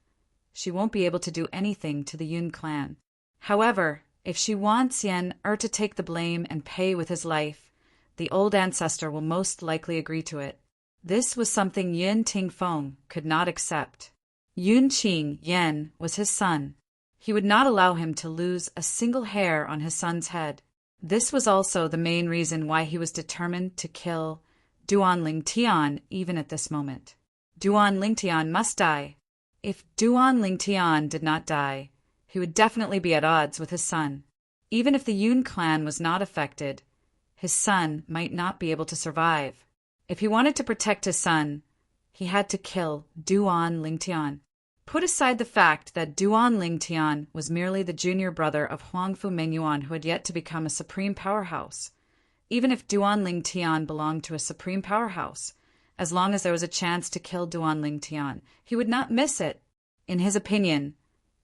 she won't be able to do anything to the Yun clan. However, If she wants to take the blame and pay with his life, the old ancestor will most likely agree to it. This was something Yun Tingfeng could not accept. Yun Qing Yen was his son. He would not allow him to lose a single hair on his son's head. This was also the main reason why he was determined to kill Duan Lingtian even at this moment. Duan Lingtian must die. If Duan Lingtian did not die, he would definitely be at odds with his son. Even if the Yun clan was not affected, his son might not be able to survive. If he wanted to protect his son, he had to kill Duan Lingtian. Put aside the fact that Duan Lingtian was merely the junior brother of Huangfu Mengyuan who had yet to become a supreme powerhouse. Even if Duan Lingtian belonged to a supreme powerhouse, as long as there was a chance to kill Duan Lingtian, he would not miss it. In his opinion,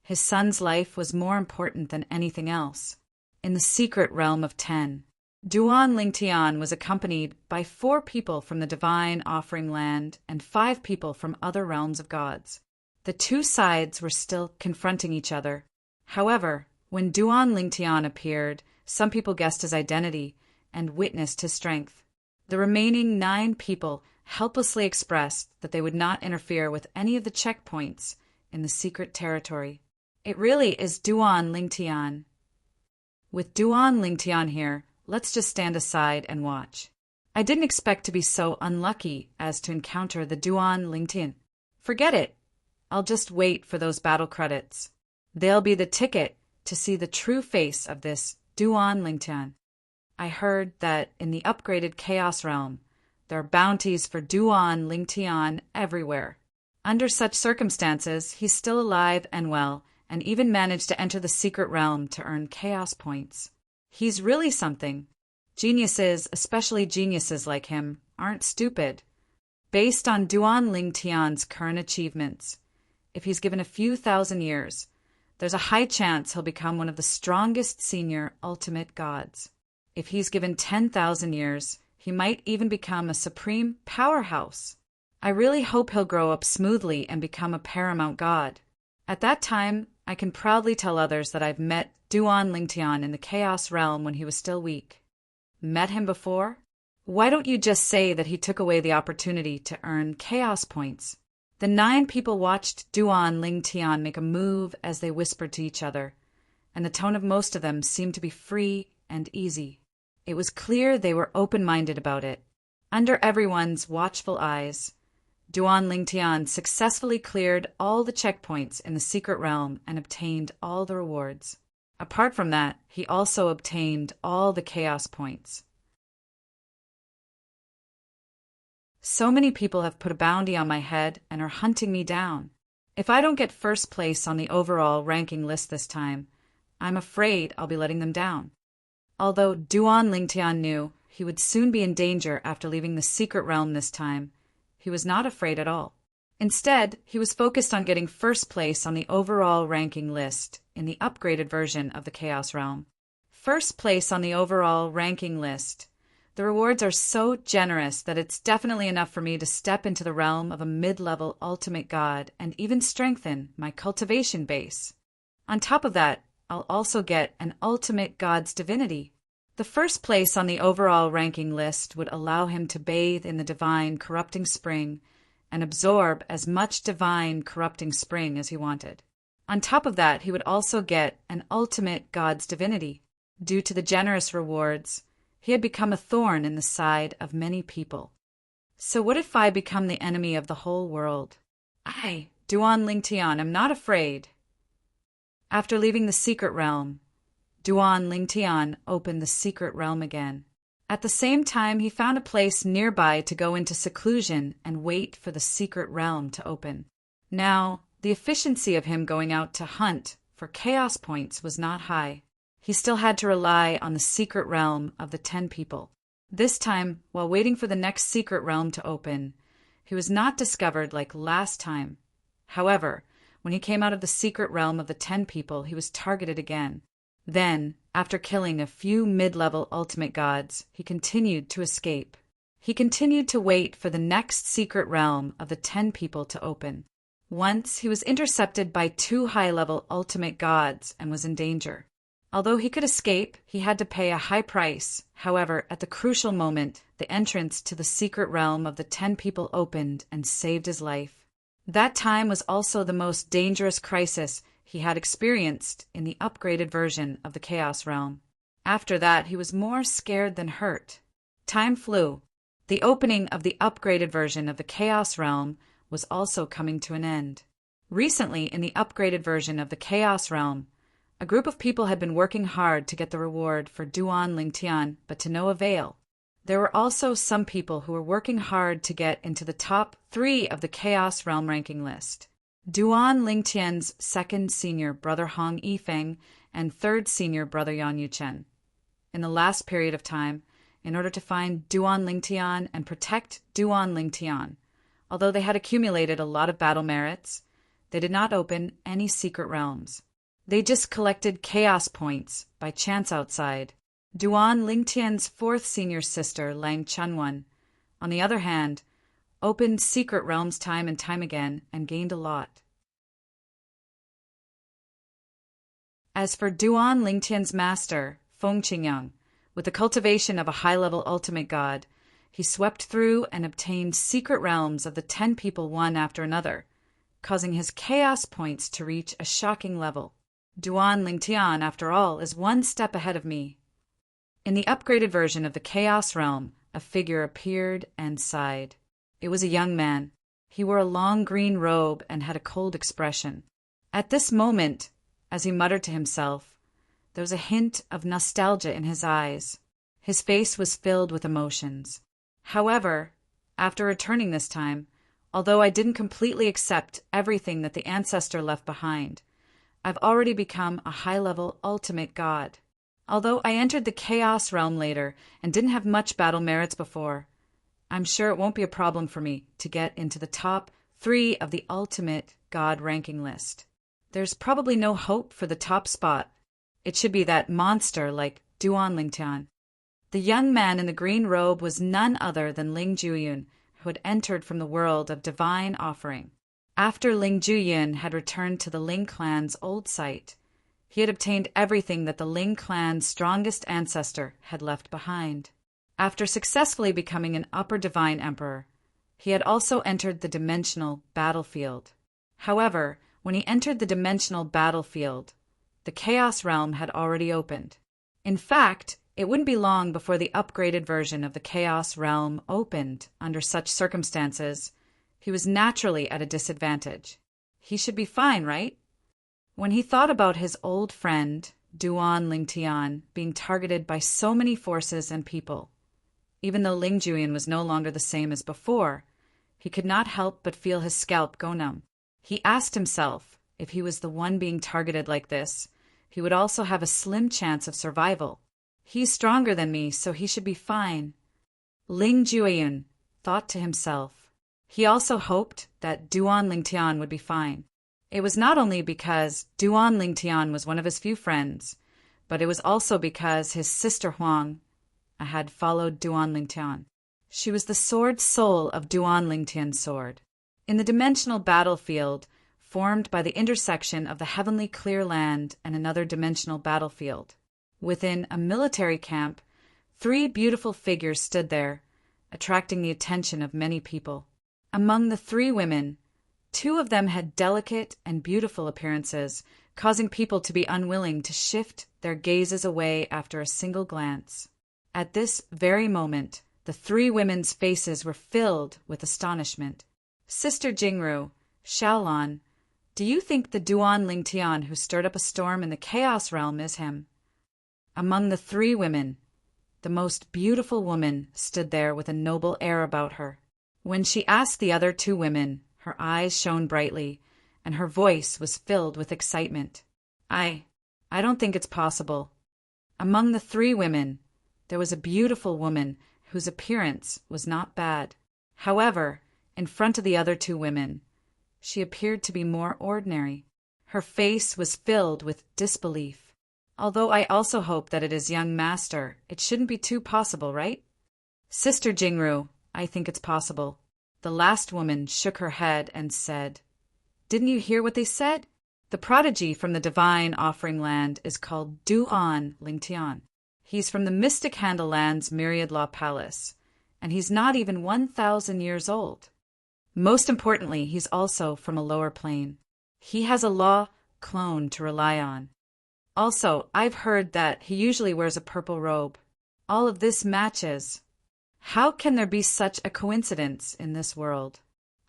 his son's life was more important than anything else. In the secret realm of 10, Duan Lingtian was accompanied by 4 people from the divine offering land and 5 people from other realms of gods. The 2 sides were still confronting each other. However, when Duan Lingtian appeared, some people guessed his identity and witnessed his strength. The remaining 9 people helplessly expressed that they would not interfere with any of the checkpoints in the secret territory. It really is Duan Lingtian. With Duan Lingtian here, let's just stand aside and watch. I didn't expect to be so unlucky as to encounter the Duan Lingtian. Forget it. I'll just wait for those battle credits. They'll be the ticket to see the true face of this Duan Lingtian. I heard that in the upgraded Chaos Realm, there are bounties for Duan Lingtian everywhere. Under such circumstances, he's still alive and well, and even managed to enter the secret realm to earn Chaos points. He's really something. Geniuses, especially geniuses like him, aren't stupid. Based on Duan Lingtian's current achievements, if he's given a few thousand years, there's a high chance he'll become one of the strongest senior ultimate gods. If he's given 10,000 years, he might even become a supreme powerhouse. I really hope he'll grow up smoothly and become a paramount god. At that time, I can proudly tell others that I've met Duan Lingtian in the Chaos Realm when he was still weak. Met him before? Why don't you just say that he took away the opportunity to earn Chaos points? The 9 people watched Duan Lingtian make a move as they whispered to each other, and the tone of most of them seemed to be free and easy. It was clear they were open-minded about it. Under everyone's watchful eyes, Duan Lingtian successfully cleared all the checkpoints in the secret realm and obtained all the rewards. Apart from that, he also obtained all the chaos points. So many people have put a bounty on my head and are hunting me down. If I don't get first place on the overall ranking list this time, I'm afraid I'll be letting them down. Although Duan Lingtian knew he would soon be in danger after leaving the secret realm this time, he was not afraid at all. Instead, he was focused on getting first place on the overall ranking list in the upgraded version of the Chaos Realm. First place on the overall ranking list. The rewards are so generous that it's definitely enough for me to step into the realm of a mid-level ultimate god and even strengthen my cultivation base. On top of that, I'll also get an ultimate god's divinity. The first place on the overall ranking list would allow him to bathe in the divine corrupting spring and absorb as much divine corrupting spring as he wanted. On top of that, he would also get an ultimate god's divinity. Due to the generous rewards, he had become a thorn in the side of many people. So what if I become the enemy of the whole world? I, Duan Lingtian, am not afraid. After leaving the secret realm, Duan Lingtian opened the secret realm again. At the same time, he found a place nearby to go into seclusion and wait for the secret realm to open. Now, the efficiency of him going out to hunt for chaos points was not high. He still had to rely on the secret realm of the 10 people. This time, while waiting for the next secret realm to open, he was not discovered like last time. However, when he came out of the secret realm of the 10 people, he was targeted again. Then, after killing a few mid-level ultimate gods, he continued to escape. He continued to wait for the next secret realm of the 10 people to open. Once, he was intercepted by 2 high-level ultimate gods and was in danger. Although he could escape, he had to pay a high price. However, at the crucial moment, the entrance to the secret realm of the 10 people opened and saved his life. That time was also the most dangerous crisis he had experienced in the upgraded version of the Chaos Realm. After that, he was more scared than hurt. Time flew. The opening of the upgraded version of the Chaos Realm was also coming to an end. Recently, in the upgraded version of the Chaos Realm, a group of people had been working hard to get the reward for Duan Lingtian, but to no avail. There were also some people who were working hard to get into the top 3 of the Chaos Realm ranking list. Duan Lingtian's second senior brother Hong Yifeng and third senior brother Yan Yuchen. In the last period of time, in order to find Duan Lingtian and protect Duan Lingtian, although they had accumulated a lot of battle merits, they did not open any secret realms. They just collected chaos points by chance outside. Duan Lingtian's 4th senior sister, Lang Chunwan, on the other hand, opened secret realms time and time again and gained a lot. As for Duan Lingtian's master, Feng Qingyang, with the cultivation of a high-level ultimate god, he swept through and obtained secret realms of the 10 people one after another, causing his chaos points to reach a shocking level. Duan Lingtian, after all, is one step ahead of me. In the upgraded version of the Chaos Realm, a figure appeared and sighed. It was a young man. He wore a long green robe and had a cold expression. At this moment, as he muttered to himself, there was a hint of nostalgia in his eyes. His face was filled with emotions. However, after returning this time, although I didn't completely accept everything that the ancestor left behind, I've already become a high-level ultimate god. Although I entered the Chaos Realm later and didn't have much battle merits before, I'm sure it won't be a problem for me to get into the top 3 of the ultimate god ranking list. There's probably no hope for the top spot. It should be that monster like Duan Lingtian. The young man in the green robe was none other than Ling Juyun, who had entered from the world of divine offering. After Ling Juyun had returned to the Ling clan's old site, he had obtained everything that the Ling clan's strongest ancestor had left behind. After successfully becoming an upper divine emperor, he had also entered the dimensional battlefield. However, when he entered the dimensional battlefield, the Chaos Realm had already opened. In fact, it wouldn't be long before the upgraded version of the Chaos Realm opened. Under such circumstances, he was naturally at a disadvantage. He should be fine, right? When he thought about his old friend, Duan Lingtian, being targeted by so many forces and people, even though Ling Juyin was no longer the same as before, he could not help but feel his scalp go numb. He asked himself, if he was the one being targeted like this, he would also have a slim chance of survival. He's stronger than me, so he should be fine. Ling Juyin thought to himself. He also hoped that Duan Lingtian would be fine. It was not only because Duan Lingtian was one of his few friends, but it was also because his sister Huang had followed Duan Lingtian. She was the sword soul of Duan Lingtian's sword. In the dimensional battlefield, formed by the intersection of the heavenly clear land and another dimensional battlefield, within a military camp, 3 beautiful figures stood there, attracting the attention of many people. Among the 3 women, 2 of them had delicate and beautiful appearances, causing people to be unwilling to shift their gazes away after a single glance. At this very moment, the 3 women's faces were filled with astonishment. Sister Jingru, Xiaolan, do you think the Duan Lingtian who stirred up a storm in the Chaos Realm is him? Among the 3 women, the most beautiful woman stood there with a noble air about her. When she asked the other 2 women, her eyes shone brightly, and her voice was filled with excitement. I don't think it's possible. Among the 3 women, there was a beautiful woman whose appearance was not bad. However, in front of the other 2 women, she appeared to be more ordinary. Her face was filled with disbelief. Although I also hope that it is young master, it shouldn't be too possible, right? Sister Jingru, I think it's possible. The last woman shook her head and said, Didn't you hear what they said? The prodigy from the divine offering land is called Duan Lingtian. He's from the mystic Handle land's myriad law palace, and he's not even 1,000 years old. Most importantly, he's also from a lower plane. He has a law clone to rely on. Also, I've heard that he usually wears a purple robe. All of this matches. How can there be such a coincidence in this world?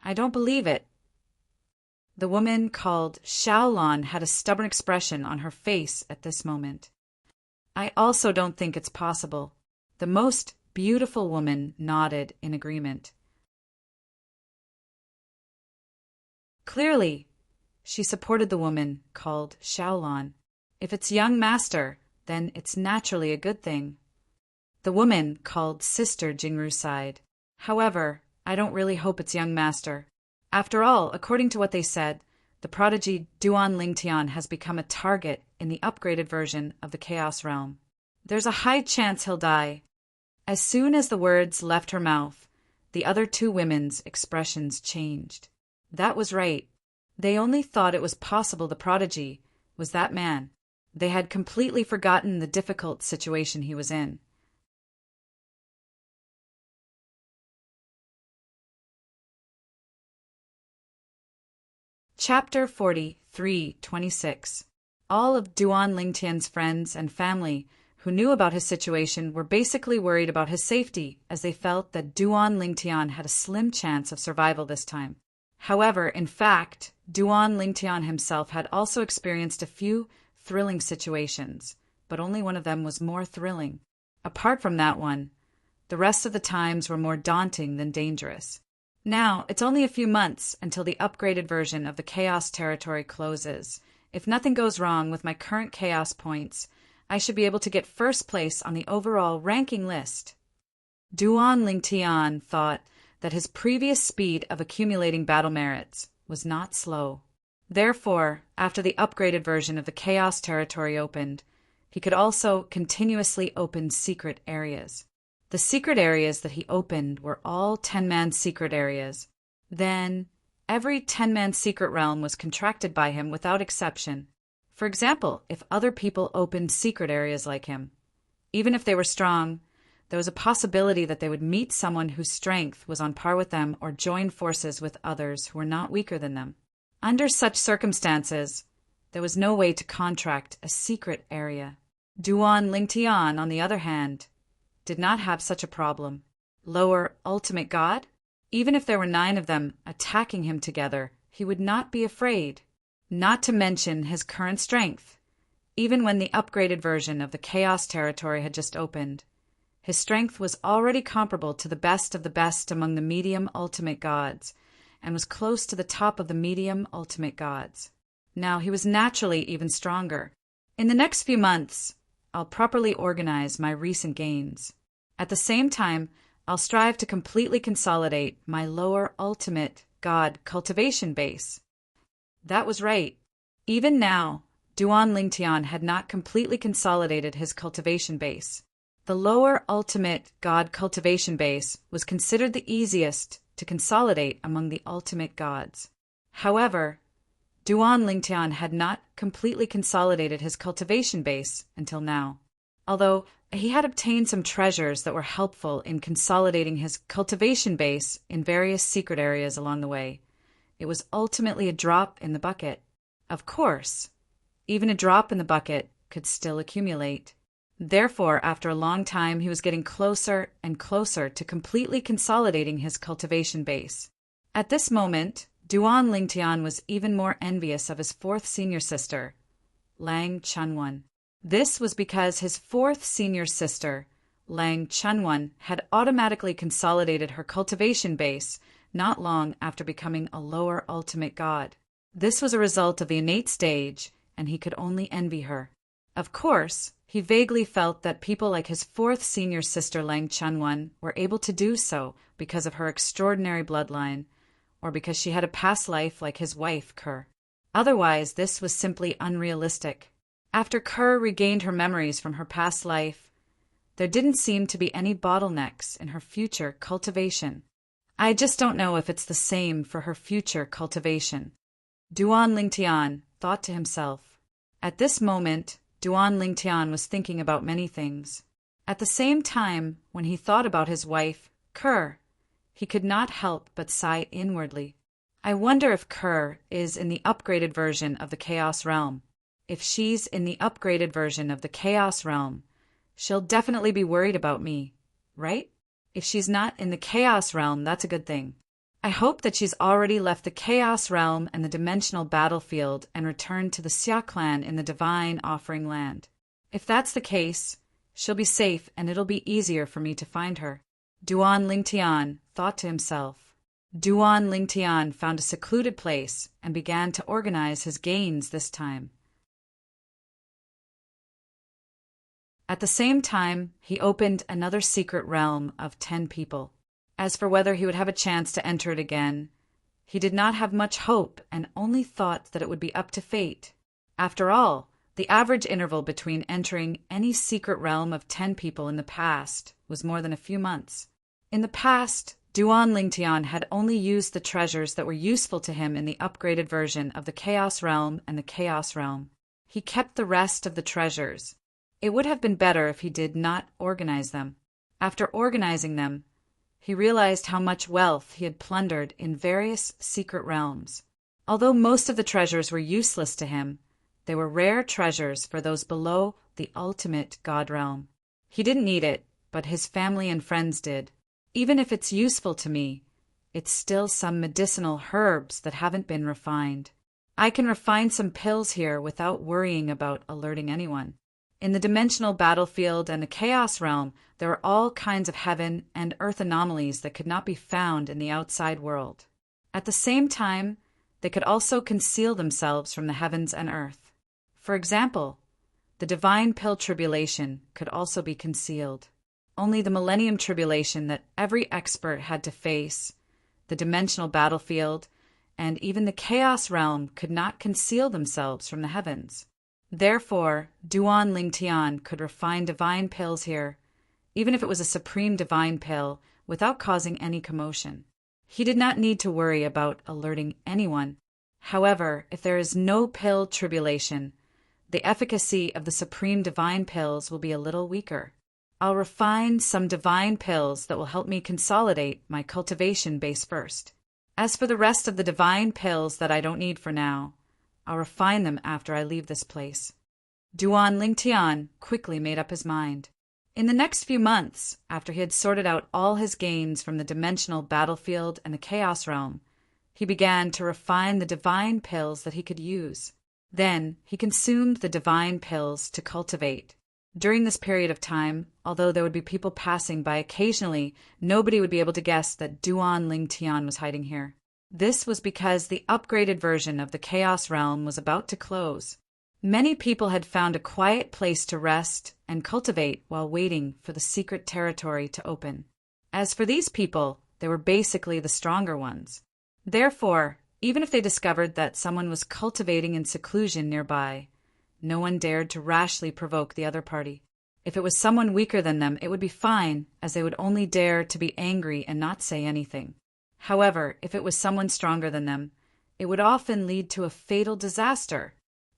I don't believe it. The woman called Shaolon had a stubborn expression on her face at this moment. I also don't think it's possible. The most beautiful woman nodded in agreement. Clearly, she supported the woman called Shaolon. If it's young master, then it's naturally a good thing. The woman called Sister Jingru sighed. However, I don't really hope it's young master. After all, according to what they said, the prodigy Duan Lingtian has become a target in the upgraded version of the Chaos Realm. There's a high chance he'll die. As soon as the words left her mouth, the other two women's expressions changed. That was right. They only thought it was possible the prodigy was that man. They had completely forgotten the difficult situation he was in. Chapter 43:26. All of Duan Lingtian's friends and family who knew about his situation were basically worried about his safety, as they felt that Duan Lingtian had a slim chance of survival this time. However, in fact, Duan Lingtian himself had also experienced a few thrilling situations, but only one of them was more thrilling. Apart from that one, the rest of the times were more daunting than dangerous. Now, it's only a few months until the upgraded version of the Chaos Territory closes. If nothing goes wrong with my current Chaos points, I should be able to get first place on the overall ranking list. Duan Lingtian thought that his previous speed of accumulating battle merits was not slow. Therefore, after the upgraded version of the Chaos Territory opened, he could also continuously open secret areas. The secret areas that he opened were all 10-man secret areas. Then, every 10-man secret realm was contracted by him without exception. For example, if other people opened secret areas like him, even if they were strong, there was a possibility that they would meet someone whose strength was on par with them or join forces with others who were not weaker than them. Under such circumstances, there was no way to contract a secret area. Duan Lingtian, on the other hand, did not have such a problem. Lower ultimate god? Even if there were 9 of them attacking him together, he would not be afraid. Not to mention his current strength. Even when the upgraded version of the Chaos Territory had just opened, his strength was already comparable to the best of the best among the medium ultimate gods, and was close to the top of the medium ultimate gods. Now he was naturally even stronger. In the next few months, I'll properly organize my recent gains. At the same time, I'll strive to completely consolidate my lower ultimate god cultivation base. That was right. Even now, Duan Lingtian had not completely consolidated his cultivation base. The lower ultimate god cultivation base was considered the easiest to consolidate among the ultimate gods. However, Duan Lingtian had not completely consolidated his cultivation base until now. Although he had obtained some treasures that were helpful in consolidating his cultivation base in various secret areas along the way, it was ultimately a drop in the bucket. Of course, even a drop in the bucket could still accumulate. Therefore, after a long time, he was getting closer and closer to completely consolidating his cultivation base. At this moment, Duan Lingtian was even more envious of his 4th senior sister, Lang Chunwan. This was because his 4th senior sister, Lang Chunwan, had automatically consolidated her cultivation base not long after becoming a lower ultimate god. This was a result of the innate stage, and he could only envy her. Of course, he vaguely felt that people like his 4th senior sister Lang Chunwan were able to do so because of her extraordinary bloodline, or because she had a past life like his wife, Kerr. Otherwise, this was simply unrealistic. After Kerr regained her memories from her past life, there didn't seem to be any bottlenecks in her future cultivation. I just don't know if it's the same for her future cultivation. Duan Lingtian thought to himself. At this moment, Duan Lingtian was thinking about many things. At the same time, when he thought about his wife, Kerr, he could not help but sigh inwardly. I wonder if Kerr is in the upgraded version of the Chaos Realm. If she's in the upgraded version of the Chaos Realm, she'll definitely be worried about me, right? If she's not in the Chaos Realm, that's a good thing. I hope that she's already left the Chaos Realm and the dimensional battlefield and returned to the Xia clan in the Divine Offering Land. If that's the case, she'll be safe and it'll be easier for me to find her. Duan Lingtian thought to himself. Duan Lingtian found a secluded place and began to organize his gains this time. At the same time, he opened another secret realm of 10 people. As for whether he would have a chance to enter it again, he did not have much hope and only thought that it would be up to fate. After all, the average interval between entering any secret realm of 10 people in the past was more than a few months. In the past, Duan Lingtian had only used the treasures that were useful to him in the upgraded version of the Chaos Realm and the Chaos Realm. He kept the rest of the treasures. It would have been better if he did not organize them. After organizing them, he realized how much wealth he had plundered in various secret realms. Although most of the treasures were useless to him, they were rare treasures for those below the ultimate God realm. He didn't need it, but his family and friends did. Even if it's useful to me, it's still some medicinal herbs that haven't been refined. I can refine some pills here without worrying about alerting anyone. In the dimensional battlefield and the Chaos Realm, there are all kinds of heaven and earth anomalies that could not be found in the outside world. At the same time, they could also conceal themselves from the heavens and earth. For example, the Divine Pill Tribulation could also be concealed. Only the Millennium Tribulation that every expert had to face, the dimensional battlefield, and even the Chaos Realm could not conceal themselves from the heavens. Therefore, Duan Lingtian could refine divine pills here, even if it was a supreme divine pill, without causing any commotion. He did not need to worry about alerting anyone. However, if there is no pill tribulation, the efficacy of the supreme divine pills will be a little weaker. I'll refine some divine pills that will help me consolidate my cultivation base first. As for the rest of the divine pills that I don't need for now, I'll refine them after I leave this place. Duan Lingtian quickly made up his mind. In the next few months, after he had sorted out all his gains from the dimensional battlefield and the Chaos Realm, he began to refine the divine pills that he could use. Then he consumed the divine pills to cultivate. During this period of time, although there would be people passing by occasionally, nobody would be able to guess that Duan Lingtian was hiding here. This was because the upgraded version of the Chaos Realm was about to close. Many people had found a quiet place to rest and cultivate while waiting for the secret territory to open. As for these people, they were basically the stronger ones. Therefore, even if they discovered that someone was cultivating in seclusion nearby, no one dared to rashly provoke the other party. If it was someone weaker than them, it would be fine, as they would only dare to be angry and not say anything. However, if it was someone stronger than them, it would often lead to a fatal disaster.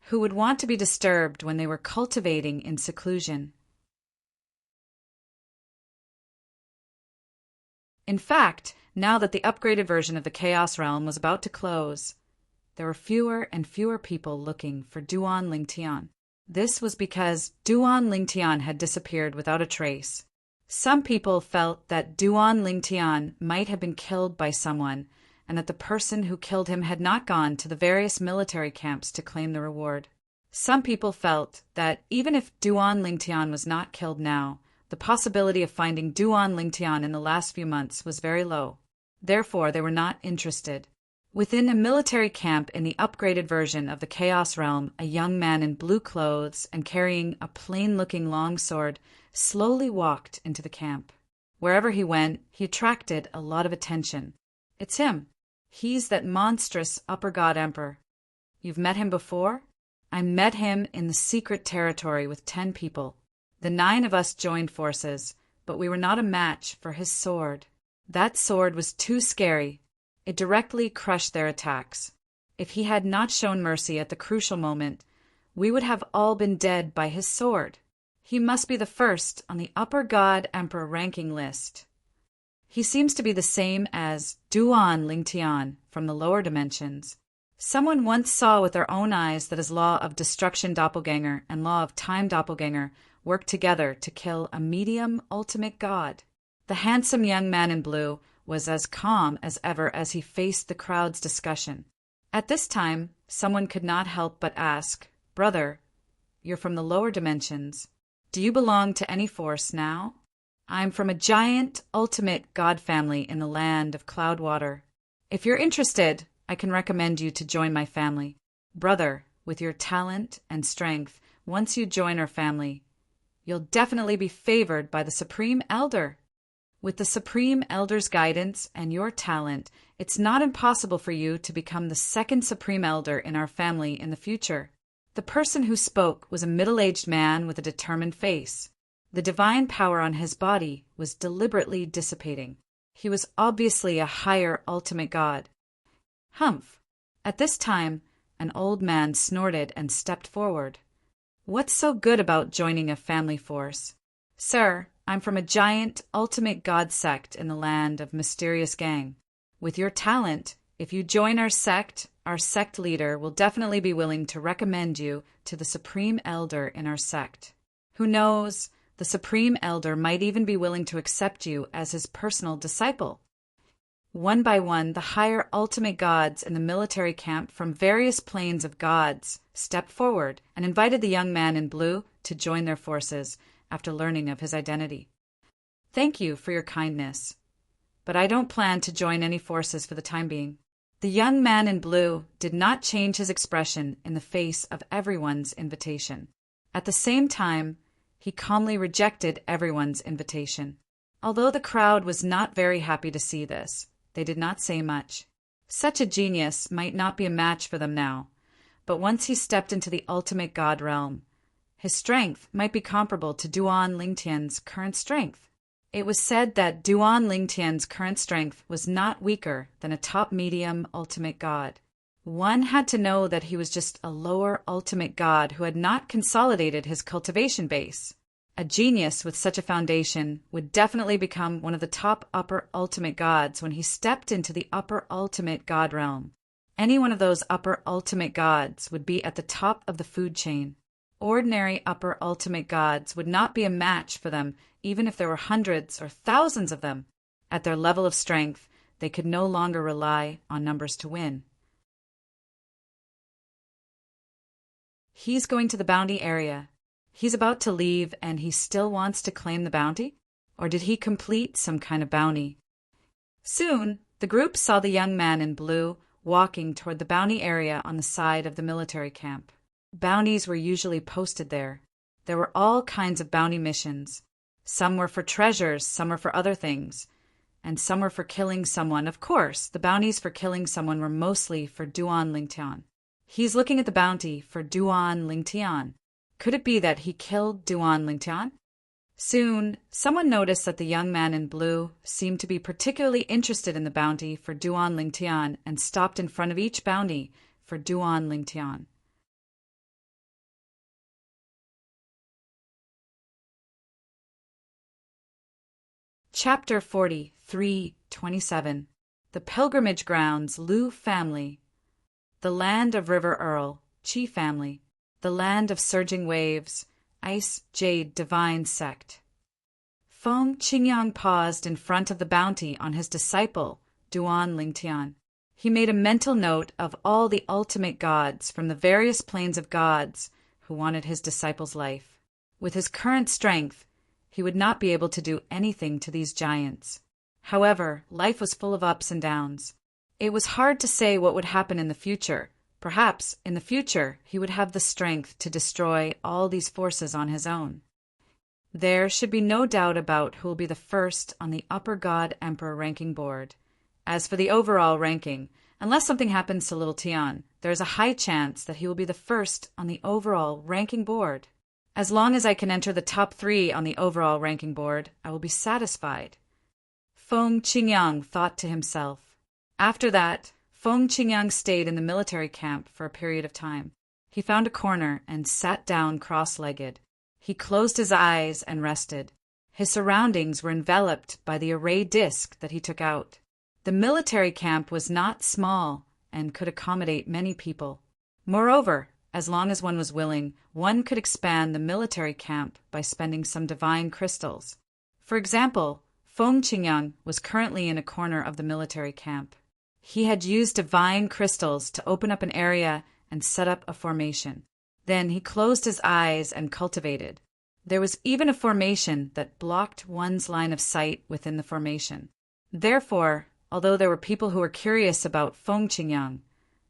Who would want to be disturbed when they were cultivating in seclusion? In fact, now that the upgraded version of the Chaos Realm was about to close, there were fewer and fewer people looking for Duan Lingtian. This was because Duan Lingtian had disappeared without a trace. Some people felt that Duan Lingtian might have been killed by someone, and that the person who killed him had not gone to the various military camps to claim the reward. Some people felt that even if Duan Lingtian was not killed now, the possibility of finding Duan Lingtian in the last few months was very low. Therefore, they were not interested. Within a military camp in the upgraded version of the Chaos Realm, a young man in blue clothes and carrying a plain-looking longsword slowly walked into the camp. Wherever he went, he attracted a lot of attention. It's him. He's that monstrous upper god emperor. You've met him before? I met him in the secret territory with 10 people. The 9 of us joined forces, but we were not a match for his sword. That sword was too scary. It directly crushed their attacks. If he had not shown mercy at the crucial moment, we would have all been dead by his sword. He must be the first on the upper god emperor ranking list. He seems to be the same as Duan Lingtian from the lower dimensions. Someone once saw with their own eyes that his law of destruction doppelganger and law of time doppelganger worked together to kill a medium ultimate god. The handsome young man in blue was as calm as ever as he faced the crowd's discussion. At this time, someone could not help but ask, "Brother, you're from the lower dimensions. Do you belong to any force now?" "I'm from a giant, ultimate god family in the land of Cloudwater. If you're interested, I can recommend you to join my family. Brother, with your talent and strength, once you join our family, you'll definitely be favored by the Supreme Elder. With the Supreme Elder's guidance and your talent, it's not impossible for you to become the second Supreme Elder in our family in the future." The person who spoke was a middle-aged man with a determined face. The divine power on his body was deliberately dissipating. He was obviously a higher ultimate god. Humph! At this time, an old man snorted and stepped forward. "What's so good about joining a family force?" "Sir, I'm from a giant, ultimate god sect in the land of Mysterious Gang. With your talent, if you join our sect leader will definitely be willing to recommend you to the Supreme Elder in our sect. Who knows, the Supreme Elder might even be willing to accept you as his personal disciple." One by one, the higher ultimate gods in the military camp from various planes of gods stepped forward and invited the young man in blue to join their forces after learning of his identity. "Thank you for your kindness, but I don't plan to join any forces for the time being." The young man in blue did not change his expression in the face of everyone's invitation. At the same time, he calmly rejected everyone's invitation. Although the crowd was not very happy to see this, they did not say much. Such a genius might not be a match for them now, but once he stepped into the ultimate god realm, his strength might be comparable to Duan Lingtian's current strength. It was said that Duan Lingtian's current strength was not weaker than a top medium ultimate god. One had to know that he was just a lower ultimate god who had not consolidated his cultivation base. A genius with such a foundation would definitely become one of the top upper ultimate gods when he stepped into the upper ultimate god realm. Any one of those upper ultimate gods would be at the top of the food chain. Ordinary upper ultimate gods would not be a match for them even if there were hundreds or thousands of them. At their level of strength, they could no longer rely on numbers to win. He's going to the bounty area. He's about to leave and he still wants to claim the bounty? Or did he complete some kind of bounty? Soon, the group saw the young man in blue walking toward the bounty area on the side of the military camp. Bounties were usually posted there. There were all kinds of bounty missions. Some were for treasures, some were for other things, and some were for killing someone. Of course, the bounties for killing someone were mostly for Duan Lingtian. He's looking at the bounty for Duan Lingtian. Could it be that he killed Duan Lingtian? Soon, someone noticed that the young man in blue seemed to be particularly interested in the bounty for Duan Lingtian and stopped in front of each bounty for Duan Lingtian. Chapter 43:27 The Pilgrimage Grounds, Lu Family. The Land of River Earl, Chi Family. The Land of Surging Waves, Ice Jade Divine Sect. Feng Qingyang paused in front of the bounty on his disciple, Duan Lingtian. He made a mental note of all the ultimate gods from the various planes of gods who wanted his disciple's life. With his current strength, he would not be able to do anything to these giants. However, life was full of ups and downs. It was hard to say what would happen in the future. Perhaps, in the future, he would have the strength to destroy all these forces on his own. There should be no doubt about who will be the first on the Upper God Emperor ranking board. As for the overall ranking, unless something happens to Little Tian, there is a high chance that he will be the first on the overall ranking board. As long as I can enter the top 3 on the overall ranking board, I will be satisfied. Feng Qingyang thought to himself. After that, Feng Qingyang stayed in the military camp for a period of time. He found a corner and sat down cross-legged. He closed his eyes and rested. His surroundings were enveloped by the array disc that he took out. The military camp was not small and could accommodate many people. Moreover, as long as one was willing, one could expand the military camp by spending some divine crystals. For example, Feng Qingyang was currently in a corner of the military camp. He had used divine crystals to open up an area and set up a formation. Then he closed his eyes and cultivated. There was even a formation that blocked one's line of sight within the formation. Therefore, although there were people who were curious about Feng Qingyang,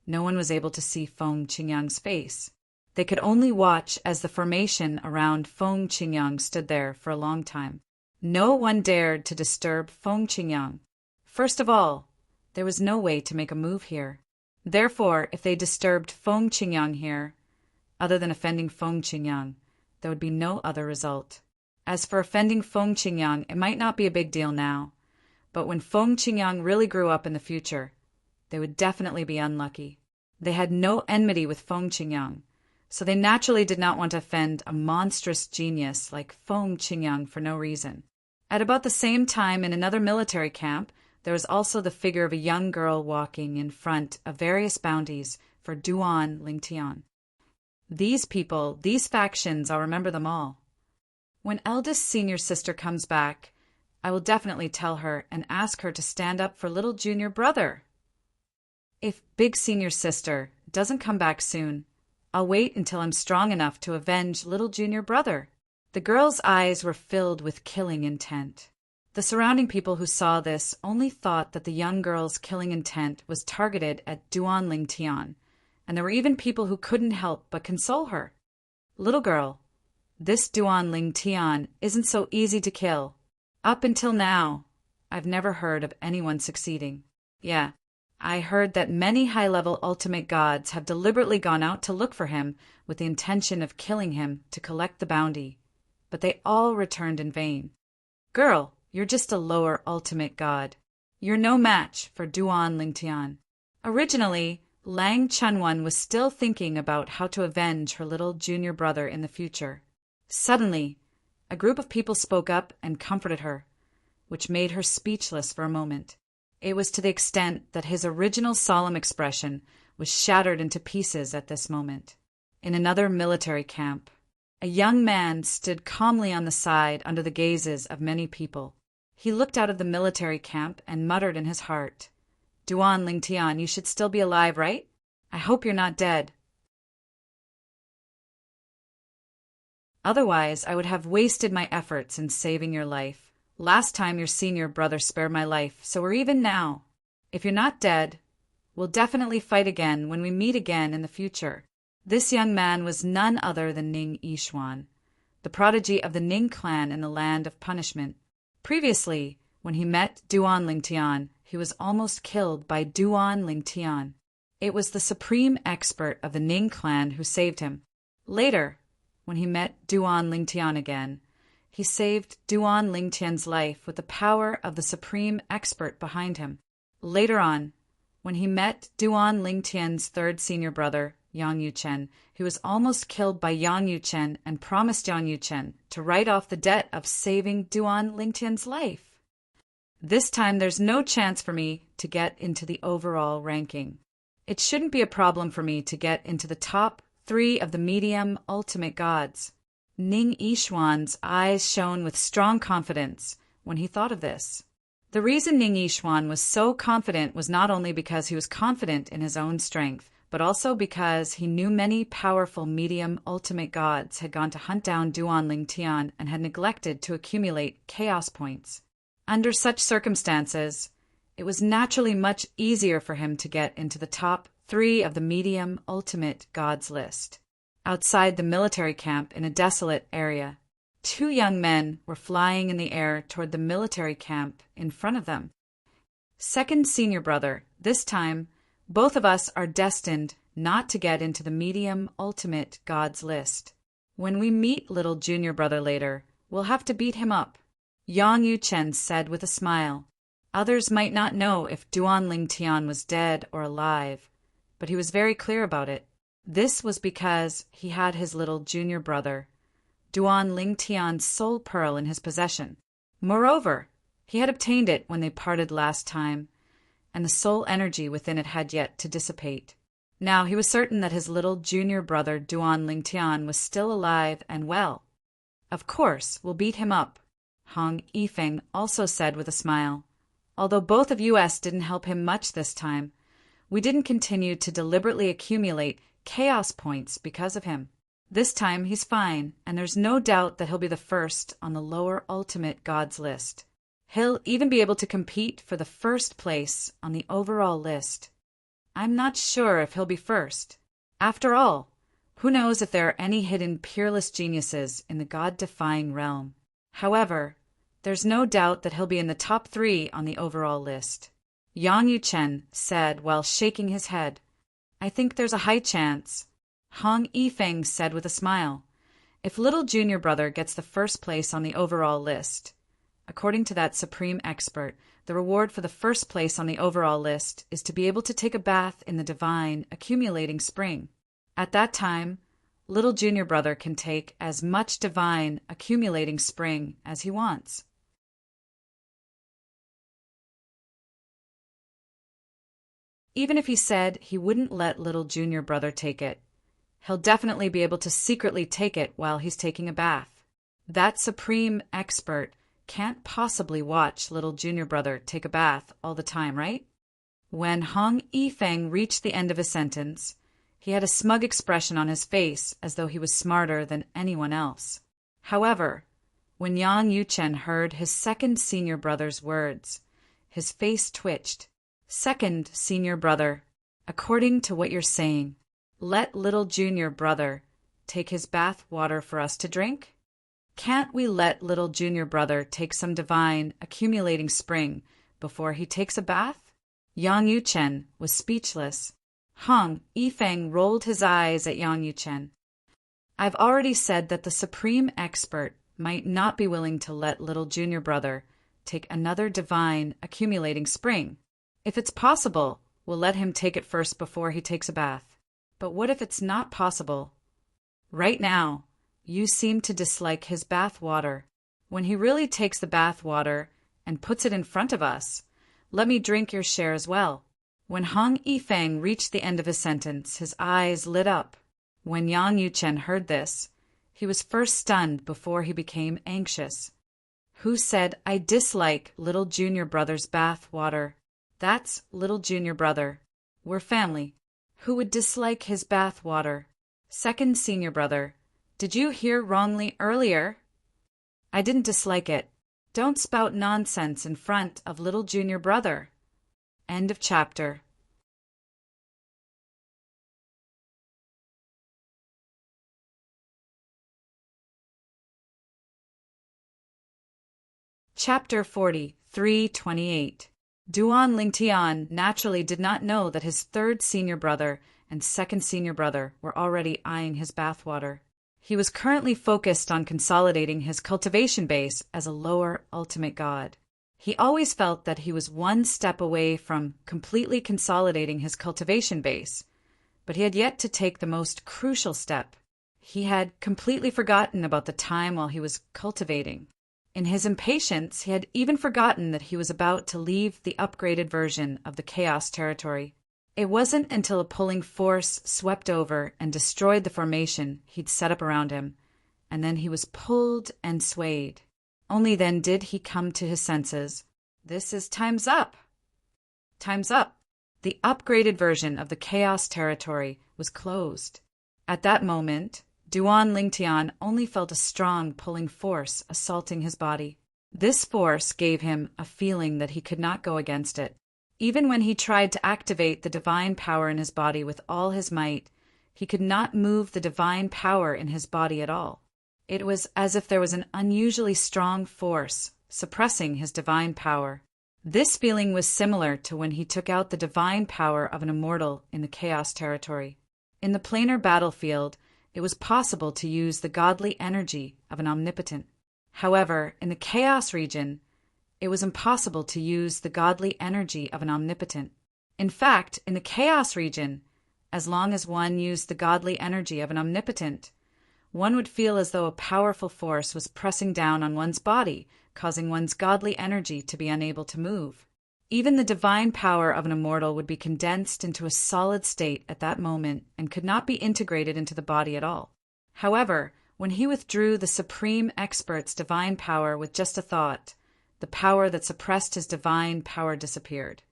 no one was able to see Feng Qingyang's face. They could only watch as the formation around Feng Qingyang stood there for a long time. No one dared to disturb Feng Qingyang. First of all, there was no way to make a move here. Therefore, if they disturbed Feng Qingyang here, other than offending Feng Qingyang, there would be no other result. As for offending Feng Qingyang, it might not be a big deal now, but when Feng Qingyang really grew up in the future, they would definitely be unlucky. They had no enmity with Feng Qingyang, so they naturally did not want to offend a monstrous genius like Feng Qingyang for no reason. At about the same time, in another military camp, there was also the figure of a young girl walking in front of various bounties for Duan Lingtian. These people, these factions, I'll remember them all. When eldest senior sister comes back, I will definitely tell her and ask her to stand up for little junior brother. If big senior sister doesn't come back soon, I'll wait until I'm strong enough to avenge little junior brother. The girl's eyes were filled with killing intent. The surrounding people who saw this only thought that the young girl's killing intent was targeted at Duan Lingtian, and there were even people who couldn't help but console her. Little girl, this Duan Lingtian isn't so easy to kill. Up until now, I've never heard of anyone succeeding. Yeah, I heard that many high-level ultimate gods have deliberately gone out to look for him with the intention of killing him to collect the bounty, but they all returned in vain. Girl, you're just a lower ultimate god. You're no match for Duan Lingtian. Originally, Lang Chunwan was still thinking about how to avenge her little junior brother in the future. Suddenly, a group of people spoke up and comforted her, which made her speechless for a moment. It was to the extent that his original solemn expression was shattered into pieces at this moment. In another military camp, a young man stood calmly on the side under the gazes of many people. He looked out of the military camp and muttered in his heart, Duan Lingtian, you should still be alive, right? I hope you're not dead. Otherwise, I would have wasted my efforts in saving your life. Last time your senior brother spared my life, so we're even now. If you're not dead, we'll definitely fight again when we meet again in the future. This young man was none other than Ning Yishuan, the prodigy of the Ning clan in the land of punishment. Previously, when he met Duan Lingtian, he was almost killed by Duan Lingtian. It was the supreme expert of the Ning clan who saved him. Later, when he met Duan Lingtian again, he saved Duan Lingtian's life with the power of the supreme expert behind him. Later on, when he met Duan Lingtian's third senior brother, Yang Yuchen, he was almost killed by Yang Yuchen and promised Yang Yuchen to write off the debt of saving Duan Lingtian's life. This time there's no chance for me to get into the overall ranking. It shouldn't be a problem for me to get into the top 3 of the medium ultimate gods. Ning Yishuan's eyes shone with strong confidence when he thought of this. The reason Ning Yishuan was so confident was not only because he was confident in his own strength, but also because he knew many powerful medium ultimate gods had gone to hunt down Duan Lingtian and had neglected to accumulate chaos points. Under such circumstances, it was naturally much easier for him to get into the top 3 of the medium ultimate gods list. Outside the military camp in a desolate area, 2 young men were flying in the air toward the military camp in front of them. Second senior brother, this time, both of us are destined not to get into the medium ultimate gods list. When we meet little junior brother later, we'll have to beat him up. Yang Yuchen said with a smile. Others might not know if Duan Lingtian was dead or alive, but he was very clear about it. This was because he had his little junior brother, Duan Lingtian's soul pearl, in his possession. Moreover, he had obtained it when they parted last time, and the soul energy within it had yet to dissipate. Now he was certain that his little junior brother Duan Lingtian was still alive and well. Of course, we'll beat him up, Hong Yifeng also said with a smile. Although both of us didn't help him much this time, we didn't continue to deliberately accumulate chaos points because of him. This time he's fine, and there's no doubt that he'll be the first on the lower ultimate gods list. He'll even be able to compete for the first place on the overall list. I'm not sure if he'll be first. After all, who knows if there are any hidden peerless geniuses in the god-defying realm. However, there's no doubt that he'll be in the top 3 on the overall list. Yang Yuchen said while shaking his head. I think there's a high chance. Hong Yifeng said with a smile. If little junior brother gets the first place on the overall list, according to that supreme expert, the reward for the first place on the overall list is to be able to take a bath in the divine accumulating spring. At that time, little junior brother can take as much divine accumulating spring as he wants. Even if he said he wouldn't let little junior brother take it, he'll definitely be able to secretly take it while he's taking a bath. That supreme expert can't possibly watch little junior brother take a bath all the time, right? When Hong Yifeng reached the end of his sentence, he had a smug expression on his face as though he was smarter than anyone else. However, when Yang Yuchen heard his second senior brother's words, his face twitched. Second senior brother, according to what you're saying, let little junior brother take his bath water for us to drink? Can't we let little junior brother take some divine accumulating spring before he takes a bath? Yang Yuchen was speechless. Hong Yifeng rolled his eyes at Yang Yuchen. I've already said that the supreme expert might not be willing to let little junior brother take another divine accumulating spring. If it's possible, we'll let him take it first before he takes a bath. But what if it's not possible? Right now, you seem to dislike his bath water. When he really takes the bath water and puts it in front of us, let me drink your share as well. When Hong Yifeng reached the end of his sentence, his eyes lit up. When Yang Yuchen heard this, he was first stunned before he became anxious. Who said I dislike little junior brother's bath water? That's little junior brother. We're family. Who would dislike his bath water? Second senior brother. Did you hear wrongly earlier? I didn't dislike it. Don't spout nonsense in front of little junior brother. End of chapter. Chapter 40, 328. Duan Lingtian naturally did not know that his third senior brother and second senior brother were already eyeing his bathwater. He was currently focused on consolidating his cultivation base as a lower ultimate god. He always felt that he was one step away from completely consolidating his cultivation base, but he had yet to take the most crucial step. He had completely forgotten about the time while he was cultivating. In his impatience, he had even forgotten that he was about to leave the upgraded version of the Chaos Territory. It wasn't until a pulling force swept over and destroyed the formation he'd set up around him, and then he was pulled and swayed. Only then did he come to his senses. This is time's up. Time's up. The upgraded version of the Chaos Territory was closed. At that moment, Duan Lingtian only felt a strong pulling force assaulting his body. This force gave him a feeling that he could not go against it. Even when he tried to activate the divine power in his body with all his might, he could not move the divine power in his body at all. It was as if there was an unusually strong force suppressing his divine power. This feeling was similar to when he took out the divine power of an immortal in the Chaos Territory. In the planar battlefield, it was possible to use the godly energy of an omnipotent. However, in the Chaos region, It was impossible to use the godly energy of an omnipotent. In fact, in the chaos region, as long as one used the godly energy of an omnipotent, one would feel as though a powerful force was pressing down on one's body, causing one's godly energy to be unable to move. Even the divine power of an immortal would be condensed into a solid state at that moment and could not be integrated into the body at all. However, when he withdrew the supreme expert's divine power with just a thought, the power that suppressed his divine power disappeared.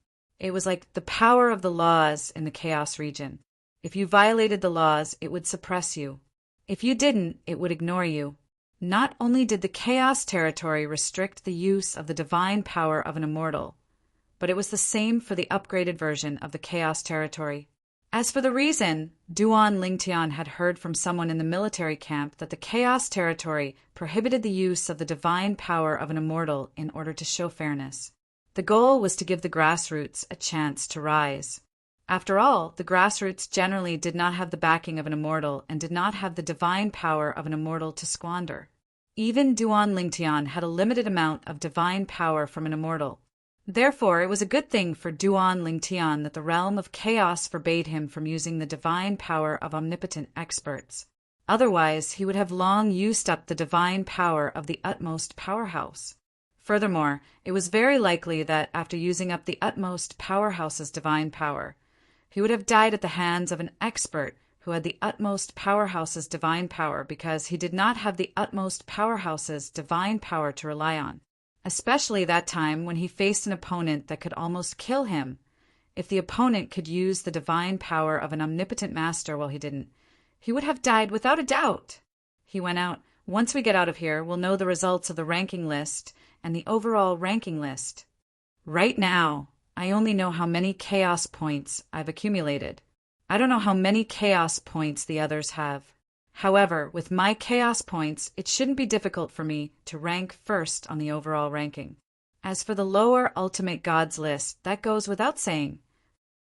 It was like the power of the laws in the chaos region. If you violated the laws, it would suppress you. If you didn't, it would ignore you. Not only did the chaos territory restrict the use of the divine power of an immortal, but it was the same for the upgraded version of the chaos territory. As for the reason, Duan Lingtian had heard from someone in the military camp that the chaos territory prohibited the use of the divine power of an immortal in order to show fairness. The goal was to give the grassroots a chance to rise. After all, the grassroots generally did not have the backing of an immortal and did not have the divine power of an immortal to squander. Even Duan Lingtian had a limited amount of divine power from an immortal. Therefore, it was a good thing for Duan Lingtian that the realm of chaos forbade him from using the divine power of omnipotent experts. Otherwise, he would have long used up the divine power of the utmost powerhouse. Furthermore, it was very likely that after using up the utmost powerhouse's divine power, he would have died at the hands of an expert who had the utmost powerhouse's divine power because he did not have the utmost powerhouse's divine power to rely on. Especially that time when he faced an opponent that could almost kill him. If the opponent could use the divine power of an omnipotent master while he didn't, he would have died without a doubt. He went out. Once we get out of here, we'll know the results of the ranking list and the overall ranking list. Right now, I only know how many chaos points I've accumulated. I don't know how many chaos points the others have. However, with my chaos points, it shouldn't be difficult for me to rank first on the overall ranking. As for the lower ultimate gods list, that goes without saying.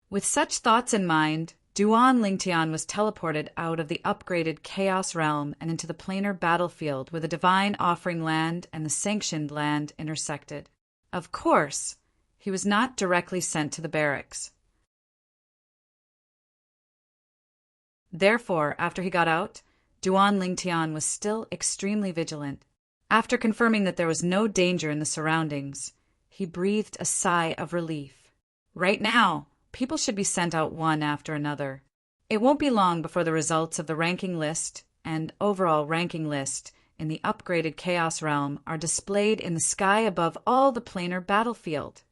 With such thoughts in mind, Duan Lingtian was teleported out of the upgraded chaos realm and into the planar battlefield where the divine offering land and the sanctioned land intersected. Of course, he was not directly sent to the barracks. Therefore, after he got out, Duan Lingtian was still extremely vigilant. After confirming that there was no danger in the surroundings, he breathed a sigh of relief. Right now, people should be sent out one after another. It won't be long before the results of the ranking list and overall ranking list in the upgraded Chaos Realm are displayed in the sky above all the planar battlefield.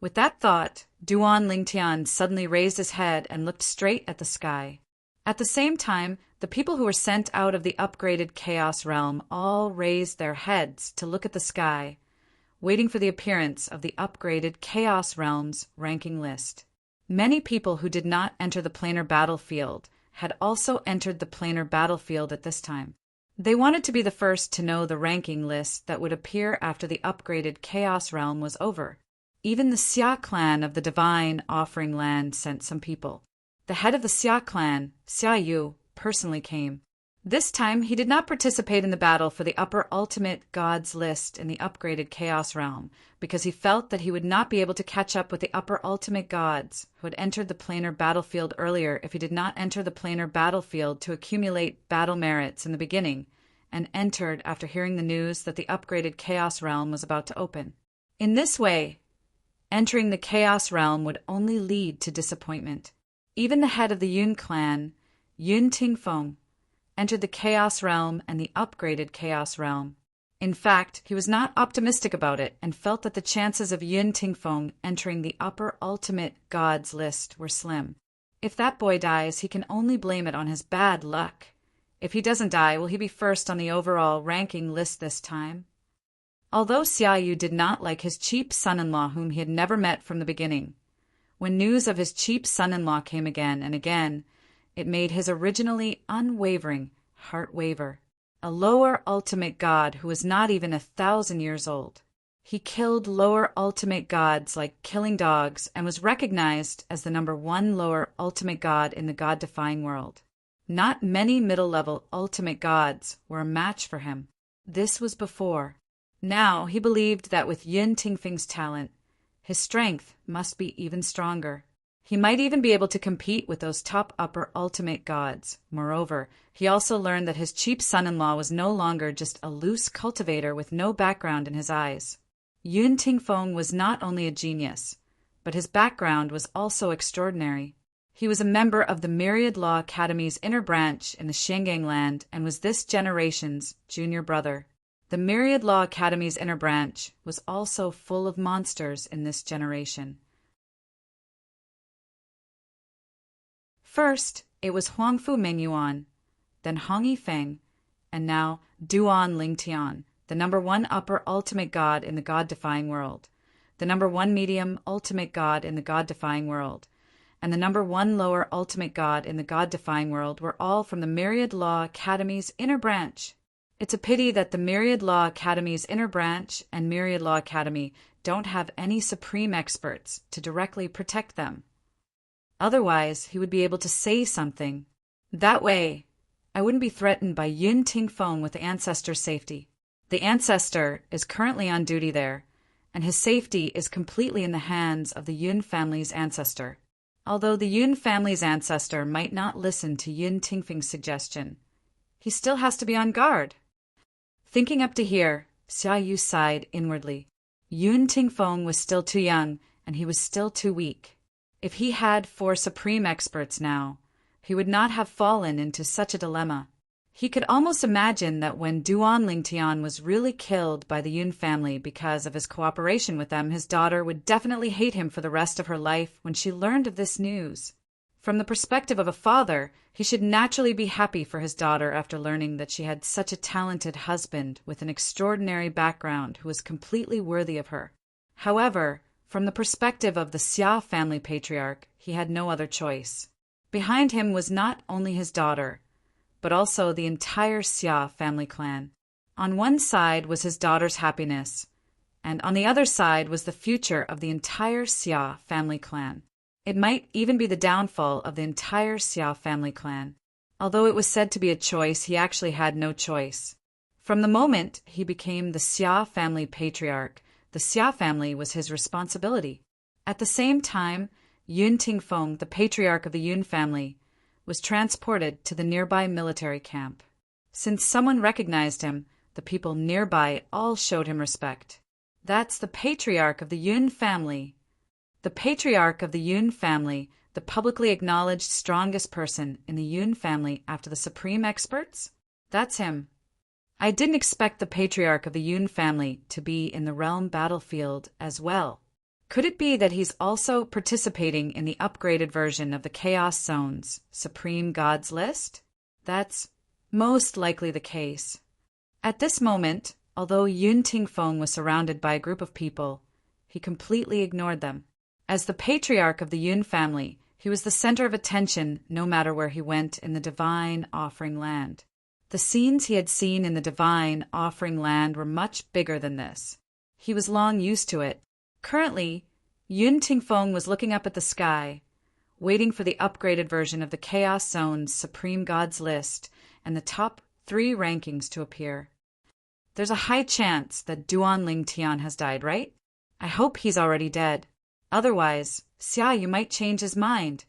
With that thought, Duan Lingtian suddenly raised his head and looked straight at the sky. At the same time, the people who were sent out of the upgraded Chaos Realm all raised their heads to look at the sky, waiting for the appearance of the upgraded Chaos Realm's ranking list. Many people who did not enter the planar battlefield had also entered the planar battlefield at this time. They wanted to be the first to know the ranking list that would appear after the upgraded Chaos Realm was over. Even the Xia clan of the Divine Offering Land sent some people. The head of the Xia clan, Xia Yu, personally came. This time, he did not participate in the battle for the upper ultimate gods list in the upgraded Chaos Realm, because he felt that he would not be able to catch up with the upper ultimate gods who had entered the planar battlefield earlier if he did not enter the planar battlefield to accumulate battle merits in the beginning, and entered after hearing the news that the upgraded Chaos Realm was about to open. In this way, entering the Chaos Realm would only lead to disappointment. Even the head of the Yun clan, Yun Tingfeng, entered the Chaos Realm and the upgraded Chaos Realm. In fact, he was not optimistic about it and felt that the chances of Yun Tingfeng entering the upper ultimate gods list were slim. If that boy dies, he can only blame it on his bad luck. If he doesn't die, will he be first on the overall ranking list this time? Although Xia Yu did not like his cheap son-in-law whom he had never met from the beginning, when news of his cheap son-in-law came again and again, it made his originally unwavering heart waver. A lower ultimate god who was not even 1,000 years old. He killed lower ultimate gods like killing dogs and was recognized as the #1 lower ultimate god in the god-defying world. Not many middle-level ultimate gods were a match for him. This was before. Now he believed that with Yun Tingfing's talent, his strength must be even stronger. He might even be able to compete with those top upper ultimate gods. Moreover, he also learned that his cheap son-in-law was no longer just a loose cultivator with no background in his eyes. Yun Tingfeng was not only a genius, but his background was also extraordinary. He was a member of the Myriad Law Academy's inner branch in the Shengang land and was this generation's junior brother. The Myriad Law Academy's inner branch was also full of monsters in this generation. First, it was Huangfu Mengyuan, then Hong Yifeng, and now Duan Lingtian, the number one upper ultimate god in the god-defying world, the number one medium ultimate god in the god-defying world, and the number one lower ultimate god in the god-defying world were all from the Myriad Law Academy's inner branch. It's a pity that the Myriad Law Academy's inner branch and Myriad Law Academy don't have any supreme experts to directly protect them. Otherwise, he would be able to say something. That way, I wouldn't be threatened by Yun Tingfeng with the ancestor's safety. The ancestor is currently on duty there, and his safety is completely in the hands of the Yun family's ancestor. Although the Yun family's ancestor might not listen to Yun Tingfeng's suggestion, he still has to be on guard. Thinking up to here, Xia Yu sighed inwardly. Yun Tingfeng was still too young, and he was still too weak. If he had 4 supreme experts now, he would not have fallen into such a dilemma. He could almost imagine that when Duan Lingtian was really killed by the Yun family because of his cooperation with them, his daughter would definitely hate him for the rest of her life when she learned of this news. From the perspective of a father, he should naturally be happy for his daughter after learning that she had such a talented husband with an extraordinary background who was completely worthy of her. However, from the perspective of the Xia family patriarch, he had no other choice. Behind him was not only his daughter, but also the entire Xia family clan. On one side was his daughter's happiness, and on the other side was the future of the entire Xia family clan. It might even be the downfall of the entire Xia family clan. Although it was said to be a choice, he actually had no choice. From the moment he became the Xia family patriarch, the Xia family was his responsibility. At the same time, Yun Tingfeng, the patriarch of the Yun family, was transported to the nearby military camp. Since someone recognized him, the people nearby all showed him respect. That's the patriarch of the Yun family. The patriarch of the Yun family, the publicly acknowledged strongest person in the Yun family after the supreme experts? That's him. I didn't expect the patriarch of the Yun family to be in the realm battlefield as well. Could it be that he's also participating in the upgraded version of the Chaos Zone's Supreme Gods list? That's most likely the case. At this moment, although Yun Tingfeng was surrounded by a group of people, he completely ignored them. As the patriarch of the Yun family, he was the center of attention no matter where he went in the Divine Offering Land. The scenes he had seen in the Divine Offering Land were much bigger than this. He was long used to it. Currently, Yun Tingfeng was looking up at the sky, waiting for the upgraded version of the Chaos Zone's Supreme Gods list and the top 3 rankings to appear. There's a high chance that Duan Lingtian has died, right? I hope he's already dead. Otherwise, Xia Yu might change his mind.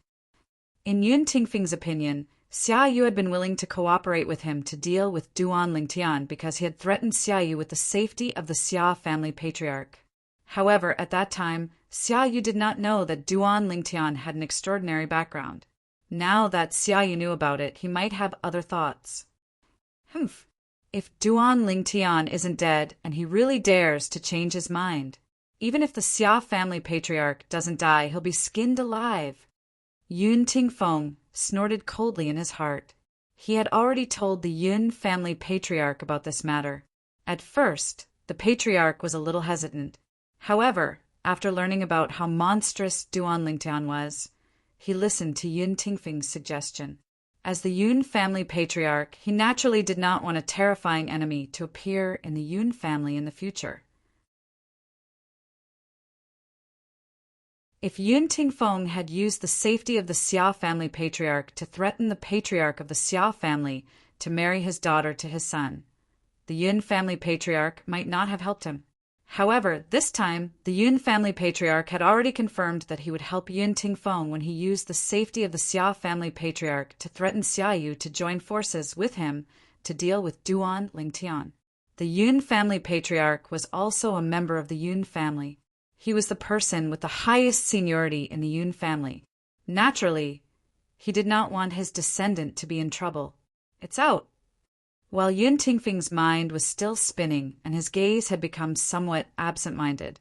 In Yun Tingfeng's opinion, Xia Yu had been willing to cooperate with him to deal with Duan Lingtian because he had threatened Xia Yu with the safety of the Xia family patriarch. However, at that time, Xia Yu did not know that Duan Lingtian had an extraordinary background. Now that Xia Yu knew about it, he might have other thoughts. If Duan Lingtian isn't dead and he really dares to change his mind, even if the Xia family patriarch doesn't die, he'll be skinned alive. Yun Tingfeng snorted coldly in his heart. He had already told the Yun family patriarch about this matter. At first, the patriarch was a little hesitant. However, after learning about how monstrous Duan Lingtian was, he listened to Yun Tingfeng's suggestion. As the Yun family patriarch, he naturally did not want a terrifying enemy to appear in the Yun family in the future. If Yun Tingfeng had used the safety of the Xia family patriarch to threaten the patriarch of the Xia family to marry his daughter to his son, the Yun family patriarch might not have helped him. However, this time, the Yun family patriarch had already confirmed that he would help Yun Tingfeng when he used the safety of the Xia family patriarch to threaten Xiaoyu to join forces with him to deal with Duan Lingtian. The Yun family patriarch was also a member of the Yun family. He was the person with the highest seniority in the Yun family. Naturally, he did not want his descendant to be in trouble. It's out. While Yun Tingfeng's mind was still spinning and his gaze had become somewhat absent-minded,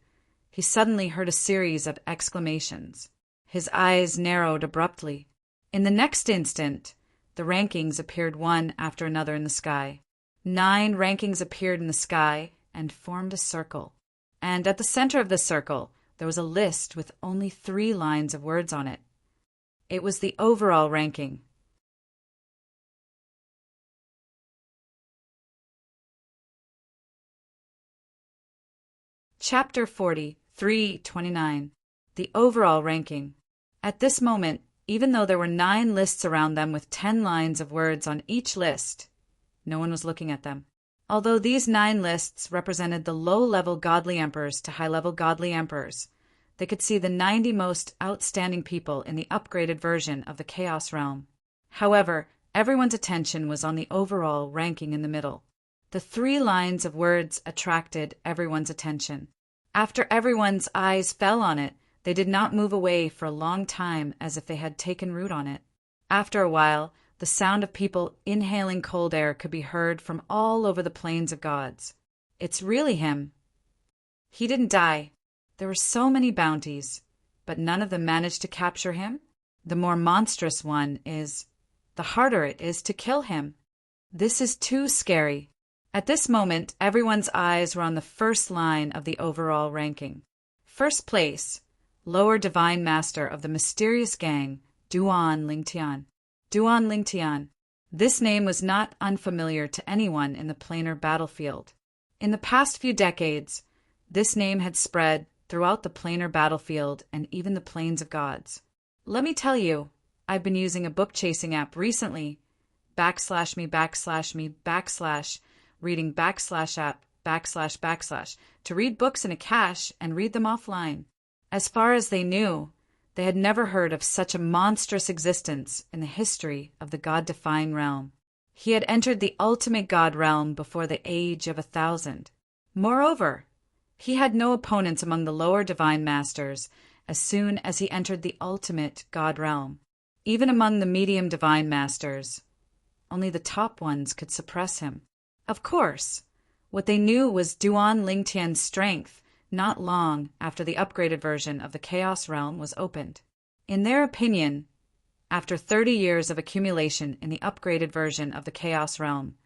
he suddenly heard a series of exclamations. His eyes narrowed abruptly. In the next instant, the rankings appeared one after another in the sky. 9 rankings appeared in the sky and formed a circle. And at the center of the circle, there was a list with only 3 lines of words on it. It was the overall ranking. Chapter 40, 329. The overall ranking. At this moment, even though there were 9 lists around them with 10 lines of words on each list, no one was looking at them. Although these 9 lists represented the low-level godly emperors to high-level godly emperors, they could see the 90 most outstanding people in the upgraded version of the Chaos Realm. However, everyone's attention was on the overall ranking in the middle. The 3 lines of words attracted everyone's attention. After everyone's eyes fell on it, they did not move away for a long time as if they had taken root on it. After a while, the sound of people inhaling cold air could be heard from all over the plains of gods. It's really him. He didn't die. There were so many bounties, but none of them managed to capture him. The more monstrous one is, the harder it is to kill him. This is too scary. At this moment, everyone's eyes were on the first line of the overall ranking. First place, lower divine master of the mysterious gang, Duan Lingtian. Duan Lingtian. This name was not unfamiliar to anyone in the planar battlefield. In the past few decades, this name had spread throughout the planar battlefield and even the plains of gods. Let me tell you, I've been using a book-chasing app recently, /me/me/, reading /app// to read books in a cache and read them offline. As far as they knew, they had never heard of such a monstrous existence in the history of the god-defying realm. He had entered the ultimate god realm before the age of 1,000. Moreover, he had no opponents among the lower divine masters as soon as he entered the ultimate god realm. Even among the medium divine masters, only the top ones could suppress him. Of course, what they knew was Duan Lingtian's strength not long after the upgraded version of the Chaos Realm was opened. In their opinion, after 30 years of accumulation in the upgraded version of the Chaos Realm,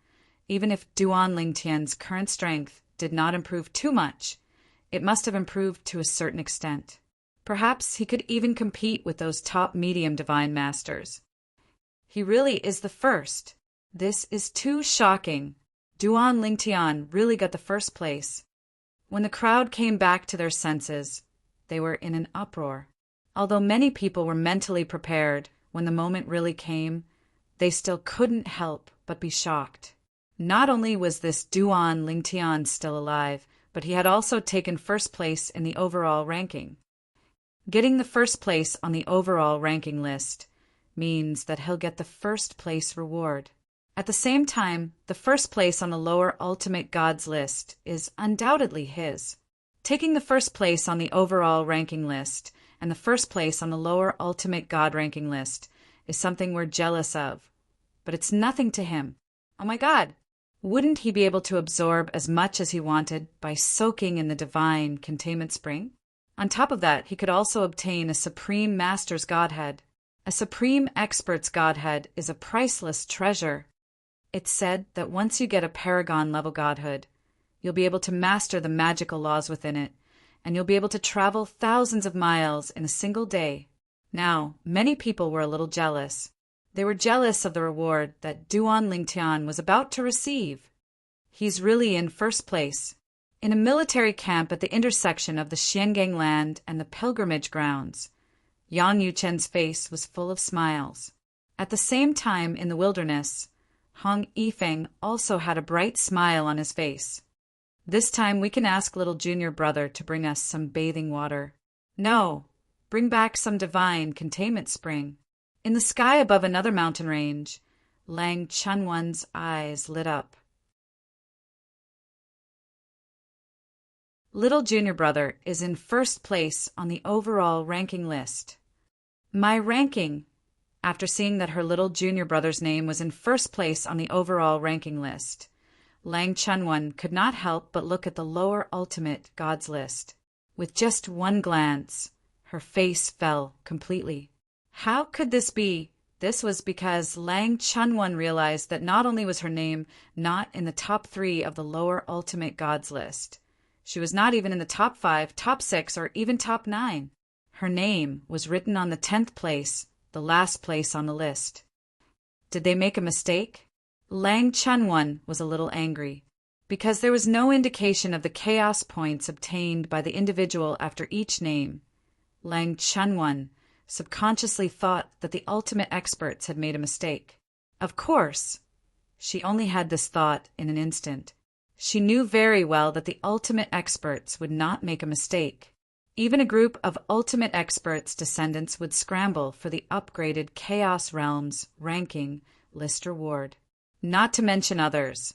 even if Duan Lingtian's current strength did not improve too much, it must have improved to a certain extent. Perhaps he could even compete with those top medium divine masters. He really is the first. This is too shocking. Duan Lingtian really got the first place. When the crowd came back to their senses, they were in an uproar. Although many people were mentally prepared when the moment really came, they still couldn't help but be shocked. Not only was this Duan Lingtian still alive, but he had also taken first place in the overall ranking. Getting the first place on the overall ranking list means that he'll get the first place reward. At the same time, the first place on the lower ultimate gods list is undoubtedly his. Taking the first place on the overall ranking list and the first place on the lower ultimate god ranking list is something we're jealous of. But it's nothing to him. Oh my God! Wouldn't he be able to absorb as much as he wanted by soaking in the divine containment spring? On top of that, he could also obtain a supreme master's godhead. A supreme expert's godhead is a priceless treasure. It's said that once you get a paragon-level godhood, you'll be able to master the magical laws within it, and you'll be able to travel thousands of miles in a single day. Now, many people were a little jealous. They were jealous of the reward that Duan Lingtian was about to receive. He's really in first place. In a military camp at the intersection of the Xiangang land and the pilgrimage grounds, Yang Yuchen's face was full of smiles. At the same time, in the wilderness, Hong Yifeng also had a bright smile on his face. This time we can ask little junior brother to bring us some bathing water. No, bring back some divine containment spring. In the sky above another mountain range, Lang Chunwan's eyes lit up. Little junior brother is in first place on the overall ranking list. My ranking. After seeing that her little junior brother's name was in first place on the overall ranking list, Lang Chunwan could not help but look at the lower ultimate God's list. With just one glance, her face fell completely. How could this be? This was because Lang Chunwan realized that not only was her name not in the top 3 of the lower ultimate God's list, she was not even in the top 5, top 6, or even top 9. Her name was written on the 10th place, the last place on the list. Did they make a mistake? Lang Chunwan was a little angry, because there was no indication of the chaos points obtained by the individual after each name. Lang Chunwan subconsciously thought that the ultimate experts had made a mistake. Of course, she only had this thought in an instant. She knew very well that the ultimate experts would not make a mistake. Even a group of ultimate experts' descendants would scramble for the upgraded Chaos Realms ranking list reward. Not to mention others.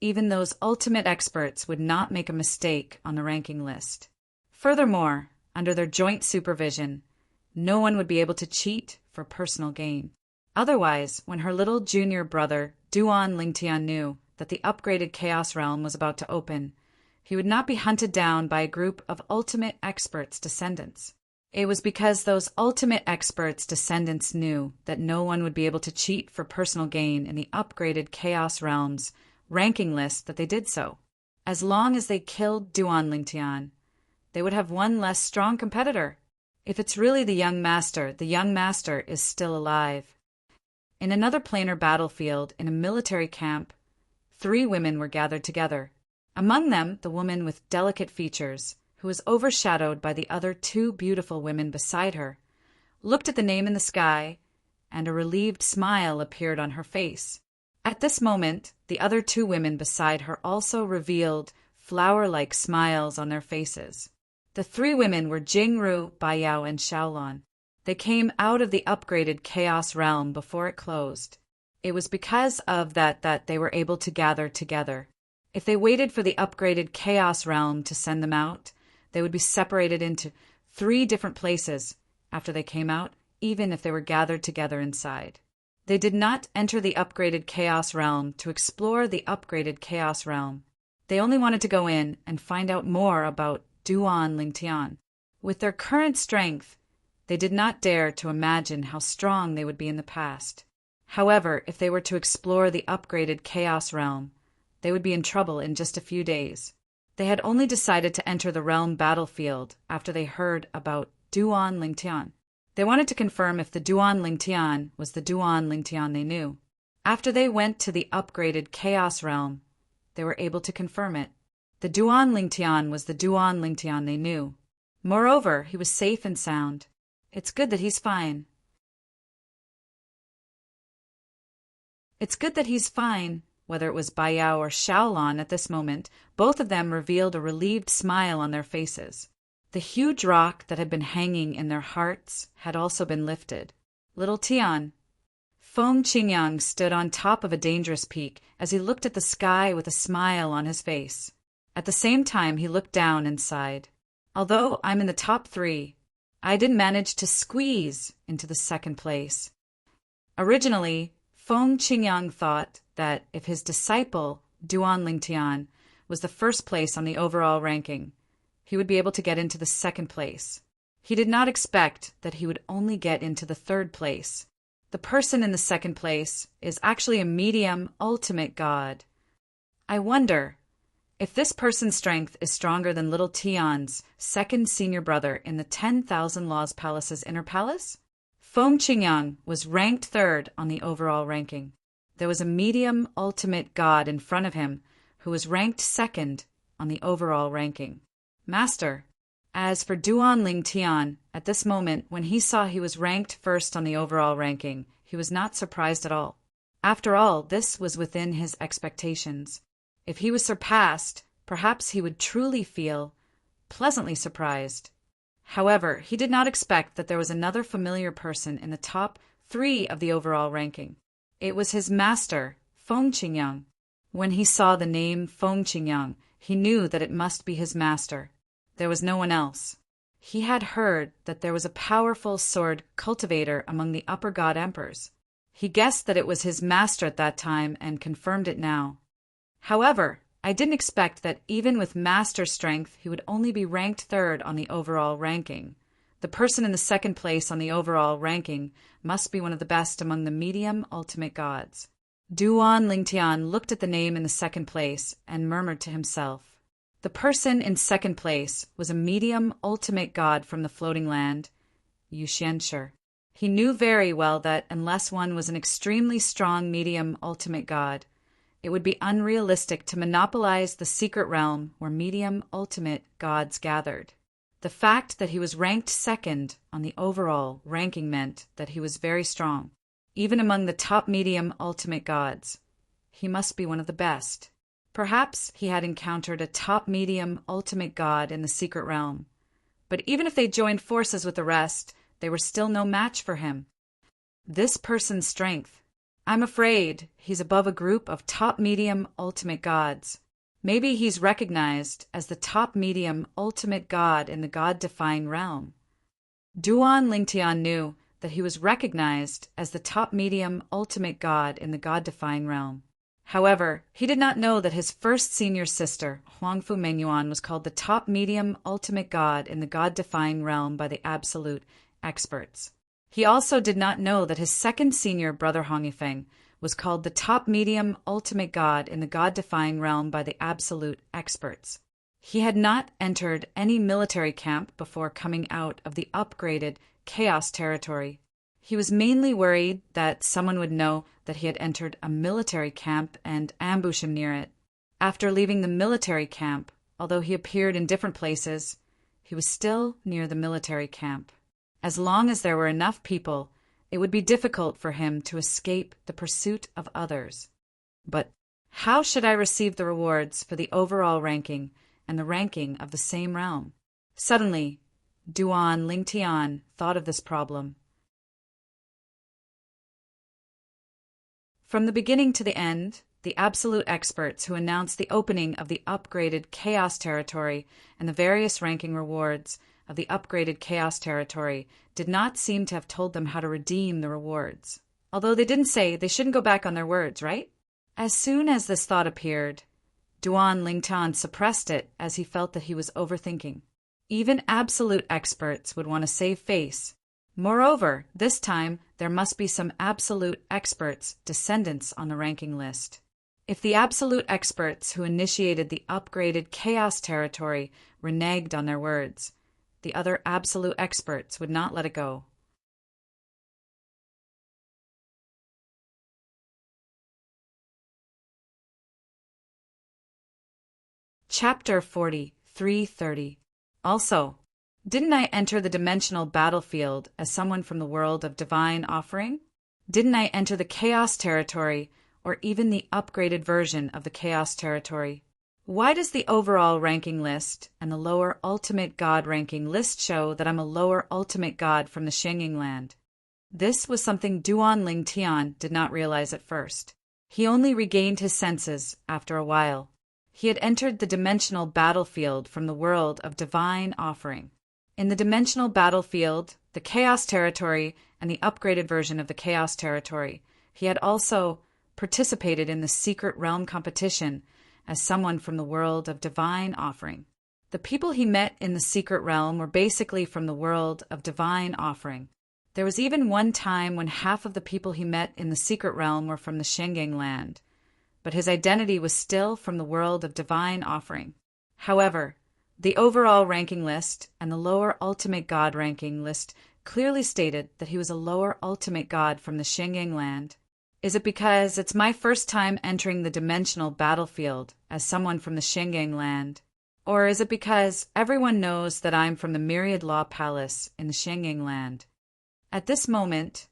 Even those ultimate experts would not make a mistake on the ranking list. Furthermore, under their joint supervision, no one would be able to cheat for personal gain. Otherwise, when her little junior brother, Duan Lingtian, knew that the upgraded Chaos Realm was about to open, he would not be hunted down by a group of ultimate experts' descendants. It was because those ultimate experts' descendants knew that no one would be able to cheat for personal gain in the upgraded Chaos Realms ranking list that they did so. As long as they killed Duan Lingtian, they would have one less strong competitor. If it's really the young master is still alive. In another planar battlefield in a military camp, 3 women were gathered together. Among them, the woman with delicate features, who was overshadowed by the other 2 beautiful women beside her, looked at the name in the sky, and a relieved smile appeared on her face. At this moment, the other 2 women beside her also revealed flower-like smiles on their faces. The 3 women were Jingru, Baiyao, and Xiaolon. They came out of the upgraded Chaos Realm before it closed. It was because of that they were able to gather together. If they waited for the upgraded Chaos Realm to send them out, they would be separated into 3 different places after they came out, even if they were gathered together inside. They did not enter the upgraded Chaos Realm to explore the upgraded Chaos Realm. They only wanted to go in and find out more about Duan Lingtian. With their current strength, they did not dare to imagine how strong they would be in the past. However, if they were to explore the upgraded Chaos Realm, they would be in trouble in just a few days. They had only decided to enter the realm battlefield after they heard about Duan Lingtian. They wanted to confirm if the Duan Lingtian was the Duan Lingtian they knew. After they went to the upgraded Chaos Realm, they were able to confirm it. The Duan Lingtian was the Duan Lingtian they knew. Moreover, he was safe and sound. It's good that he's fine. Whether it was Baiyao or Xiaolon at this moment, both of them revealed a relieved smile on their faces. The huge rock that had been hanging in their hearts had also been lifted. Little Tian. Feng Qingyang stood on top of a dangerous peak as he looked at the sky with a smile on his face. At the same time, he looked down and sighed. Although I'm in the top 3, I didn't manage to squeeze into the 2nd place. Originally, Feng Qingyang thought that if his disciple, Duan Lingtian, was the 1st place on the overall ranking, he would be able to get into the 2nd place. He did not expect that he would only get into the 3rd place. The person in the 2nd place is actually a medium ultimate god. I wonder if this person's strength is stronger than little Tian's 2nd senior brother in the 10,000 Laws Palace's inner palace. Feng Qingyang was ranked 3rd on the overall ranking. There was a medium ultimate god in front of him who was ranked 2nd on the overall ranking. Master. As for Duan Lingtian, at this moment, when he saw he was ranked 1st on the overall ranking, he was not surprised at all. After all, this was within his expectations. If he was surpassed, perhaps he would truly feel pleasantly surprised. However, he did not expect that there was another familiar person in the top 3 of the overall ranking. It was his master, Feng Qingyang. When he saw the name Feng Qingyang, he knew that it must be his master. There was no one else. He had heard that there was a powerful sword cultivator among the upper god emperors. He guessed that it was his master at that time and confirmed it now. However, I didn't expect that even with master strength, he would only be ranked 3rd on the overall ranking. The person in the 2nd place on the overall ranking must be one of the best among the medium ultimate gods. Duan Lingtian looked at the name in the 2nd place and murmured to himself. The person in 2nd place was a medium ultimate god from the floating land, Yuxianshi. He knew very well that unless one was an extremely strong medium ultimate god, it would be unrealistic to monopolize the secret realm where medium ultimate gods gathered. The fact that he was ranked 2nd on the overall ranking meant that he was very strong. Even among the top medium ultimate gods, he must be one of the best. Perhaps he had encountered a top medium ultimate god in the secret realm. But even if they joined forces with the rest, they were still no match for him. This person's strength. I'm afraid he's above a group of top medium ultimate gods. Maybe he's recognized as the top medium ultimate god in the god-defying realm. Duan Lingtian knew that he was recognized as the top medium ultimate god in the god-defying realm. However, he did not know that his first senior sister, Huangfu Mengyuan, was called the top medium ultimate god in the god-defying realm by the absolute experts. He also did not know that his second senior brother Hong Yifeng was called the top medium ultimate god in the god-defying realm by the absolute experts. He had not entered any military camp before coming out of the upgraded chaos territory. He was mainly worried that someone would know that he had entered a military camp and ambush him near it. After leaving the military camp, although he appeared in different places, he was still near the military camp. As long as there were enough people, it would be difficult for him to escape the pursuit of others. But how should I receive the rewards for the overall ranking and the ranking of the same realm? Suddenly, Duan Lingtian thought of this problem. From the beginning to the end, the absolute experts who announced the opening of the upgraded chaos territory and the various ranking rewards of the upgraded chaos territory did not seem to have told them how to redeem the rewards. Although they didn't say they shouldn't go back on their words, right? As soon as this thought appeared, Duan Lingtian suppressed it as he felt that he was overthinking. Even absolute experts would want to save face. Moreover, this time there must be some absolute experts' descendants on the ranking list. If the absolute experts who initiated the upgraded chaos territory reneged on their words, the other absolute experts would not let it go. Chapter 40, 330. Also, didn't I enter the dimensional battlefield as someone from the world of divine offering? Didn't I enter the chaos territory or even the upgraded version of the chaos territory? Why does the overall ranking list and the lower ultimate god ranking list show that I'm a lower ultimate god from the Shengying land? This was something Duan Lingtian did not realize at first. He only regained his senses after a while. He had entered the dimensional battlefield from the world of divine offering. In the dimensional battlefield, the chaos territory and the upgraded version of the chaos territory, he had also participated in the secret realm competition as someone from the world of divine offering. The people he met in the secret realm were basically from the world of divine offering. There was even one time when half of the people he met in the secret realm were from the Shengying land, but his identity was still from the world of divine offering. However, the overall ranking list and the lower ultimate god ranking list clearly stated that he was a lower ultimate god from the Shengying land. Is it because it's my first time entering the dimensional battlefield as someone from the Shengying land? Or is it because everyone knows that I'm from the Myriad Law Palace in the Shengying land? At this moment,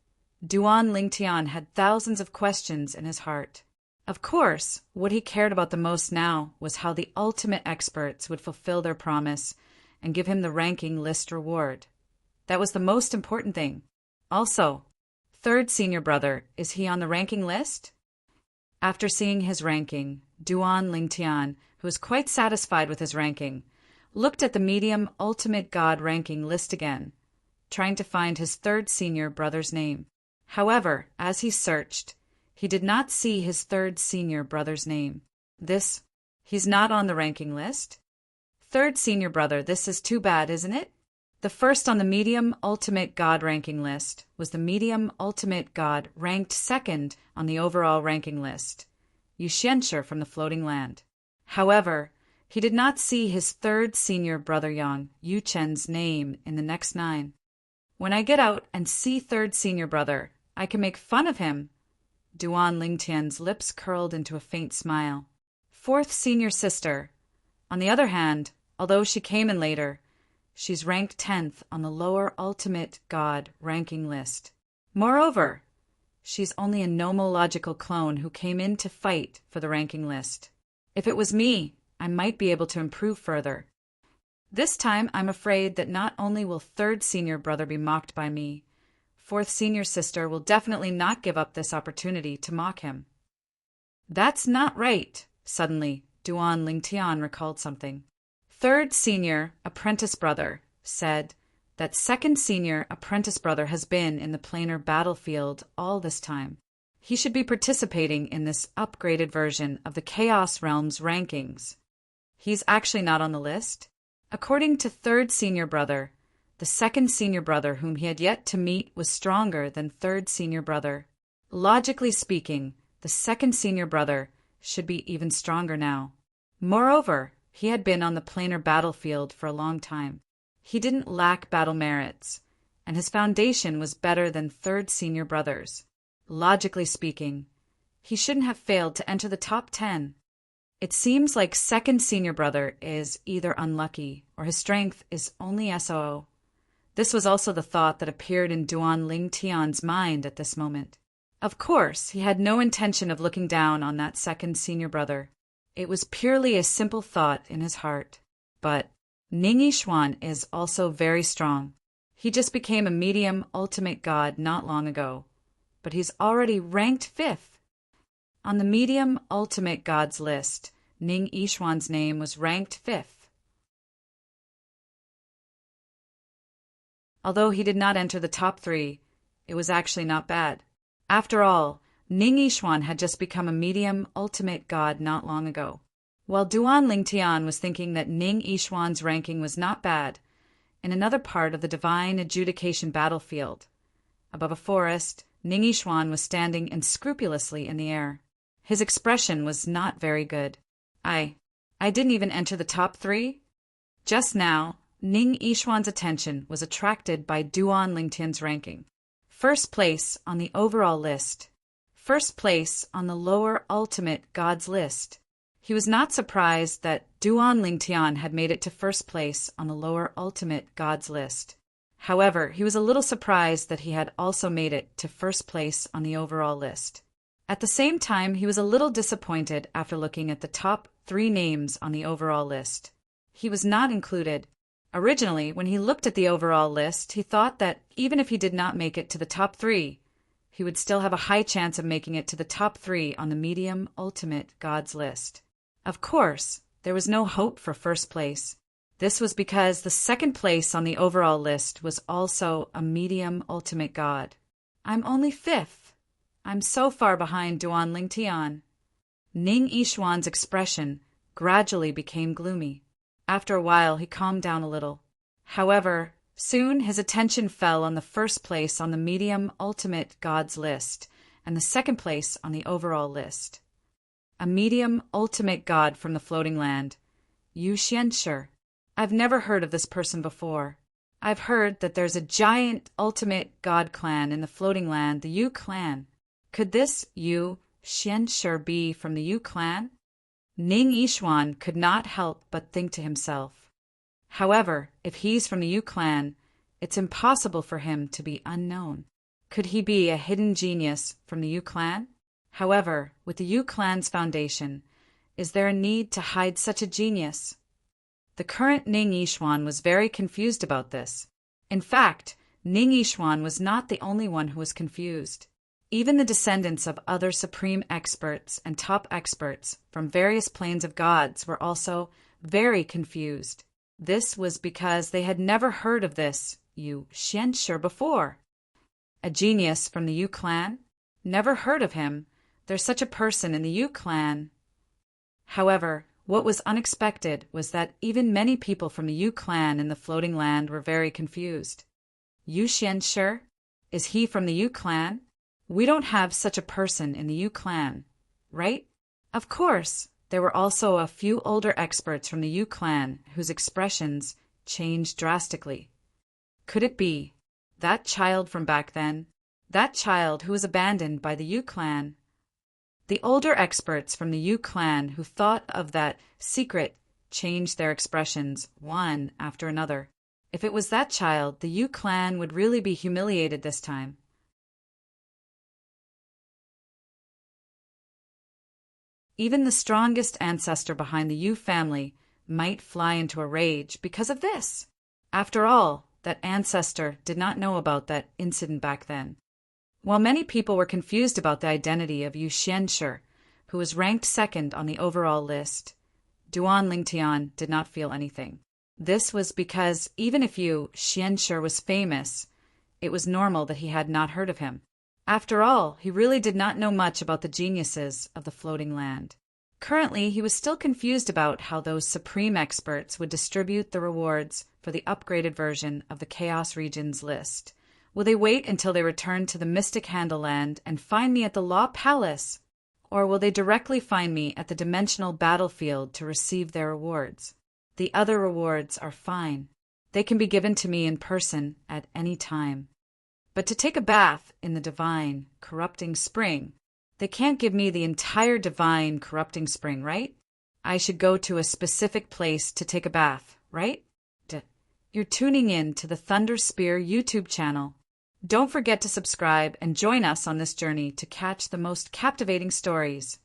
Duan Lingtian had thousands of questions in his heart. Of course, what he cared about the most now was how the ultimate experts would fulfill their promise and give him the ranking list reward. That was the most important thing. Also, third senior brother, is he on the ranking list? After seeing his ranking, Duan Lingtian, who was quite satisfied with his ranking, looked at the medium ultimate god ranking list again, trying to find his third senior brother's name. However, as he searched, he did not see his third senior brother's name. He's not on the ranking list. Third senior brother, this is too bad, isn't it? The first on the medium ultimate god ranking list was the medium ultimate god ranked second on the overall ranking list, Yu Xianshi from the Floating Land. However, he did not see his third senior brother Yang, Yu Chen's name in the next 9. When I get out and see third senior brother, I can make fun of him. Duan Lingtian's lips curled into a faint smile. Fourth senior sister. On the other hand, although she came in later, she's ranked 10th on the lower ultimate god ranking list. Moreover, she's only a nomological clone who came in to fight for the ranking list. If it was me, I might be able to improve further. This time, I'm afraid that not only will third senior brother be mocked by me, fourth senior sister will definitely not give up this opportunity to mock him. That's not right. Suddenly, Duan Lingtian recalled something. Third senior apprentice brother said that second senior apprentice brother has been in the planar battlefield all this time. He should be participating in this upgraded version of the Chaos Realms rankings. He's actually not on the list. According to third senior brother, the second senior brother whom he had yet to meet was stronger than third senior brother. Logically speaking, the second senior brother should be even stronger now. Moreover, he had been on the planar battlefield for a long time. He didn't lack battle merits, and his foundation was better than third senior brother's. Logically speaking, he shouldn't have failed to enter the top 10. It seems like second senior brother is either unlucky or his strength is only SOO. This was also the thought that appeared in Duan Lingtian's mind at this moment. Of course, he had no intention of looking down on that second senior brother. It was purely a simple thought in his heart. But Ning Yixuan is also very strong. He just became a medium ultimate god not long ago, but he's already ranked 5th. On the medium ultimate gods list, Ning Yixuan's name was ranked 5th. Although he did not enter the top 3, it was actually not bad. After all, Ning Yixuan had just become a medium ultimate god not long ago. While Duan Lingtian was thinking that Ning Yixuan's ranking was not bad, in another part of the divine adjudication battlefield, above a forest, Ning Yixuan was standing unscrupulously in the air. His expression was not very good. I didn't even enter the top 3? Just now, Ning Yixuan's attention was attracted by Duan Lingtian's ranking. First place on the overall list. First place on the lower ultimate gods list. He was not surprised that Duan Lingtian had made it to first place on the lower ultimate gods list. However, he was a little surprised that he had also made it to first place on the overall list. At the same time, he was a little disappointed after looking at the top 3 names on the overall list. He was not included. Originally, when he looked at the overall list, he thought that even if he did not make it to the top 3, he would still have a high chance of making it to the top 3 on the medium ultimate gods list. Of course, there was no hope for first place. This was because the second place on the overall list was also a medium ultimate god. I'm only 5th. I'm so far behind Duan Lingtian. Ning Yixuan's expression gradually became gloomy. After a while, he calmed down a little. However, soon his attention fell on the first place on the medium ultimate gods list and the second place on the overall list. A medium ultimate god from the Floating Land, Yu Xianshi. I've never heard of this person before. I've heard that there's a giant ultimate god clan in the Floating Land, the Yu clan. Could this Yu Xianshi be from the Yu clan? Ning Yixuan could not help but think to himself. However, if he's from the Yu clan, it's impossible for him to be unknown. Could he be a hidden genius from the Yu clan? However, with the Yu clan's foundation, is there a need to hide such a genius? The current Ning Yishuan was very confused about this. In fact, Ning Yishuan was not the only one who was confused. Even the descendants of other supreme experts and top experts from various planes of gods were also very confused. This was because they had never heard of this Yu Xianshi before. A genius from the Yu clan? Never heard of him. There's such a person in the Yu clan. However, what was unexpected was that even many people from the Yu clan in the floating land were very confused. Yu Xianshi? Is he from the Yu clan? We don't have such a person in the Yu clan, right? Of course, there were also a few older experts from the Yu clan whose expressions changed drastically. Could it be that child from back then? That child who was abandoned by the Yu clan? The older experts from the Yu clan who thought of that secret changed their expressions one after another. If it was that child, the Yu clan would really be humiliated this time. Even the strongest ancestor behind the Yu family might fly into a rage because of this. After all, that ancestor did not know about that incident back then. While many people were confused about the identity of Yu Xianshi, who was ranked second on the overall list, Duan Lingtian did not feel anything. This was because even if Yu Xianshi was famous, it was normal that he had not heard of him. After all, he really did not know much about the geniuses of the floating land. Currently, he was still confused about how those supreme experts would distribute the rewards for the upgraded version of the Chaos Regions list. Will they wait until they return to the Mystic Handle Land and find me at the Law Palace? Or will they directly find me at the Dimensional Battlefield to receive their rewards? The other rewards are fine. They can be given to me in person at any time. But to take a bath in the divine, corrupting spring, they can't give me the entire divine, corrupting spring, right? I should go to a specific place to take a bath, right? You're tuning in to the Thunder Spear YouTube channel. Don't forget to subscribe and join us on this journey to catch the most captivating stories.